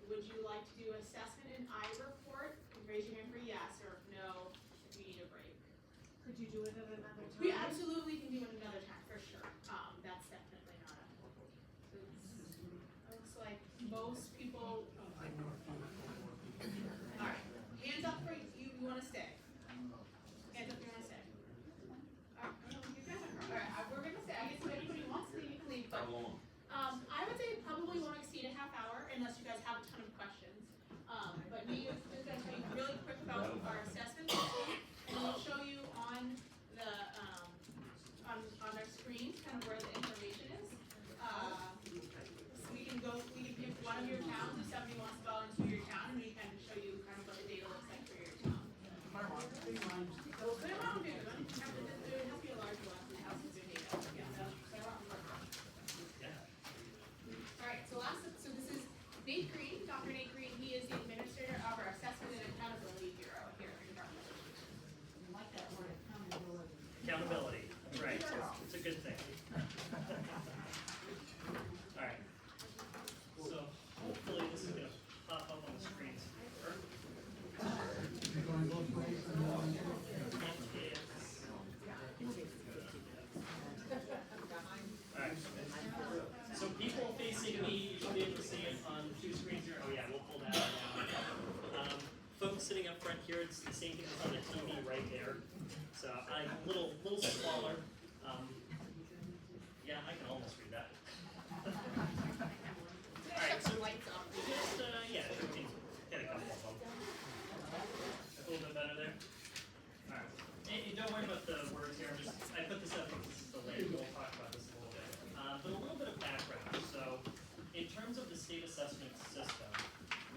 Would you like to do assessment in iReport? Raise raise your hand for yes, or no, if you need a break.
Could you do it at another time?
We absolutely can do it another time, for sure. That's definitely not a. It looks like most people. Alright, hands up for you wanna stay. Hands up, you wanna stay. Alright, we're gonna stay. I guess if anybody wants to leave, you can leave, but.
How long?
I would say probably won't exceed a half hour unless you guys have a ton of questions. But we just gonna tell you really quick about our assessment system, and we'll show you on the, on our screen, kind of where the information is. So we can pick one of your towns if somebody wants to volunteer your town, and we can show you kind of what the data looks like for your town. Put them on big one. It has to be a large one, so it has to be data. Yeah, so they're on purpose. Alright, so this is Nate Green, Dr. Nate Green. He is the administrator of our Assessment and Accountability Bureau here at the Department of Education.
I like that word, accountability.
Accountability, right, it's a good thing. Alright, so hopefully this is gonna pop up on the screens here. Alright, so people facing me, you should be able to see it on the two screens here. Oh yeah, we'll pull that out now. Folks sitting up front here, it's the same thing as on the TV right there. So I'm a little smaller. Yeah, I can almost read that. Alright, so just, yeah, we can get a couple of them. A little bit better there. Alright, and don't worry about the words here, I put this up because this is the link, we'll talk about this a little bit. But a little bit of background. So, in terms of the state assessment system,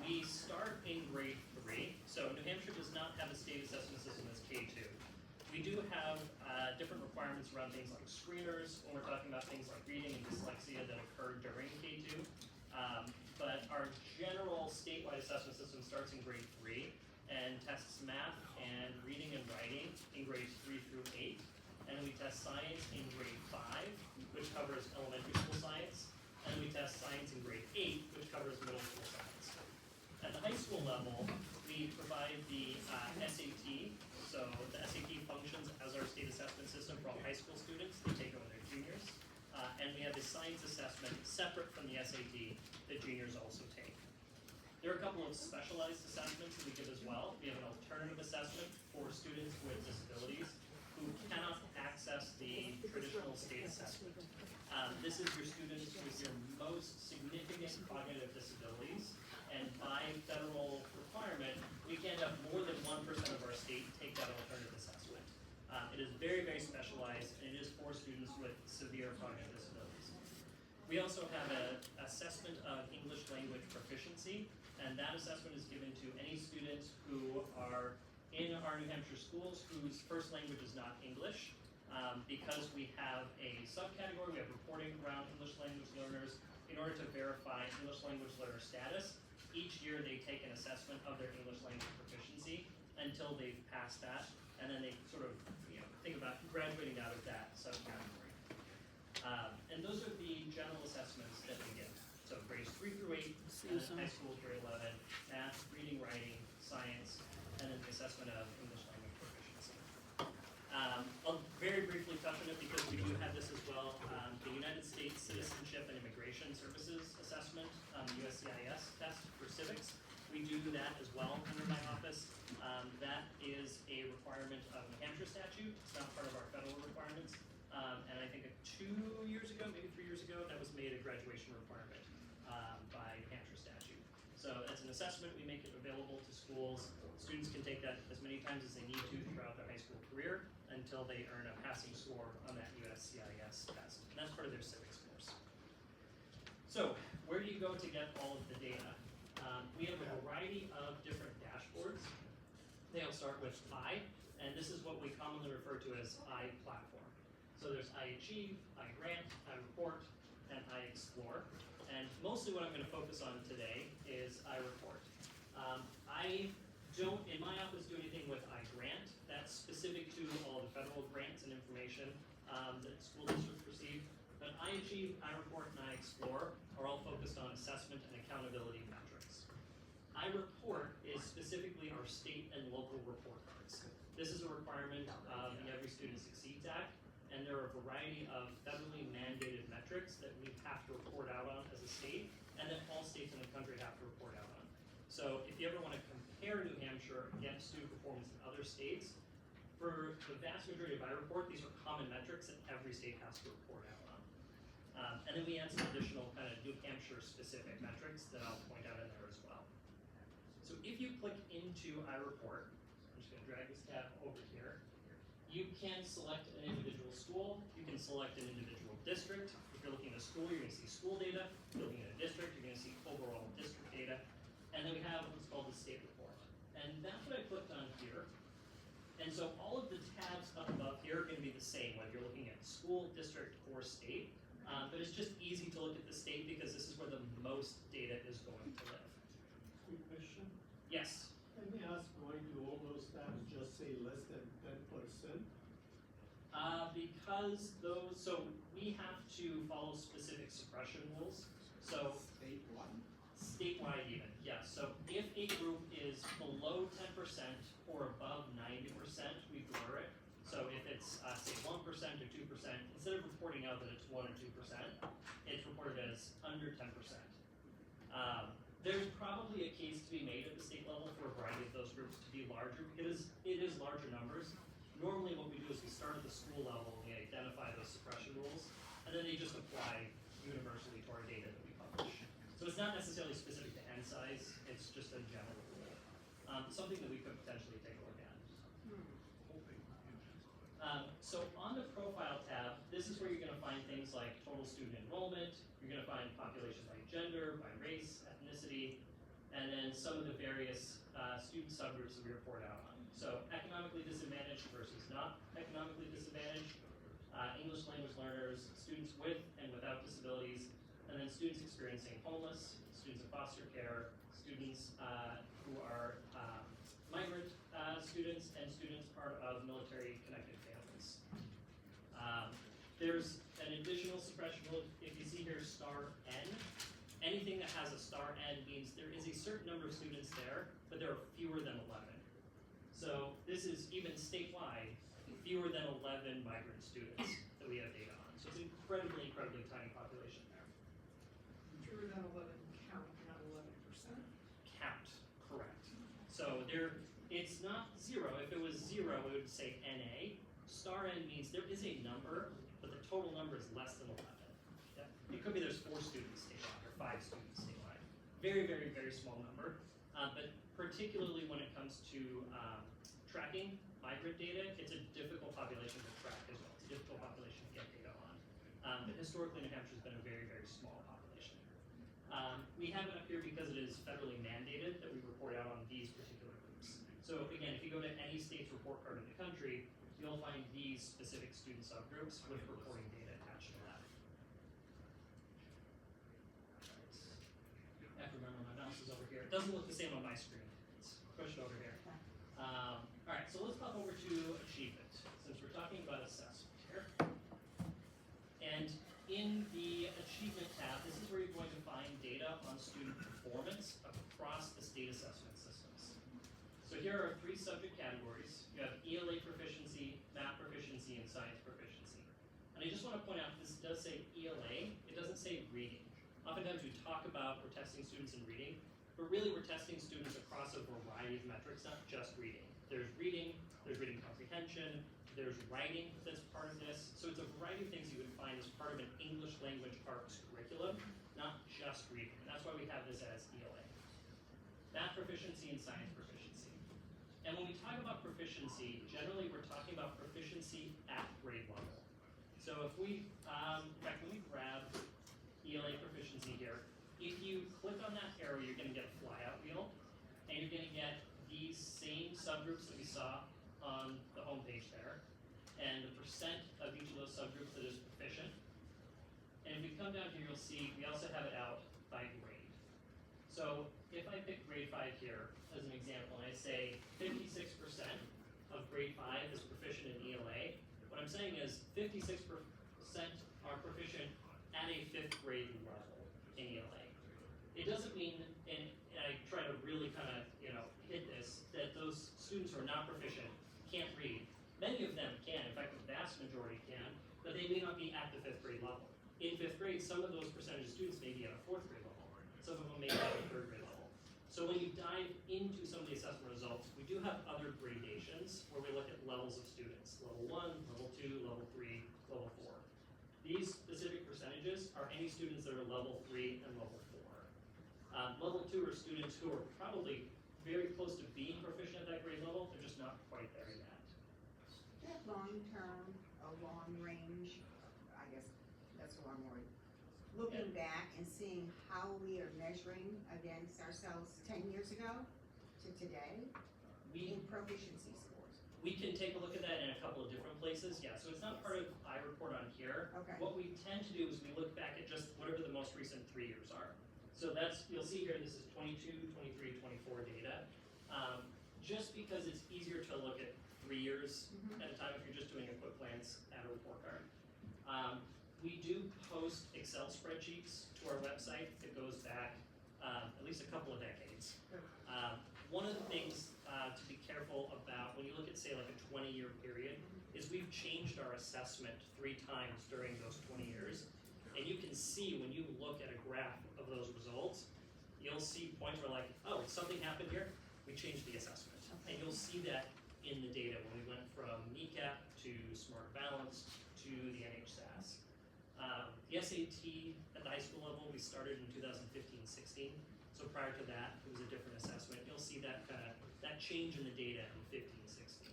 we start in grade 3. So New Hampshire does not have a state assessment system that's K-2. We do have different requirements around things like screeners, when we're talking about things like reading and dyslexia that occur during K-2. But our general statewide assessment system starts in grade 3 and tests math and reading and writing in grades 3 through 8. And then we test science in grade 5, which covers elementary school science. And we test science in grade 8, which covers middle school science. At the high school level, we provide the SAT. So the SAT functions as our state assessment system for all high school students. They take over their juniors. And we have a science assessment separate from the SAT that juniors also take. There are a couple of specialized assessments that we give as well. We have an alternative assessment for students with disabilities who cannot access the traditional state assessment. This is your students with your most significant cognitive disabilities, and by federal requirement, we can't have more than 1% of our state take that alternative assessment. It is very, very specialized, and it is for students with severe cognitive disabilities. We also have an assessment of English language proficiency, and that assessment is given to any students who are in our New Hampshire schools whose first language is not English. Because we have a subcategory, we have reporting around English language learners. In order to verify English language learner status, each year they take an assessment of their English language proficiency until they've passed that, and then they sort of think about graduating out of that subcategory. And those are the general assessments that we give. So grades 3 through 8, and then high school grade 11, math, reading, writing, science, and then the assessment of English language proficiency. I'll very briefly touch on it because we do have this as well. The United States Citizenship and Immigration Services Assessment, USCIS test for civics. We do that as well under my office. That is a requirement of New Hampshire statute. It's not part of our federal requirements. And I think 2 years ago, maybe 3 years ago, that was made a graduation requirement by New Hampshire statute. So it's an assessment. We make it available to schools. Students can take that as many times as they need to throughout their high school career until they earn a passing score on that USCIS test. And that's part of their civics course. So where do you go to get all of the data? We have a variety of different dashboards. They all start with I, and this is what we commonly refer to as I-Platform. So there's I-Achieve, I-Grant, I-Report, and I-Explore. And mostly what I'm going to focus on today is I-Report. I don't, in my office, do anything with I-Grant. That's specific to all the federal grants and information that school districts receive. But I-Achieve, I-Report, and I-Explore are all focused on assessment and accountability metrics. I-Report is specifically our our state and local report cards. This is a requirement of the Every Student Succeeds Act, and there are a variety of federally mandated metrics that we have to report out on as a state, and that all states in the country have to report out on. So if you ever want to compare New Hampshire against student performance in other states, for the vast majority of I-Report, these are common metrics that every state has to report out on. And then we add some additional kind of New Hampshire specific metrics that I'll point out in there as well. So if you click into I-Report, I'm just going to drag this tab over here, you can select an individual school, you can select an individual district. If you're looking at a school, you're going to see school data. If you're looking at a district, you're going to see overall district data. And then we have what's called the state report. And that's what I clicked on here. And so all of the tabs up above here are going to be the same, whether you're looking at school, district, or state. But it's just easy to look at the state because this is where the most data is going to live.
Quick question.
Yes?
Let me ask, why do all those tabs just say less than 10%?
Because those, so we have to follow specific suppression rules. So statewide even, yes. So if a group is below 10% or above 90%, we blur it. So if it's say 1% or 2%, instead of reporting out that it's 1 or 2%, it's reported as under 10%. There's probably a case to be made at the state level for a variety of those groups to be larger because it is larger numbers. Normally what we do is we start at the school level and we identify those suppression rules, and then they just apply universally to our data that we publish. So it's not necessarily specific to N size, it's just a general rule. Something that we could potentially take a look at. So on the profile tab, this is where you're going to find things like total student enrollment, you're going to find population by gender, by race, ethnicity, and then some of the various student subgroups that we report out on. So economically disadvantaged versus not economically disadvantaged, English language learners, students with and without disabilities, and then students experiencing homeless, students in foster care, students who are migrant students, and students part of military connected families. There's an additional suppression rule. If you see here star N, anything that has a star N means there is a certain number of students there, but there are fewer than 11. So this is even statewide, fewer than 11 migrant students that we have data on. So it's incredibly, incredibly tiny population there.
Fewer than 11 count, not 11%.
Count, correct. So there, it's not 0. If it was 0, it would say NA. Star N means there is a number, but the total number is less than 11. Yeah. It could be there's 4 students statewide or 5 students statewide. Very, very, very small number. But particularly when it comes to tracking migrant data, it's a difficult population to track as well. It's a difficult population to get data on. But historically, New Hampshire's been a very, very small population. We have it up here because it is federally mandated that we report out on these particular groups. So again, if you go to any state's report card in the country, you'll find these specific student subgroups with reporting data attached to that. I have to remember my mouse is over here. It doesn't look the same on my screen. It's pushed over here. All right, so let's pop over to achievement, since we're talking about assessment here. And in the achievement tab, this is where you're going to find data on student performance across the state assessment systems. So here are 3 subject categories. You have ELA proficiency, math proficiency, and science proficiency. And I just want to point out, this does say ELA, it doesn't say reading. Oftentimes we talk about we're testing students in reading, but really we're testing students across a variety of metrics, not just reading. There's reading comprehension, there's writing that's part of this. So it's a variety of things you would find as part of an English language arts curriculum, not just reading. And that's why we have this as ELA. Math proficiency and science proficiency. And when we talk about proficiency, generally we're talking about proficiency at grade level. So if we, in fact, let me grab ELA proficiency here. If you click on that arrow, you're going to get a flyout wheel, and you're going to get these same subgroups that we saw on the homepage there, and the percent of each of those subgroups that is proficient. And if we come down here, you'll see we also have it out by grade. So if I pick grade 5 here as an example, and I say 56% of grade 5 is proficient in ELA, what I'm saying is 56% are proficient at a 5th grade level in ELA. It doesn't mean, and I try to really kind of, hit this, that some of those percentage of students may be at a 4th grade level, some of them may be at a 3rd grade level. So when you dive into some of the assessment results, we do have other gradations where we look at levels of students, level 1, level 2, level 3, level 4. These specific percentages are any students that are level 3 and level 4. Level 2 are students who are probably very close to being proficient at that grade level, they're just not quite there yet.
Do you have long-term, or long-range, I guess that's the wrong word, looking back and seeing how we are measuring against ourselves 10 years ago to today in proficiency scores?
We can take a look at that in a couple of different places, yeah, so it's not part of iReport on here.
Okay.
What we tend to do is we look back at just whatever the most recent 3 years are. So that's, you'll see here, this is 22, 23, 24 data. Just because it's easier to look at 3 years at a time if you're just doing a quick glance at a report card. We do post Excel spreadsheets to our website that goes back at least a couple of decades. One of the things to be careful about when you look at, say, like a 20-year period, is we've changed our assessment 3 times during those 20 years. And you can see when you look at a graph of those results, you'll see points where like, oh, something happened here, we changed the assessment. And you'll see that in the data when we went from NECAP to Smart Balance to the NHSAS. The SAT at the high school level, we started in 2015-16. So prior to that, it was a different assessment. You'll see that that change in the data in 15-16.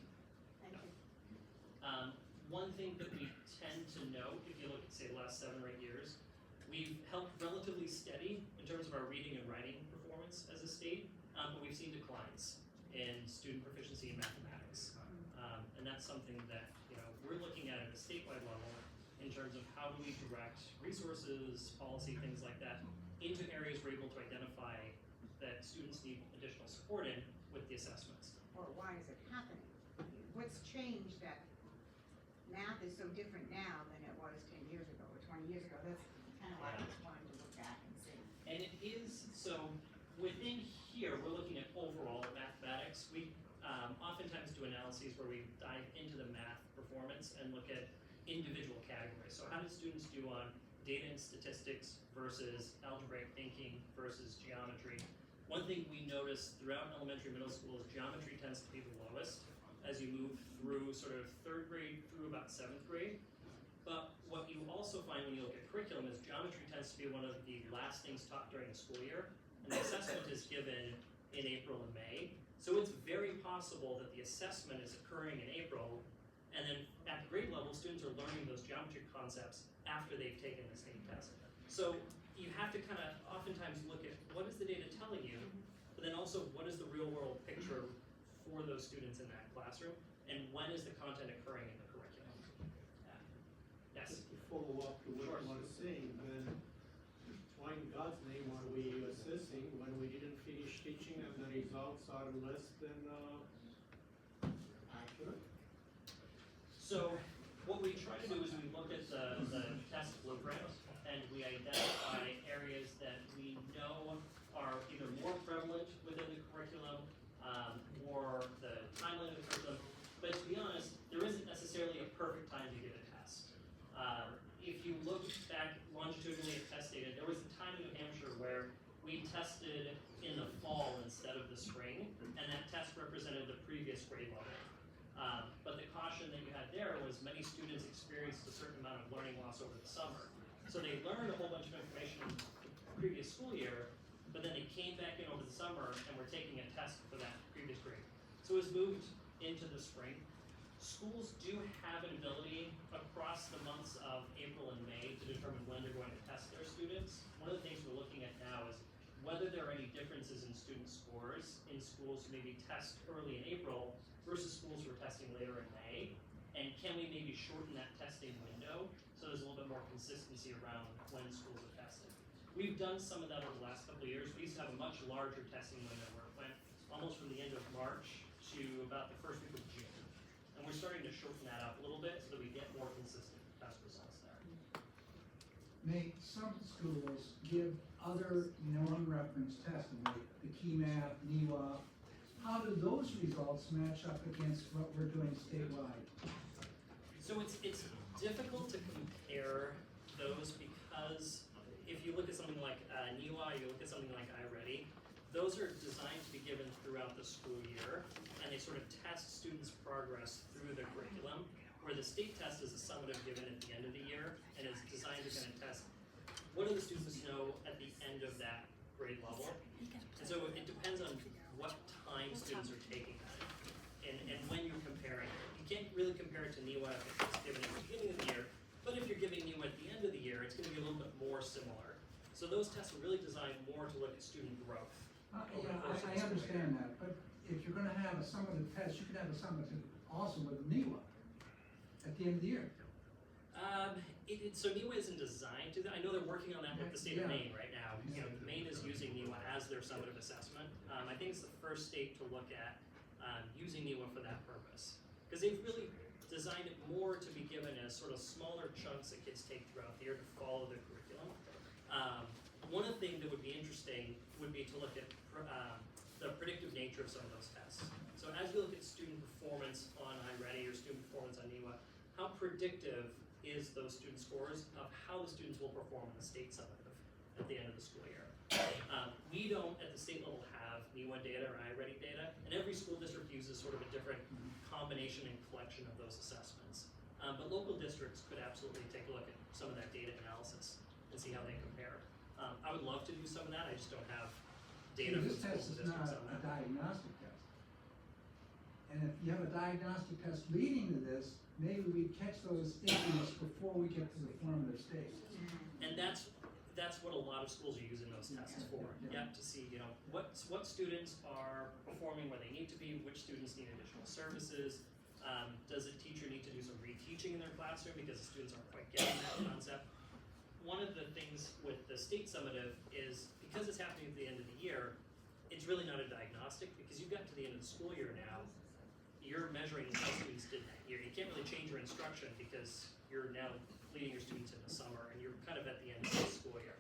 Thank you.
One thing that we tend to note, if you look at, say, the last 7 or 8 years, we've held relatively steady in terms of our reading and writing performance as a state, but we've seen declines in student proficiency in mathematics. And that's something that we're looking at a statewide level in terms of how do we direct resources, policy, things like that, into areas we're able to identify that students need additional support in with the assessments.
Or why is it happening? What's changed that math is so different now than it was 10 years ago or 20 years ago? That's kind of why I just wanted to look back and see.
And it is, so within here, we're looking at overall mathematics. We oftentimes do analyses where we dive into the math performance and look at individual categories. So how did students do on data and statistics versus algebraic thinking versus geometry? One thing we notice throughout elementary, middle school is geometry tends to be the lowest as you move through sort of 3rd grade through about 7th grade. But what you also find when you look at curriculum is geometry tends to be one of the last things taught during the school year, and the assessment is given in April and May. So it's very possible that the assessment is occurring in April, and then at the grade level, students are learning those geometry concepts after they've taken the state test. So you have to kind of oftentimes look at what is the data telling you, but then also what is the real world picture for those students in that classroom, and when is the content occurring in the curriculum? Yes?
Just to follow up to what you were saying, then why in God's name are we assessing when we didn't finish teaching and the results are less than accurate?
So what we try to do is we look at the test blueprint and we identify areas that we know are either more prevalent within the curriculum or the timeline of the curriculum. But to be honest, there isn't necessarily a perfect time to give a test. If you look back longitudinally at test data, there was a time in New Hampshire where we tested in the fall instead of the spring, and that test represented the previous grade level. But the caution that you had there was many students experienced a certain amount of learning loss over the summer. So they learned a whole bunch of information the previous school year, but then they came back in over the summer and were taking a test for that previous grade. So it was moved into the spring. Schools do have an ability across the months of April and May to determine when they're going to test their students. One of the things we're looking at now is whether there are any differences in student scores in schools who maybe test early in April versus schools who are testing later in May. And can we maybe shorten that testing window so there's a little bit more consistency around when schools are testing? We've done some of that over the last couple of years. We used to have a much larger testing window where it went almost from the end of March to about the first week of June. And we're starting to shorten that up a little bit so that we get more consistent test results there.
Nate, some schools give other non-reference testing, like the key math, NEWA. How do those results match up against what we're doing statewide?
So it's difficult to compare those because you look at something like NEWA, you look at something like iReady, those are designed to be given throughout the school year, and they sort of test students' progress through the curriculum, where the state test is a summative given at the end of the year, and is designed to kind of test what do the students know at the end of that grade level. And so it depends on what time students are taking that, and when you're comparing it. You can't really compare it to NEWA if it's given at the beginning of the year, but if you're giving NEWA at the end of the year, it's going to be a little bit more similar. So those tests are really designed more to look at student growth.
Yeah, I understand that, but if you're gonna have a summative test, you could have a summative also with NEWA at the end of the year.
So NEWA isn't designed to that. I know they're working on that with the state of Maine right now. You know, Maine is using NEWA as their summative assessment. I think it's the first state to look at using NEWA for that purpose. Because they've really designed it more to be given as sort of smaller chunks that kids take throughout the year to follow the curriculum. One of the things that would be interesting would be to look at the predictive nature of some of those tests. So as we look at student performance on iReady or student performance on NEWA, how predictive is those student scores of how the students will perform in the state summative at the end of the school year? We don't, at the state level, have NEWA data or iReady data, and every school district uses sort of a different combination and collection of those assessments. But local districts could absolutely take a look at some of that data analysis and see how they compare. I would love to do some of that, I just don't have data from
This
schools
test
and
is not
districts on
a
that.
diagnostic test. And if you have a diagnostic test leading to this, maybe we catch those issues before we get to the formative stage.
And that's what a lot of schools are using those tests for. Yeah, to see, you know, what students are performing where they need to be, which students need additional services. Does a teacher need to do some reteaching in their classroom because the students aren't quite getting that concept? One of the things with the state summative is because it's happening at the end of the year, it's really not a diagnostic because you've got to the end of the school year now. You're measuring how students did that year. You can't really change your instruction because you're now leading your students into summer and you're kind of at the end of the school year.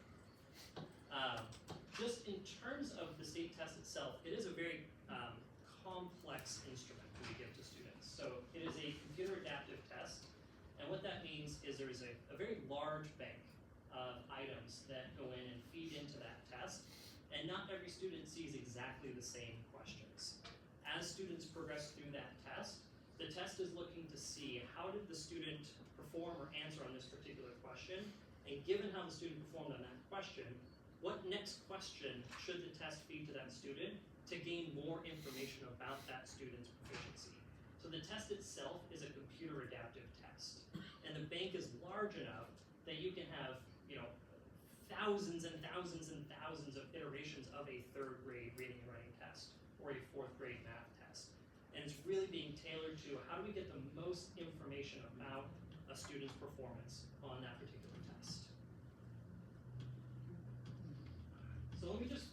Just in terms of the state test itself, it is a very complex instrument that we give to students. So it is a computer adaptive test, and what that means is there is a very large bank of items that go in and feed into that test, and not every student sees exactly the same questions. As students progress through that test, the test is looking to see how did the student perform or answer on this particular question, and given how the student performed on that question, what next question should the test feed to that student to gain more information about that student's proficiency? So the test itself is a computer adaptive test, and the bank is large enough that you can have, you know, thousands and thousands and thousands of iterations of a third grade reading and writing test or a fourth grade math test. And it's really being tailored to how do we get the most information about a student's performance on that particular test. So let me just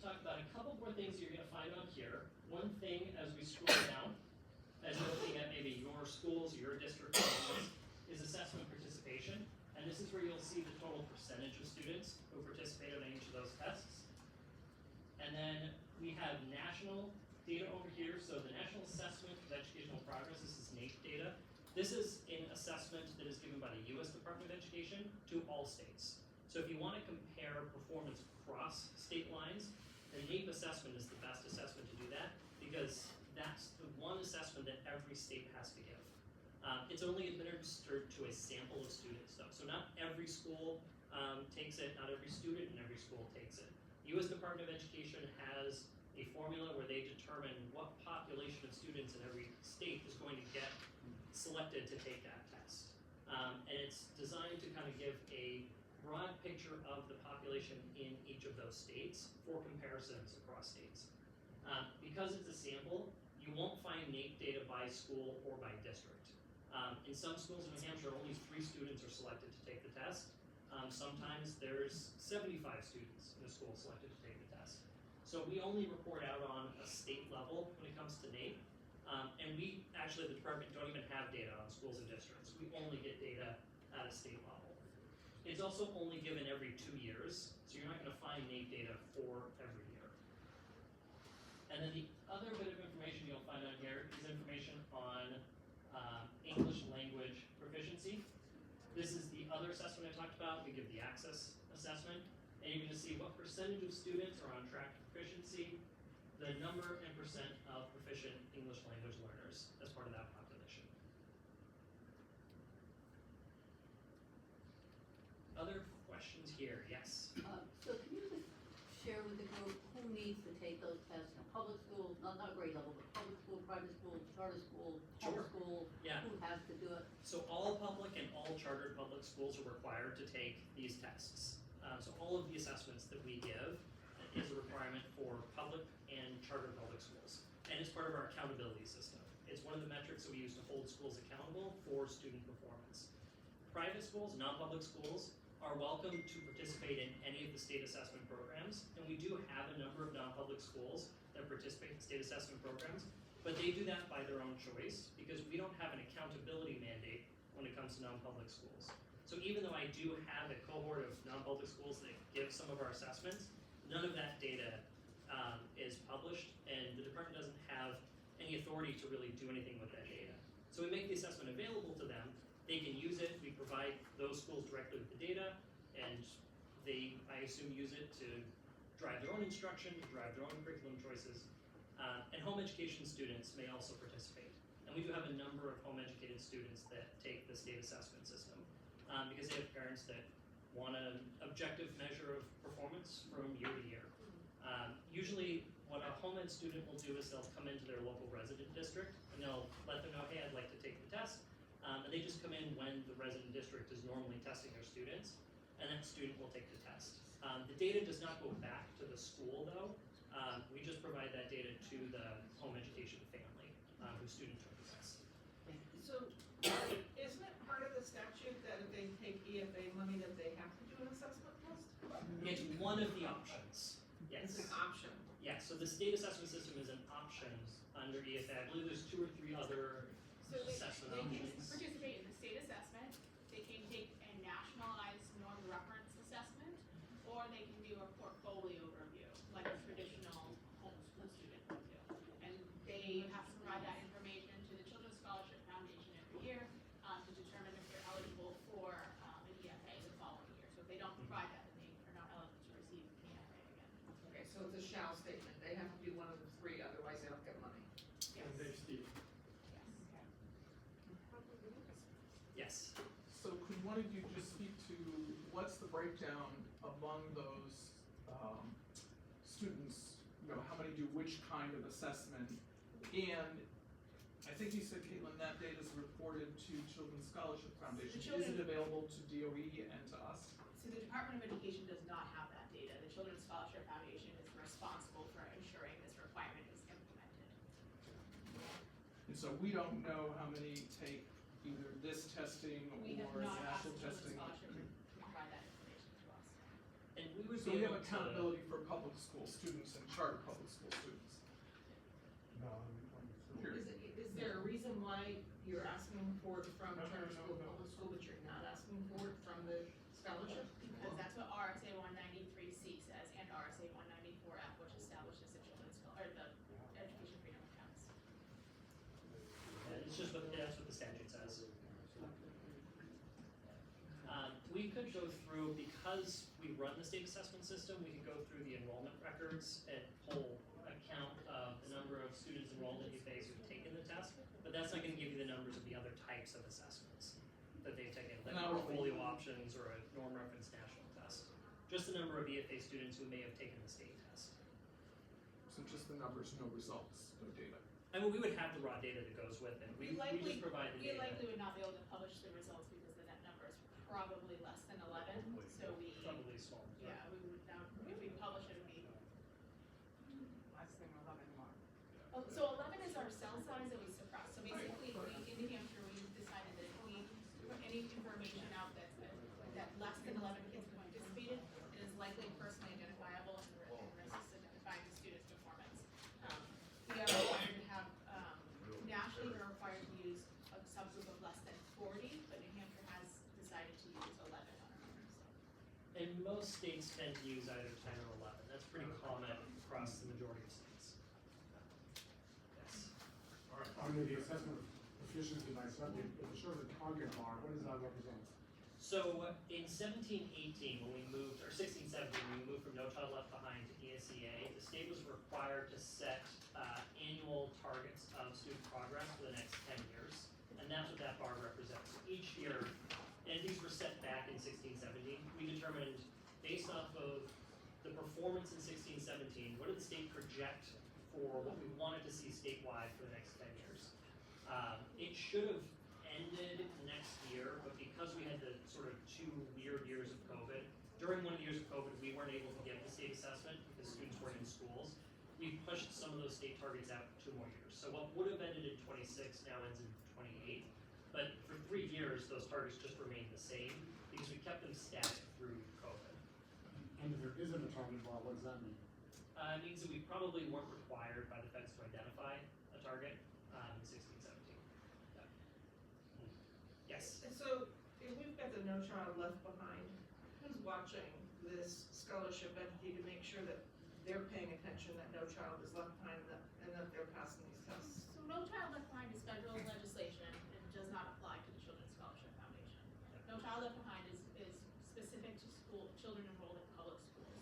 talk about a couple more things you're going to find on here. One thing as we scroll down, as you're looking at maybe your schools, your district, is assessment participation. And this is where you'll see the total percentage of students who participated in each of those tests. And then we have national data over here. So the National Assessment of Educational Progress, this is NAEP data. This is an assessment that is given by the U.S. Department of Education to all states. So if you want to compare performance across state lines, the NAEP assessment is the best assessment to do that because that's the one assessment that every state has to give. It's only administered to a sample of students though. So not every school takes it, not every student in every school takes it. U.S. Department of Education has a formula where they determine what population of students in every state is going to get selected to take that test. And it's designed to kind of give a broad picture of the population in each of those states for comparisons across states. Because it's a sample, you won't find NAEP data by school or by district. In some schools in New Hampshire, only 3 students are selected to take the test. Sometimes there's 75 students in a school selected to take the test. So we only report out on a state level when it comes to NAEP. And we actually, the department, don't even have data on schools and districts. We only get data at a state level. It's also only given every 2 years, so you're not going to find NAEP data for every year. And then the other bit of information you'll find on here is information on English language proficiency. This is the other assessment I talked about. We give the access assessment, and you can just see what percentage of students are on track to proficiency, the number and percent of proficient English language learners as part of that population. Other questions here? Yes?
So can you just share with the group who needs to take those tests? Public schools, not grade level, but public school, private school, charter school,
Sure.
homeschool,
Yeah.
who has to do it?
So all public and all chartered public schools are required to take these tests. So all of the assessments that we give is a requirement for public and chartered public schools. And it's part of our accountability system. It's one of the metrics that we use to hold schools accountable for student performance. Private schools, non-public schools, are welcome to participate in any of the state assessment programs. And we do have a number of non-public schools that participate in state assessment programs, but they do that by their own choice because we don't have an accountability mandate when it comes to non-public schools. So even though I do have a cohort of non-public schools that give some of our assessments, none of that data is published, and the department doesn't have any authority to really do anything with that data. So we make the assessment available to them. They can use it. We provide those schools directly with the data, and they, I assume, use it to drive their own instruction, to drive their own curriculum choices. And home education students may also participate. And we do have a number of home educated students that take the state assessment system because they have parents that want an objective measure of performance from year to year. Usually what a home ed student will do is they'll come into their local resident district and they'll let them know, hey, I'd like to take the test. And they just come in when the resident district is normally testing their students, and that student will take the test. The data does not go back to the school though. We just provide that data to the home education family whose student took the test.
So, isn't it part of the statute that if they take EFA money that they have to do an assessment test?
It's one of the options, yes.
It's an option.
Yeah, so the state assessment system is an option under EFA. I believe there's 2 or 3 other
So they
assessment
can
options.
participate in the state assessment, they can take a nationalized norm reference assessment, or they can do a portfolio review, like a traditional homeschool student would do. And they have to provide that information to the Children's Scholarship Foundation every year to determine if they're eligible for an EFA the following year. So if they don't provide that, then they are not eligible to receive an EFA again.
Okay, so it's a shall statement, they have to do one of the 3, otherwise they don't get money.
And there's Steve.
Yes.
So could one of you just speak to what's the breakdown among those students? You know, how many do which kind of assessment? And I think you said, Caitlin, that data is reported to Children's Scholarship Foundation. Is it available to DOE and to us?
So the Department of Education does not have that data. The Children's Scholarship Foundation is responsible for ensuring this requirement is implemented.
And so we don't know how many take either this testing
We have
or
not asked
national
the Children's
testing.
Scholarship to provide that information to us.
And we would
So
be
we have
able to-
accountability for public school students and charter public school students.
Is there a reason why you're asking for it from charter school, public school, but you're not asking for it from the scholarship?
Because that's what RSA 193C says and RSA 194F, which establishes the education freedom accounts.
Yeah, it's just that's what the statute says. We could go through, because we run the state assessment system, we could go through the enrollment records and pull account of the number of students enrolled in EFAs who've taken the test, but that's not gonna give you the numbers of the other types of assessments that they've taken, like portfolio options or a norm reference national test. Just the number of EFA students who may have taken the state test.
So just the numbers, no results, no data.
I mean, we would have the raw data that goes with it. We just provide the
We
data.
likely would not be able to publish the results because the net number is probably less than 11, so we.
Probably small.
Yeah, we would not, if we publish it, it would be.
Less than 11 more.
Oh, so 11 is our cell size that we suppress. So basically, in New Hampshire, we decided that if we put any information out that less than 11 kids have participated, it is likely personally identifiable and risks identifying the student's performance. We are required to have, nationally, we're required to use a subgroup of less than 40, but New Hampshire has decided to use 11 on our numbers.
And most states tend to use either 10 or 11. That's pretty common across the majority of states. Yes.
All right, under the assessment of efficiency by subject, it shows a target bar, what does that represent?
So in 17-18, when we moved, or 16-17, when we moved from No Child Left Behind to ESEA, the state was required to set annual targets of student progress for the next 10 years, and that's what that bar represents. So each year, and these were set back in 16-17, we determined, based off of the performance in 16-17, what did the state project for what we wanted to see statewide for the next 10 years. It should have ended next year, but because we had the sort of 2 weird years of COVID, during one of the years of COVID, we weren't able to get the state assessment because students weren't in schools. We pushed some of those state targets out 2 more years. So what would have ended in 26 now ends in 28. But for 3 years, those targets just remained the same because we kept them static through COVID.
And if there isn't a target bar, what does that mean?
It means that we probably weren't required by the feds to identify a target in 16-17. Yeah. Yes?
And so, if we've got the No Child Left Behind, who's watching this scholarship entity to make sure that they're paying attention, that no child is left behind, and that they're passing these tests?
So No Child Left Behind is federal legislation and does not apply to the Children's Scholarship Foundation. No Child Left Behind is specific to children enrolled in public schools.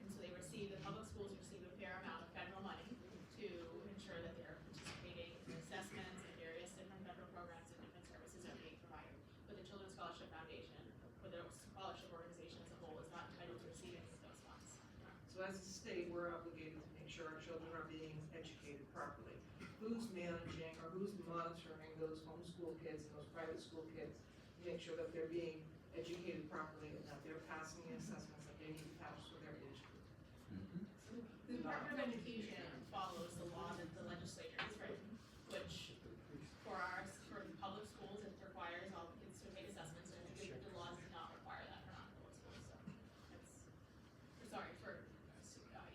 And so the public schools receive a fair amount of federal money to ensure that they're participating in assessments and various different federal programs and different services are being provided. But the Children's Scholarship Foundation, or the scholarship organization as a whole, is not entitled to receive any of those funds.
So as a state, we're obligated to make sure our children are being educated properly. Who's managing or who's monitoring those homeschool kids and those private school kids to make sure that they're being educated properly and that they're passing the assessments that they need to pass for their age group?
The Department of Education follows the law that the legislature has written, which for the public schools, it requires all the kids to take assessments, and the laws do not require that for non-public schools, so for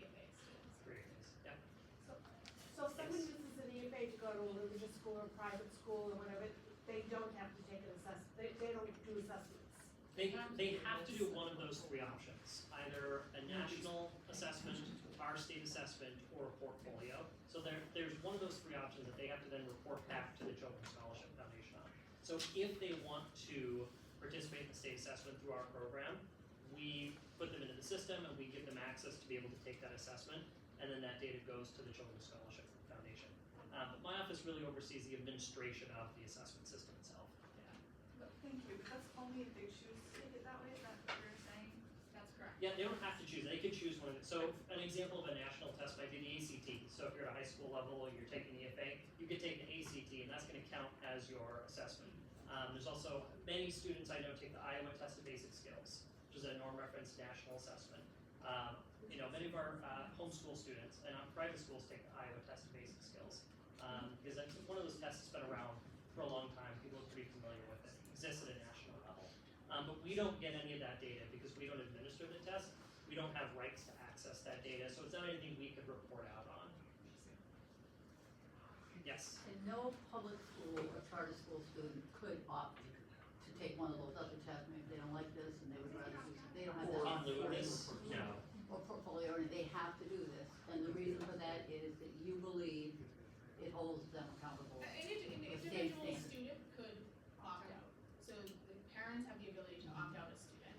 EFA students.
Yeah.
So if someone uses an EFA to go to a religious school or private school or whatever, they don't have to take an assessment, they don't do assessments.
They have to do one of those 3 options, either a national assessment, our state assessment, or a portfolio. So there's one of those 3 options that they have to then report back to the Children's Scholarship Foundation on. So if they want to participate in the state assessment through our program, we put them into the system and we give them access to be able to take that assessment, and then that data goes to the Children's Scholarship Foundation. But my office really oversees the administration of the assessment system itself.
Thank you, but that's only if they choose to take it that way, is that what you're saying?
That's correct.
Yeah, they don't have to choose. They can choose one of it. So an example of a national test might be the ACT. So if you're at a high school level and you're taking the EFA, you could take the ACT, and that's going to count as your assessment. There's also many students I know take the Iowa Test of Basic Skills, which is a norm reference national assessment. Many of our homeschool students and our private schools take the Iowa Test of Basic Skills because that's one of those tests that's been around for a long time. People are pretty familiar with it. It exists at a national level. But we don't get any of that data because we don't administer the test. We don't have rights to access that data, so it's not anything we could report out on. Yes?
And no public school or charter school student could opt to take one of those other tests. Maybe they don't like this and they would rather do something. They don't have that
Or in
option.
lieu of this? No.
Or portfolio, or they have to do this. And the reason for that is that you believe it holds them accountable.
An
for state
individual
standards.
student could opt out. So the parents have the ability to opt out a student.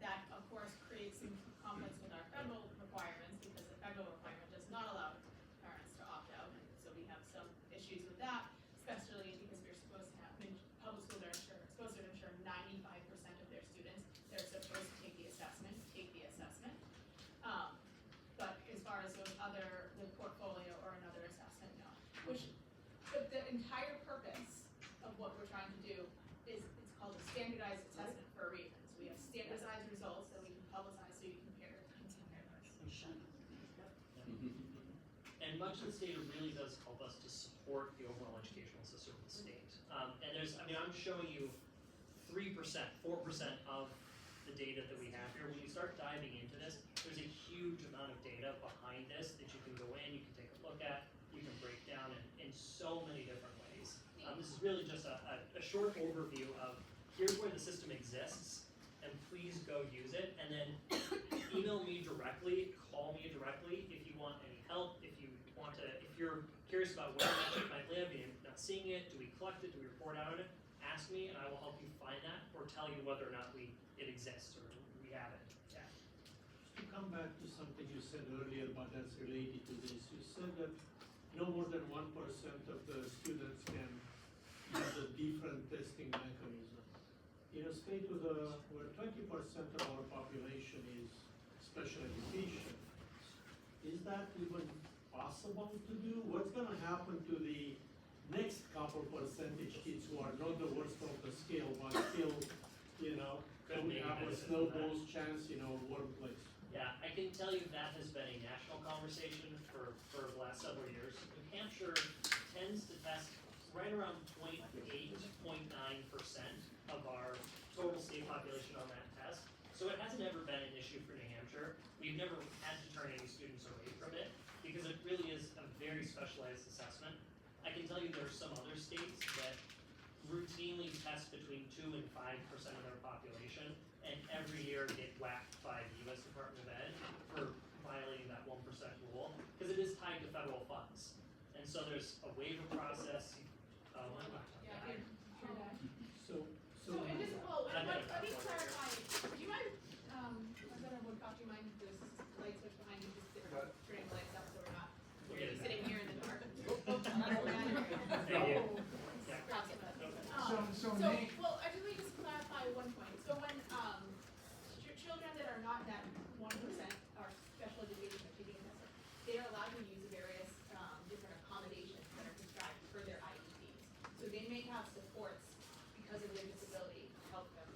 That of course creates some conflicts with our federal requirements because the federal requirement does not allow parents to opt out. And so we have some issues with that, especially because we're supposed to have, public schools are supposed to ensure 95% of their students, they're supposed to take the assessment. But as far as the portfolio or another assessment, no. But the entire purpose of what we're trying to do is, it's called a standardized assessment for a reason. So we have standardized results that we can publicize so you can compare those.
And much of this data really does help us to support the overall educational system of the state. And I'm showing you 3%, 4% of the data that we have here. When you start diving into this, there's a huge amount of data behind this that you can go in, you can take a look at, you can break down in so many different ways. This is really just a short overview of here's where the system exists, and please go use it. And then email me directly, call me directly if you want any help, if you're curious about where that might live, and you're not seeing it, do we collect it, do we report out on it, ask ask me and I will help you find that or tell you whether or not it exists or we have it. Yeah.
To come back to something you said earlier, but that's related to this, you said that no more than 1% of the students can use a different testing mechanism. In a state where 20% of our population is special education, is that even possible to do? What's gonna happen to the next couple percentage kids who are not the worst of the scale, but still,
Could
we
maybe
have a
benefit from that.
snowball's chance, workplace?
Yeah, I can tell you that has been a national conversation for the last several years. New Hampshire tends to test right around 0.8 to 0.9% of our total state population on that test. So it hasn't ever been an issue for New Hampshire. We've never had to turn any students away from it because it really is a very specialized assessment. I can tell you there are some other states that routinely test between 2 and 5% of their population, and every year get whacked by the U.S. Department of Ed for violating that 1% rule, because it is tied to federal funds. And so there's a waiver process. My laptop died.
So,
And just, well,
I'm gonna
let me
cut
clarify, do you mind, I don't know, Woodcock, do you mind, there's light switch behind you, just turning the lights up so we're not,
We'll get it
sitting
back.
here in the dark.
Thank you.
Well, I just need to clarify one point, so when, children that are not that 1% are special education or taking a test, they are allowed to use various, different accommodations that are prescribed for their IEPs. So they may have supports because of their disability to help them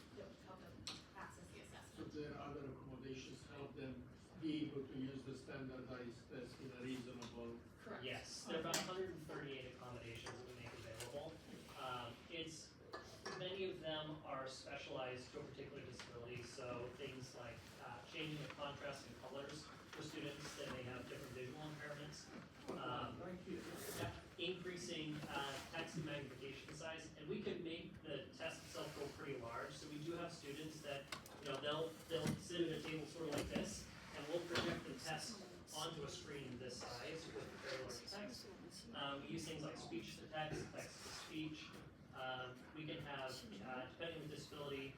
access the assessment.
So there are other accommodations help them be able to use the standardized test in a reasonable.
Correct.
Yes, there are about 138 accommodations that we make available. Many of them are specialized to a particular disability, so things like changing the contrast in colors for students that may have different visual impairments. Increasing text and magnification size, and we can make the test itself go pretty large. So we do have students that they'll sit at a table sort of like this, and we'll project the test onto a screen this size with very large text. We use things like speech to text, text to speech. We can have, depending on the disability,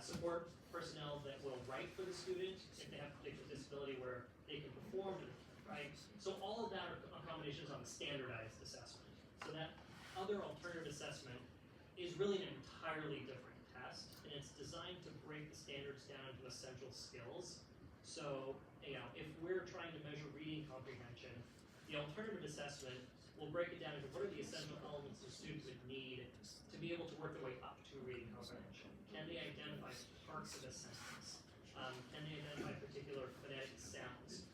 support personnel that will write for the student if they have a particular disability where they can perform, right? So all of that are accommodations on the standardized assessment. So that other alternative assessment is really an entirely different test, and it's designed to break the standards down into essential skills. So, if we're trying to measure reading comprehension, the alternative assessment will break it down into what are the essential elements a student would need to be able to work their way up to reading comprehension. Can they identify parts of a sentence? Can they identify particular phonetic sounds?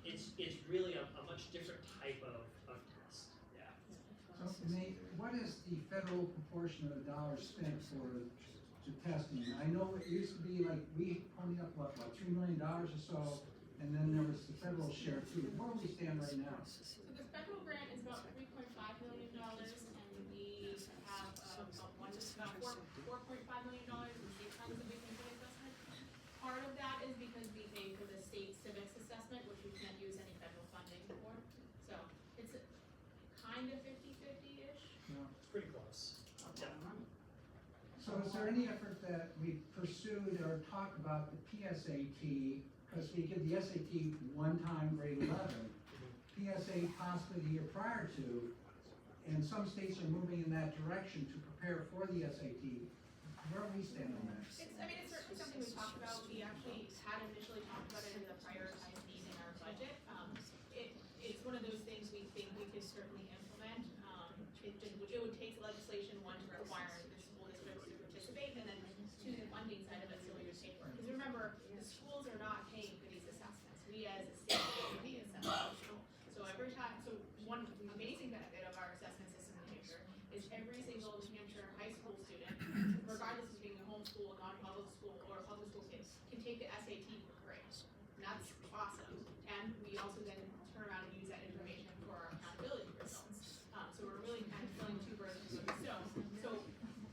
It's really a much different type of test. Yeah.
So Nate, what is the federal proportion of the dollars spent to testing? I know it used to be like we ponied up what, $3 million or so, and then there was the federal share too. Where do we stand right now?
So the federal grant is about $3.5 million, and we have about $4.5 million in state funds that we can pay assessment. Part of that is because we pay for the state civics assessment, which we can't use any federal funding for. So it's kind of 50-50-ish.
It's pretty close. Yeah.
So is there any effort that we pursued or talk about the PSAT, because we give the SAT one time grade 11, PSA possibly the year prior to, and some states are moving in that direction to prepare for the SAT. Where do we stand on that?
It's certainly something we talked about. We actually had initially talked about it in the prioritized need in our budget. It's one of those things we think we could certainly implement. It would take legislation, one, to require the school districts to participate, and then two, the funding side of it, so we would pay for it. Because remember, the schools are not paying for these assessments. We as a state pay the assessments. So every time, one amazing benefit of our assessment system in New Hampshire is every single New Hampshire high school student, regardless of being a homeschool, non-public school, or a public school kid, can take the SAT for free. And that's awesome. And we also then turn around and use that information for our accountability results. So we're really kind of killing two birds with one stone. So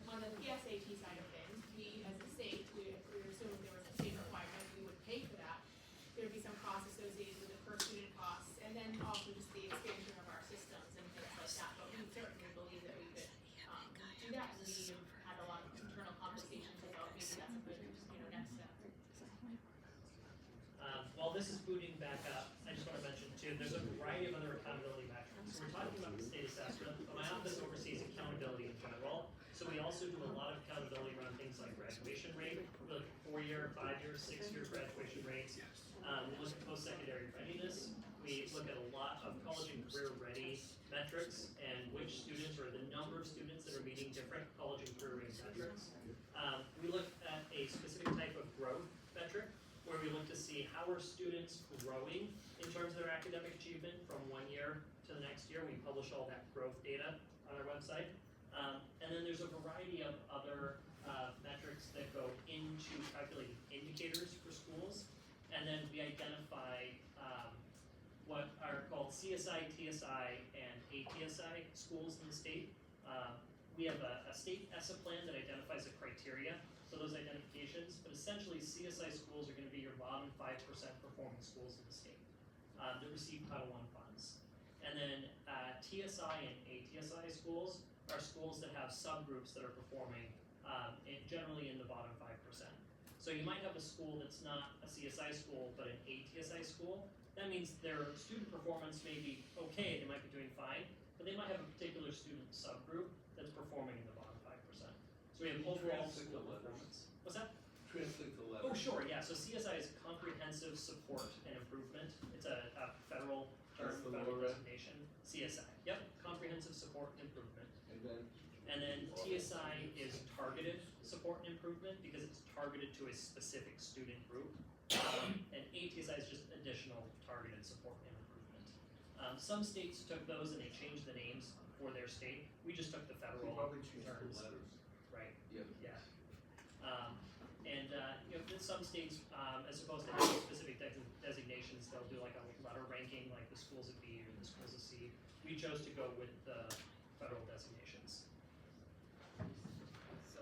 on the PSAT side of things, we as a state, we assume if there was a state requirement, we would pay for that. There'd be some costs associated with the per student costs, and then also just the expansion of our systems and things like that. But we certainly believe that we could
this is booting back up, I just want to mention too, there's a variety of other accountability metrics. So we're talking about the state assessment, but my office oversees accountability in general. So we also do a lot of accountability around things like graduation rate, we look at 4-year, 5-year, 6-year graduation rates. We look at post-secondary readiness. We look at a lot of college and career ready metrics and which students or the number of students that are meeting different college and career ready metrics. We look at a specific type of growth metric where we look to see how are students growing in terms of their academic achievement from one year to the next year. We publish all that growth data on our website. And then there's a variety of other metrics that go into calculating indicators for schools. And then we identify what are called CSI, TSI, and ATSI schools in the state. We have a state ESSA plan that identifies a criteria for those identifications, but essentially CSI schools are going to be your bottom 5% performing schools in the state that receive Title I funds. And then TSI and ATSI schools are schools that have subgroups that are performing generally in the bottom 5%. So you might have a school that's not a CSI school, but an ATSI school. That means their student performance may be okay, they might be doing fine, but they might have a particular student subgroup that's performing in the bottom 5%. So we have overall school performance. What's that?
Translate the letter.
Oh, sure, yeah. So CSI is comprehensive support and improvement. It's a federal term,
That's the
federal
lower end.
designation. CSI. Yep, comprehensive support and improvement.
And then
TSI is targeted support and improvement because it's targeted to a specific student group. And ATSI is just additional targeted support and improvement. Some states took those and they changed the names for their state. We just took the federal
probably change the
terms.
letters.
Right.
Yeah.
Yeah. In some states, as opposed to having specific designations, they'll do like a letter ranking, like the schools of B or the schools of C. We chose to go with the federal designations.
So,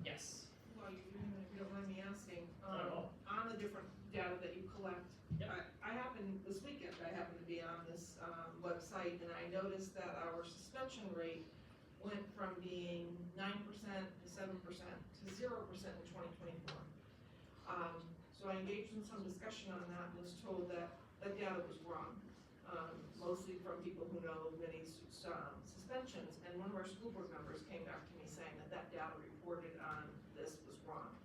Yes.
well, if you don't mind me asking,
Not at all.
on the different data that you collect,
Yep.
this weekend, I happened to be on this, website, and I noticed that our suspension rate went from being 9% to 7% to 0% in 2024. So I engaged in some discussion on that and was told that that data was wrong, mostly from people who know many suspensions. And one of our school board members came back to me saying that that data reported on this was wrong.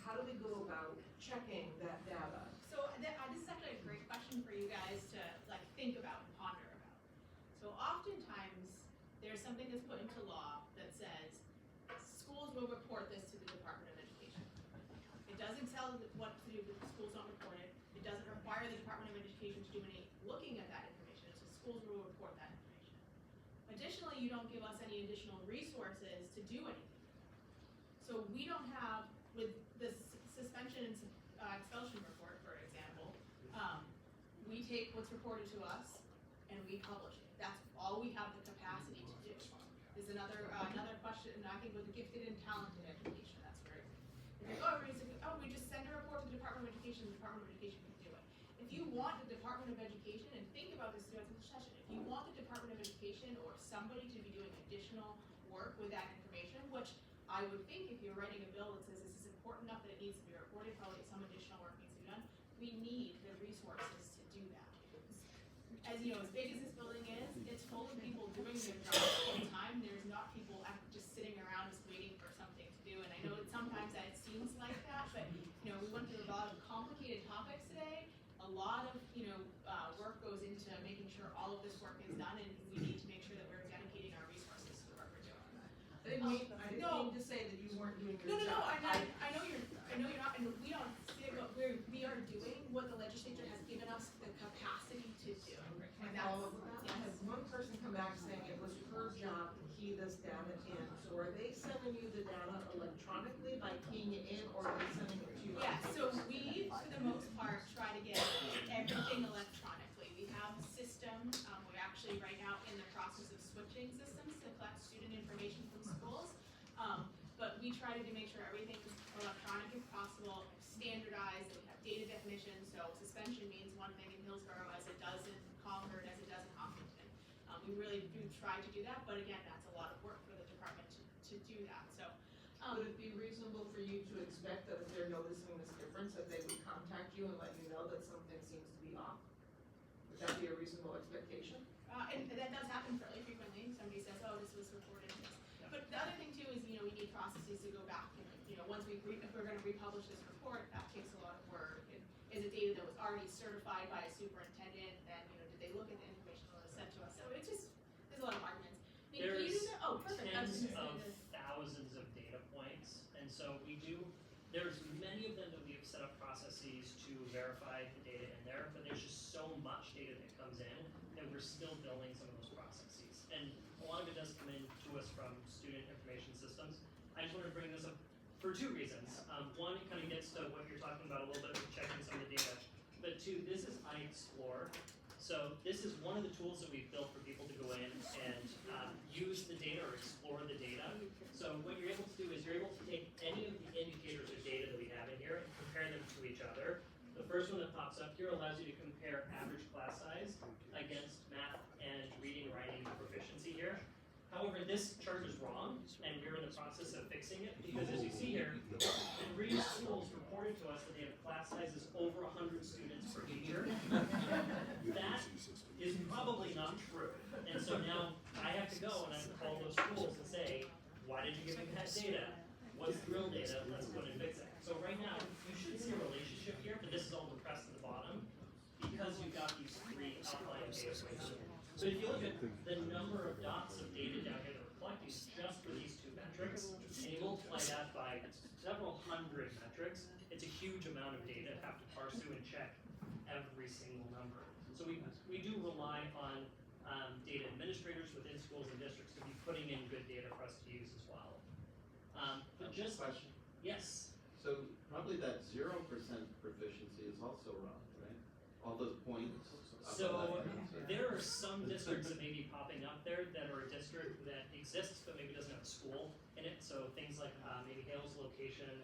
How do we go about checking that data?
So this is actually a great question for you guys to like think about and ponder about. So oftentimes, there's something that's put into law that says schools will report this to the Department of Education. It doesn't tell what to do if the schools don't report it. It doesn't require the Department of Education to do any looking at that information. It's just schools will report that information. Additionally, you don't give us any additional resources to do anything. So we don't have, with the suspension and expulsion report, for example, we take what's reported to us and we publish it. That's all we have the capacity to do. Is another question, and I think with the gifted and talented education, that's great. If we just send a report to the Department of Education, the Department of Education can do it. If you want the Department of Education, and think about this throughout the session, if you want the Department of Education or somebody to be doing additional work with that information, which I would think if you're writing a bill that says this is important enough that it needs to be reported, probably some additional work needs to be done, we need the resources to do that. As you know, as big as this building is, it's full of people doing their job all the time. There's not people just sitting around just waiting for something to do. And I know sometimes that it seems like that, but we went through a lot of complicated topics today. A lot of work goes into making sure all of this work is done, and we need to make sure that we're dedicating our resources to the work we're doing.
I didn't mean to say that you weren't doing your job.
I know you're not, and we don't say what we are doing what the legislature has given us the capacity to do. And
I had one person come back saying it was her job to key this data in. So are they sending you the data electronically by keying it in, or are they sending it to you?
Yeah, so we, for the most part, try to get everything electronically. We have a system, we're actually right now in the process of switching systems to collect student information from schools. But we try to make sure everything is electronic if possible, standardized, that we have data definitions. So suspension means one thing in Hillsborough as it does in Concord, as it does in Hopkinton. We really do try to do that, but again, that's a lot of work for the department to do that. So
Would it be reasonable for you to expect that if they're noticing this difference, that they would contact you and let you know that something seems to be off? Would that be a reasonable expectation?
And that does happen fairly frequently. Somebody says, oh, this was reported as this. But the other thing too is, we need processes to go back, once if we're gonna republish this report, that takes a lot of work. And is it data that was already certified by a superintendent, and did they look at the information that was sent to us? So it's just, there's a lot of arguments.
There's
Oh, perfect. I was
tens
just gonna
of
say this.
thousands of data points, and so there's many of them that we have set up processes to verify the data in there, but there's just so much data that comes in that we're still building some of those processes. And a lot of it does come in to us from student information systems. I just wanted to bring this up for two reasons. One, it kind of gets to what you're talking about a little bit with checking some of the data. But two, this is iExplore. So this is one of the tools that we've built for people to go in and use the data or explore the data. So what you're able to do is you're able to take any of the indicators of data that we have in here and compare them to each other. The first one that pops up here allows you to compare average class size against math and reading, writing proficiency here. However, this chart is wrong, and we're in the process of fixing it, because as you see here, 3 schools reported to us that they have class sizes over 100 students per teacher. That is probably not true. And so now I have to go and I have to call those schools and say, why did you give me that data? What's the real data? Let's go and fix it. So right now, you should see a relationship here, but this is all depressed at the bottom because you've got these 3 outlying data points. So if you look at the number of dots of data down here that we're collecting just for these 2 metrics, and you multiply that by several hundred metrics, it's a huge amount of data to have to parse through and check every single number. So we do rely on data administrators within schools and districts to be putting in good data for us to use as well. But just
question.
Yes.
So probably that 0% proficiency is also wrong, right? All those points.
So there are some districts that may be popping up there that are a district that exists but maybe doesn't have a school in it. So things like maybe Hale's location,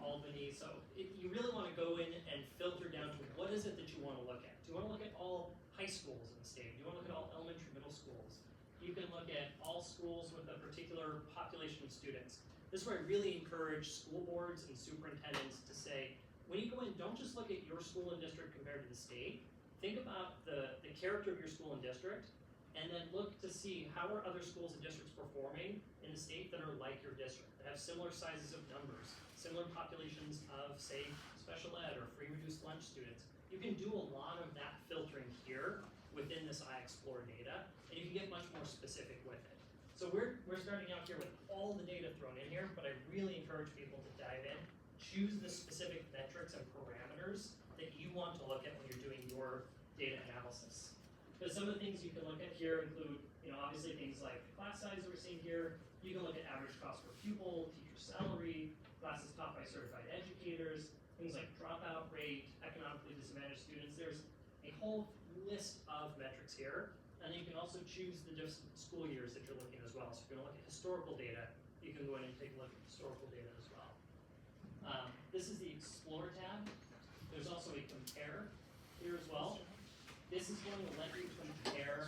Albany. So you really want to go in and filter down to what is it that you want to look at. Do you want to look at all high schools in the state? Do you want to look at all elementary, middle schools? You can look at all schools with a particular population of students. This is where I really encourage school boards and superintendents to say, when you go in, don't just look at your school and district compared to the state. Think about the character of your school and district, and then look to see how are other schools and districts performing in the state that are like your district, that have similar sizes of numbers, similar populations of, say, special ed or free reduced lunch students. You can do a lot of that filtering here within this iExplore data, and you can get much more specific with it. So we're starting out here with all the data thrown in here, but I really encourage people to dive in, choose the specific metrics and parameters that you want to look at when you're doing your data analysis. Because some of the things you can look at here include, obviously things like the class size that we're seeing here. You can look at average cost per pupil, teacher salary, classes taught by certified educators, things like dropout rate, economically disadvantaged students. There's a whole list of metrics here. And then you can also choose the different school years that you're looking at as well. So if you're going to look at historical data, you can go in and take a look at historical data as well. This is the Explore tab. There's also a Compare here as well. This is going to let you compare